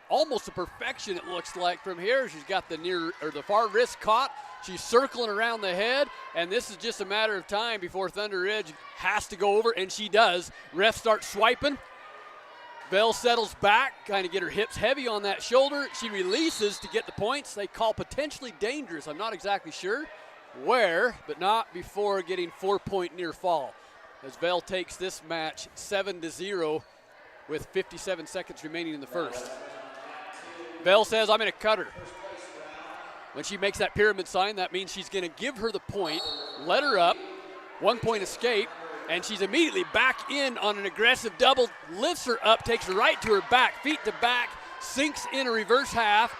almost to perfection, it looks like, from here. She's got the far wrist caught. She's circling around the head, and this is just a matter of time before Thunder Ridge has to go over, and she does. Ref starts swiping. Bell settles back, kind of get her hips heavy on that shoulder. She releases to get the points. They call potentially dangerous. I'm not exactly sure where, but not before getting 4-point near fall. As Bell takes this match 7-0 with 57 seconds remaining in the first. Bell says, I'm going to cut her. When she makes that pyramid sign, that means she's going to give her the point, let her up, 1-point escape, and she's immediately back in on an aggressive double, lifts her up, takes her right to her back, feet to back, sinks in a reverse half,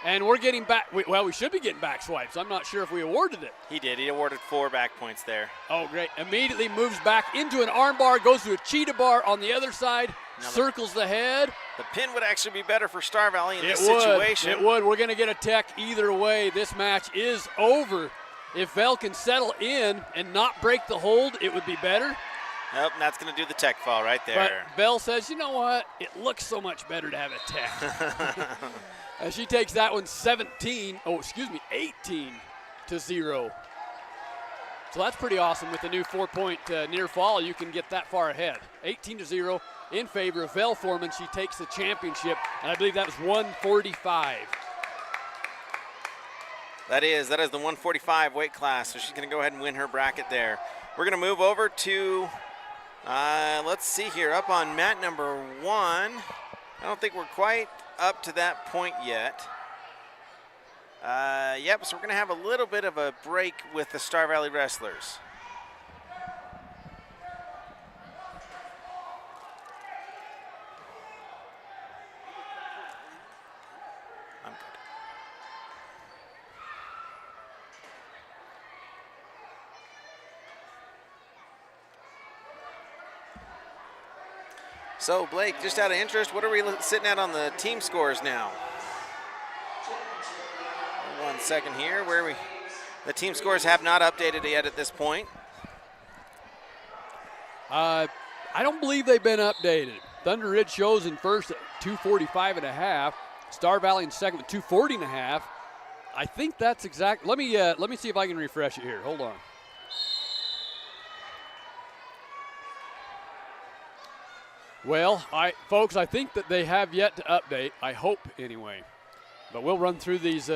and we're getting back, we should be getting back swipes. I'm not sure if we awarded it. He did. He awarded 4 back points there. Oh, great. Immediately moves back into an arm bar, goes to a cheetah bar on the other side, circles the head. The pin would actually be better for Star Valley in this situation. It would. We're going to get a tech either way. This match is over. If Vel can settle in and not break the hold, it would be better. Nope, and that's going to do the tech fall right there. But Bell says, you know what? It looks so much better to have a tech. As she takes that one 18-0. So that's pretty awesome with the new 4-point near fall. You can get that far ahead. 18-0 in favor of Vel Foreman. She takes the championship, and I believe that was 145. That is the 145 weight class, so she's going to go ahead and win her bracket there. We're going to move over to, let's see here, up on mat number 1. I don't think we're quite up to that point yet. Yep, so we're going to have a little bit of a break with the Star Valley wrestlers. I'm good. So, Blake, just out of interest, what are we sitting at on the team scores now? 1 second here. Where are we? The team scores have not updated yet at this point. I don't believe they've been updated. Thunder Ridge shows in first at 245 and a half. Star Valley in second with 240 and a half. I think that's exact. Let me see if I can refresh it here. Hold on. Well, folks, I think that they have yet to update. I hope anyway. But we'll run through these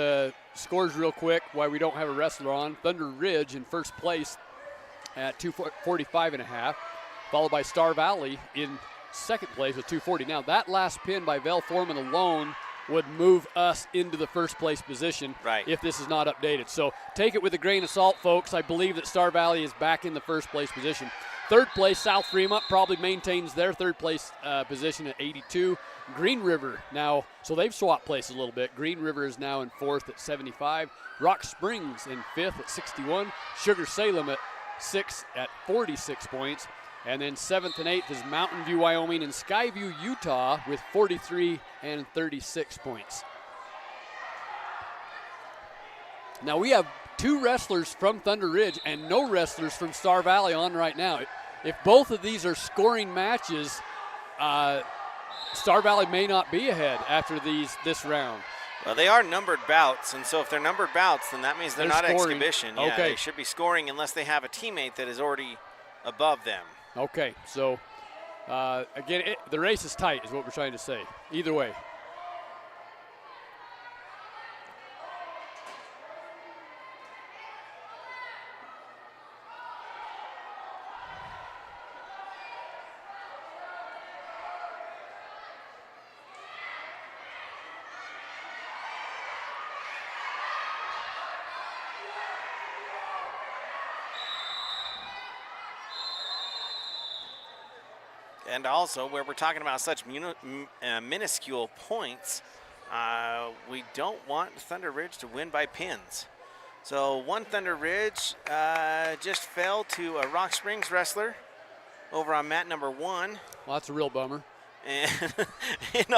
scores real quick while we don't have a wrestler on. Thunder Ridge in first place at 245 and a half, followed by Star Valley in second place with 240. Now, that last pin by Vel Foreman alone would move us into the first place position if this is not updated. So take it with a grain of salt, folks. I believe that Star Valley is back in the first place position. Third place, South Fremont probably maintains their third place position at 82. Green River now, so they've swapped places a little bit. Green River is now in fourth at 75. Rock Springs in fifth at 61. Sugar Salem at sixth at 46 points. And then seventh and eighth is Mountain View, Wyoming, and Skyview, Utah with 43 and 36 points. Now we have two wrestlers from Thunder Ridge and no wrestlers from Star Valley on right now. If both of these are scoring matches, Star Valley may not be ahead after this round. Well, they are numbered bouts, and so if they're numbered bouts, then that means they're not scoring. exhibition. Yeah, Okay. they should be scoring unless they have a teammate that is already above them. Okay, so again, the race is tight is what we're trying to say. Either way. And also, where we're talking about such minuscule points, we don't want Thunder Ridge to win by pins. So one Thunder Ridge just fell to a Rock Springs wrestler over on mat number 1. Well, that's a real bummer. And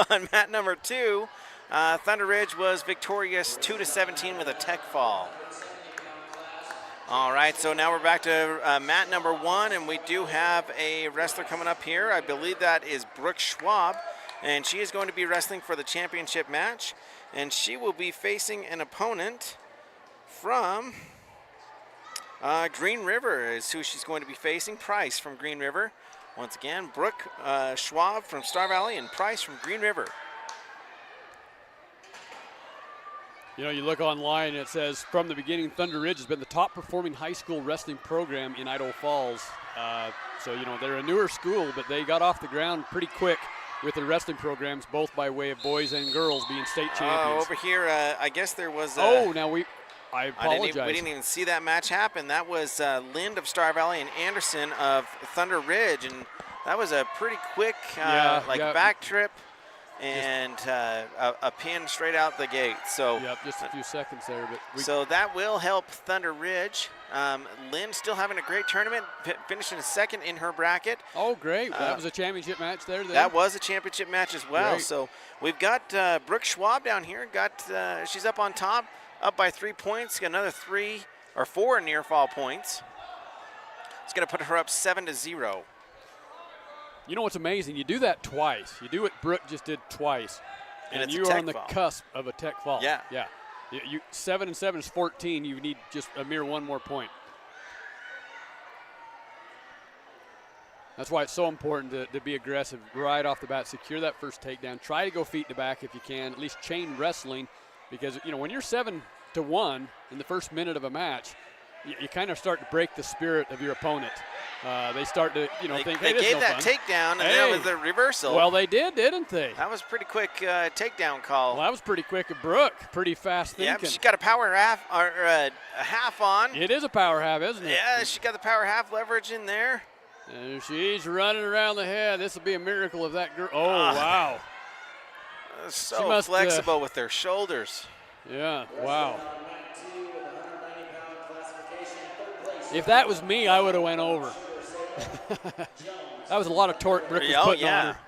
on mat number 2, Thunder Ridge was victorious 2-17 with a tech fall. All right, so now we're back to mat number 1, and we do have a wrestler coming up here. I believe that is Brooke Schwab, and she is going to be wrestling for the championship match, and she will be facing an opponent from Green River is who she's going to be facing. Price from Green River. Once again, Brooke Schwab from Star Valley and Price from Green River. You know, you look online and it says, from the beginning, Thunder Ridge has been the top performing high school wrestling program in Idaho Falls. So, you know, they're a newer school, but they got off the ground pretty quick with their wrestling programs, both by way of boys and girls being state champions. Over here, I guess there was I apologize. We didn't even see that match happen. That was Lind of Star Valley and Anderson of Thunder Ridge, and that was a pretty quick back trip and a pin straight out the gate. So yep, just a few seconds there. But so that will help Thunder Ridge. Lynn still having a great tournament, finishing second in her bracket. Oh, great. That was a championship match there then? That was a championship match as well. Great. So we've got Brooke Schwab down here. She's up on top, up by 3 points. Got another 3 or 4 near fall points. It's going to put her up 7-0. You know what's amazing? You do that twice. You do what Brooke just did twice, and you are on the cusp of a tech fall. Yeah. 7 and 7 is 14. You need just a mere one more point. That's why it's so important to be aggressive right off the bat. Secure that first takedown. Try to go feet to back if you can. At least chain wrestling, because you know when you're 7-1 in the first minute of a match, you kind of start to break the spirit of your opponent. They start to, think, hey, they gave no that fun. takedown, and that was the reversal. Well, they did, didn't they? That was a pretty quick takedown call. Well, that was pretty quick of Brooke. Pretty fast thinking. Yeah, she got a power half or a half on. It is a power half, isn't it? Yeah, she got the power half leverage in there. And she's running around the head. This will be a miracle if that girl. Oh, wow. So flexible with their shoulders. Yeah, wow. If that was me, I would have went over. That was a lot of torque Brooke was putting on her.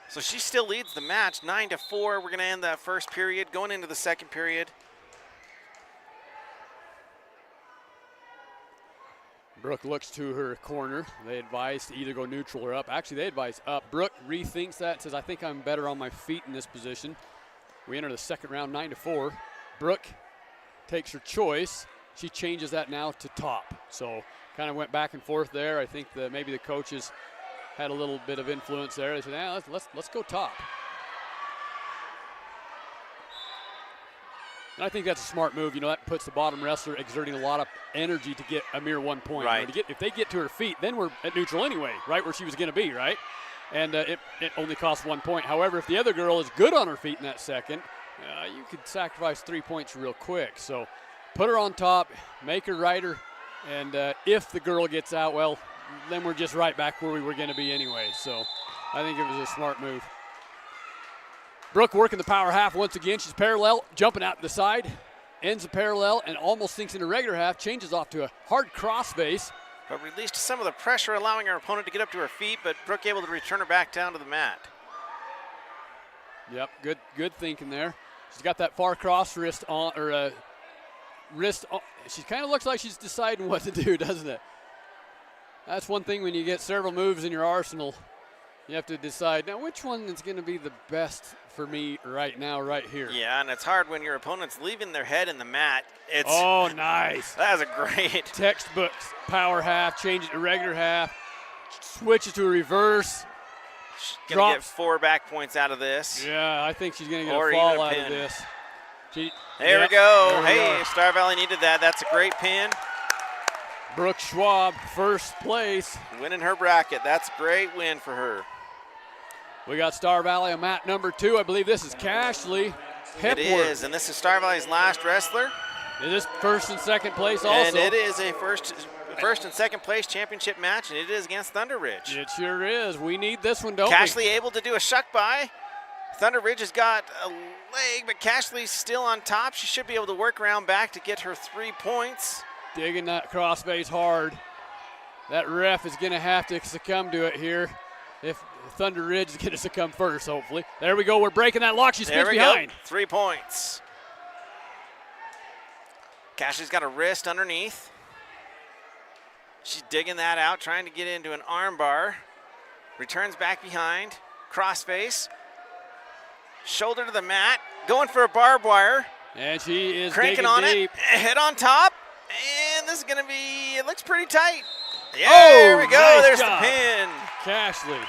So she still leads the match 9-4. We're going to end that first period, going into the second period. Brooke looks to her corner. They advise to either go neutral or up. Actually, they advise up. Brooke rethinks that, says, I think I'm better on my feet in this position. We enter the second round 9-4. Brooke takes her choice. She changes that now to top. So kind of went back and forth there. I think that maybe the coaches had a little bit of influence there. They said, nah, let's go top. And I think that's a smart move. You know, that puts the bottom wrestler exerting a lot of energy to get a mere 1 point. Right. You know, if they get to her feet, then we're at neutral anyway, right where she was going to be, right? And it only costs 1 point. However, if the other girl is good on her feet in that second, you could sacrifice 3 points real quick. So put her on top, make her ride her, and if the girl gets out, well, then we're just right back where we were going to be anyway. So I think it was a smart move. Brooke working the power half once again. She's parallel, jumping out to the side, ends the parallel, and almost sinks into regular half, changes off to a hard cross base. But released some of the pressure, allowing her opponent to get up to her feet, but Brooke able to return her back down to the mat. Yep, good thinking there. She's got that far cross wrist on, or wrist on. She kind of looks like she's deciding what to do, doesn't it? That's one thing when you get several moves in your arsenal. You have to decide, now which one is going to be the best for me right now, right here? Yeah, and it's hard when your opponent's leaving their head in the mat. Oh, nice. That was a great. Textbook power half, change it to regular half, switches to a reverse. Gonna get 4 back points out of this. Yeah, I think she's going to get Or a fall even a out pin. of this. There we go. There we Hey, go. Star Valley needed that. That's a great pin. Brooke Schwab, first place. Winning her bracket. That's a great win for her. We got Star Valley on mat number 2. I believe this is Cashley Hepworth. It is, and this is Star Valley's last wrestler. Is this first and second place also? And it is a first and second place championship match, and it is against Thunder Ridge. It sure is. We need this one, don't Cashley able to do a shuck by. Thunder Ridge has got a leg, but Cashley's still on top. She should be able to work around back to get her 3 points. we? Digging that crossface hard. That ref is going to have to succumb to it here. If Thunder Ridge is going to succumb first, hopefully. There we go. We're breaking that lock. She spins behind. Go. 3 points. Cashley's got a wrist underneath. She's digging that out, trying to get into an arm bar. Returns back behind. Crossface. Shoulder to the mat. Going for a barbed wire. And she is Cranking digging on deep. it. Head on top. And this is going to be, it looks pretty tight. Yeah, Oh, there we go. nice There's job. the pin. Cashley.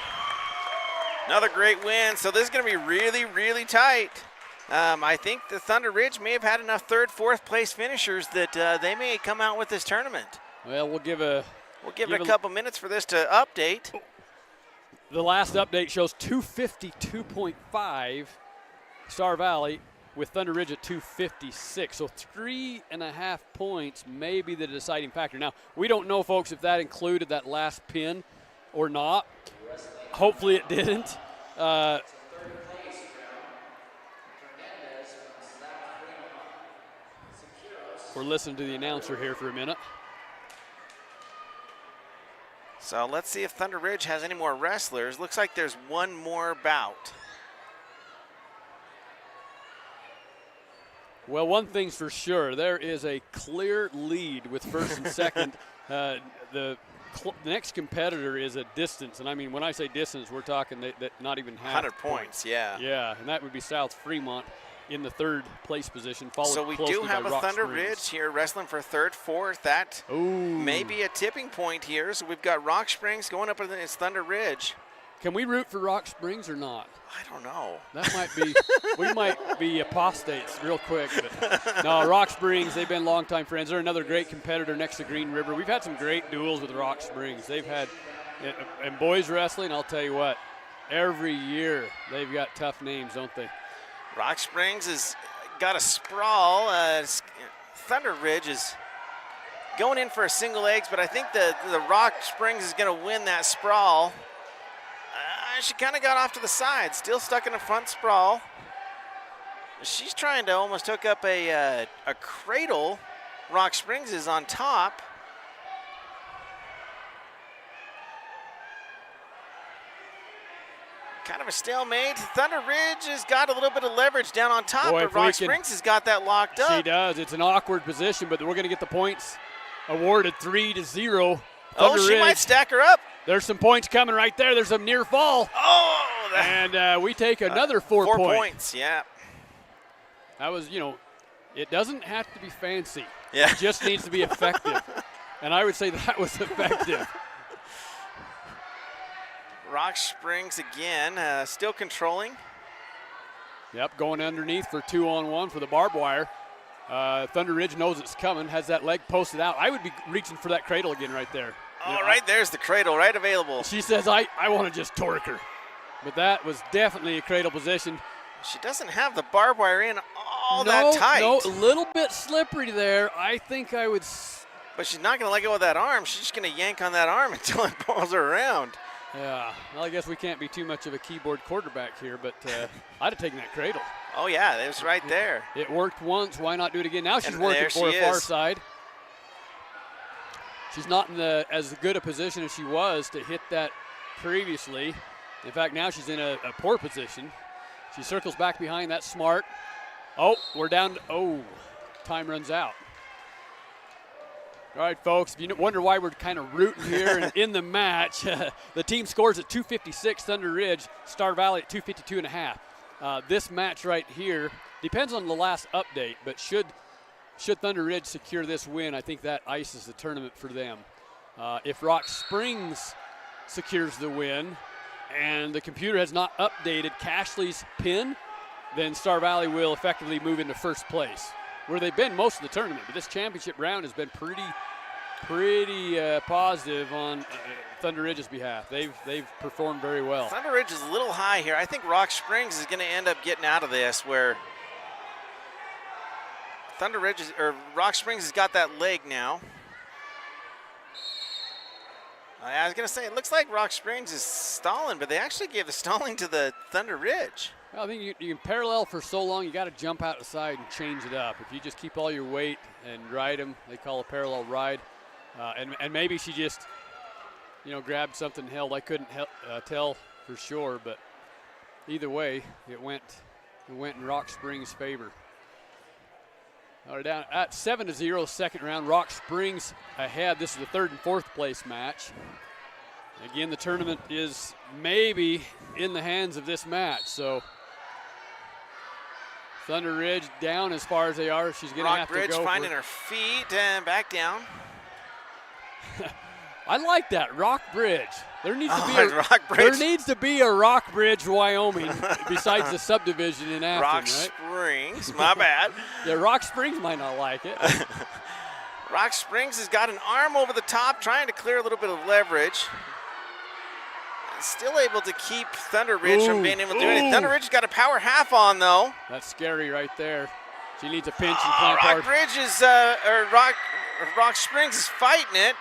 Another great win. So this is going to be really, really tight. I think the Thunder Ridge may have had enough third, fourth place finishers that they may come out with this tournament. Well, we'll give a We'll give Give it a- a couple minutes for this to update. the last update shows 252.5 Star Valley with Thunder Ridge at 256. So 3.5 points may be the deciding factor. Now, we don't know, folks, if that included that last pin or not. Hopefully it didn't. We're listening to the announcer here for a minute. So let's see if Thunder Ridge has any more wrestlers. Looks like there's one more bout. Well, one thing's for sure. There is a clear lead with first and second. The next competitor is a distance. And, I mean, when I say distance, we're talking that not even half 100 points, yeah. Yeah, and that would be South Fremont in the third place position, followed So we closely do by have a Rock Thunder Springs. Ridge here wrestling for third, fourth. That Ooh. may be a tipping point here. So we've got Rock Springs going up against Thunder Ridge. Can we root for Rock Springs or not? I don't know. That might be, we might be apostates real quick. But no, Rock Springs, they've been longtime friends. They're another great competitor next to Green River. We've had some great duels with Rock Springs. They've had, and boys wrestling, I'll tell you what, every year they've got tough names, don't they? Rock Springs has got a sprawl. Thunder Ridge is going in for a single legs, but I think the Rock Springs is going to win that sprawl. She kind of got off to the side, still stuck in a front sprawl. She's trying to almost hook up a cradle. Rock Springs is on top. Kind of a stalemate. Thunder Ridge has got a little bit of leverage down on top, Boy, but if we Rock can- Springs has got that locked She up. does. It's an awkward position, but we're going to get the points awarded 3-0. Oh, Thunder she Ridge. might stack her up. There's some points coming right there. There's a near fall. Oh, And we take another 4 4 points. points, yeah. That was, it doesn't have to be fancy. Yeah. It just needs to be effective. And I would say that was effective. Rock Springs again, still controlling. Yep, going underneath for 2-on-1 for the barbed wire. Thunder Ridge knows it's coming, has that leg posted out. I would be reaching for that cradle again right there. Oh, right there's the cradle, right available. She says, I want to just torque her. But that was definitely a cradle position. She doesn't have the barbed wire in all that tight. No, a little bit slippery there. I think I would. But she's not going to let go of that arm. She's just going to yank on that arm until it pulls her around. Yeah, well, I guess we can't be too much of a keyboard quarterback here, but I'd have taken that cradle. Oh, yeah, it was right there. It worked once. Why not do it again? Now she's And working there for she a far is. side. She's not in as good a position as she was to hit that previously. In fact, now she's in a poor position. She circles back behind. That's smart. Oh, we're down. Time runs out. All right, folks, if you wonder why we're kind of rooting here and in the match, the team scores at 256, Thunder Ridge, Star Valley at 252.5. This match right here depends on the last update, but should Thunder Ridge secure this win, I think that ices the tournament for them. If Rock Springs secures the win and the computer has not updated Cashley's pin, then Star Valley will effectively move into first place, where they've been most of the tournament. But this championship round has been pretty positive on Thunder Ridge's behalf. They've performed very well. Thunder Ridge is a little high here. I think Rock Springs is going to end up getting out of this, where Rock Springs has got that leg now. I was going to say, it looks like Rock Springs is stalling, but they actually gave the stalling to the Thunder Ridge. Well, I think you can parallel for so long, you got to jump out the side and change it up. If you just keep all your weight and ride them, they call a parallel ride. And maybe she just, grabbed something held. I couldn't tell for sure, but either way, it went in Rock Springs' favor. All right, down at 7-0, second round. Rock Springs ahead. This is the third and fourth place match. Again, the tournament is maybe in the hands of this match. So Thunder Ridge down as far as they are. She's going to have to go. Rock Bridge finding her feet and back down. I like that, Rock Bridge. There needs to be a Rock Bridge, Wyoming, besides the subdivision in Afton, Rock right? Springs, my bad. Yeah, Rock Springs might not like it. Rock Springs has got an arm over the top, trying to clear a little bit of leverage. Still able to keep Thunder Ridge from being able to do anything. Thunder Ridge has got a power half on, though. That's scary right there. She needs a pinch and clamp Rock hard. Bridge is, Rock Springs is fighting it.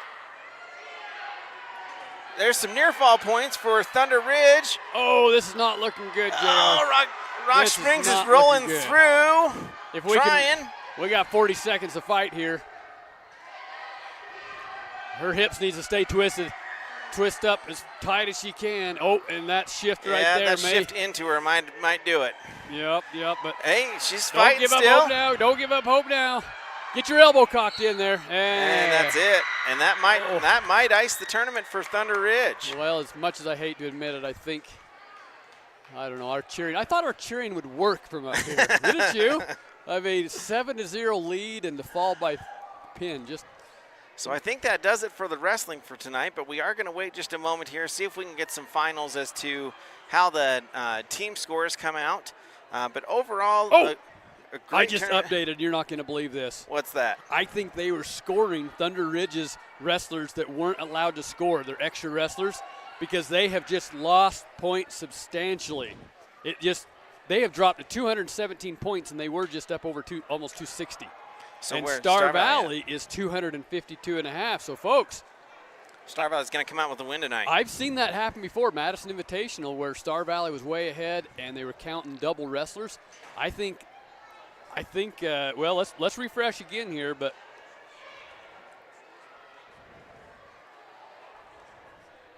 There's some near fall points for Thunder Ridge. Oh, this is not looking good, JR. Oh, Rock This Springs is not rolling looking good. through. If we Trying. We got 40 seconds to fight here. Her hips needs to stay twisted. Twist up as tight as she can. Oh, and that shift right there. Yeah, that shift into her might do it. Yep, but Hey, she's don't fighting give up still. hope now. Don't give up hope now. Get your elbow cocked in there. And that's it. And that might ice the tournament for Thunder Ridge. Well, as much as I hate to admit it, I don't know, our cheering. I thought our cheering would work from up here. Didn't you? I mean, 7-0 lead and the fall by pin. So I think that does it for the wrestling for tonight, but we are going to wait just a moment here, see if we can get some finals as to how the team scores come out. But overall, a great I just tournament. updated. You're not going to believe this. What's that? I think they were scoring Thunder Ridge's wrestlers that weren't allowed to score, their extra wrestlers, because they have just lost points substantially. They have dropped to 217 points, and they were just up over almost 260. So and where Star Valley is 252.5. So, folks, Star Valley's going to come out with a win tonight. I've seen that happen before, Madison Invitational, where Star Valley was way ahead and they were counting double wrestlers. I think. Well, let's refresh again here, but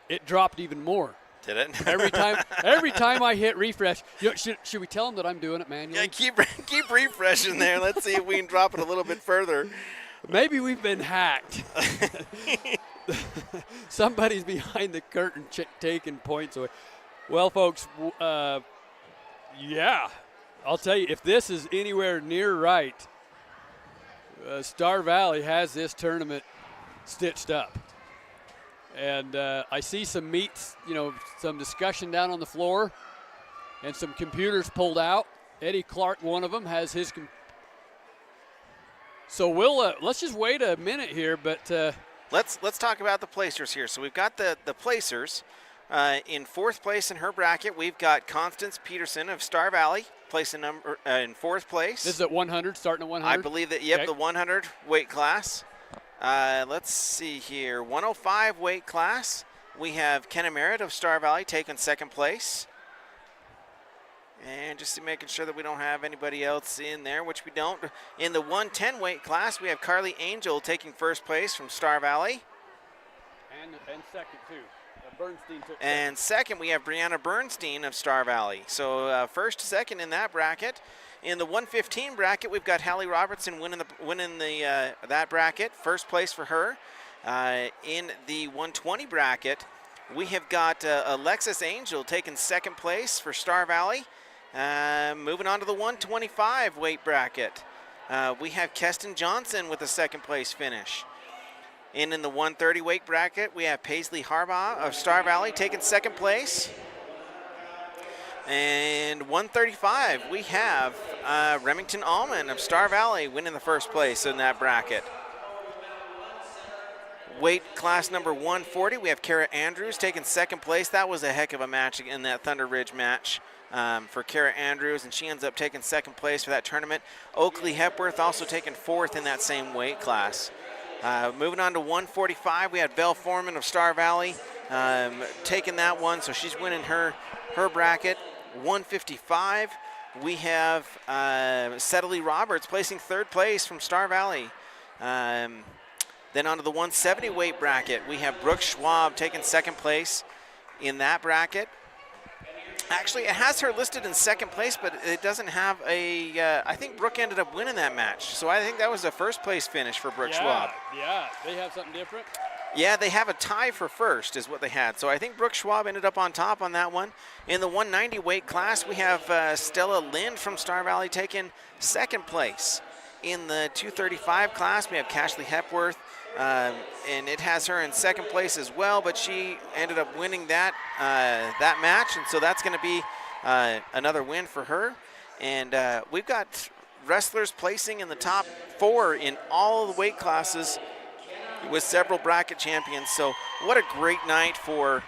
it dropped even more. Did it? Every time I hit refresh, should we tell them that I'm doing it manually? Yeah, keep refreshing there. Let's see if we can drop it a little bit further. Maybe we've been hacked. Somebody's behind the curtain taking points away. Well, folks, yeah, I'll tell you, if this is anywhere near right, Star Valley has this tournament stitched up. And I see some meets, some discussion down on the floor and some computers pulled out. Eddie Clark, one of them, has his so we'll let's just wait a minute here, but let's talk about the placers here. So we've got the placers in fourth place in her bracket. We've got Constance Peterson of Star Valley placing in fourth place. This is at 100, starting at 100. I believe that. Yep, okay. The 100 weight class. Let's see here, 105 weight class. We have Kenna Merritt of Star Valley taking second place. And just making sure that we don't have anybody else in there, which we don't. In the 110 weight class, we have Carly Angel taking first place from Star Valley. And second, too. Bernstein took and second, we have Brianna Bernstein of Star Valley. So first, second in that bracket. In the 115 bracket, we've got Hallie Robertson winning that bracket. First place for her. In the 120 bracket, we have got Alexis Angel taking second place for Star Valley. Moving on to the 125 weight bracket, we have Keston Johnson with a second place finish. In the 130 weight bracket, we have Paisley Harbaugh of Star Valley taking second place. And 135, we have Remington Allman of Star Valley winning the first place in that bracket. Weight class number 140, we have Kara Andrews taking second place. That was a heck of a match in that Thunder Ridge match for Kara Andrews, and she ends up taking second place for that tournament. Oakley Hepworth also taking fourth in that same weight class. Moving on to 145, we had Vel Foreman of Star Valley taking that one, so she's winning her bracket. 155, we have Settley Roberts placing third place from Star Valley. Then on to the 170 weight bracket, we have Brooke Schwab taking second place in that bracket. Actually, it has her listed in second place, but it doesn't have I think Brooke ended up winning that match. So I think that was a first place finish for Brooke Schwab. Yeah, they have something different. Yeah, they have a tie for first is what they had. So I think Brooke Schwab ended up on top on that one. In the 190 weight class, we have Stella Lind from Star Valley taking second place. In the 235 class, we have Cashley Hepworth, and it has her in second place as well, but she ended up winning that match, and so that's going to be another win for her. And we've got wrestlers placing in the top 4 in all of the weight classes with several bracket champions. So what a great night for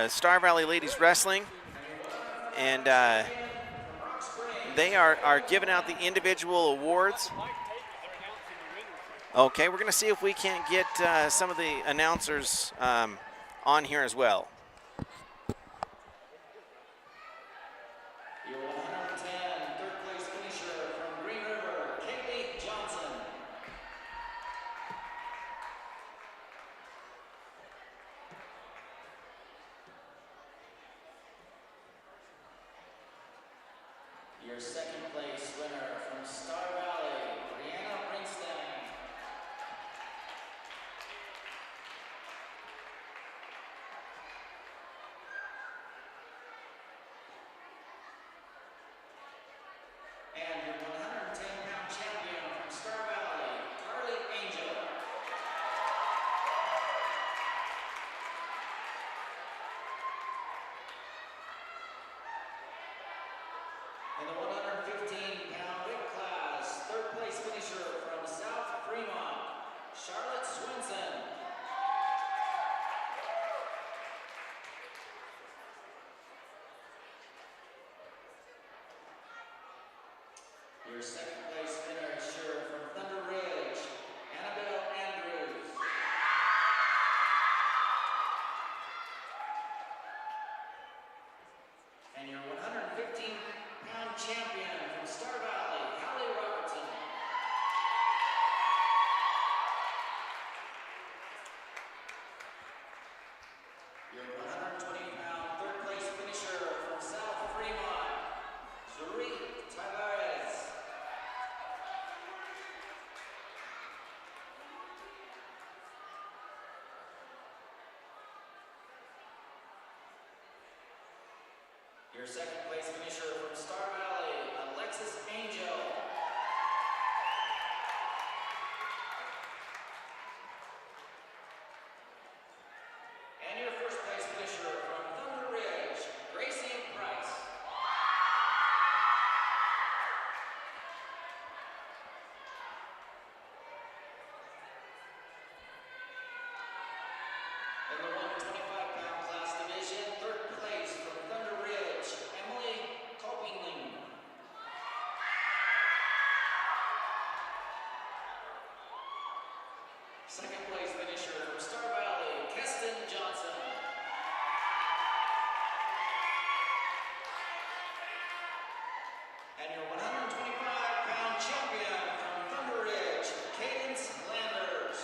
Star Valley Ladies Wrestling. And they are giving out the individual awards. Okay, we're going to see if we can't get some of the announcers on here as well. Your 110 third place finisher from Green River, Kaylee Johnson. Your second place winner from Star Valley, Brianna Brinstein. And your 110-pound champion from Star Valley, Carly Angel. In the 115-pound weight class, third place finisher from South Fremont, Charlotte Swinson. Your second place finisher from Thunder Ridge, Annabelle Andrews. And your 115-pound champion from Star Valley, Hallie Robertson. Your 120-pound third place finisher from South Fremont, Zuri Tavares. Your second place finisher from Star Valley, Alexis Angel. And your first place finisher from Thunder Ridge, Gracie Price. In the 125-pound class division, third place from Thunder Ridge, Emily Copingling. Second place finisher from Star Valley, Keston Johnson. And your 125-pound champion from Thunder Ridge, Cadence Landers.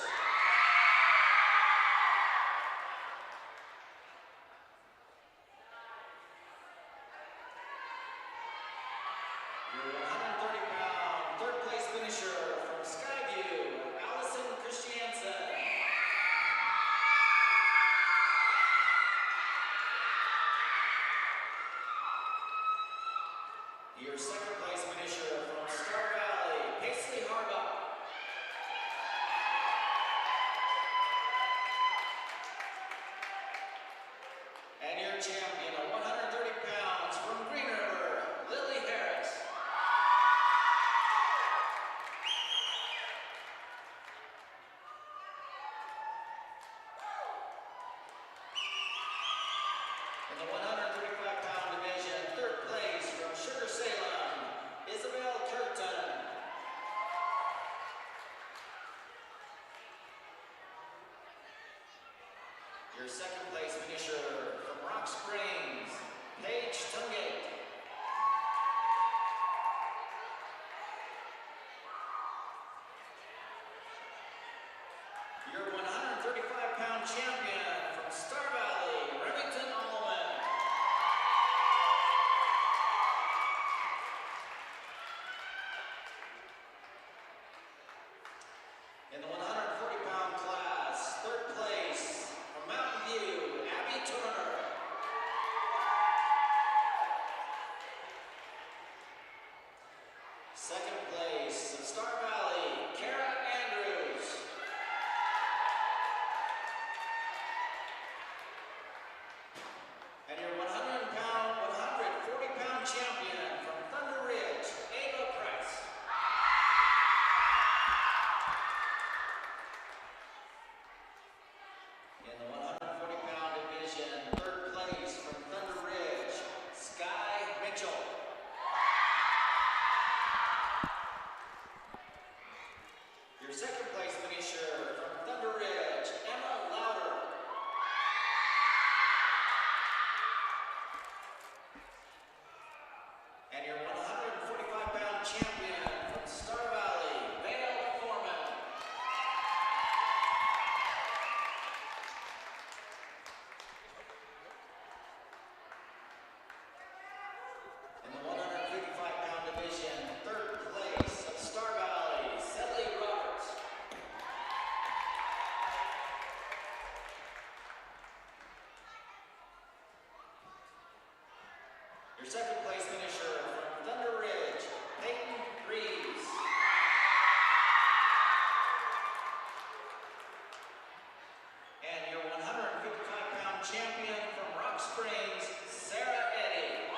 Your 130-pound third place finisher from Skyview, Allison Christiansen. Your second place finisher from Star Valley, Paisley Harbaugh. And your champion at 130 pounds from Green River, Lily Harris. In the 135-pound division, third place from Sugar Salem, Isabel Curtin. Your second place finisher from Rock Springs, Paige Tungate. Your 135-pound champion from Star Valley, Remington Allman. In the 140-pound class, third place from Mountain View, Abby Turner. Second place of Star Valley, Kara Andrews. And your 140-pound champion from Thunder Ridge, Ava Price. In the 140-pound division, third place from Thunder Ridge, Sky Mitchell. Your second place finisher from Thunder Ridge, Emma Louder. And your 145-pound champion from Star Valley, Vale Foreman. In the 155-pound division, third place of Star Valley, Sally Roberts. Your second place finisher from Thunder Ridge, Peyton Reeves. And your 155-pound champion from Rock Springs, Sarah Eddy.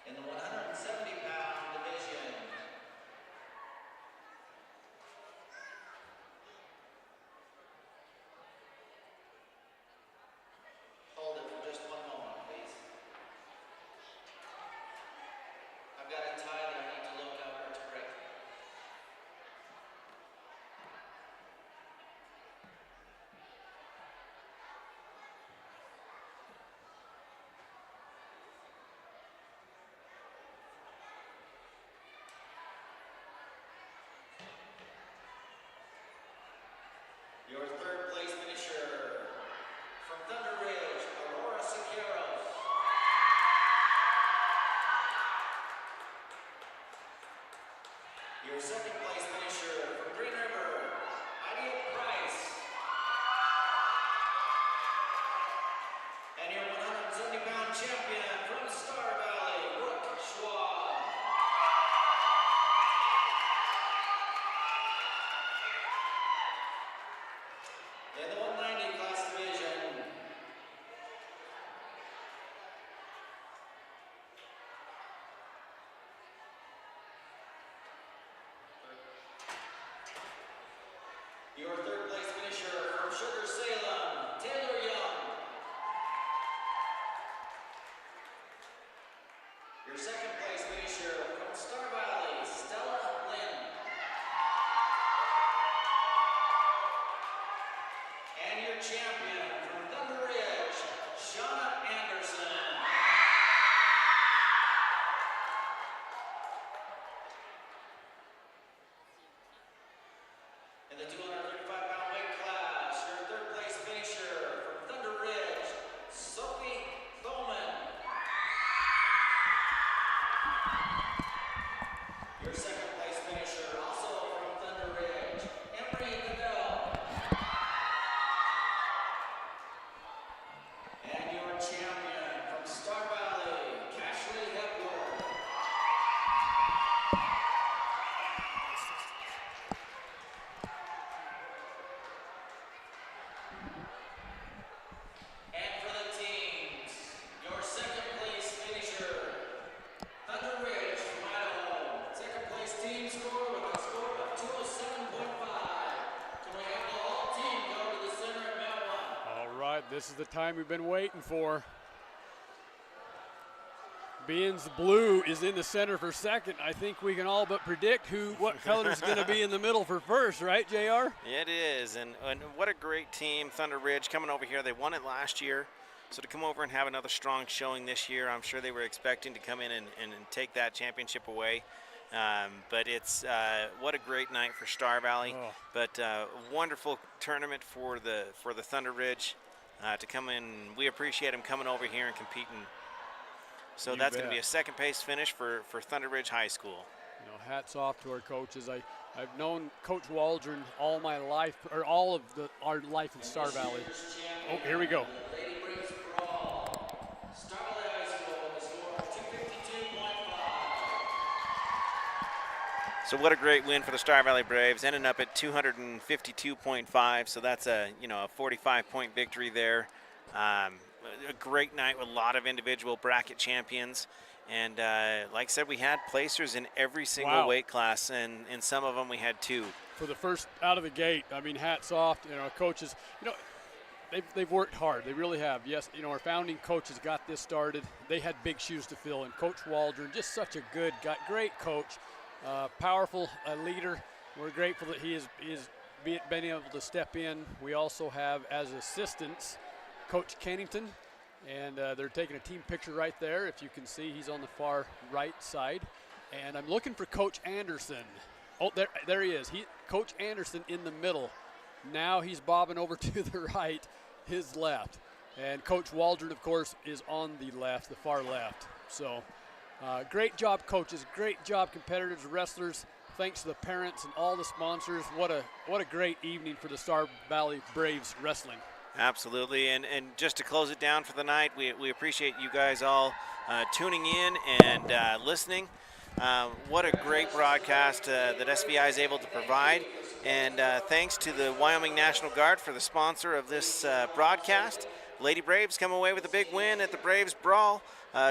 In the 170-pound division, hold it for just one moment, please. I've got a tie that I need to look up or to break. Your third place finisher from Thunder Ridge, Aurora Siqueiros. Your second place finisher from Green River, Idia Price. champion from Star Valley, Brooke Schwab. In the 190 class division, your third place finisher from Sugar Salem, Taylor Young. Your second place finisher from Star Valley, Stella Lynn. And your champion from Thunder Ridge, Shauna Anderson. In the 235-pound weight class, your third place finisher from Thunder Ridge, Sophie Thoman. Your second place finisher, also from Thunder Ridge, Emery Goodell. And your champion from Star Valley, Cashley Hepworth. And for the teams, your second place finisher, Thunder Ridge from Idaho. Second place team score with a score of 207.5. Can we have the whole team go to the center of Mount One? All right, this is the time we've been waiting for. Being the blue is in the center for second, I think we can all but predict what color is going to be in the middle for first, right, JR? It is, and what a great team, Thunder Ridge, coming over here. They won it last year, so to come over and have another strong showing this year, I'm sure they were expecting to come in and take that championship away. But it's what a great night for Star Valley. Oh. But wonderful tournament for the Thunder Ridge to come in. We appreciate them coming over here and competing. So You that's going to be bet. a second place finish for Thunder Ridge High School. You know, hats off to our coaches. I've known Coach Waldron all my life, or all of our life in Star Valley. Oh, here we go. Lady Braves Brawl. Star Valley High School with a score of 252.5. So what a great win for the Star Valley Braves, ending up at 252.5. So that's a 45-point victory there. A great night with a lot of individual bracket champions, and like I said, we had placers in every single Wow. weight class, and in some of them we had two. For the first out of the gate, I mean, hats off. You know, our coaches. You know, they've worked hard. They really have. Yes, you know, our founding coaches got this started. They had big shoes to fill, and Coach Waldron, just such a good guy, great coach, powerful leader. We're grateful that he has been able to step in. We also have as assistants Coach Kennington, and they're taking a team picture right there. If you can see, he's on the far right side. And I'm looking for Coach Anderson. Oh, there he is. Coach Anderson in the middle. Now he's bobbing over to the right, his left. And Coach Waldron, of course, is on the left, the far left. So great job, coaches. Great job, competitors, wrestlers. Thanks to the parents and all the sponsors. What a great evening for the Star Valley Braves wrestling. Absolutely, and just to close it down for the night, we appreciate you guys all tuning in and listening. What a great broadcast that SVI is able to provide, and thanks to the Wyoming National Guard for the sponsor of this broadcast. Lady Braves come away with a big win at the Braves Brawl.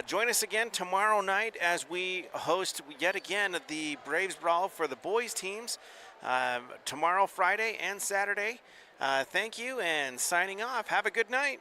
Join us again tomorrow night as we host yet again the Braves Brawl for the boys teams tomorrow, Friday and Saturday. Thank you, and signing off. Have a good night.